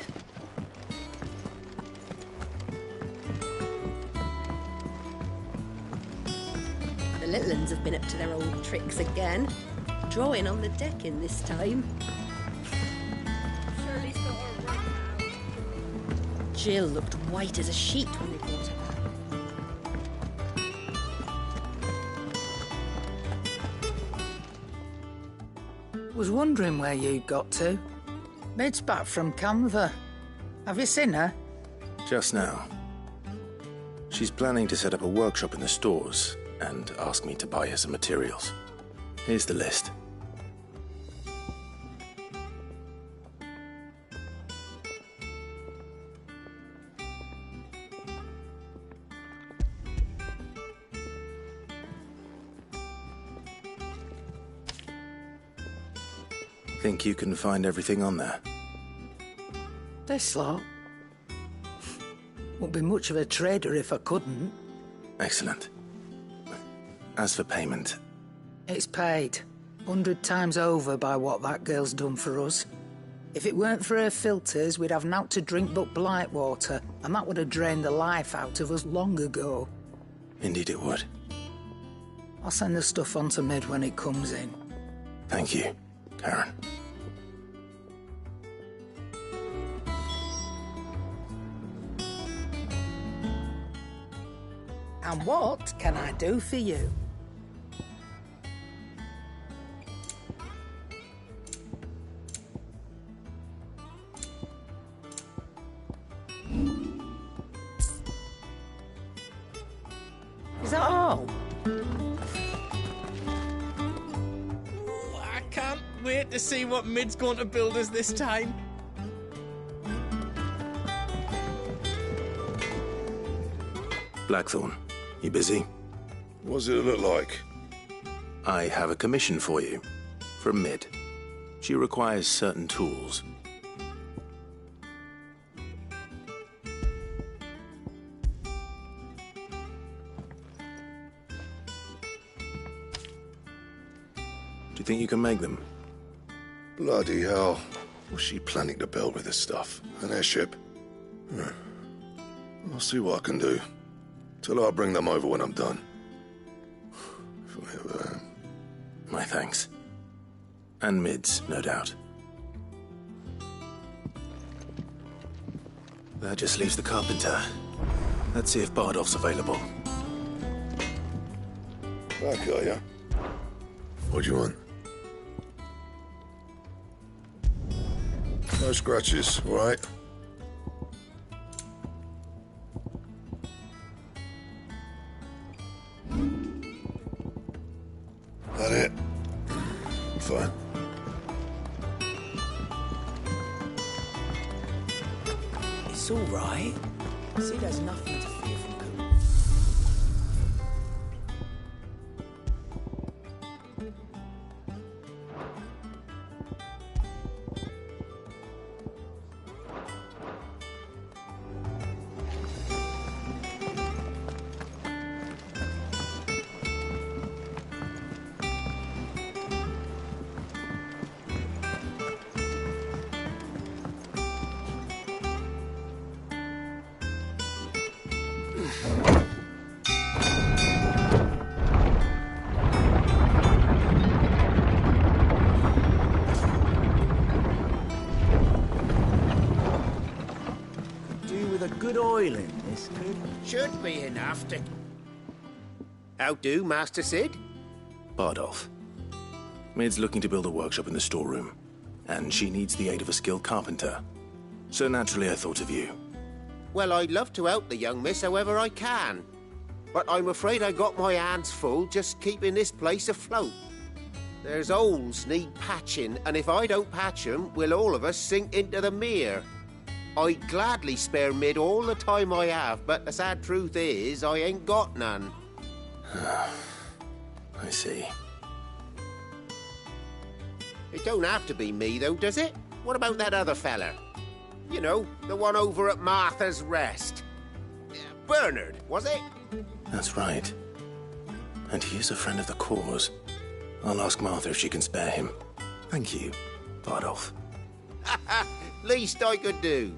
S4: The little uns have been up to their old tricks again. Drawing on the decking this time. Shirley's got her right now. Jill looked white as a sheet when they brought her back.
S12: Was wondering where you got to. Mid's back from Canva. Have you seen her?
S1: Just now. She's planning to set up a workshop in the stores and ask me to buy her some materials. Here's the list. Think you can find everything on there?
S12: This lot. Wouldn't be much of a trader if I couldn't.
S1: Excellent. As for payment...
S12: It's paid. 100 times over by what that girl's done for us. If it weren't for her filters, we'd have naught to drink but blight water, and that would have drained the life out of us long ago.
S1: Indeed it would.
S12: I'll send the stuff on to Mid when it comes in.
S1: Thank you, Karen.
S12: And what can I do for you? Is that all?
S18: I can't wait to see what Mid's going to build us this time.
S1: Blackthorn, you busy?
S8: What does it look like?
S1: I have a commission for you. From Mid. She requires certain tools. Do you think you can make them?
S8: Bloody hell. What's she planning to build with this stuff? An airship? I'll see what I can do. Till I'll bring them over when I'm done. If I ever am.
S1: My thanks. And Mid's, no doubt. That just leaves the carpenter. Let's see if Bardolph's available.
S8: Back, are ya? What do you want? No scratches, all right? That it? Fine.
S12: It's all right. See, there's nothing to fear from them.
S21: Good oil in this, could?
S23: Should be enough to...
S19: How do, Master Sid?
S18: Bardolph. Maid's looking to build a workshop in the storeroom, and she needs the aid of a skilled carpenter. So naturally I thought of you.
S19: Well, I'd love to help the young miss however I can. But I'm afraid I got my hands full just keeping this place afloat. There's holes need patching, and if I don't patch them, we'll all of us sink into the mere. I'd gladly spare Mid all the time I have, but the sad truth is, I ain't got none.
S18: I see.
S19: It don't have to be me, though, does it? What about that other fella? You know, the one over at Martha's Rest. Bernard, was it?
S18: That's right. And he is a friend of the cause. I'll ask Martha if she can spare him. Thank you, Bardolph.
S19: Least I could do.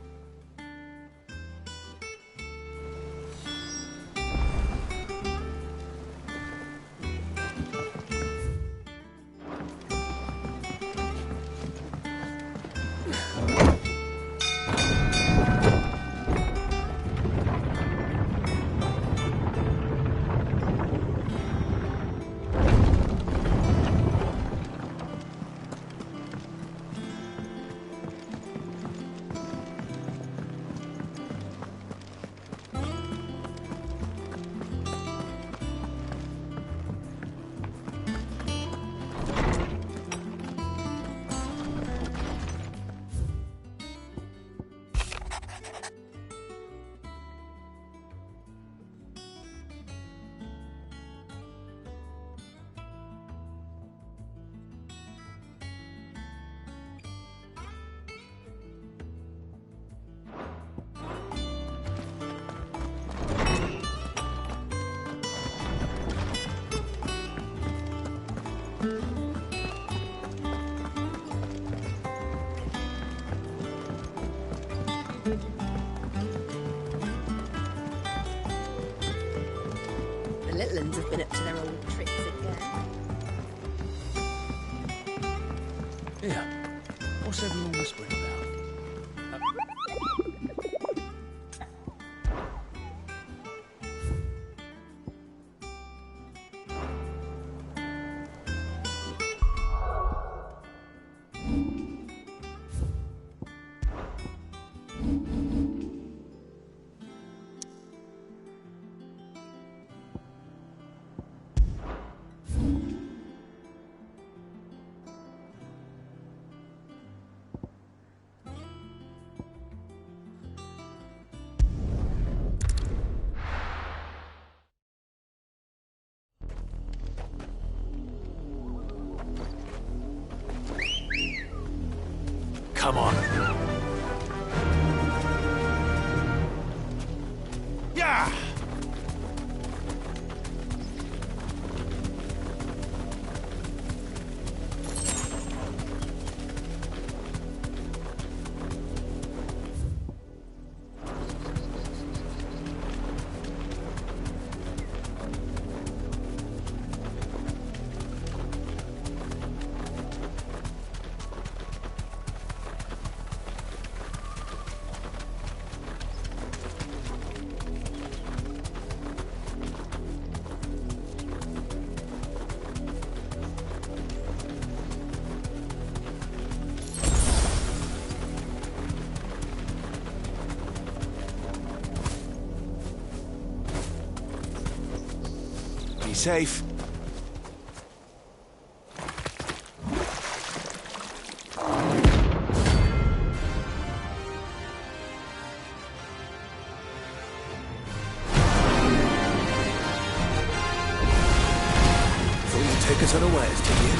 S4: The little ones have been up to their old tricks again.
S1: Here. What's everyone whispering about? Come on. Yeah! Be safe. Thought you'd take us unawares, did you?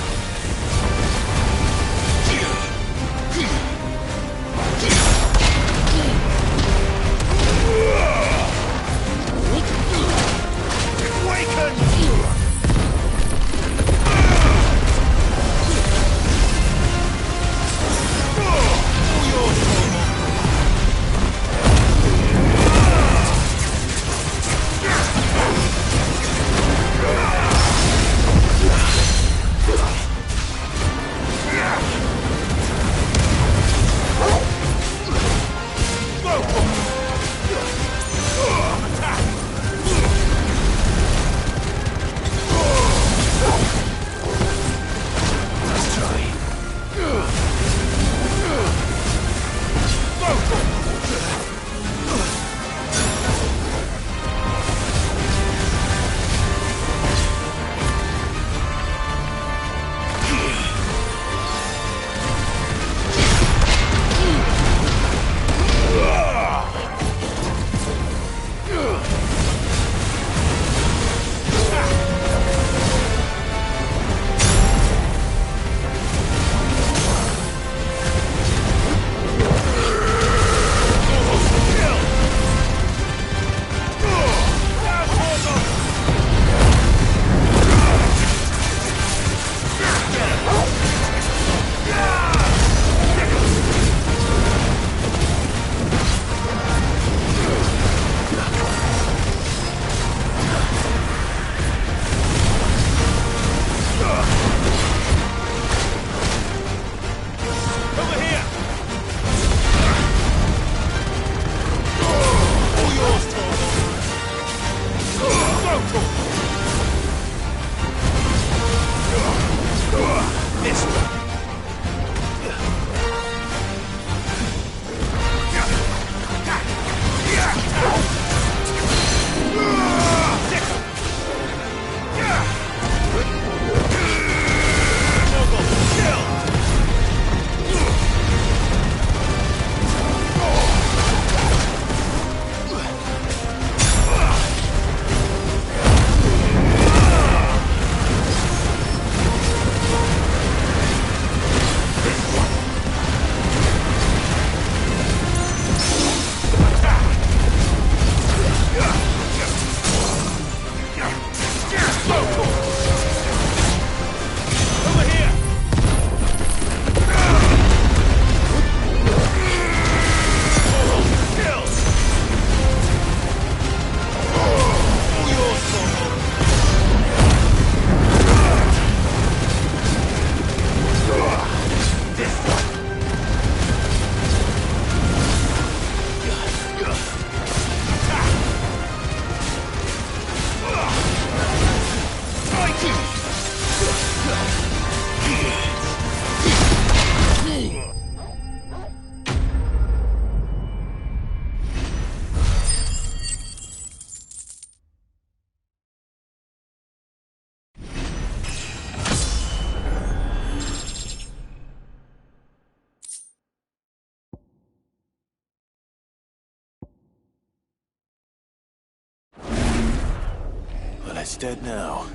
S18: It's dead now.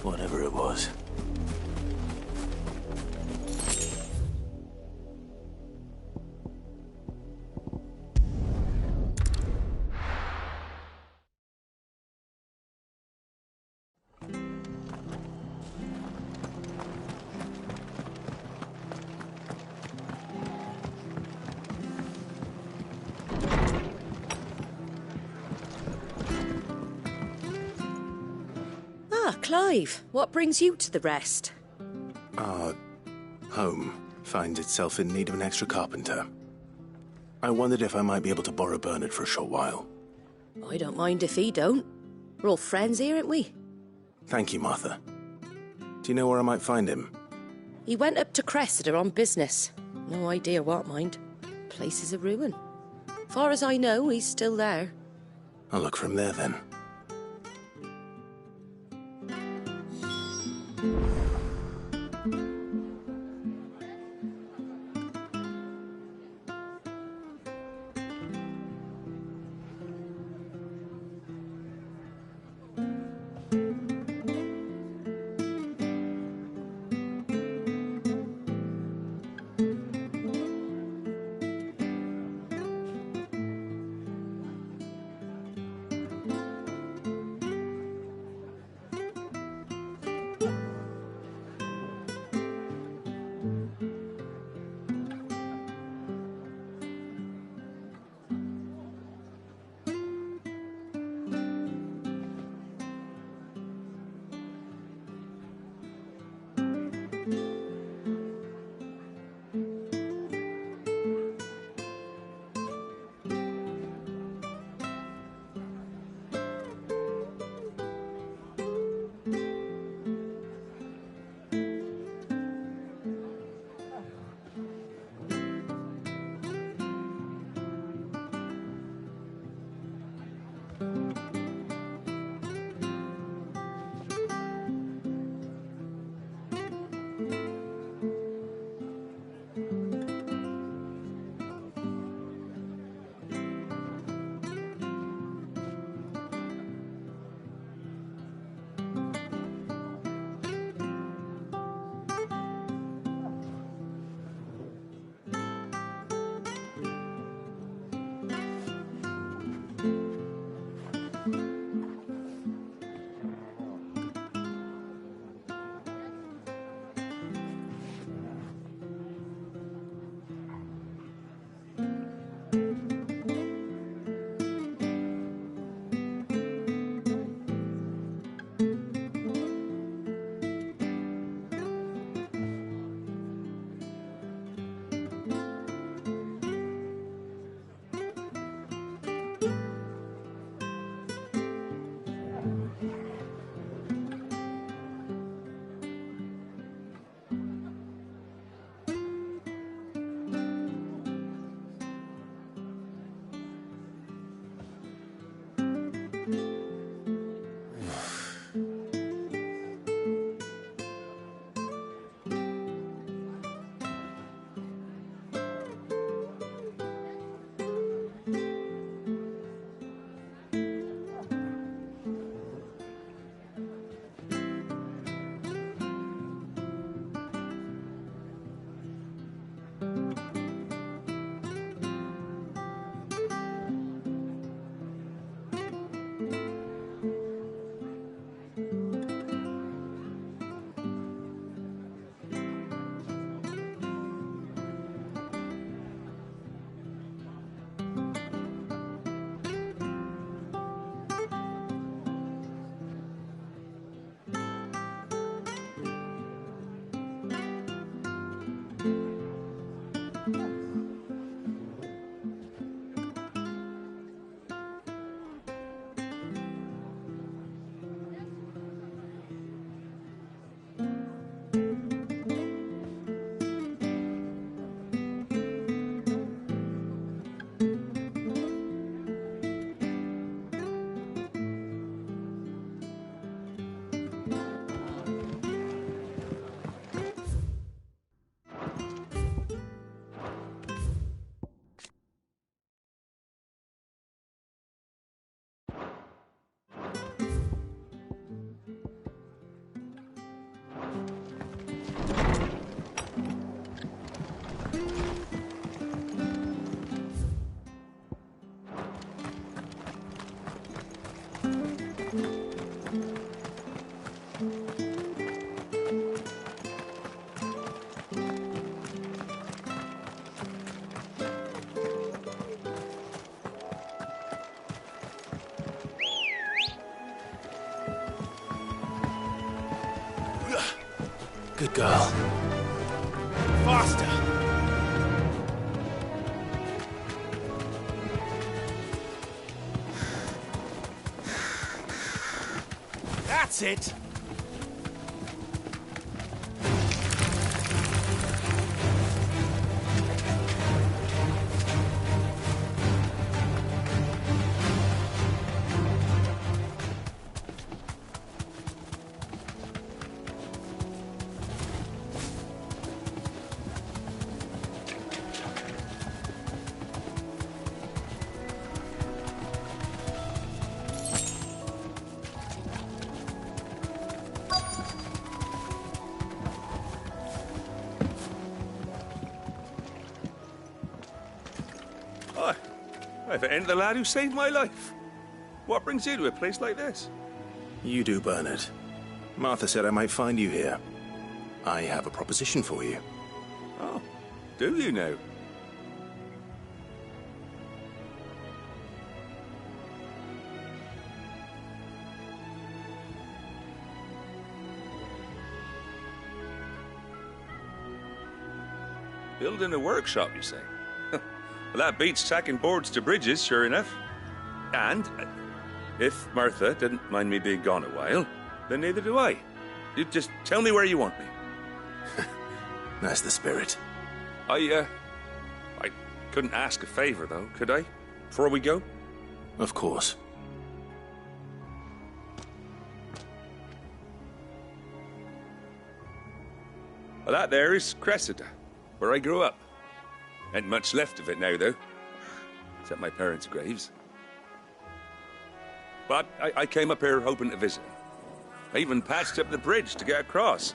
S18: Whatever it was.
S4: Clive, what brings you to the rest?
S18: Our home finds itself in need of an extra carpenter. I wondered if I might be able to borrow Bernard for a short while.
S4: I don't mind if he don't. We're all friends here, aren't we?
S18: Thank you, Martha. Do you know where I might find him?
S4: He went up to Cressida on business. No idea what, mind. Place is a ruin. Far as I know, he's still there.
S18: I'll look for him there, then. Good girl.
S11: Faster! That's it!
S13: If it ain't the lad who saved my life. What brings you to a place like this?
S18: You do, Bernard. Martha said I might find you here. I have a proposition for you.
S13: Oh, do you now? Building a workshop, you say? Well, that beats tacking boards to bridges, sure enough. And if Martha didn't mind me being gone a while, then neither do I. You just tell me where you want me.
S18: That's the spirit.
S13: I couldn't ask a favor, though, could I? Before we go?
S18: Of course.
S13: Well, that there is Cressida, where I grew up. Ain't much left of it now, though. Except my parents' graves. But I came up here hoping to visit. I even patched up the bridge to get across.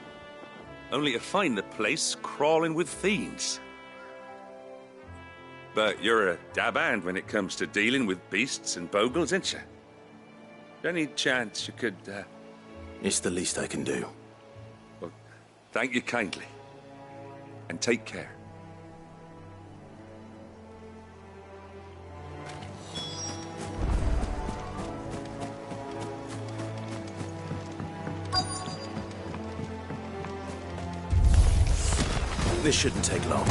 S13: Only to find the place crawling with fiends. But you're a dab hand when it comes to dealing with beasts and bogles, ain't you? Any chance you could,
S18: It's the least I can do.
S13: Well, thank you kindly. And take care.
S18: This shouldn't take long.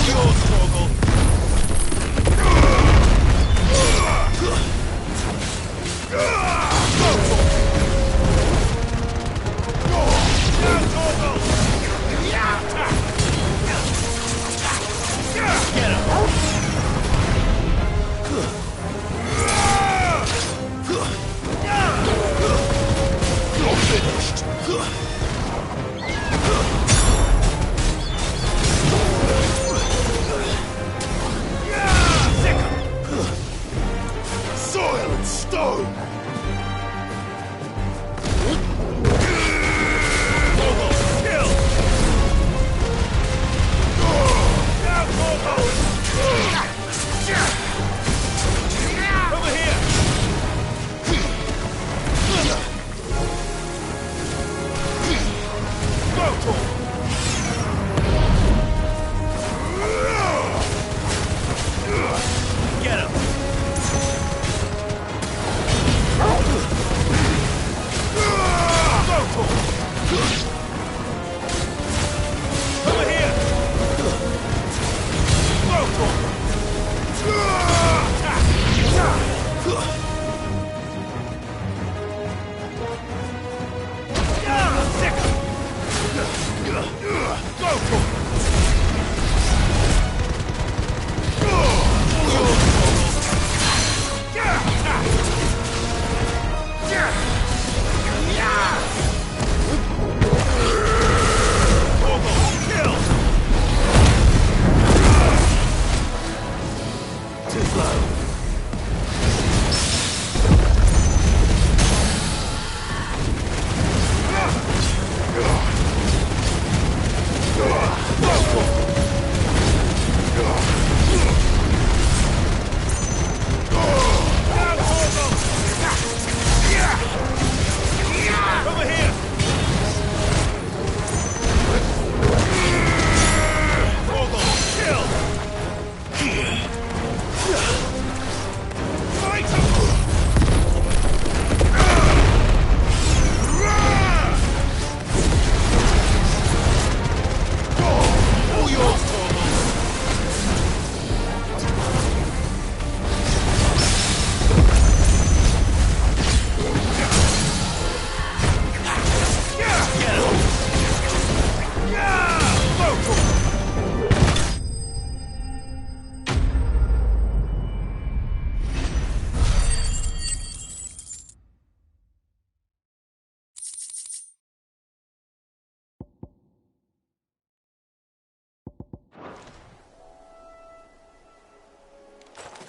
S11: Yours, Torgal. Get him! You're finished! Soil and stone! Kill! Down, over here!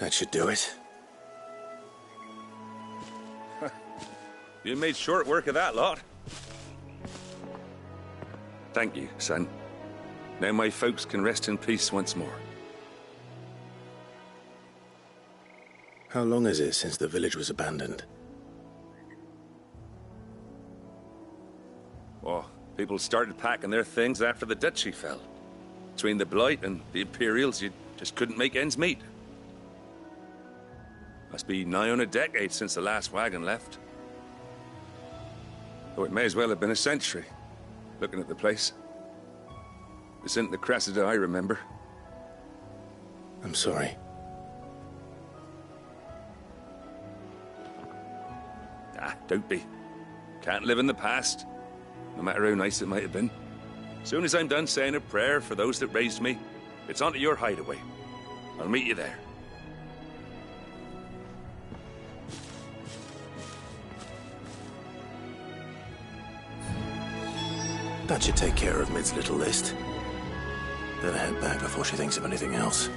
S18: That should do it.
S13: You made short work of that lot. Thank you, son. Now my folks can rest in peace once more.
S18: How long is it since the village was abandoned?
S13: Oh, people started packing their things after the duchy fell. Between the Blight and the Imperials, you just couldn't make ends meet. Must be nigh on a decade since the last wagon left. Oh, it may as well have been a century, looking at the place. This isn't the Cressida I remember.
S18: I'm sorry.
S13: Ah, don't be. Can't live in the past, no matter how nice it might have been. Soon as I'm done saying a prayer for those that raised me, it's on to your hideaway. I'll meet you there.
S18: That should take care of Mid's little list. Better head back before she thinks of anything else.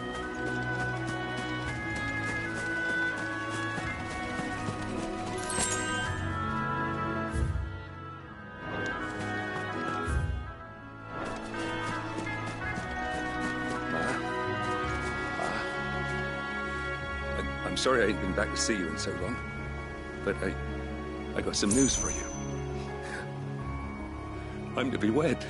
S13: I'm sorry I ain't been back to see you in so long, but I got some news for you. I'm to be wed.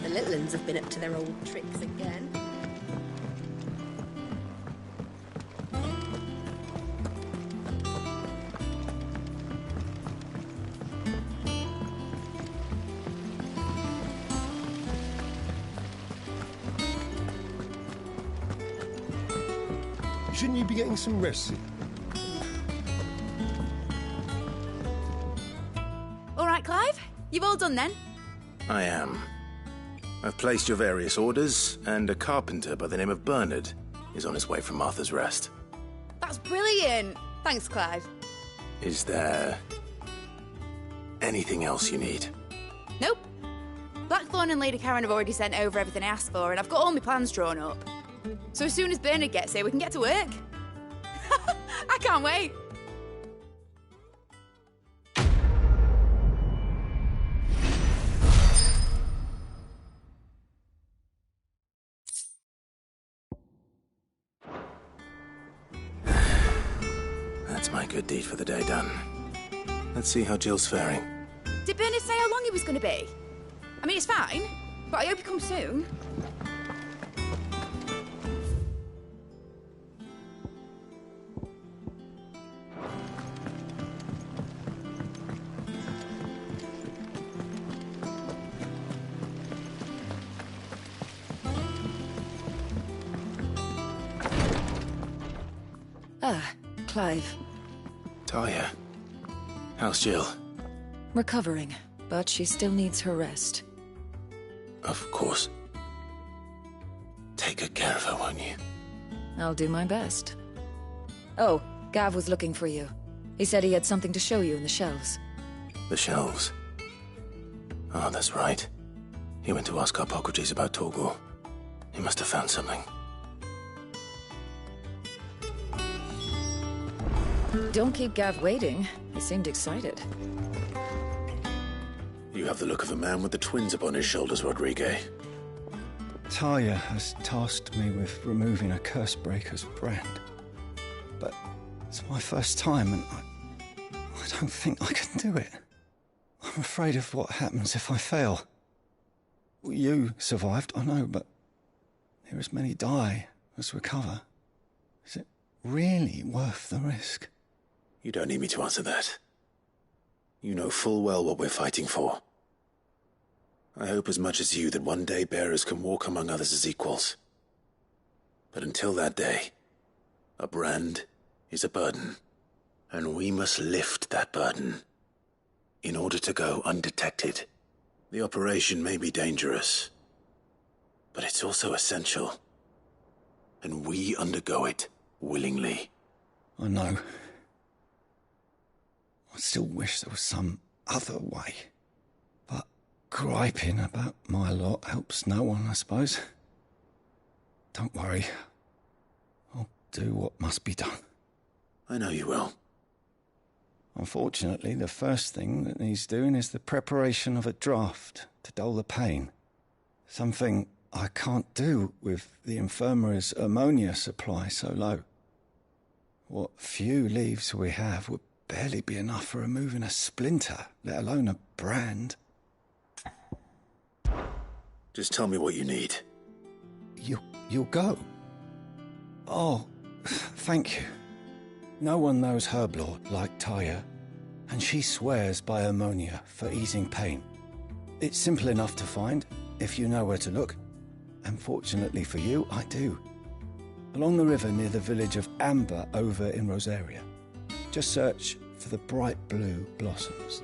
S4: The little uns have been up to their old tricks again.
S15: Shouldn't you be getting some rest?
S7: All right, Clive. You've all done then?
S18: I am. I've placed your various orders, and a carpenter by the name of Bernard is on his way from Arthur's Rest.
S7: That's brilliant. Thanks, Clive.
S18: Is there anything else you need?
S7: Nope. Blackthorn and Lady Karen have already sent over everything I asked for, and I've got all my plans drawn up. So as soon as Bernard gets here, we can get to work. I can't wait.
S18: That's my good deed for the day done. Let's see how Jill's faring.
S7: Did Bernard say how long he was going to be? I mean, it's fine, but I hope he comes soon.
S20: Ah, Clive.
S18: Talia. How's Jill?
S20: Recovering, but she still needs her rest.
S18: Of course. Take good care of her, won't you?
S20: I'll do my best. Oh, Gav was looking for you. He said he had something to show you in the shelves.
S18: The shelves? Oh, that's right. He went to ask Harpocrates about Torgal. He must have found something.
S20: Don't keep Gav waiting. He seemed excited.
S1: You have the look of a man with the twins upon his shoulders, Rodrigue.
S6: Talia has tasked me with removing a Cursebreaker's brand. But it's my first time, and I don't think I can do it. I'm afraid of what happens if I fail. You survived, I know, but near as many die as recover. Is it really worth the risk?
S1: You don't need me to answer that. You know full well what we're fighting for. I hope as much as you that one day bearers can walk among others as equals. But until that day, a brand is a burden, and we must lift that burden in order to go undetected. The operation may be dangerous, but it's also essential, and we undergo it willingly.
S6: I know. I still wish there was some other way. But griping about my lot helps no one, I suppose. Don't worry. I'll do what must be done.
S1: I know you will.
S6: Unfortunately, the first thing that needs doing is the preparation of a draft to dull the pain. Something I can't do with the infirmary's ammonia supply so low. What few leaves we have would barely be enough for removing a splinter, let alone a brand.
S1: Just tell me what you need.
S6: You'll go? Oh, thank you. No one knows Herblord like Talia, and she swears by ammonia for easing pain. It's simple enough to find, if you know where to look. And fortunately for you, I do. Along the river near the village of Amber over in Rosaria. Just search for the bright blue blossoms.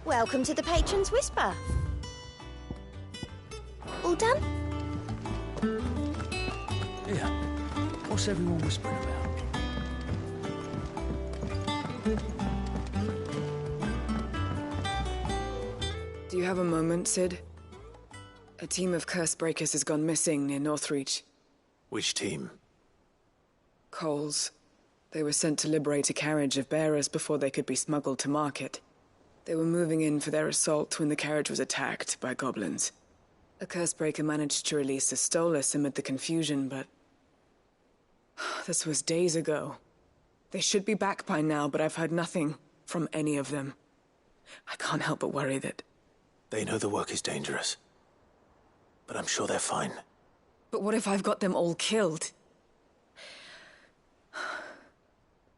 S5: Welcome to the Patron's Whisper. All done?
S17: Yeah. What's everyone whispering about?
S10: Do you have a moment, Sid? A team of Cursebreakers has gone missing near Northreach.
S1: Which team?
S10: Coles. They were sent to liberate a carriage of bearers before they could be smuggled to market. They were moving in for their assault when the carriage was attacked by goblins. A Cursebreaker managed to release a Stolas amid the confusion, but... this was days ago. They should be back by now, but I've heard nothing from any of them. I can't help but worry that...
S1: They know the work is dangerous, but I'm sure they're fine.
S10: But what if I've got them all killed?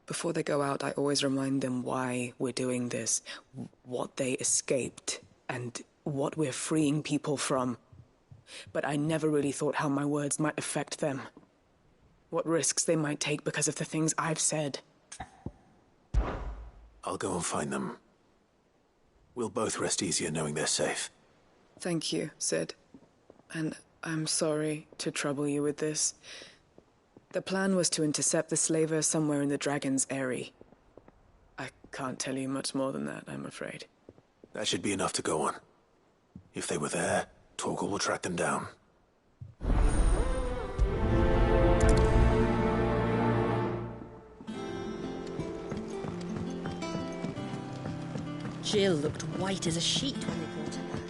S10: Before they go out, I always remind them why we're doing this, what they escaped, and what we're freeing people from. But I never really thought how my words might affect them. What risks they might take because of the things I've said.
S1: I'll go and find them. We'll both rest easier knowing they're safe.
S10: Thank you, Sid. And I'm sorry to trouble you with this. The plan was to intercept the slaver somewhere in the Dragon's Eyrie. I can't tell you much more than that, I'm afraid.
S1: That should be enough to go on. If they were there, Torgal will track them down.
S4: Jill looked white as a sheet when they brought her back.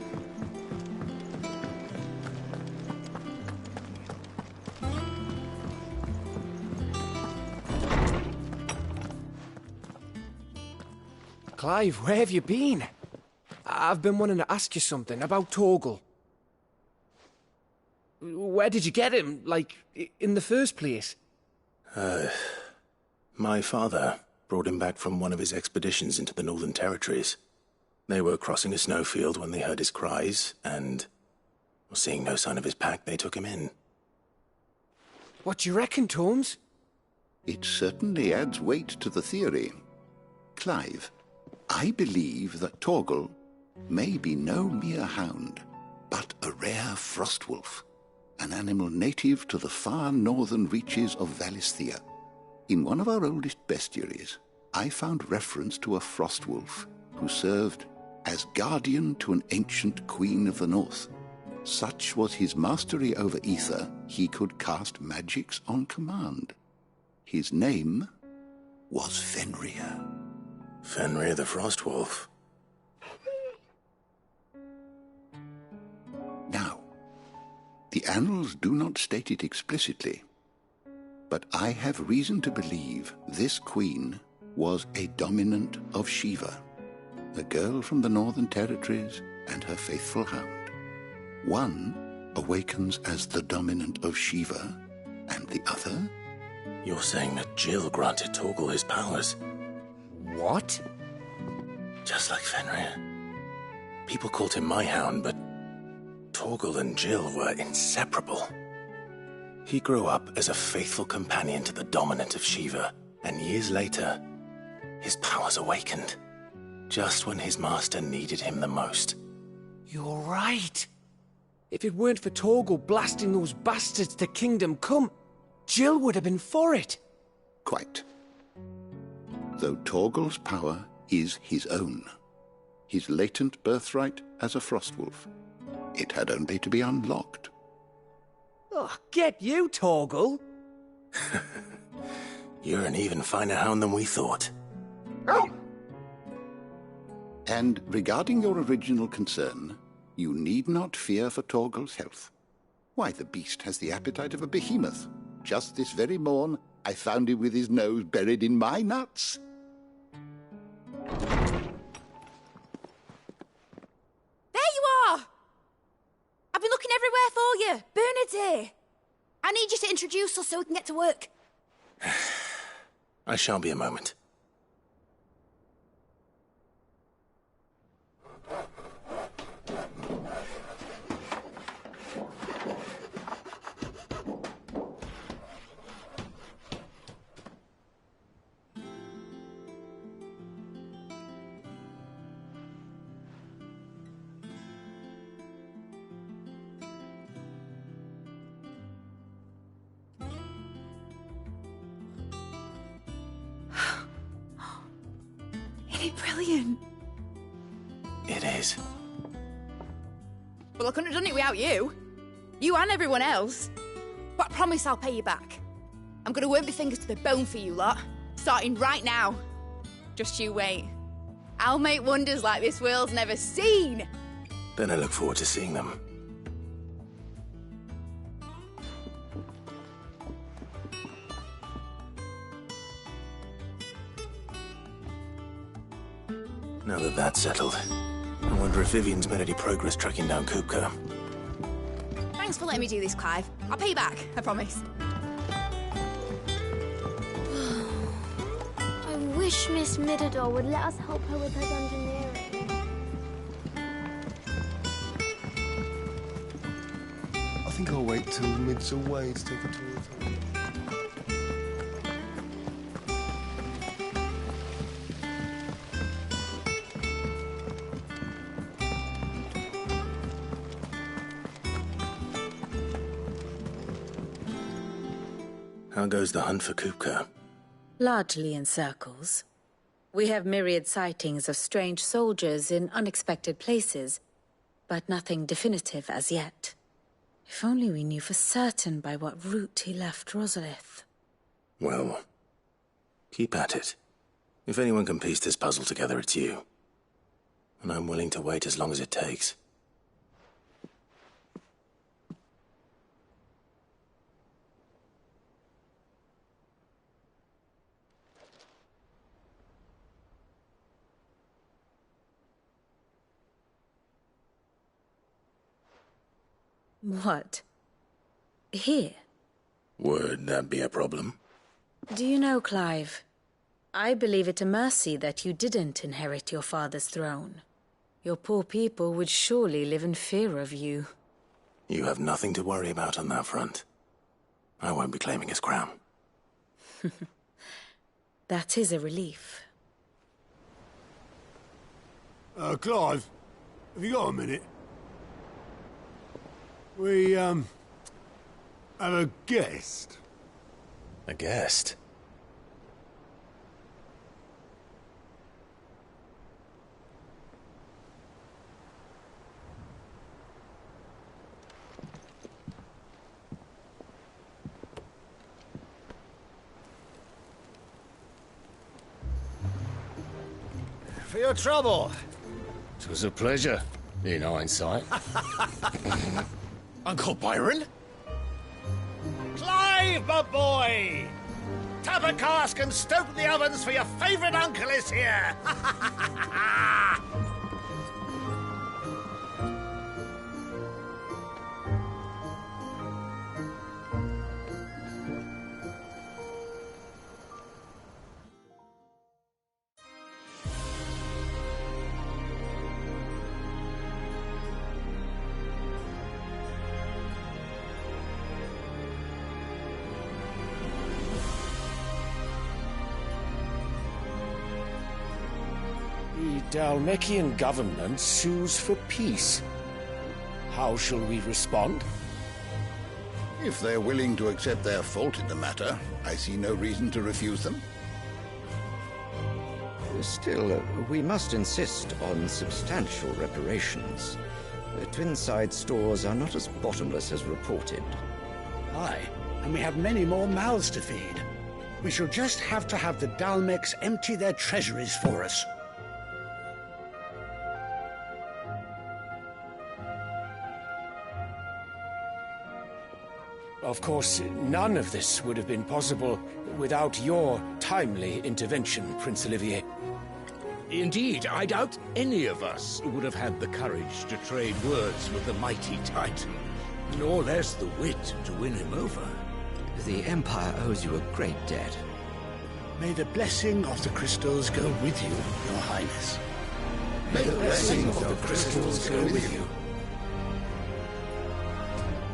S22: Clive, where have you been? I've been wanting to ask you something about Torgal. Where did you get him, like, in the first place?
S1: My father
S18: brought him back from one of his expeditions into the Northern Territories. They were crossing a snowfield when they heard his cries, and, seeing no sign of his pack, they took him in.
S22: What do you reckon, Torms?
S9: It certainly adds weight to the theory. Clive, I believe that Torgal may be no mere hound, but a rare frostwolf, an animal native to the far northern reaches of Valisthea. In one of our oldest bestiaries, I found reference to a frostwolf who served as guardian to an ancient queen of the north. Such was his mastery over ether, he could cast magics on command. His name was Fenrir.
S18: Fenrir the Frostwolf.
S9: Now, the annals do not state it explicitly, but I have reason to believe this queen was a dominant of Shiva, a girl from the Northern Territories and her faithful hound. One awakens as the dominant of Shiva, and the other?
S18: You're saying that Jill granted Torgal his powers?
S22: What?
S18: Just like Fenrir. People called him my hound, but Torgal and Jill were inseparable. He grew up as a faithful companion to the dominant of Shiva, and years later, his powers awakened, just when his master needed him the most.
S22: You're right. If it weren't for Torgal blasting those bastards to Kingdom Come, Jill would have been for it.
S9: Quite. Though Torgal's power is his own, his latent birthright as a Frostwolf, it had only to be unlocked.
S22: Oh, get you, Torgal!
S18: You're an even finer hound than we thought.
S9: And regarding your original concern, you need not fear for Torgal's health. Why, the beast has the appetite of a behemoth. Just this very morn, I found him with his nose buried in my nuts.
S7: There you are! I've been looking everywhere for you. Bernard's here. I need you to introduce us so we can get to work.
S18: I shan't be a moment.
S7: Brilliant.
S18: It is.
S7: Well, I couldn't have done it without you. You and everyone else. But I promise I'll pay you back. I'm gonna work my fingers to the bone for you lot, starting right now. Just you wait. I'll make wonders like this world's never seen.
S18: Then I look forward to seeing them. Now that that's settled, I wonder if Vivian's made any progress tracking down Kupka.
S7: Thanks for letting me do this, Clive. I'll pay you back, I promise.
S21: I wish Miss Middledore would let us help her with her dungeoneering.
S15: I think I'll wait till Mid's away to take a tour of her.
S18: How goes the hunt for Kupka?
S2: Largely in circles. We have myriad sightings of strange soldiers in unexpected places, but nothing definitive as yet. If only we knew for certain by what route he left Rosalith.
S18: Well, keep at it. If anyone can piece this puzzle together, it's you. And I'm willing to wait as long as it takes.
S2: What? Here?
S18: Would that be a problem?
S2: Do you know, Clive? I believe it a mercy that you didn't inherit your father's throne. Your poor people would surely live in fear of you.
S18: You have nothing to worry about on that front. I won't be claiming his crown.
S2: That is a relief.
S17: Clive, have you got a minute? We, have a guest.
S1: A guest?
S3: For your trouble.
S14: It was a pleasure, in hindsight.
S3: Uncle Byron? Clive, my boy! Tap a cask and stoke the ovens, for your favourite uncle is here!
S6: The Dhalmekian government sues for peace. How shall we respond?
S9: If they're willing to accept their fault in the matter, I see no reason to refuse them.
S16: Still, we must insist on substantial reparations. Twinside stores are not as bottomless as reported.
S23: Aye, and we have many more mouths to feed. We shall just have to have the Dhalmex empty their treasuries for us.
S6: Of course, none of this would have been possible without your timely intervention, Prince Olivier.
S3: Indeed, I doubt any of us would have had the courage to trade words with the mighty Titan, nor less the wit to win him over.
S16: The Empire owes you a great debt.
S23: May the blessing of the crystals go with you, Your Highness.
S9: May the blessing of the crystals go with you.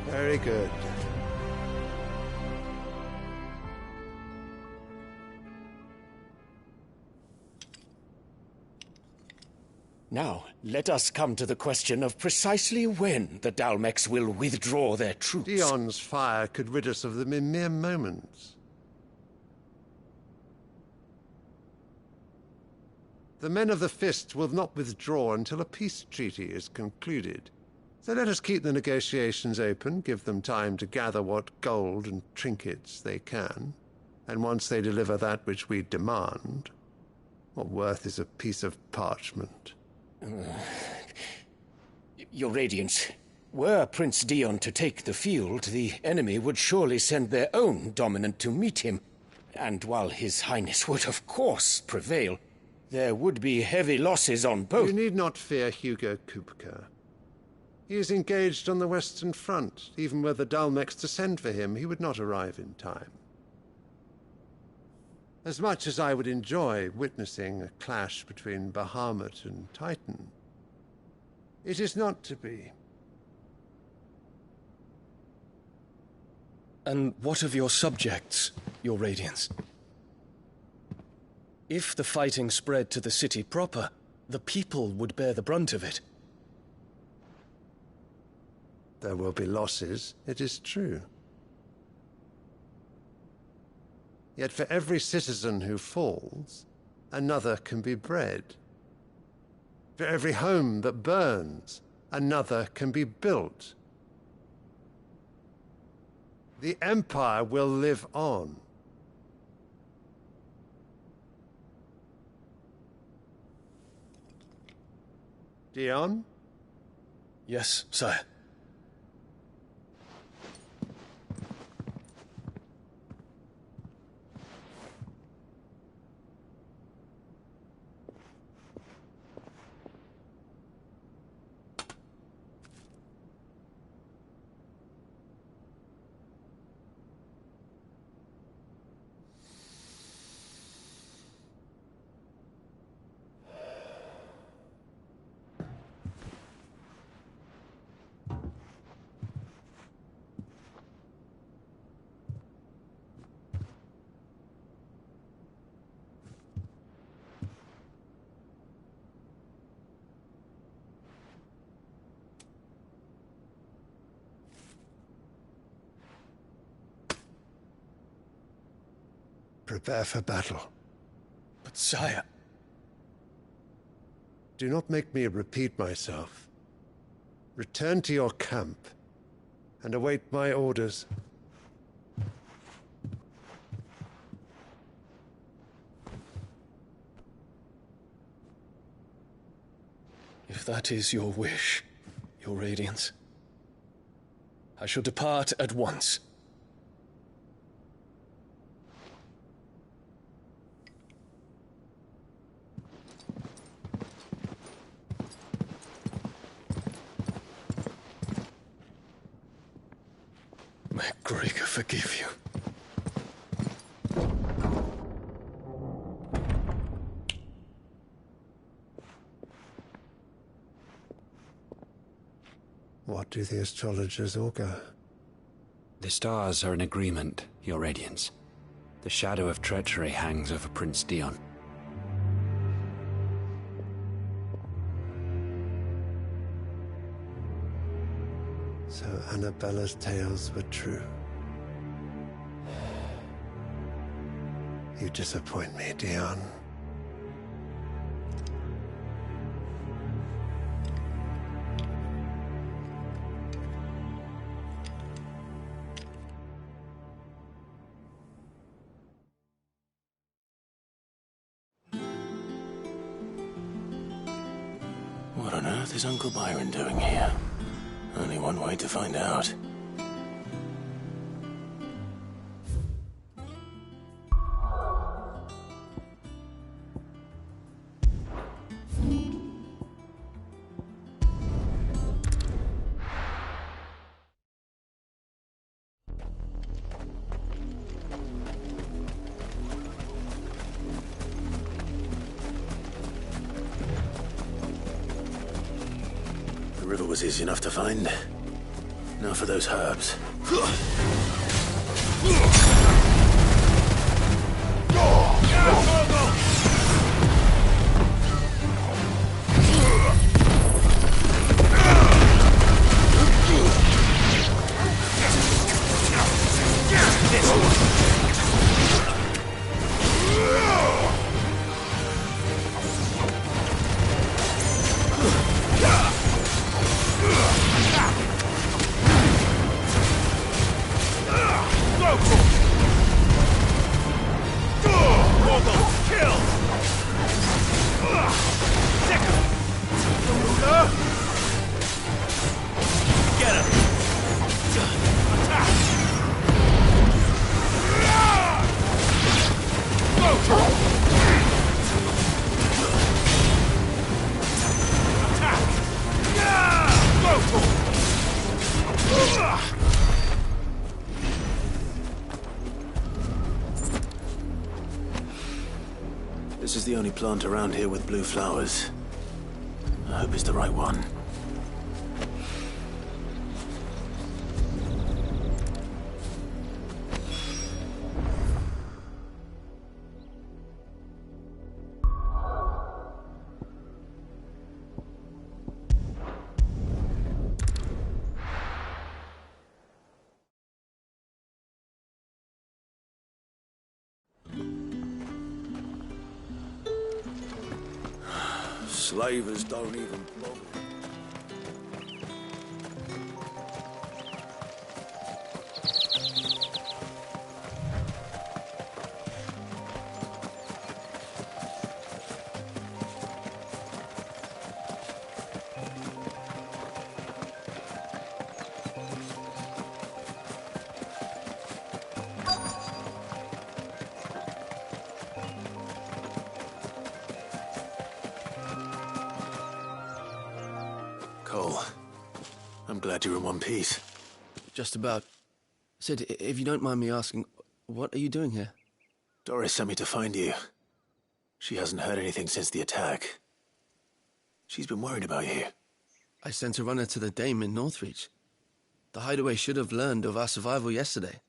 S15: Very good.
S6: Now, let us come to the question of precisely when the Dhalmex will withdraw their troops.
S15: Dion's fire could rid us of them in mere moments. The men of the Fist will not withdraw until a peace treaty is concluded. So let us keep the negotiations open, give them time to gather what gold and trinkets they can, and once they deliver that which we demand, what worth is a piece of parchment?
S6: Your Radiance, were Prince Dion to take the field, the enemy would surely send their own dominant to meet him. And while His Highness would of course prevail, there would be heavy losses on both.
S15: You need not fear Hugo Kupka. He is engaged on the Western Front. Even were the Dhalmex to send for him, he would not arrive in time. As much as I would enjoy witnessing a clash between Bahamut and Titan, it is not to be.
S1: And what of your subjects, Your Radiance? If the fighting spread to the city proper, the people would bear the brunt of it.
S15: There will be losses, it is true. Yet for every citizen who falls, another can be bred. For every home that burns, another can be built. The Empire will live on. Dion?
S1: Yes, sire.
S8: prepare for battle.
S1: But sire...
S8: Do not make me repeat myself. Return to your camp and await my orders.
S1: If that is your wish, Your Radiance, I shall depart at once. May Gregor forgive you.
S8: What do the astrologers augur?
S12: The stars are in agreement, Your Radiance. The shadow of treachery hangs over Prince Dion.
S8: So Annabella's tales were true. You disappoint me, Dion.
S18: What on earth is Uncle Byron doing here? Only one way to find out. The river was easy enough to find. Now for those herbs. This is the only plant around here with blue flowers. I hope it's the right one. Slavers don't even bother. Cole, I'm glad you're in one piece.
S19: Just about. Sid, if you don't mind me asking, what are you doing here?
S18: Doris sent me to find you. She hasn't heard anything since the attack. She's been worried about you.
S19: I sent a runner to the Dame in Northreach. The Hideaway should have learned of our survival yesterday.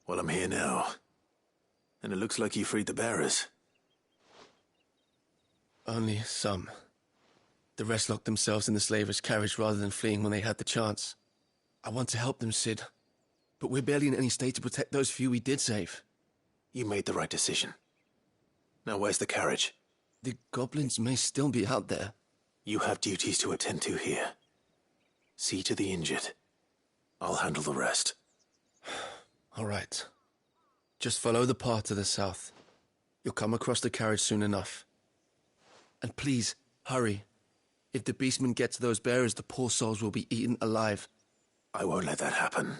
S18: Well, I'm here now. And it looks like you freed the bearers.
S19: Only some. The rest locked themselves in the slavers' carriage rather than fleeing when they had the chance. I want to help them, Sid. But we're barely in any state to protect those few we did save.
S1: You made the right decision. Now where's the carriage?
S19: The goblins may still be out there.
S1: You have duties to attend to here. See to the injured. I'll handle the rest.
S19: All right. Just follow the path to the south. You'll come across the carriage soon enough. And please, hurry. If the beastmen get to those bearers, the poor souls will be eaten alive.
S1: I won't let that happen.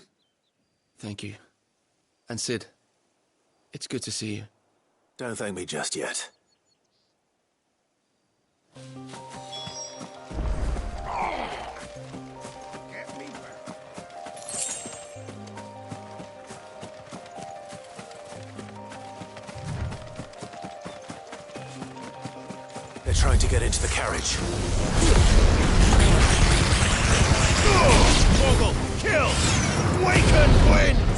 S19: Thank you. And Cid, it's good to see you.
S1: Don't thank me just yet. They're trying to get into the carriage.
S11: Torgal, kill! Waken wins!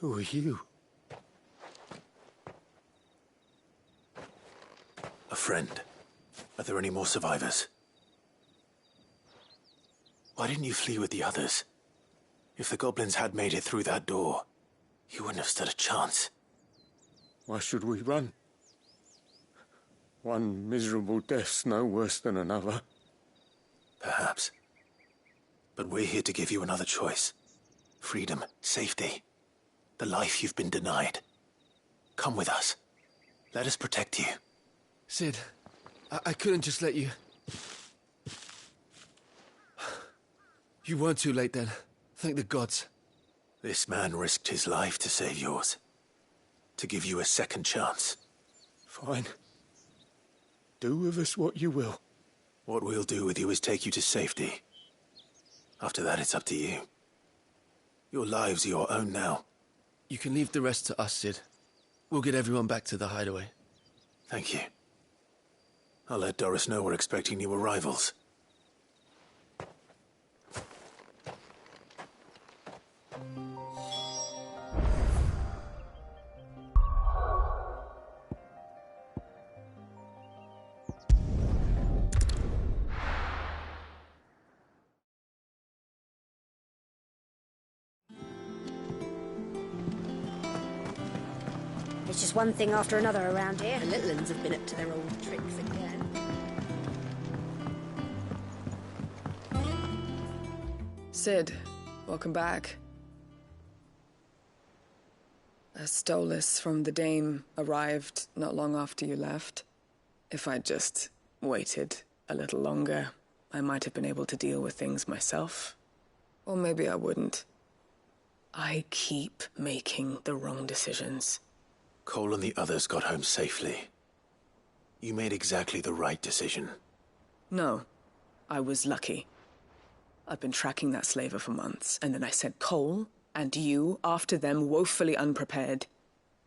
S1: Who are you? A friend. Are there any more survivors? Why didn't you flee with the others? If the goblins had made it through that door, you wouldn't have stood a chance.
S8: Why should we run? One miserable death's no worse than another.
S1: Perhaps. But we're here to give you another choice. Freedom, safety. The life you've been denied. Come with us. Let us protect you.
S19: Cid, I couldn't just let you... You weren't too late then. Thank the gods.
S1: This man risked his life to save yours. To give you a second chance.
S8: Fine. Do with us what you will.
S1: What we'll do with you is take you to safety. After that, it's up to you. Your lives are your own now.
S19: You can leave the rest to us, Cid. We'll get everyone back to the hideaway.
S1: Thank you. I'll let Doris know we're expecting new arrivals.
S5: It's just one thing after another around here.
S4: The little uns have been up to their old tricks again.
S10: Cid, welcome back. A Stolas from the Dame arrived not long after you left. If I'd just waited a little longer, I might have been able to deal with things myself. Or maybe I wouldn't. I keep making the wrong decisions.
S1: Cole and the others got home safely. You made exactly the right decision.
S10: No,
S13: I was lucky. I've been tracking that slaver for months, and then I sent Cole and you after them, woefully unprepared.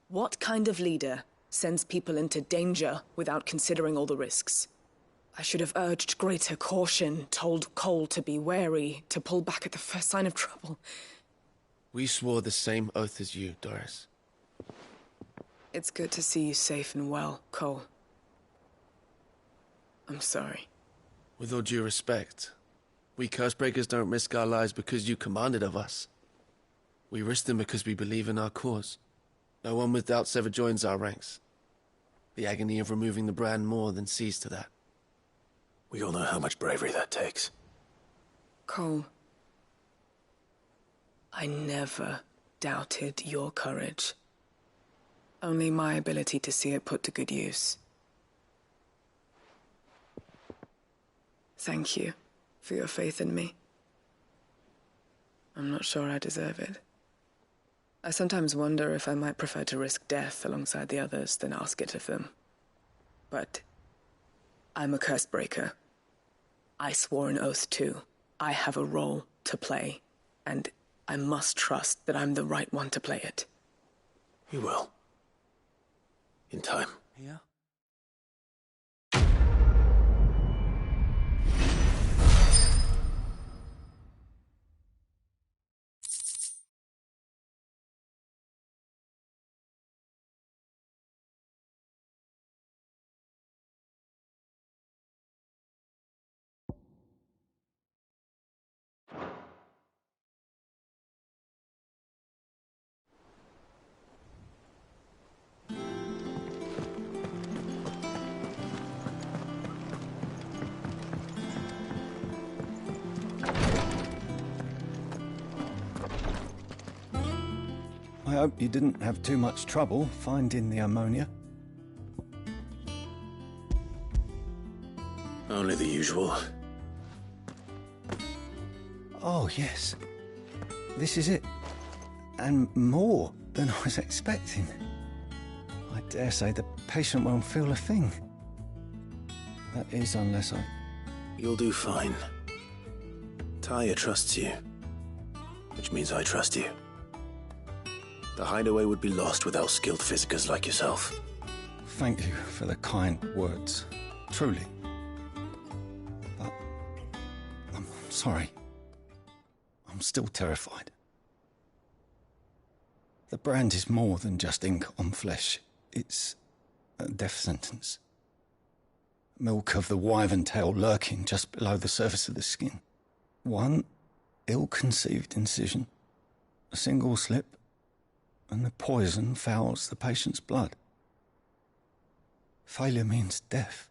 S13: What kind of leader sends people into danger without considering all the risks? I should have urged greater caution, told Cole to be wary, to pull back at the first sign of trouble.
S19: We swore the same oath as you, Doris.
S13: It's good to see you safe and well, Cole. I'm sorry.
S19: With all due respect, we Cursebreakers don't risk our lives because you commanded of us. We risk them because we believe in our cause. No one with doubts ever joins our ranks. The agony of removing the brand more than sees to that.
S18: We all know how much bravery that takes.
S13: Cole, I never doubted your courage. Only my ability to see it put to good use. Thank you for your faith in me. I'm not sure I deserve it. I sometimes wonder if I might prefer to risk death alongside the others than ask it of them. But I'm a Cursebreaker. I swore an oath too. I have a role to play, and I must trust that I'm the right one to play it.
S18: You will. In time.
S19: Yeah?
S6: I hope you didn't have too much trouble finding the ammonia.
S18: Only the usual.
S6: Oh, yes. This is it. And more than I was expecting. I dare say the patient won't feel a thing. That is, unless I...
S18: You'll do fine. Tyr trusts you, which means I trust you. The hideaway would be lost without skilled physicers like yourself.
S6: Thank you for the kind words. Truly. But I'm sorry. I'm still terrified. The brand is more than just ink on flesh. It's a death sentence. Milk of the wyvern tail lurking just below the surface of the skin. One ill-conceived incision, a single slip, and the poison fouls the patient's blood. Failure means death,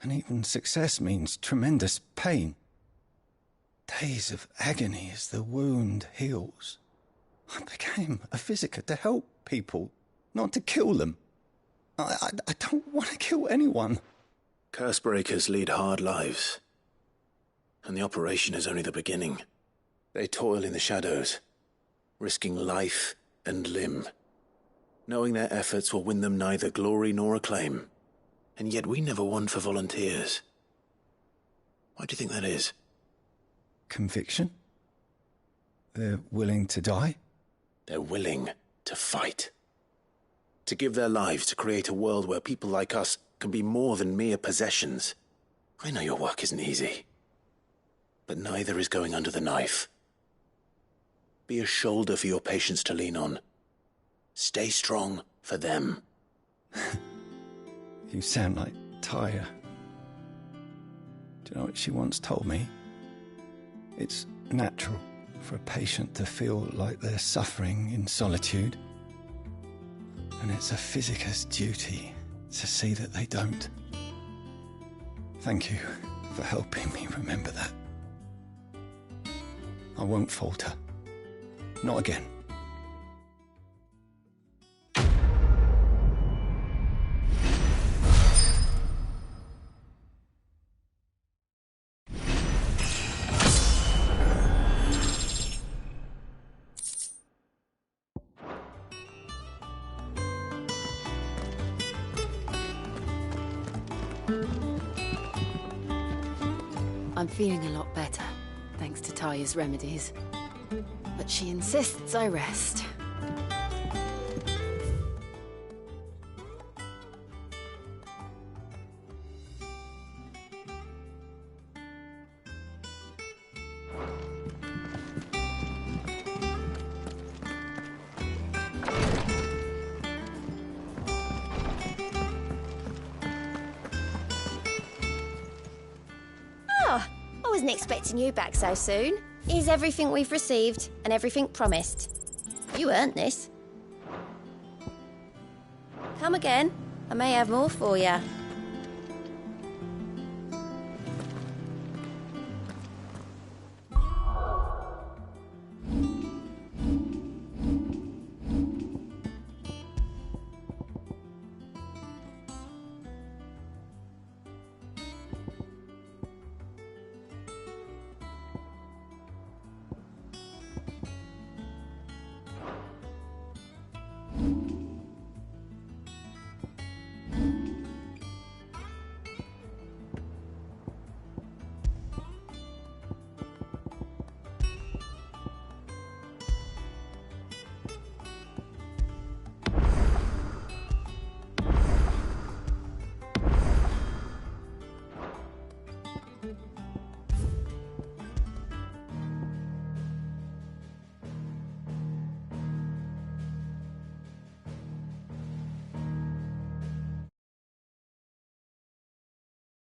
S6: and even success means tremendous pain. Days of agony as the wound heals. I became a physiker to help people, not to kill them. I don't want to kill anyone.
S18: Cursebreakers lead hard lives, and the operation is only the beginning. They toil in the shadows, risking life and limb, knowing their efforts will win them neither glory nor acclaim. And yet we never won for volunteers. Why do you think that is?
S6: Conviction? They're willing to die?
S18: They're willing to fight. To give their lives to create a world where people like us can be more than mere possessions. I know your work isn't easy, but neither is going under the knife. Be a shoulder for your patients to lean on. Stay strong for them.
S6: You sound like Tyr. Do you know what she once told me? It's natural for a patient to feel like they're suffering in solitude. And it's a physiker's duty to see that they don't. Thank you for helping me remember that. I won't falter. Not again.
S2: I'm feeling a lot better, thanks to Taya's remedies. But she insists I rest.
S5: I wasn't expecting you back so soon. Here's everything we've received and everything promised. You earned this. Come again. I may have more for you.